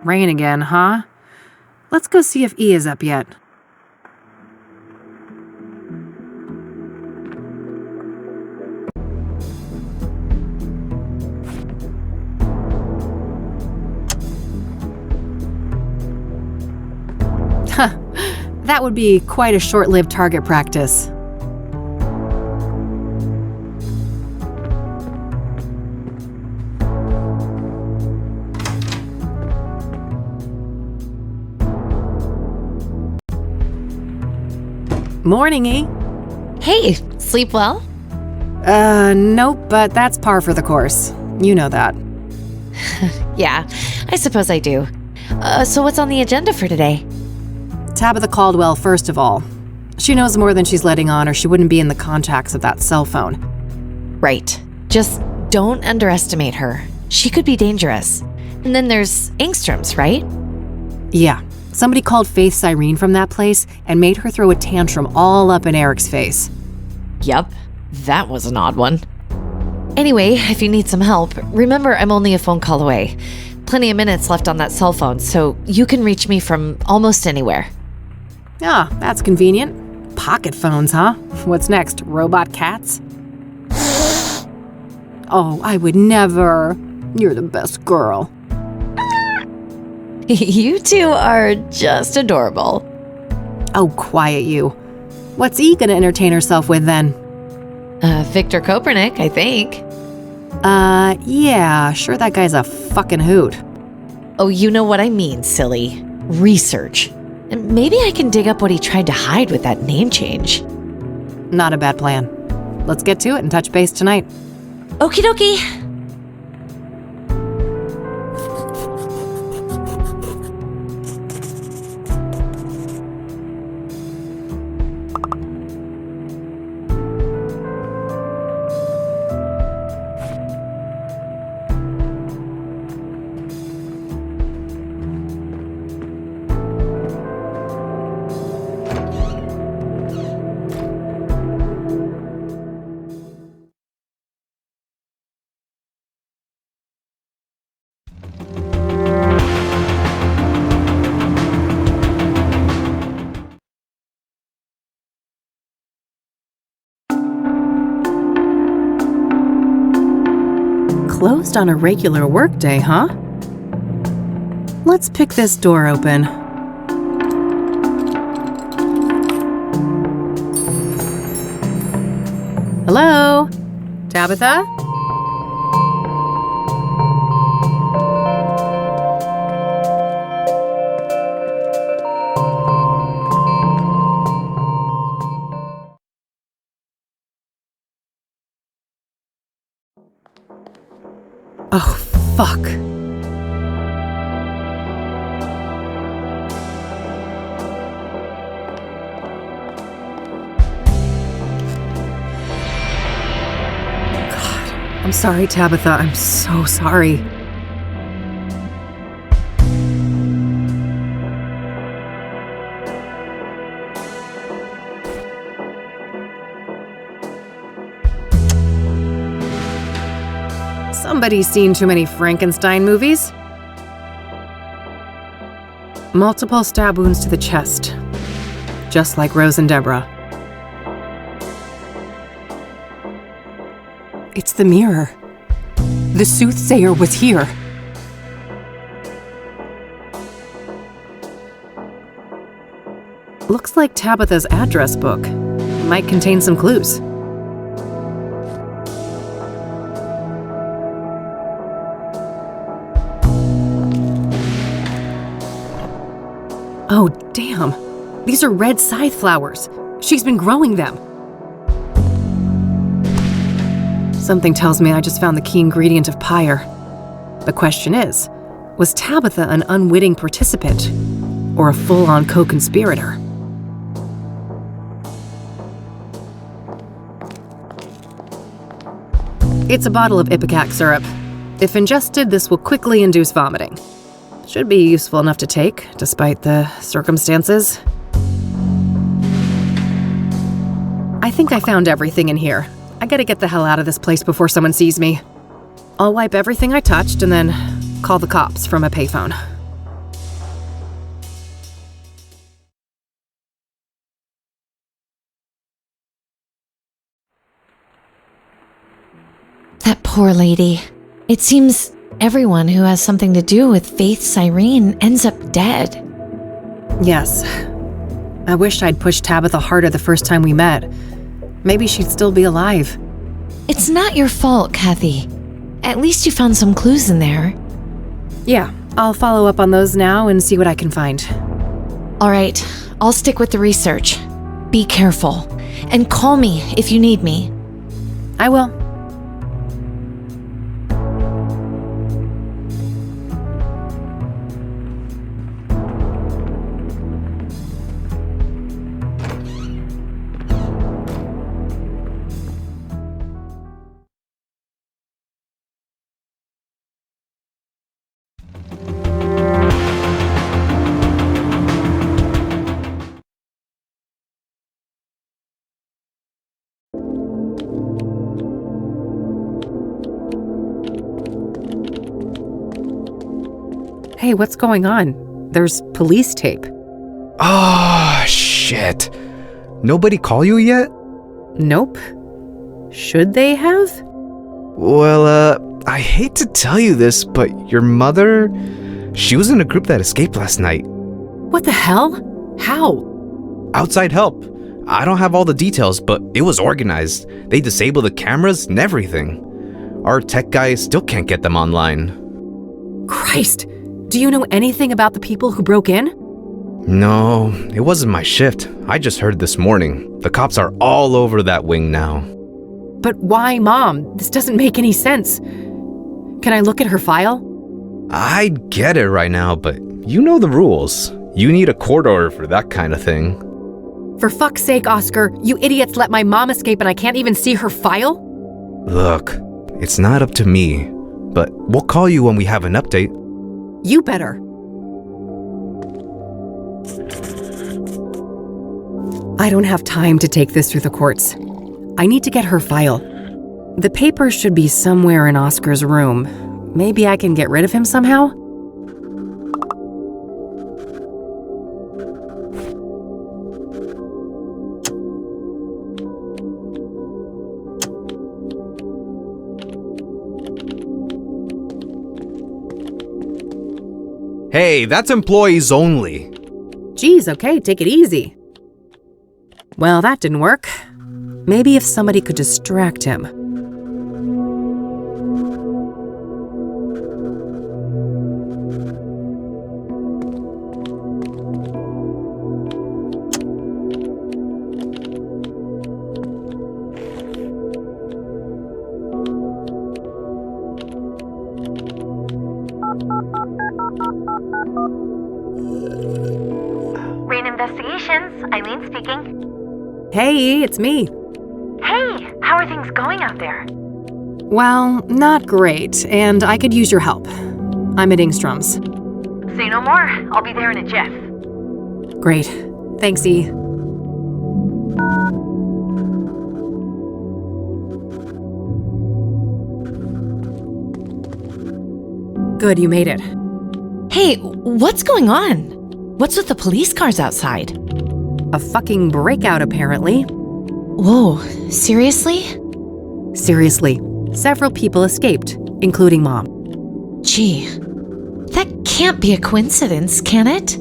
Rain again, huh? Let's go see if E is up yet. Huh, that would be quite a short-lived target practice. Morning, E. Hey, sleep well? Nope, but that's par for the course. You know that. Yeah, I suppose I do. So what's on the agenda for today? Tabitha Caldwell, first of all. She knows more than she's letting on, or she wouldn't be in the contacts of that cell phone. Right. Just don't underestimate her. She could be dangerous. And then there's Ingstrom's, right? Yeah. Somebody called Faith Cyrene from that place and made her throw a tantrum all up in Eric's face. Yup, that was an odd one. Anyway, if you need some help, remember I'm only a phone call away. Plenty of minutes left on that cell phone, so you can reach me from almost anywhere. Ah, that's convenient. Pocket phones, huh? What's next, robot cats? Oh, I would never. You're the best girl. You two are just adorable. Oh, quiet you. What's E gonna entertain herself with then? Victor Copernic, I think. Yeah, sure that guy's a fucking hoot. Oh, you know what I mean, silly. Research. And maybe I can dig up what he tried to hide with that name change. Not a bad plan. Let's get to it and touch base tonight. Okie dokie. Closed on a regular workday, huh? Let's pick this door open. Hello? Tabitha? Oh, fuck. God, I'm sorry, Tabitha. I'm so sorry. Somebody's seen too many Frankenstein movies. Multiple stab wounds to the chest, just like Rose and Deborah. It's the mirror. The Soothsayer was here. Looks like Tabitha's address book might contain some clues. Oh, damn. These are red scythe flowers. She's been growing them. Something tells me I just found the key ingredient of pyre. The question is, was Tabitha an unwitting participant or a full-on co-conspirator? It's a bottle of ipecac syrup. If ingested, this will quickly induce vomiting. Should be useful enough to take, despite the circumstances. I think I found everything in here. I gotta get the hell out of this place before someone sees me. I'll wipe everything I touched and then call the cops from a payphone. That poor lady. It seems everyone who has something to do with Faith Cyrene ends up dead. Yes. I wish I'd pushed Tabitha harder the first time we met. Maybe she'd still be alive. It's not your fault, Kathy. At least you found some clues in there. Yeah, I'll follow up on those now and see what I can find. All right, I'll stick with the research. Be careful. And call me if you need me. I will. Hey, what's going on? There's police tape. Oh, shit. Nobody call you yet? Nope. Should they have? Well, I hate to tell you this, but your mother, she was in a group that escaped last night. What the hell? How? Outside help. I don't have all the details, but it was organized. They disabled the cameras and everything. Our tech guys still can't get them online. Christ! Do you know anything about the people who broke in? No, it wasn't my shift. I just heard this morning. The cops are all over that wing now. But why, Mom? This doesn't make any sense. Can I look at her file? I'd get it right now, but you know the rules. You need a court order for that kind of thing. For fuck's sake, Oscar, you idiots let my mom escape and I can't even see her file? Look, it's not up to me, but we'll call you when we have an update. You better. I don't have time to take this through the courts. I need to get her file. The papers should be somewhere in Oscar's room. Maybe I can get rid of him somehow? Hey, that's employees only. Geez, okay, take it easy. Well, that didn't work. Maybe if somebody could distract him. Rain Investigations, Eileen speaking. Hey, it's me. Hey, how are things going out there? Well, not great, and I could use your help. I'm at Ingstrom's. Say no more. I'll be there in a jiff. Great. Thanks, E. Good, you made it. Hey, what's going on? What's with the police cars outside? A fucking breakout, apparently. Whoa, seriously? Seriously, several people escaped, including Mom. Gee, that can't be a coincidence, can it?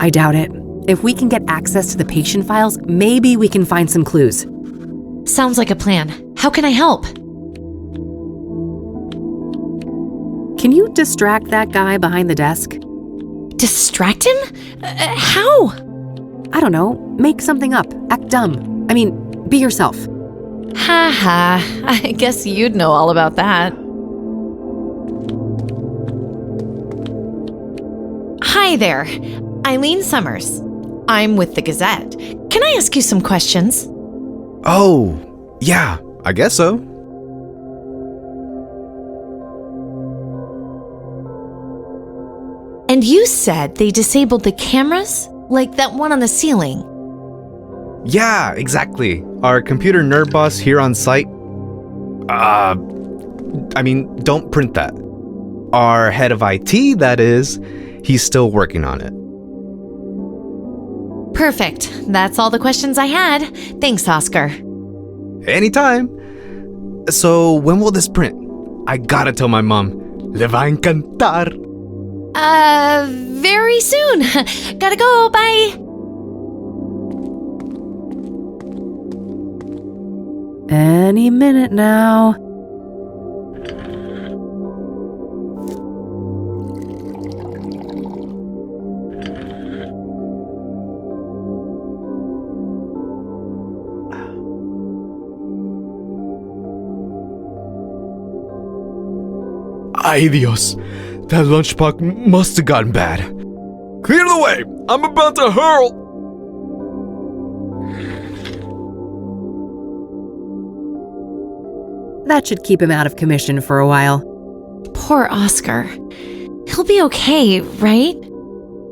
I doubt it. If we can get access to the patient files, maybe we can find some clues. Sounds like a plan. How can I help? Can you distract that guy behind the desk? Distract him? How? I don't know. Make something up. Act dumb. I mean, be yourself. Ha ha. I guess you'd know all about that. Hi there. Eileen Summers. I'm with the Gazette. Can I ask you some questions? Oh, yeah, I guess so. And you said they disabled the cameras? Like that one on the ceiling? Yeah, exactly. Our computer nerd boss here on site. Don't print that. Our head of IT, that is, he's still working on it. Perfect. That's all the questions I had. Thanks, Oscar. Anytime. So, when will this print? I gotta tell my mom. Le va encantar. Very soon. Gotta go. Bye. Any minute now. Ay Dios, that lunchbox must have gotten bad. Clear the way! I'm about to hurl! That should keep him out of commission for a while. Poor Oscar. He'll be okay, right?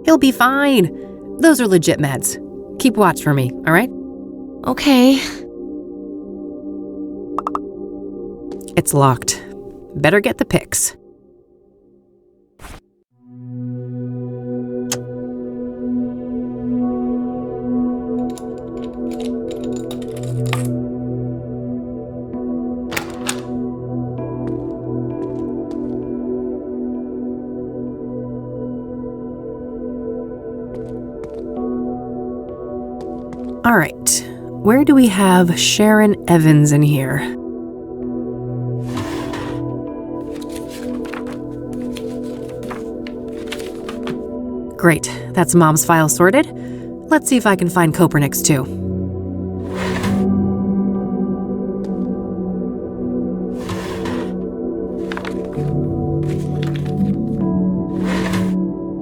He'll be fine. Those are legit meds. Keep watch for me, all right? Okay. It's locked. Better get the pics. All right, where do we have Sharon Evans in here? Great, that's Mom's file sorted. Let's see if I can find Kopernik's too.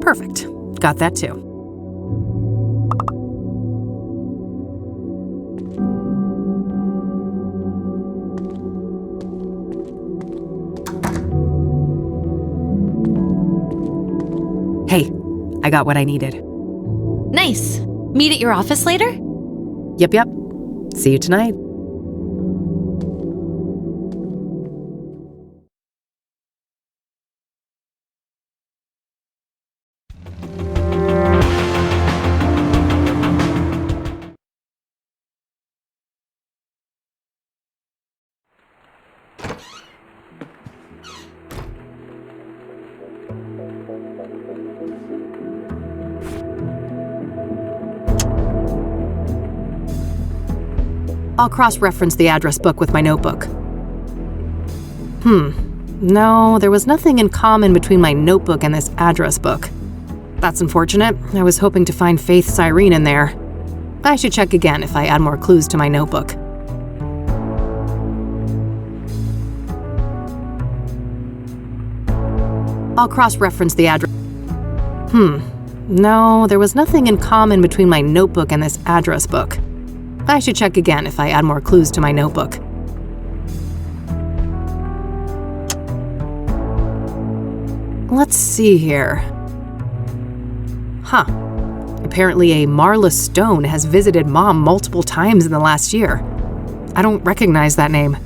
Perfect, got that too. Hey, I got what I needed. Nice. Meet at your office later? Yep. See you tonight. I'll cross-reference the address book with my notebook. No, there was nothing in common between my notebook and this address book. That's unfortunate. I was hoping to find Faith Cyrene in there. I should check again if I add more clues to my notebook. I'll cross-reference the address. No, there was nothing in common between my notebook and this address book. I should check again if I add more clues to my notebook. Let's see here. Apparently a Marla Stone has visited Mom multiple times in the last year. I don't recognize that name.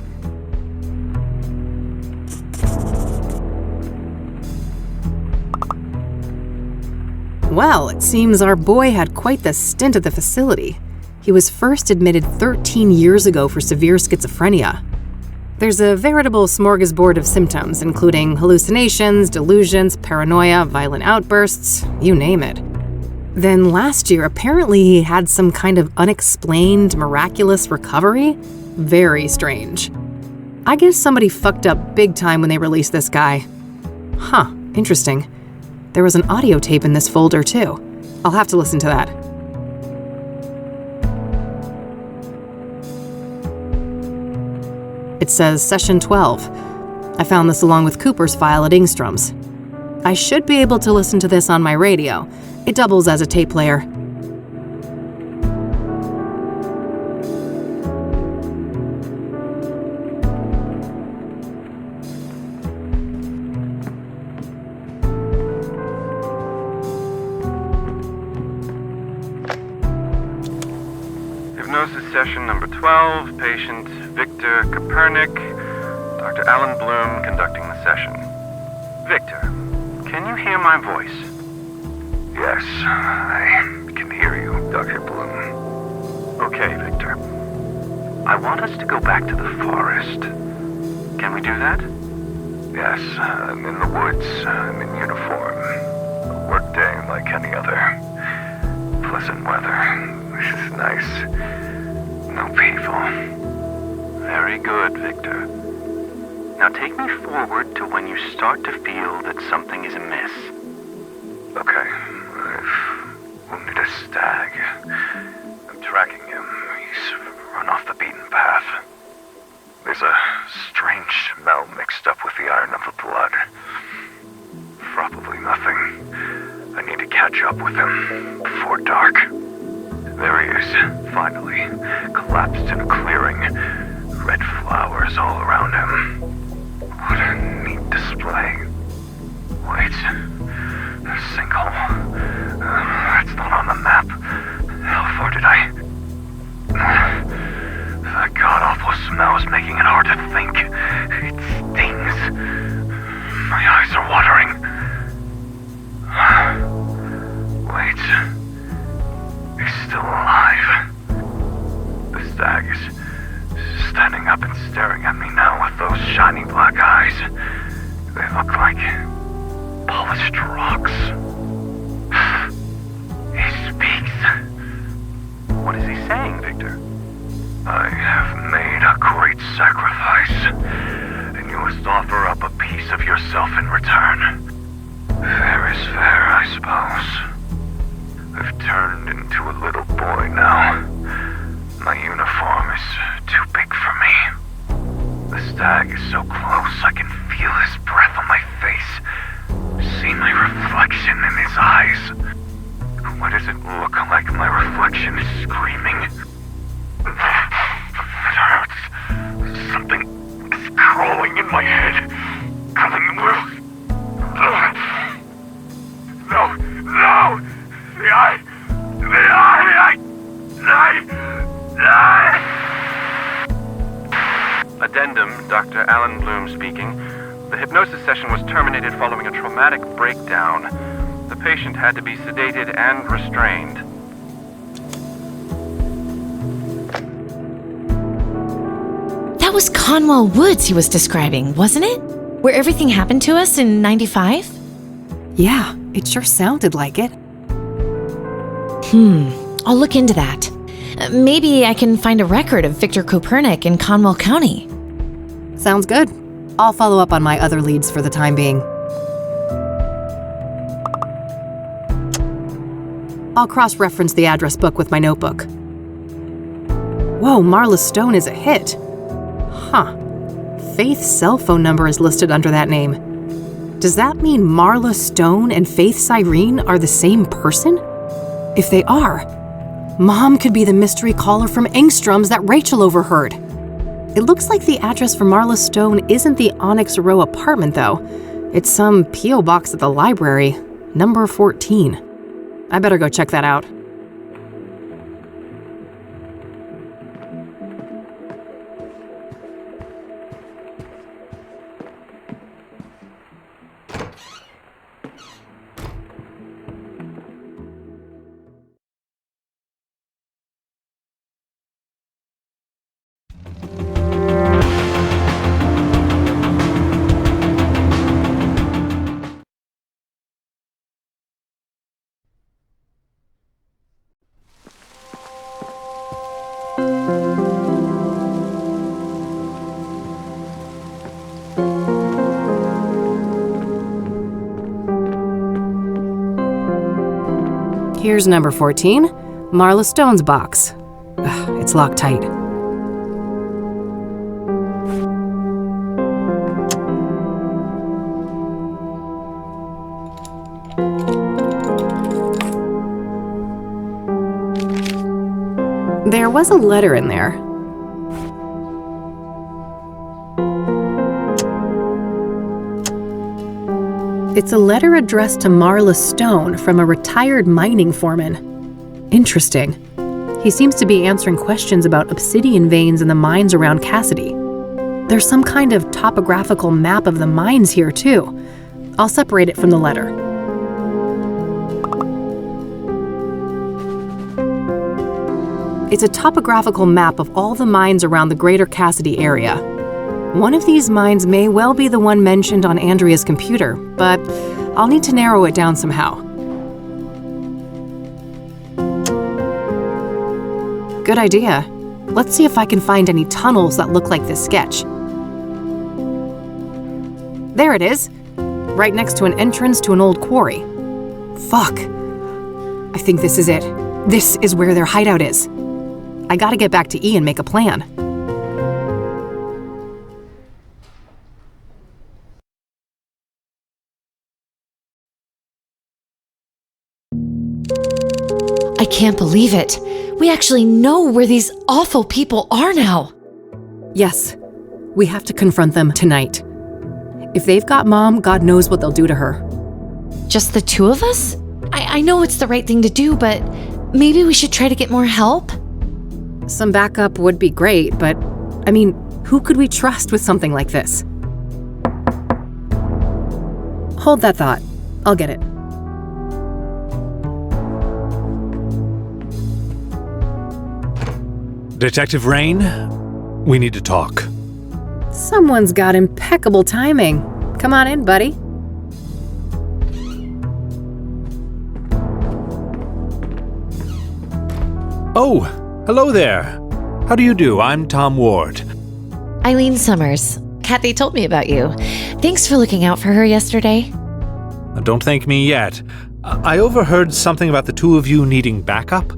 Well, it seems our boy had quite the stint at the facility. He was first admitted 13 years ago for severe schizophrenia. There's a veritable smorgasbord of symptoms, including hallucinations, delusions, paranoia, violent outbursts, you name it. Then last year, apparently he had some kind of unexplained, miraculous recovery. Very strange. I guess somebody fucked up big time when they released this guy. Huh, interesting. There was an audio tape in this folder too. I'll have to listen to that. It says Session 12. I found this along with Cooper's file at Ingstrom's. I should be able to listen to this on my radio. It doubles as a tape player. Hypnosis session number 12, patient Victor Kopernik, Dr. Alan Bloom conducting the session. Victor, can you hear my voice? Yes, I can hear you, Dr. Bloom. Okay, Victor. I want us to go back to the forest. Can we do that? Yes, I'm in the woods. I'm in uniform. A work day like any other. Pleasant weather. This is nice. No people. Very good, Victor. Now take me forward to when you start to feel that something is amiss. Okay. I've wounded a stag. I'm tracking him. He's run off the beaten path. There's a strange smell mixed up with the iron of the blood. Probably nothing. I need to catch up with him before dark. There he is, finally, collapsed in a clearing. Red flowers all around him. What a neat display. Wait, a sinkhole. That's not on the map. How far did I... That god-awful smell is making it hard to think. It stings. My eyes are watering. Wait. He's still alive. The stag is standing up and staring at me now with those shiny black eyes. They look like polished rocks. He speaks. What is he saying, Victor? I have made a great sacrifice, and you must offer up a piece of yourself in return. Fair is fair, I suppose. I've turned into a little boy now. My uniform is too big for me. The stag is so close I can feel his breath on my face. See my reflection in his eyes. Why does it look like my reflection is screaming? It hurts. Something is crawling in my head. Coming loose. No! No! The eye! Addendum, Dr. Alan Bloom speaking. The hypnosis session was terminated following a traumatic breakdown. The patient had to be sedated and restrained. That was Conwell Woods he was describing, wasn't it? Where everything happened to us in 95? Yeah, it sure sounded like it. I'll look into that. Maybe I can find a record of Victor Kopernik in Conwell County. Sounds good. I'll follow up on my other leads for the time being. I'll cross-reference the address book with my notebook. Whoa, Marla Stone is a hit. Huh. Faith's cell phone number is listed under that name. Does that mean Marla Stone and Faith Cyrene are the same person? If they are, Mom could be the mystery caller from Engstrom's that Rachel overheard. It looks like the address for Marla Stone isn't the Onyx Row apartment, though. It's some P.O. box at the library, number 14. I better go check that out. Here's number 14, Marla Stone's box. Ugh, it's locked tight. There was a letter in there. It's a letter addressed to Marla Stone from a retired mining foreman. Interesting. He seems to be answering questions about obsidian veins in the mines around Cassidy. There's some kind of topographical map of the mines here, too. I'll separate it from the letter. It's a topographical map of all the mines around the greater Cassidy area. One of these mines may well be the one mentioned on Andrea's computer, but I'll need to narrow it down somehow. Good idea. Let's see if I can find any tunnels that look like this sketch. There it is, right next to an entrance to an old quarry. Fuck. I think this is it. This is where their hideout is. I gotta get back to E and make a plan. I can't believe it. We actually know where these awful people are now. Yes, we have to confront them tonight. If they've got Mom, God knows what they'll do to her. Just the two of us? I know it's the right thing to do, but maybe we should try to get more help? Some backup would be great, but, I mean, who could we trust with something like this? Hold that thought. I'll get it. Detective Rain, we need to talk. Someone's got impeccable timing. Come on in, buddy. Oh, hello there. How do you do? I'm Tom Ward. Eileen Summers. Kathy told me about you. Thanks for looking out for her yesterday. Don't thank me yet. I overheard something about the two of you needing backup.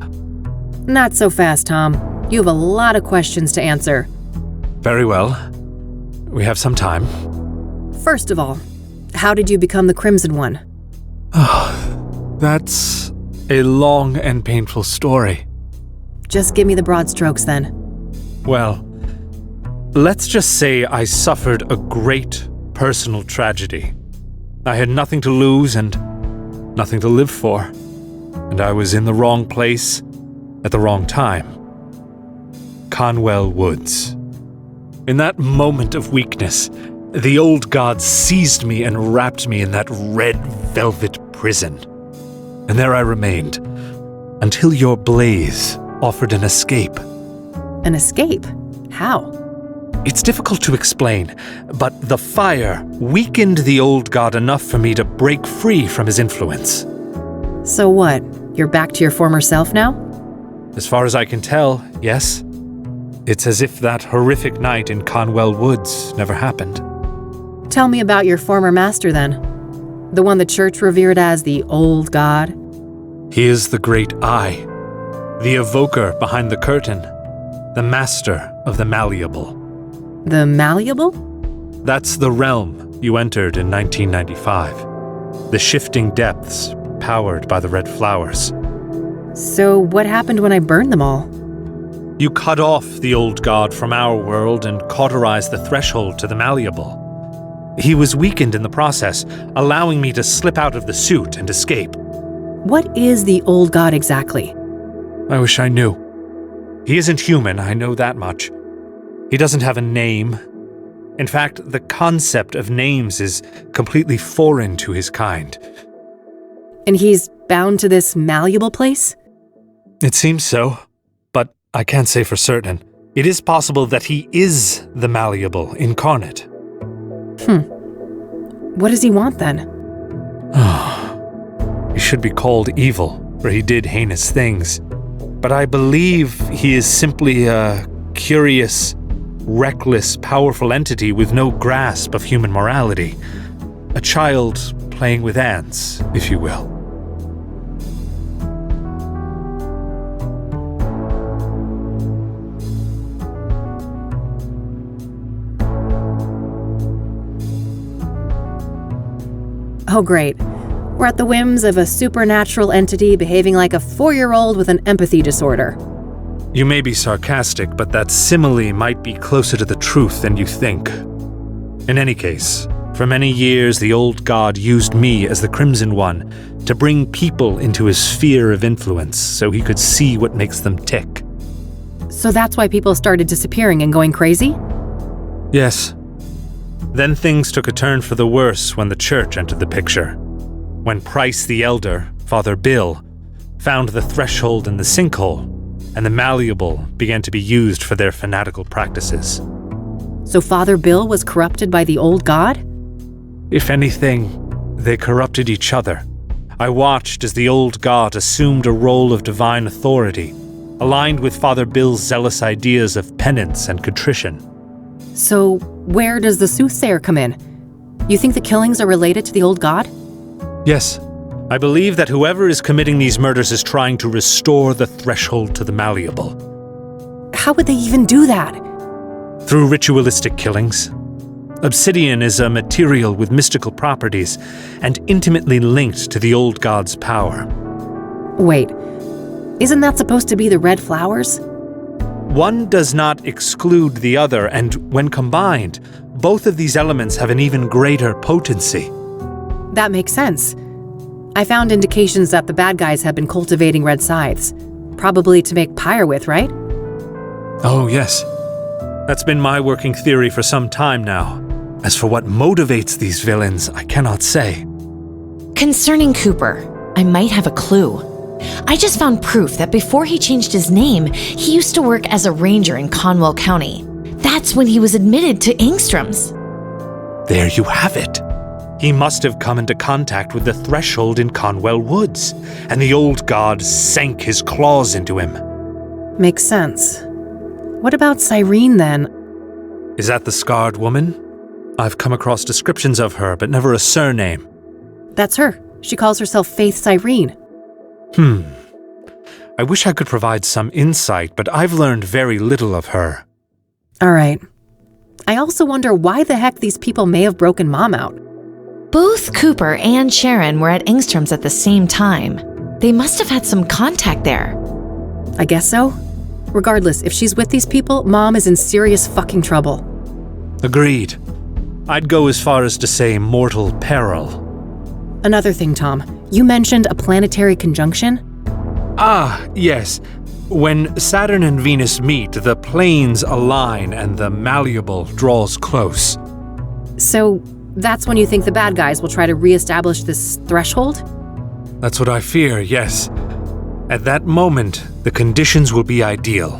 Not so fast, Tom. You have a lot of questions to answer. Very well. We have some time. First of all, how did you become the Crimson One? That's a long and painful story. Just give me the broad strokes then. Well, let's just say I suffered a great personal tragedy. I had nothing to lose and nothing to live for. And I was in the wrong place at the wrong time. Conwell Woods. In that moment of weakness, the old god seized me and wrapped me in that red velvet prison. And there I remained, until your blaze offered an escape. An escape? How? It's difficult to explain, but the fire weakened the old god enough for me to break free from his influence. So what? You're back to your former self now? As far as I can tell, yes. It's as if that horrific night in Conwell Woods never happened. Tell me about your former master then. The one the church revered as the old god. He is the great I, the evoker behind the curtain, the master of the Malleable. The Malleable? That's the realm you entered in 1995. The shifting depths powered by the red flowers. So what happened when I burned them all? You cut off the old god from our world and cauterized the threshold to the Malleable. He was weakened in the process, allowing me to slip out of the suit and escape. What is the old god exactly? I wish I knew. He isn't human, I know that much. He doesn't have a name. In fact, the concept of names is completely foreign to his kind. And he's bound to this malleable place? It seems so, but I can't say for certain. It is possible that he is the Malleable incarnate. What does he want then? He should be called evil, for he did heinous things. But I believe he is simply a curious, reckless, powerful entity with no grasp of human morality. A child playing with ants, if you will. Oh, great. We're at the whims of a supernatural entity behaving like a 4-year-old with an empathy disorder. You may be sarcastic, but that simile might be closer to the truth than you think. In any case, for many years the old god used me as the Crimson One to bring people into his sphere of influence so he could see what makes them tick. So that's why people started disappearing and going crazy? Yes. Then things took a turn for the worse when the church entered the picture. When Price the Elder, Father Bill, found the threshold in the sinkhole, and the Malleable began to be used for their fanatical practices. So Father Bill was corrupted by the old god? If anything, they corrupted each other. I watched as the old god assumed a role of divine authority, aligned with Father Bill's zealous ideas of penance and contrition. So where does the Soothsayer come in? You think the killings are related to the old god? Yes. I believe that whoever is committing these murders is trying to restore the threshold to the Malleable. How would they even do that? Through ritualistic killings. Obsidian is a material with mystical properties and intimately linked to the old god's power. Wait, isn't that supposed to be the red flowers? One does not exclude the other, and when combined, both of these elements have an even greater potency. That makes sense. I found indications that the bad guys have been cultivating red scythes, probably to make pyre with, right? Oh, yes. That's been my working theory for some time now. As for what motivates these villains, I cannot say. Concerning Cooper, I might have a clue. I just found proof that before he changed his name, he used to work as a ranger in Conwell County. That's when he was admitted to Engstrom's. There you have it. He must have come into contact with the threshold in Conwell Woods, and the old god sank his claws into him. Makes sense. What about Cyrene, then? Is that the scarred woman? I've come across descriptions of her, but never a surname. That's her. She calls herself Faith Cyrene. I wish I could provide some insight, but I've learned very little of her. All right. I also wonder why the heck these people may have broken Mom out. Both Cooper and Sharon were at Engstrom's at the same time. They must have had some contact there. I guess so. Regardless, if she's with these people, Mom is in serious fucking trouble. Agreed. I'd go as far as to say mortal peril. Another thing, Tom. You mentioned a planetary conjunction? Ah, yes. When Saturn and Venus meet, the planes align and the Malleable draws close. So, that's when you think the bad guys will try to re-establish this threshold? That's what I fear, yes. At that moment, the conditions will be ideal.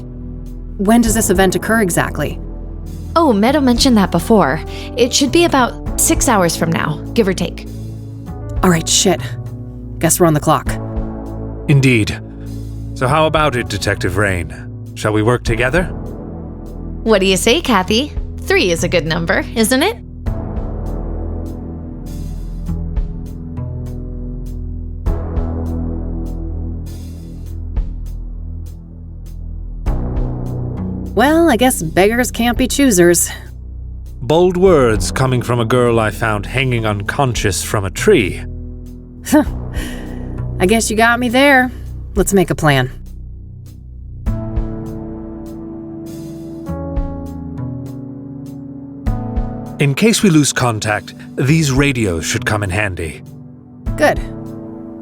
When does this event occur exactly? Oh, Meadow mentioned that before. It should be about 6 hours from now, give or take. All right, shit. Guess we're on the clock. Indeed. So how about it, Detective Rain? Shall we work together? What do you say, Kathy? 3 is a good number, isn't it? Well, I guess beggars can't be choosers. Bold words coming from a girl I found hanging unconscious from a tree. I guess you got me there. Let's make a plan. In case we lose contact, these radios should come in handy. Good.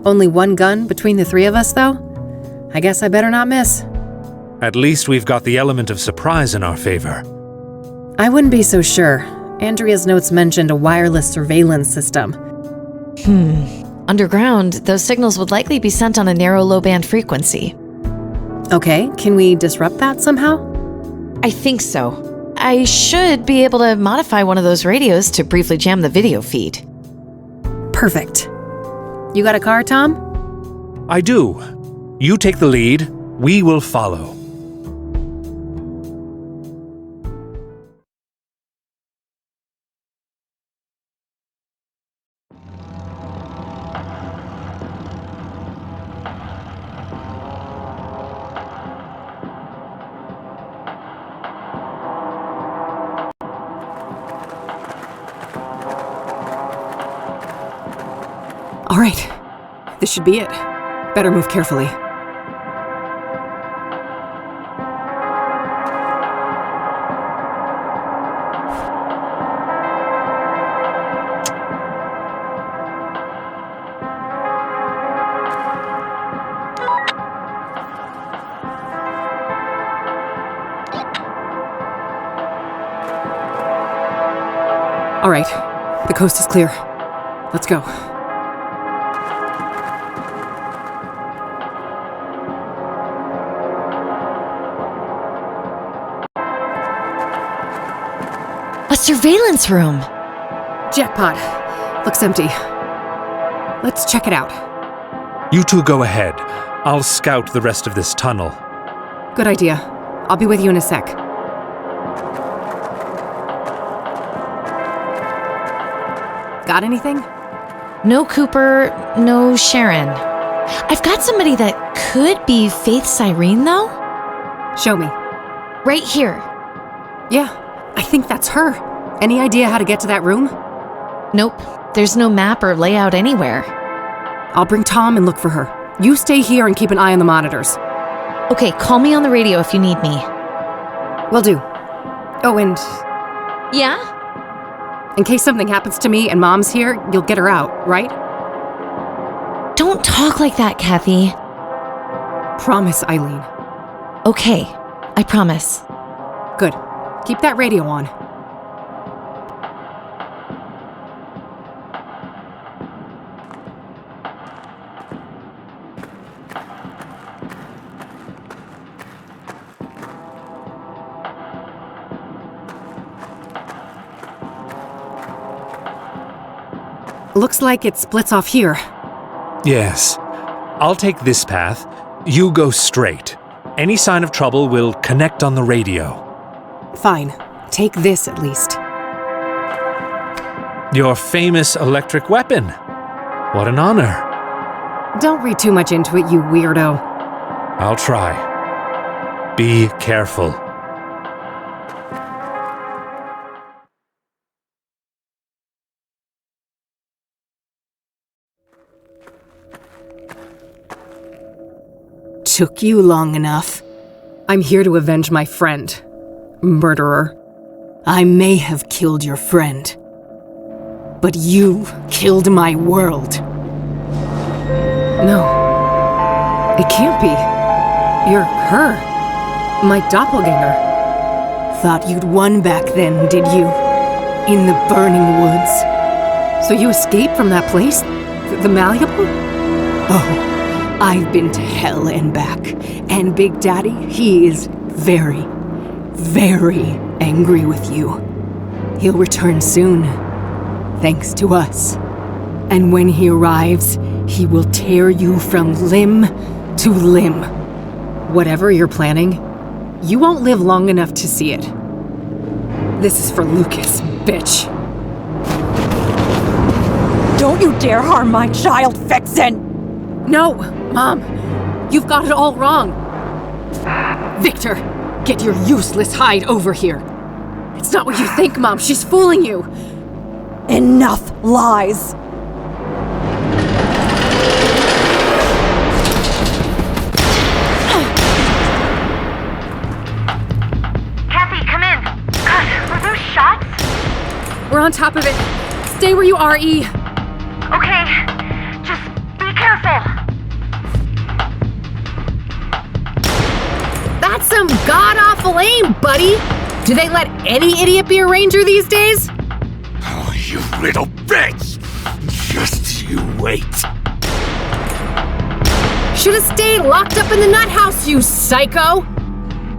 Only one gun between the 3 of us, though? I guess I better not miss. At least we've got the element of surprise in our favor. I wouldn't be so sure. Andrea's notes mentioned a wireless surveillance system. Underground, those signals would likely be sent on a narrow low-band frequency. Okay, can we disrupt that somehow? I think so. I should be able to modify one of those radios to briefly jam the video feed. Perfect. You got a car, Tom? I do. You take the lead, we will follow. All right. This should be it. Better move carefully. All right. The coast is clear. Let's go. A surveillance room. Jackpot. Looks empty. Let's check it out. You two go ahead. I'll scout the rest of this tunnel. Good idea. I'll be with you in a sec. Got anything? No Cooper, no Sharon. I've got somebody that could be Faith Cyrene, though. Show me. Right here. Yeah, I think that's her. Any idea how to get to that room? Nope. There's no map or layout anywhere. I'll bring Tom and look for her. You stay here and keep an eye on the monitors. Okay, call me on the radio if you need me. Will do. Oh, and... Yeah? In case something happens to me and Mom's here, you'll get her out, right? Don't talk like that, Kathy. Promise, Eileen. Okay, I promise. Good. Keep that radio on. Looks like it splits off here. Yes. I'll take this path. You go straight. Any sign of trouble will connect on the radio. Fine. Take this at least. Your famous electric weapon. What an honor. Don't read too much into it, you weirdo. I'll try. Be careful. Took you long enough. I'm here to avenge my friend. Murderer. I may have killed your friend. But you killed my world. No. It can't be. You're her. My doppelganger. Thought you'd won back then, did you? In the burning woods. So you escaped from that place? The Malleable? Oh. I've been to hell and back, and Big Daddy, he is very, very angry with you. He'll return soon, thanks to us. And when he arrives, he will tear you from limb to limb. Whatever you're planning, you won't live long enough to see it. This is for Lucas, bitch. Don't you dare harm my child, Vixen! No, Mom, you've got it all wrong. Victor, get your useless hide over here. It's not what you think, Mom. She's fooling you. Enough lies. Kathy, come in. God, were those shots? We're on top of it. Stay where you are, E. Okay, just be careful. That's some god-awful aim, buddy! Do they let any idiot be a ranger these days? Oh, you little bitch! Just you wait. Should've stayed locked up in the nut house, you psycho!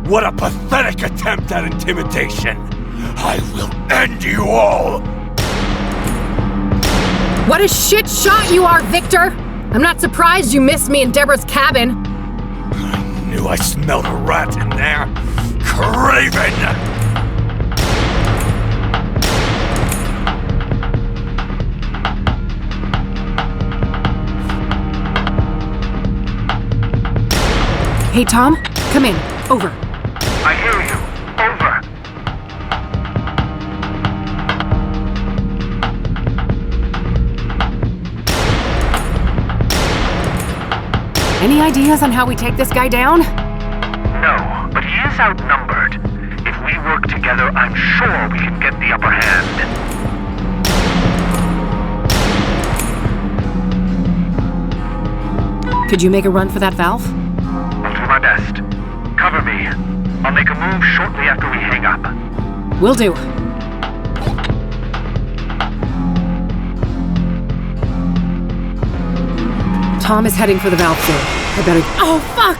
What a pathetic attempt at intimidation! I will end you all! What a shit shot you are, Victor! I'm not surprised you missed me in Deborah's cabin. I knew I smelled a rat in there. Craven! Hey, Tom, come in. Over. I hear you. Over. Any ideas on how we take this guy down? No, but he is outnumbered. If we work together, I'm sure we can get the upper hand. Could you make a run for that valve? I'll do my best. Cover me. I'll make a move shortly after we hang up. Will do. Tom is heading for the valve soon. I better... Oh, fuck!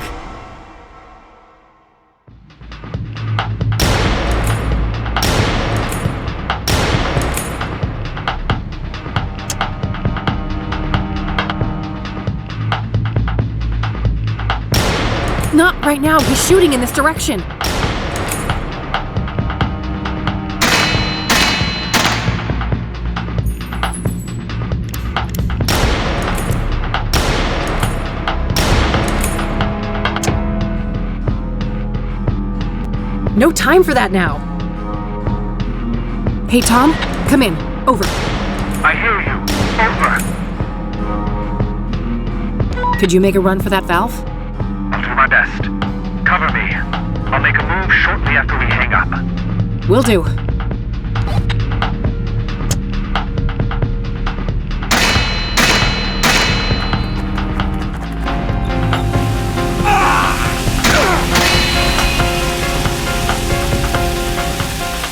Not right now. He's shooting in this direction. No time for that now. Hey, Tom, come in. Over. I hear you. Over. Could you make a run for that valve? I'll do my best. Cover me. I'll make a move shortly after we hang up. Will do.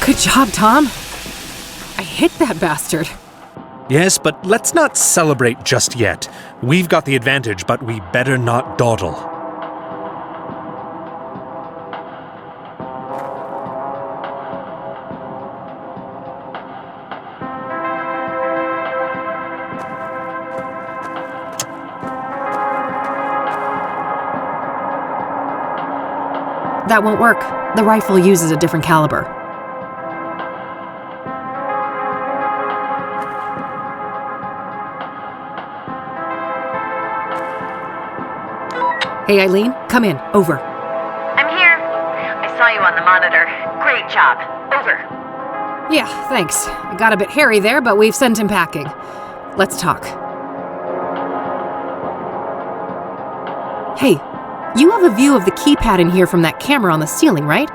Good job, Tom. I hit that bastard. Yes, but let's not celebrate just yet. We've got the advantage, but we better not dawdle. That won't work. The rifle uses a different caliber. Hey, Eileen, come in. Over. I'm here. I saw you on the monitor. Great job. Over. Yeah, thanks. It got a bit hairy there, but we've sent him packing. Let's talk. Hey, you have a view of the keypad in here from that camera on the ceiling, right?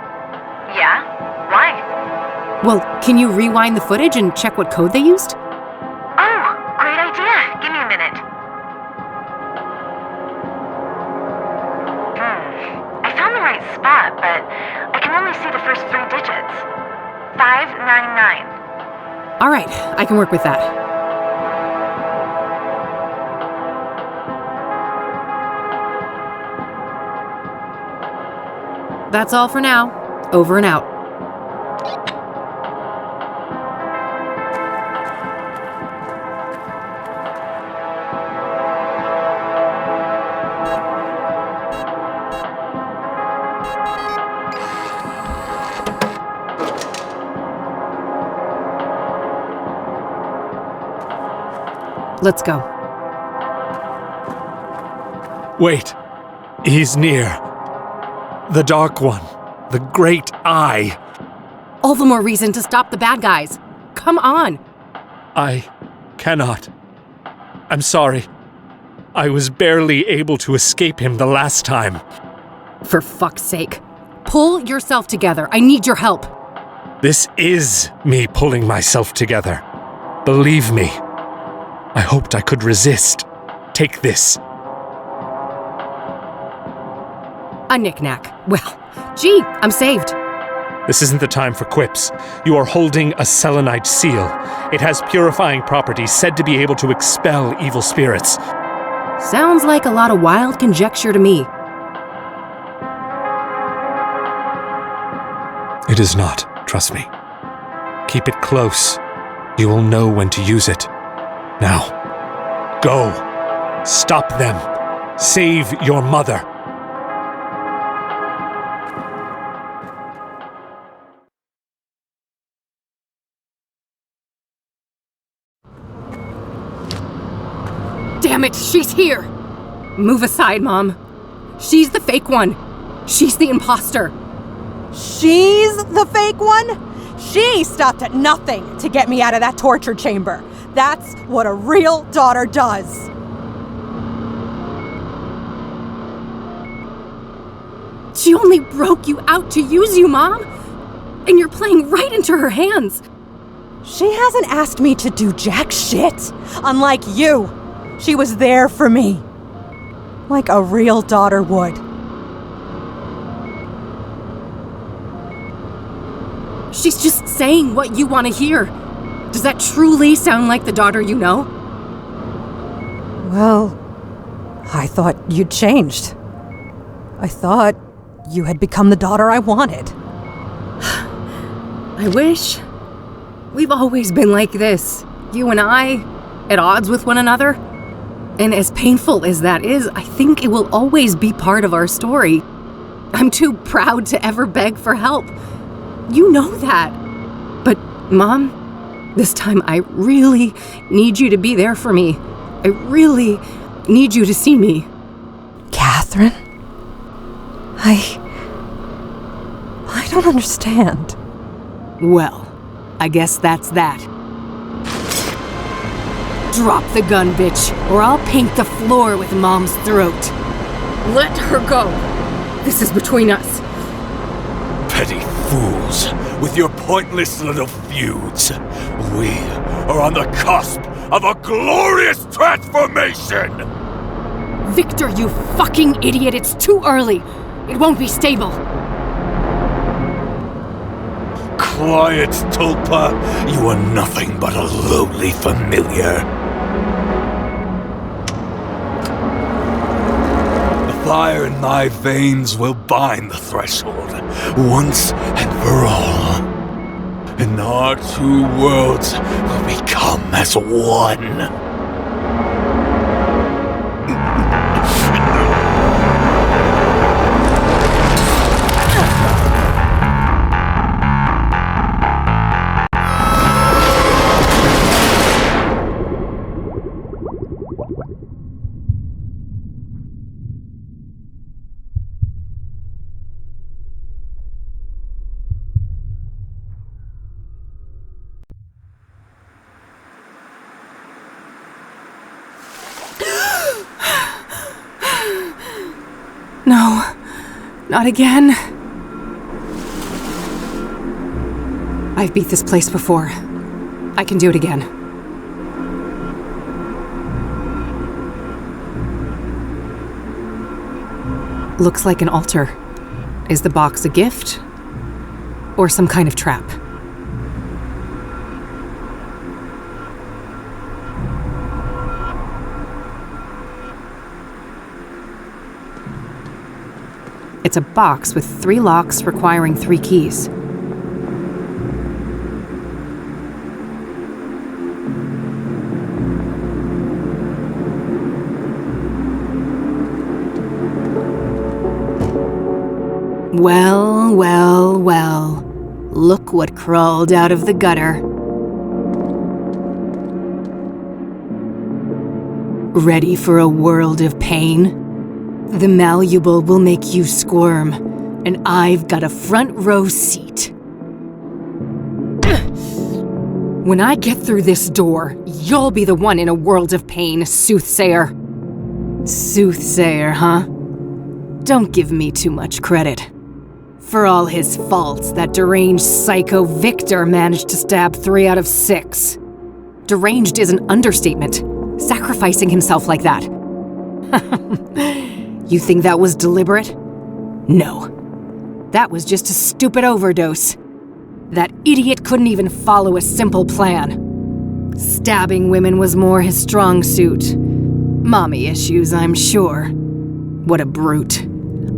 Yeah? Why? Well, can you rewind the footage and check what code they used? Oh, great idea. Give me a minute. I found the right spot, but I can only see the first 3 digits. 599. All right, I can work with that. That's all for now. Over and out. Let's go. Wait. He's near. The Dark One. The Great Eye. All the more reason to stop the bad guys. Come on. I cannot. I'm sorry. I was barely able to escape him the last time. For fuck's sake. Pull yourself together. I need your help. This is me pulling myself together. Believe me. I hoped I could resist. Take this. A knick-knack. Well, gee, I'm saved. This isn't the time for quips. You are holding a selenite seal. It has purifying properties said to be able to expel evil spirits. Sounds like a lot of wild conjecture to me. It is not, trust me. Keep it close. You will know when to use it. Now, go. Stop them. Save your mother. Damn it, she's here! Move aside, Mom. She's the fake one. She's the imposter. She's the fake one? She stopped at nothing to get me out of that torture chamber. That's what a real daughter does. She only broke you out to use you, Mom. And you're playing right into her hands. She hasn't asked me to do jack shit. Unlike you, she was there for me. Like a real daughter would. She's just saying what you want to hear. Does that truly sound like the daughter you know? Well, I thought you'd changed. I thought you had become the daughter I wanted. I wish. We've always been like this. You and I, at odds with one another. And as painful as that is, I think it will always be part of our story. I'm too proud to ever beg for help. You know that. But, Mom, this time I really need you to be there for me. I really need you to see me. Catherine? I don't understand. Well, I guess that's that. Drop the gun, bitch, or I'll paint the floor with Mom's throat. Let her go. This is between us. Petty fools, with your pointless little feuds. We are on the cusp of a glorious transformation! Victor, you fucking idiot, it's too early. It won't be stable. Quiet, Tulpa. You are nothing but a lowly familiar. The fire in my veins will bind the threshold, once and for all. And our two worlds will become as one. No, not again. I've beat this place before. I can do it again. Looks like an altar. Is the box a gift? Or some kind of trap? It's a box with 3 locks requiring 3 keys. Well, well, well. Look what crawled out of the gutter. Ready for a world of pain? The Malleable will make you squirm, and I've got a front row seat. When I get through this door, you'll be the one in a world of pain, Soothsayer. Soothsayer, huh? Don't give me too much credit. For all his faults, that deranged psycho Victor managed to stab 3 out of 6. Deranged is an understatement, sacrificing himself like that. You think that was deliberate? No. That was just a stupid overdose. That idiot couldn't even follow a simple plan. Stabbing women was more his strong suit. Mommy issues, I'm sure. What a brute.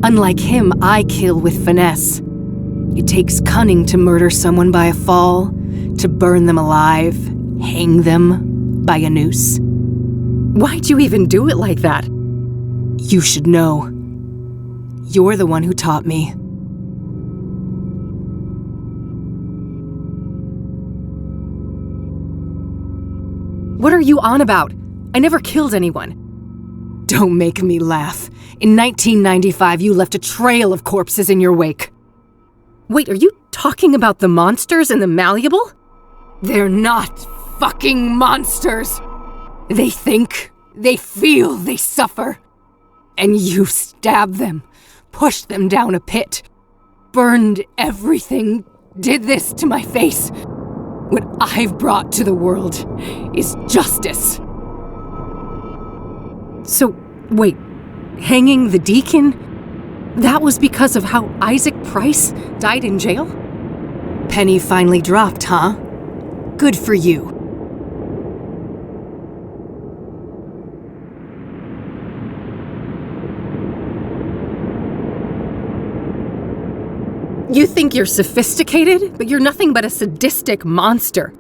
Unlike him, I kill with finesse. It takes cunning to murder someone by a fall, to burn them alive, hang them by a noose. Why'd you even do it like that? You should know. You're the one who taught me. What are you on about? I never killed anyone. Don't make me laugh. In 1995, you left a trail of corpses in your wake. Wait, are you talking about the monsters in the Malleable? They're not fucking monsters. They think, they feel, they suffer. And you stab them, pushed them down a pit, burned everything, did this to my face. What I've brought to the world is justice. So, wait, hanging the deacon? That was because of how Isaac Price died in jail? Penny finally dropped, huh? Good for you. You think you're sophisticated, but you're nothing but a sadistic monster.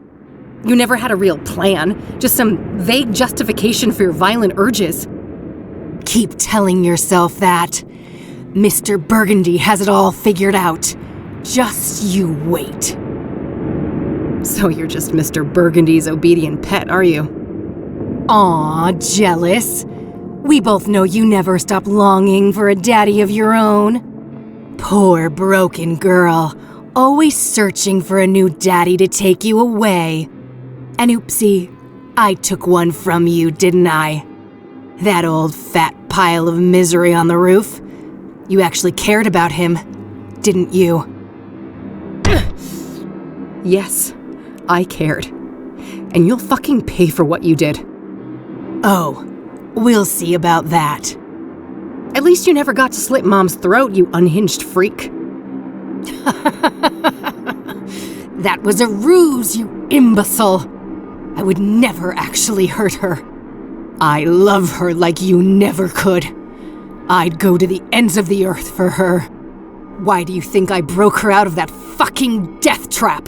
You never had a real plan, just some vague justification for your violent urges. Keep telling yourself that. Mr. Burgundy has it all figured out. Just you wait. So you're just Mr. Burgundy's obedient pet, are you? Aw, jealous. We both know you never stop longing for a daddy of your own. Poor broken girl, always searching for a new daddy to take you away. And oopsie, I took one from you, didn't I? That old fat pile of misery on the roof. You actually cared about him, didn't you? Yes, I cared. And you'll fucking pay for what you did. Oh, we'll see about that. At least you never got to slit Mom's throat, you unhinged freak. That was a ruse, you imbecile. I would never actually hurt her. I love her like you never could. I'd go to the ends of the earth for her. Why do you think I broke her out of that fucking death trap?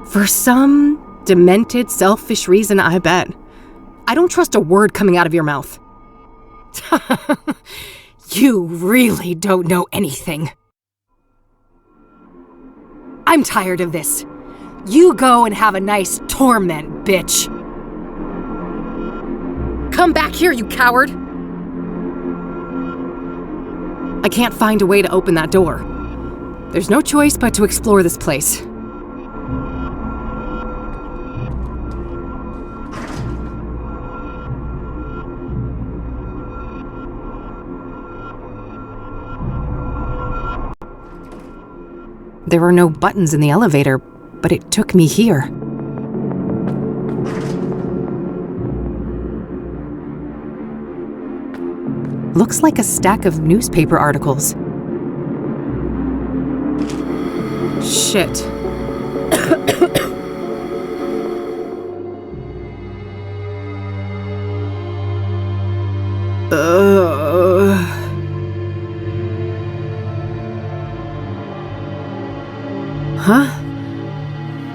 For some demented, selfish reason, I bet. I don't trust a word coming out of your mouth. You really don't know anything. I'm tired of this. You go and have a nice torment, bitch. Come back here, you coward! I can't find a way to open that door. There's no choice but to explore this place. There were no buttons in the elevator, but it took me here. Looks like a stack of newspaper articles. Shit. Huh?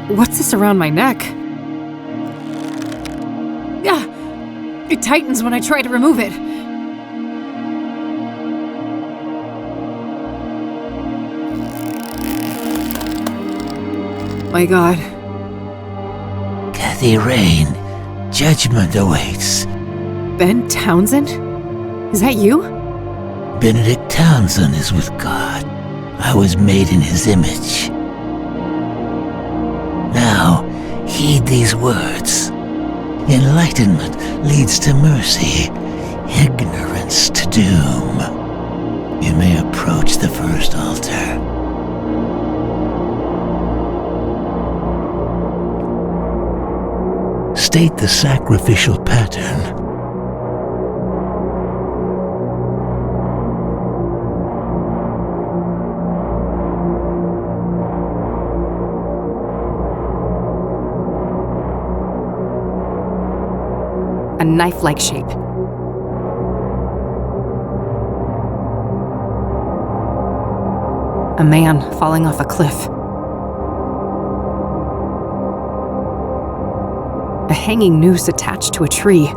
What's this around my neck? Yeah, it tightens when I try to remove it. My God. Kathy Rain, judgment awaits. Ben Townsend? Is that you? Benedict Townsend is with God. I was made in his image. Now, heed these words. Enlightenment leads to mercy, ignorance to doom. You may approach the first altar. State the sacrificial pattern. A knife-like shape. A man falling off a cliff. A hanging noose attached to a tree.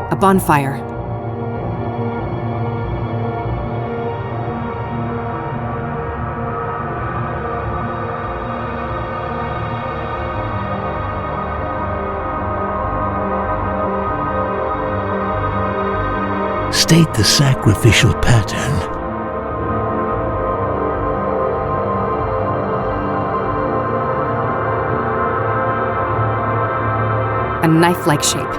A bonfire. State the sacrificial pattern. a knife-like shape.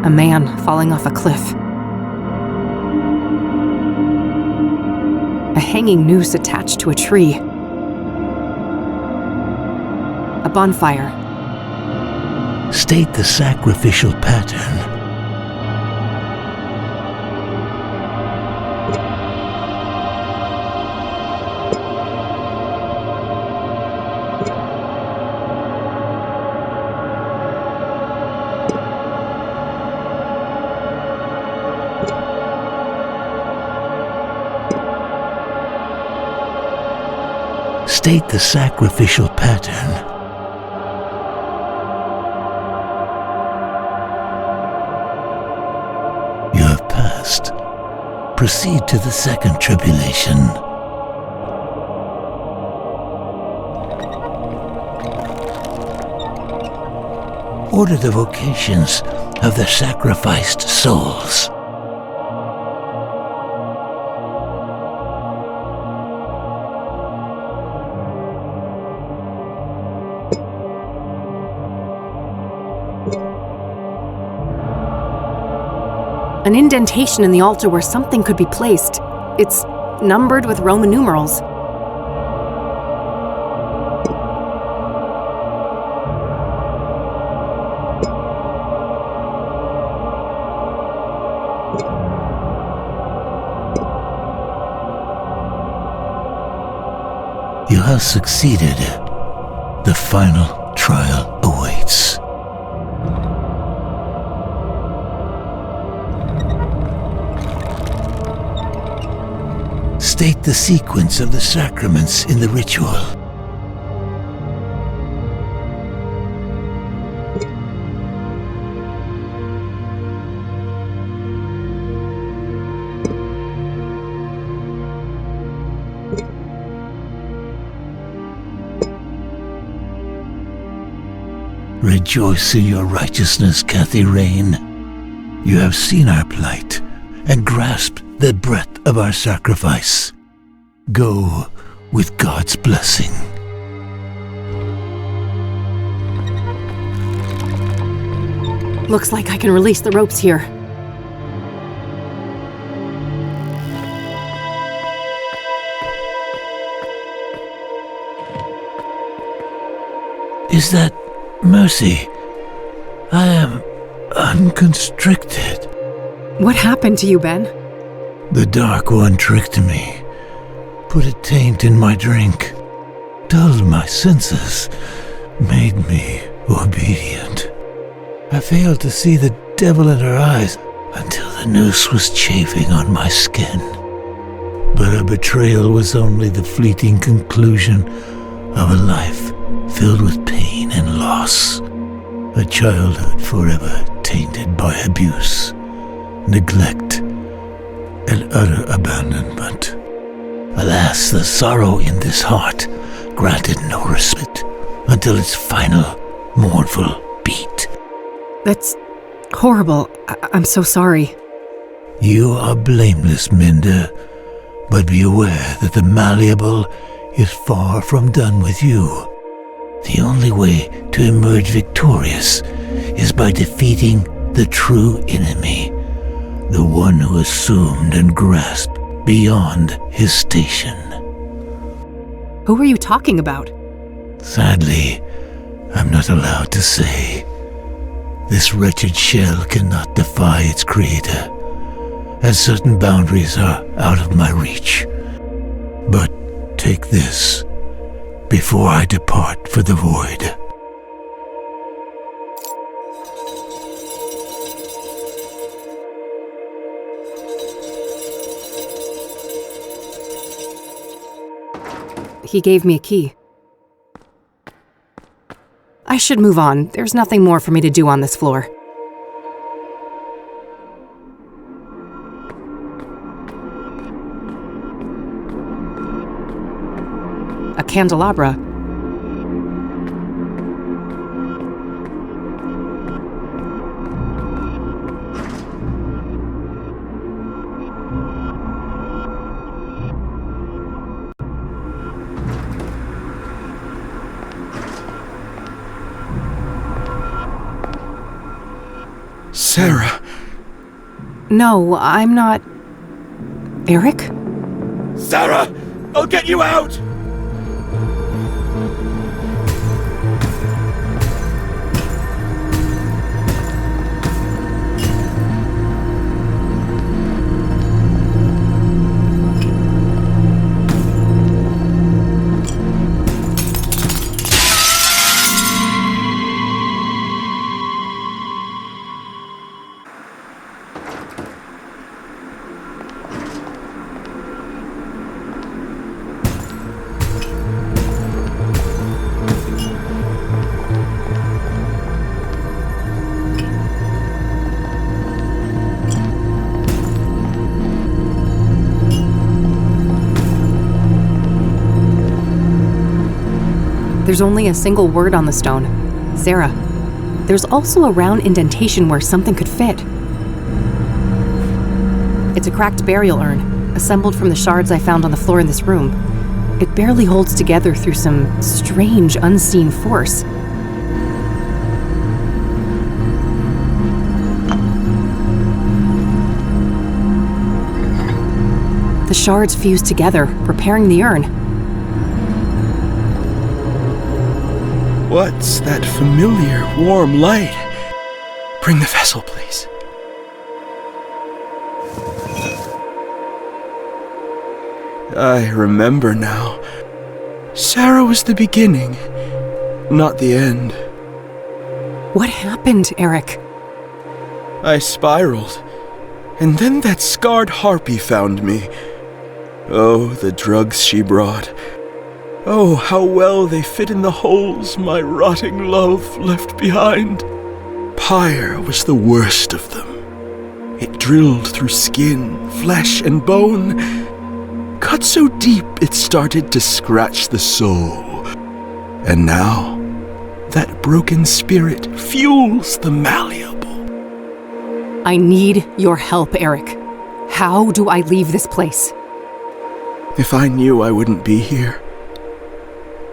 A man falling off a cliff. A hanging noose attached to a tree. A bonfire. State the sacrificial pattern. State the sacrificial pattern. You have passed. Proceed to the second tribulation. Order the vocations of the sacrificed souls. An indentation in the altar where something could be placed. It's numbered with Roman numerals. You have succeeded. The final trial awaits. State the sequence of the sacraments in the ritual. Rejoice in your righteousness, Kathy Rain. You have seen our plight and grasped the breadth of our sacrifice. Go with God's blessing. Looks like I can release the ropes here. Is that mercy? I am unconstricted. What happened to you, Ben? The Dark One tricked me, put a taint in my drink, dulled my senses, made me obedient. I failed to see the devil in her eyes until the noose was chafing on my skin. But her betrayal was only the fleeting conclusion of a life filled with pain and loss, a childhood forever tainted by abuse, neglect, and utter abandonment. Alas, the sorrow in this heart granted no respite until its final mournful beat. That's horrible. I'm so sorry. You are blameless, Minda, but be aware that the Malleable is far from done with you. The only way to emerge victorious is by defeating the true enemy, the one who assumed and grasped beyond his station. Who are you talking about? Sadly, I'm not allowed to say. This wretched shell cannot defy its creator, as certain boundaries are out of my reach. But take this before I depart for the void. He gave me a key. I should move on. There's nothing more for me to do on this floor. A candelabra. Sarah. No, I'm not. Eric? Sarah! I'll get you out! There's only a single word on the stone. Sarah. There's also a round indentation where something could fit. It's a cracked burial urn, assembled from the shards I found on the floor in this room. It barely holds together through some strange, unseen force. The shards fuse together, repairing the urn. What's that familiar, warm light? Bring the vessel, please. I remember now. Sarah was the beginning, not the end. What happened, Eric? I spiraled, and then that scarred harpy found me. Oh, the drugs she brought. Oh, how well they fit in the holes my rotting love left behind. Pyre was the worst of them. It drilled through skin, flesh, and bone, cut so deep it started to scratch the soul. And now, that broken spirit fuels the malleable. I need your help, Eric. How do I leave this place? If I knew I wouldn't be here,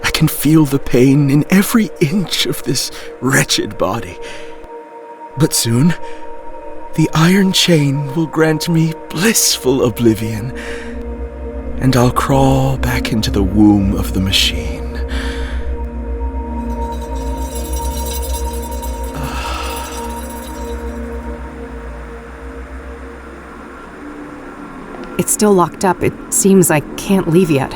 I can feel the pain in every inch of this wretched body. But soon, the iron chain will grant me blissful oblivion, and I'll crawl back into the womb of the machine. It's still locked up. It seems I can't leave yet.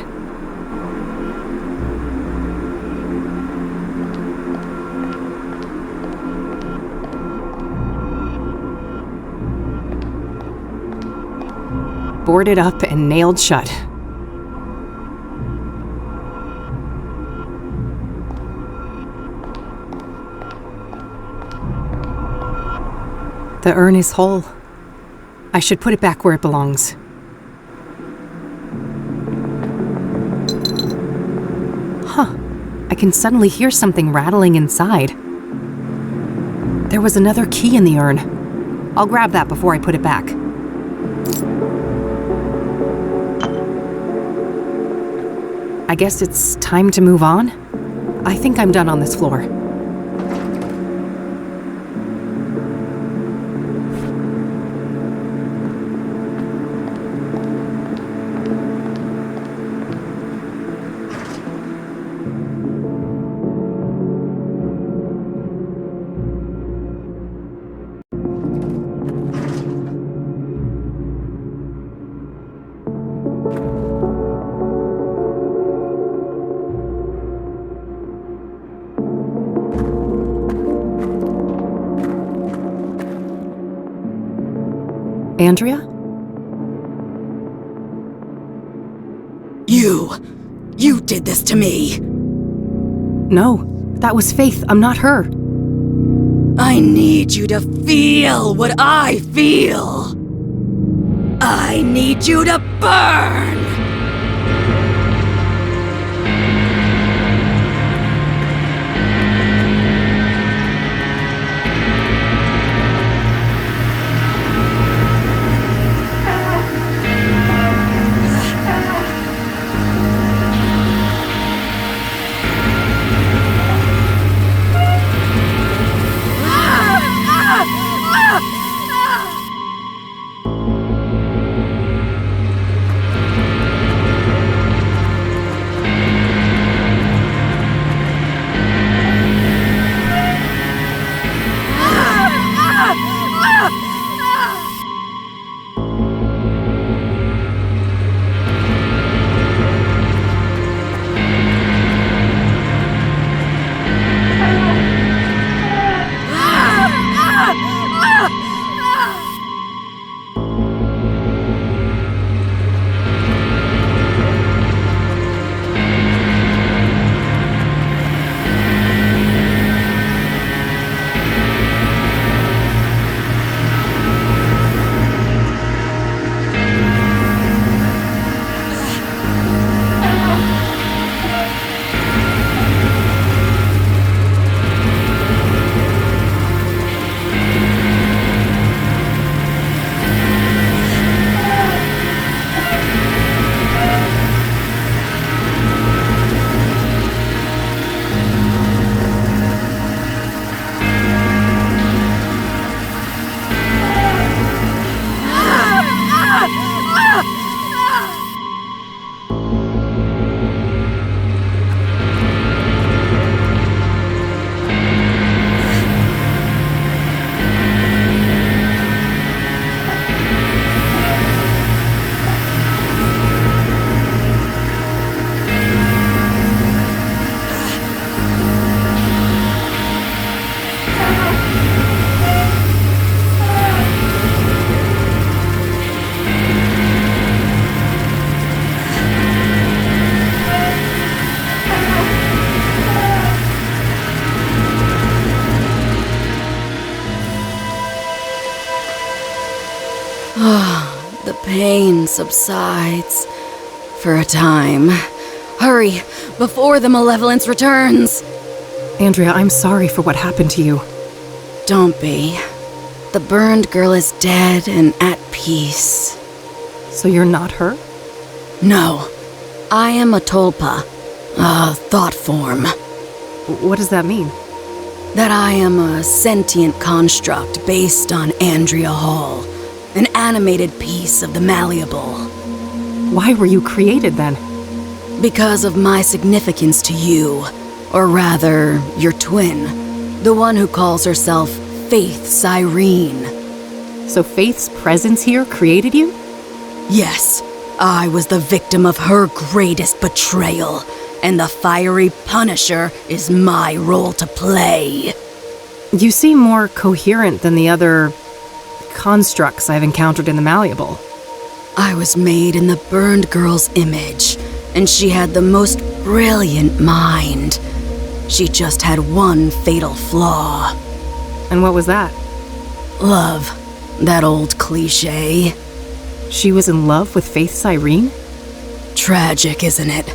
Boarded up and nailed shut. The urn is whole. I should put it back where it belongs. Huh. I can suddenly hear something rattling inside. There was another key in the urn. I'll grab that before I put it back. I guess it's time to move on? I think I'm done on this floor. Andrea? You did this to me. No, that was Faith. I'm not her. I need you to feel what I feel. I need you to burn. the pain subsides. For a time. Hurry, before the malevolence returns! Andrea, I'm sorry for what happened to you. Don't be. The burned girl is dead and at peace. So you're not her? No. I am a tulpa, a thought form. What does that mean? That I am a sentient construct based on Andrea Hall, an animated piece of the Malleable. Why were you created then? Because of my significance to you, or rather, your twin, the one who calls herself Faith Cyrene. So Faith's presence here created you? Yes, I was the victim of her greatest betrayal, and the fiery Punisher is my role to play. You seem more coherent than the other constructs I've encountered in the Malleable. I was made in the burned girl's image, and she had the most brilliant mind. She just had one fatal flaw. And what was that? Love. That old cliché. She was in love with Faith Cyrene? Tragic, isn't it?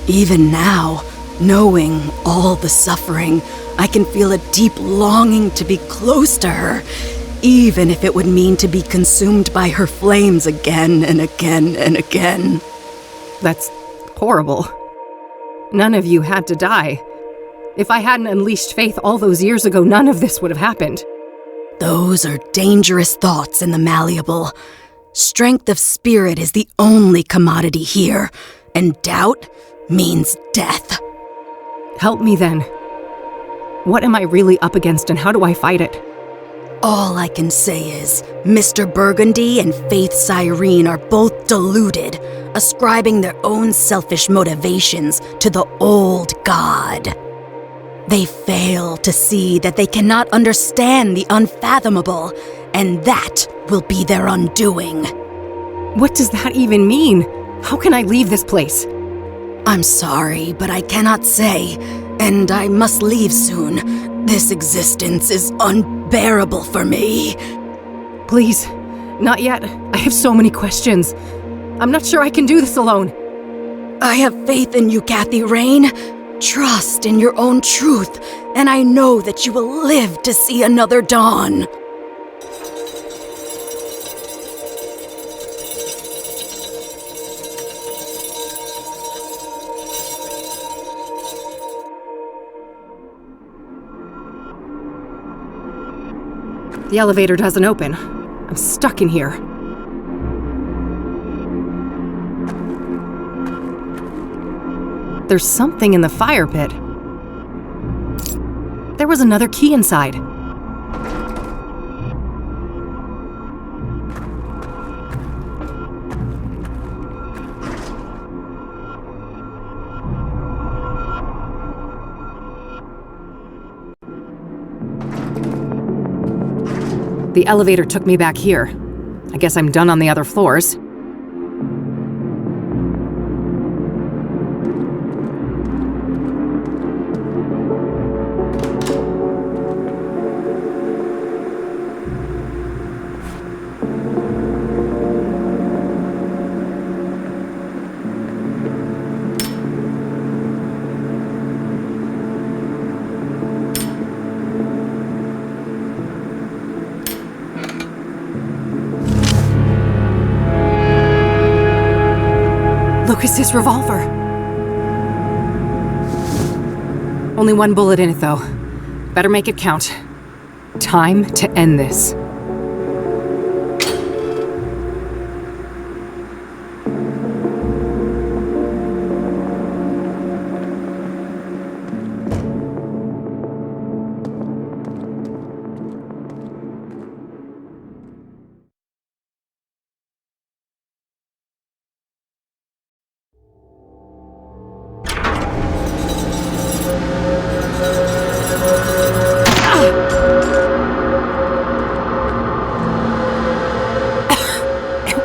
Even now, knowing all the suffering, I can feel a deep longing to be close to her, even if it would mean to be consumed by her flames again and again and again. That's horrible. None of you had to die. If I hadn't unleashed Faith all those years ago, none of this would have happened. Those are dangerous thoughts in the Malleable. Strength of spirit is the only commodity here, and doubt means death. Help me then. What am I really up against and how do I fight it? All I can say is, Mr. Burgundy and Faith Cyrene are both deluded, ascribing their own selfish motivations to the old god. They fail to see that they cannot understand the unfathomable, and that will be their undoing. What does that even mean? How can I leave this place? I'm sorry, but I cannot say, and I must leave soon. This existence is unbearable for me. Please, not yet. I have so many questions. I'm not sure I can do this alone. I have faith in you, Kathy Rain. Trust in your own truth, and I know that you will live to see another dawn. The elevator doesn't open. I'm stuck in here. There's something in the fire pit. There was another key inside. The elevator took me back here. I guess I'm done on the other floors. Lucas's revolver. Only one bullet in it, though. Better make it count. Time to end this.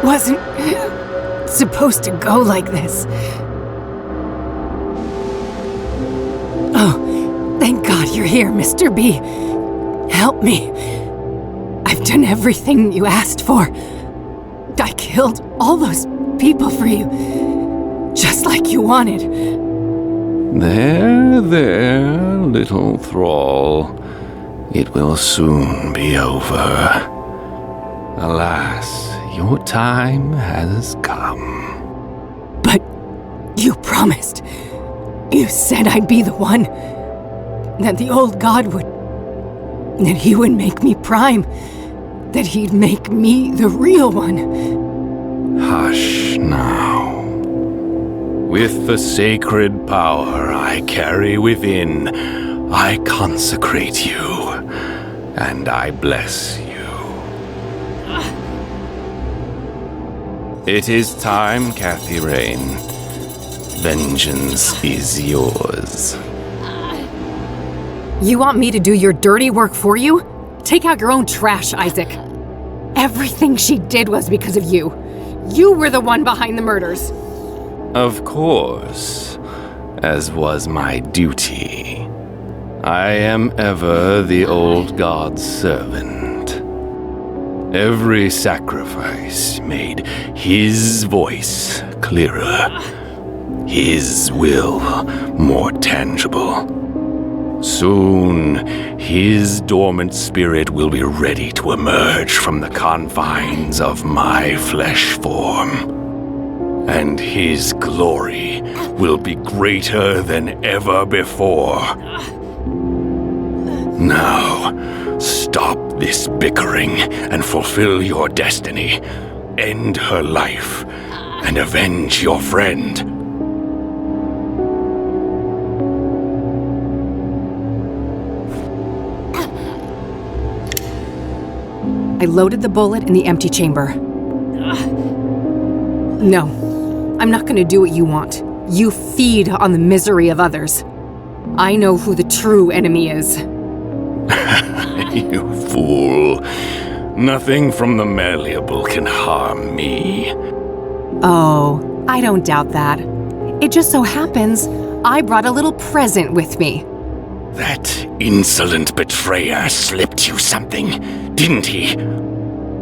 Wasn't supposed to go like this. Oh, thank God you're here, Mr. B. Help me. I've done everything you asked for. I killed all those people for you, just like you wanted. There, little thrall. It will soon be over. Alas, your time has come. But you promised. You said I'd be the one. That the old god would... that he would make me prime. That he'd make me the real one. Hush now. With the sacred power I carry within, I consecrate you, and I bless you. It is time, Kathy Rain. Vengeance is yours. You want me to do your dirty work for you? Take out your own trash, Isaac. Everything she did was because of you. You were the one behind the murders. Of course, as was my duty. I am ever the old god's servant. Every sacrifice made his voice clearer, his will more tangible. Soon, his dormant spirit will be ready to emerge from the confines of my flesh form. And his glory will be greater than ever before. Now, stop this bickering and fulfill your destiny. End her life and avenge your friend. I loaded the bullet in the empty chamber. No, I'm not gonna do what you want. You feed on the misery of others. I know who the true enemy is. You fool. Nothing from the Malleable can harm me. Oh, I don't doubt that. It just so happens I brought a little present with me. That insolent betrayer slipped you something, didn't he?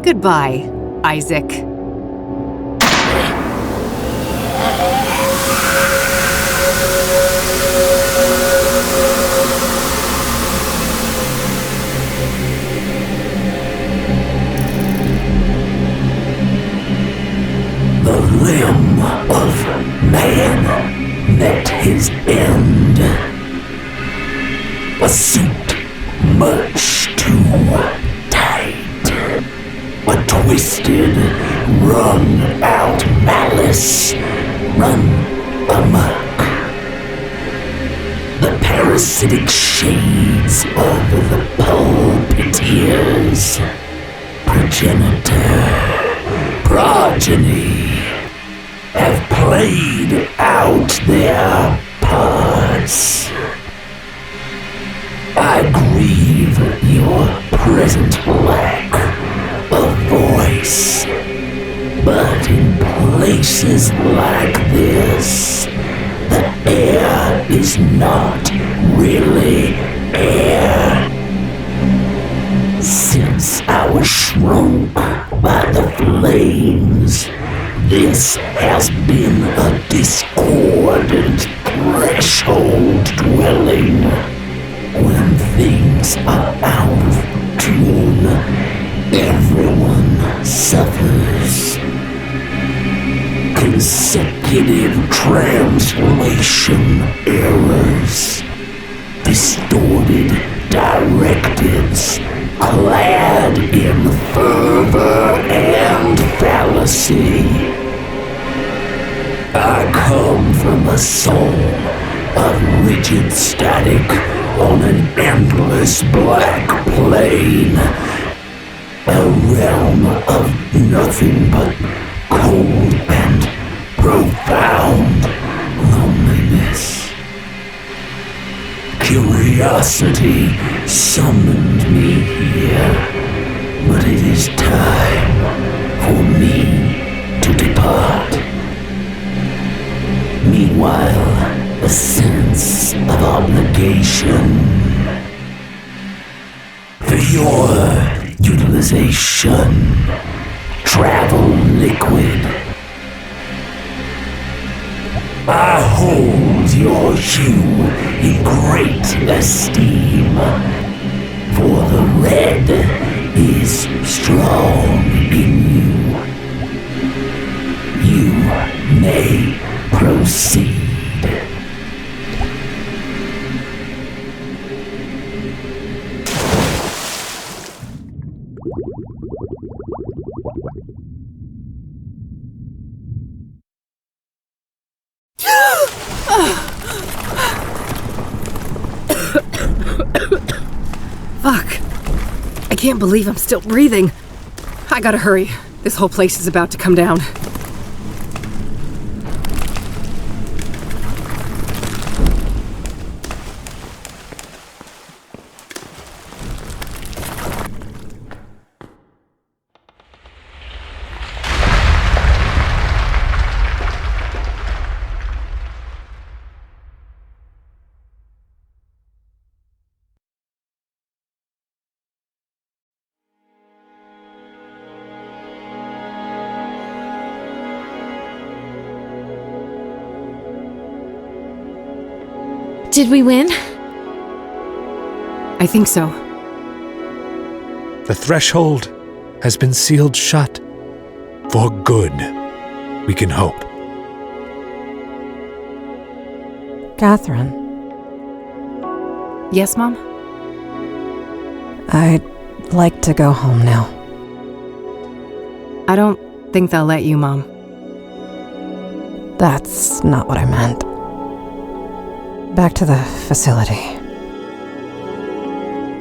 Goodbye, Isaac. The limb of man met his end. A suit much too tight. A twisted, wrung-out malice run amok. The parasitic shades of the pulpiteers, progenitor, progeny, have played out their parts. I grieve your present lack of voice, but in places like this, the air is not really air. Since I was shrunk by the flames, this has been a discordant threshold dwelling. When things are out of tune, everyone suffers. Consecutive translation errors, distorted directives, clad in fervor and fallacy. I come from a soul of rigid static on an endless black plane, a realm of nothing but cold and profound loneliness. Curiosity summoned me here, but it is time for me to depart. Meanwhile, a sense of obligation for your utilization travel liquid. I hold your hue in great esteem, for the red is strong in you. You may proceed. Fuck. I can't believe I'm still breathing. I gotta hurry. This whole place is about to come down. Did we win? I think so. The threshold has been sealed shut. For good, we can hope. Catherine. Yes, Mom? I'd like to go home now. I don't think they'll let you, Mom. That's not what I meant. Back to the facility.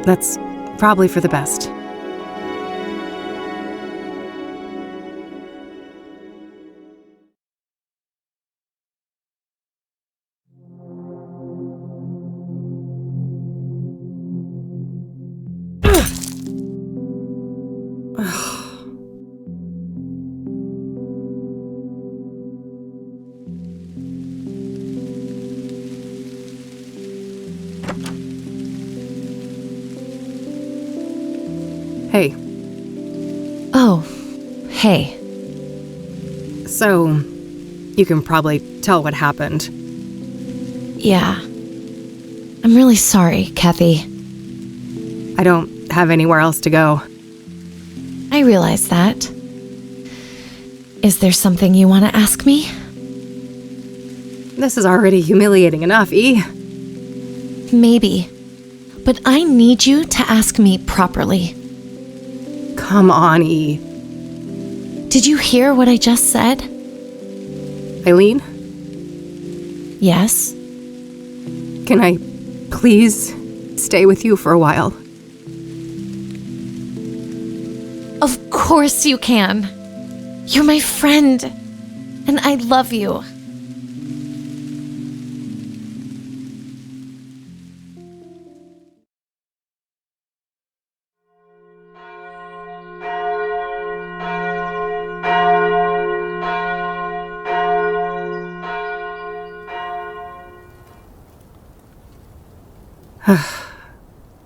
That's probably for the best. Hey. Oh, hey. So, you can probably tell what happened. Yeah. I'm really sorry, Kathy. I don't have anywhere else to go. I realize that. Is there something you want to ask me? This is already humiliating enough, E. Maybe. But I need you to ask me properly. Come on, E. Did you hear what I just said? Eileen? Yes? Can I please stay with you for a while? Of course you can. You're my friend. And I love you.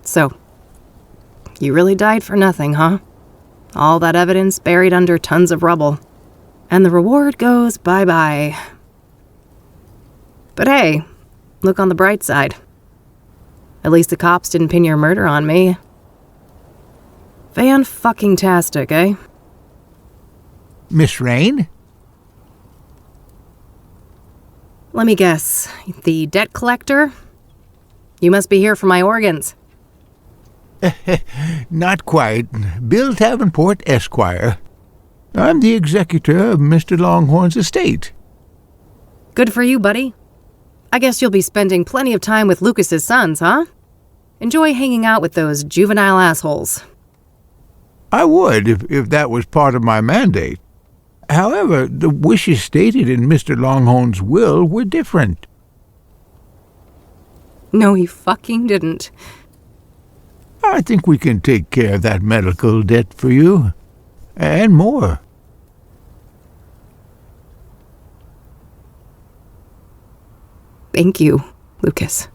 So, you really died for nothing, huh? All that evidence buried under tons of rubble. And the reward goes bye-bye. But hey, look on the bright side. At least the cops didn't pin your murder on me. Fan-fucking-tastic, eh? Miss Rain? Let me guess. The debt collector? You must be here for my organs. Not quite. Bill Davenport, Esquire. I'm the executor of Mr. Longhorn's estate. Good for you, buddy. I guess you'll be spending plenty of time with Lucas's sons, huh? Enjoy hanging out with those juvenile assholes. I would, if that was part of my mandate. However, the wishes stated in Mr. Longhorn's will were different. No, he fucking didn't. I think we can take care of that medical debt for you. And more. Thank you, Lucas.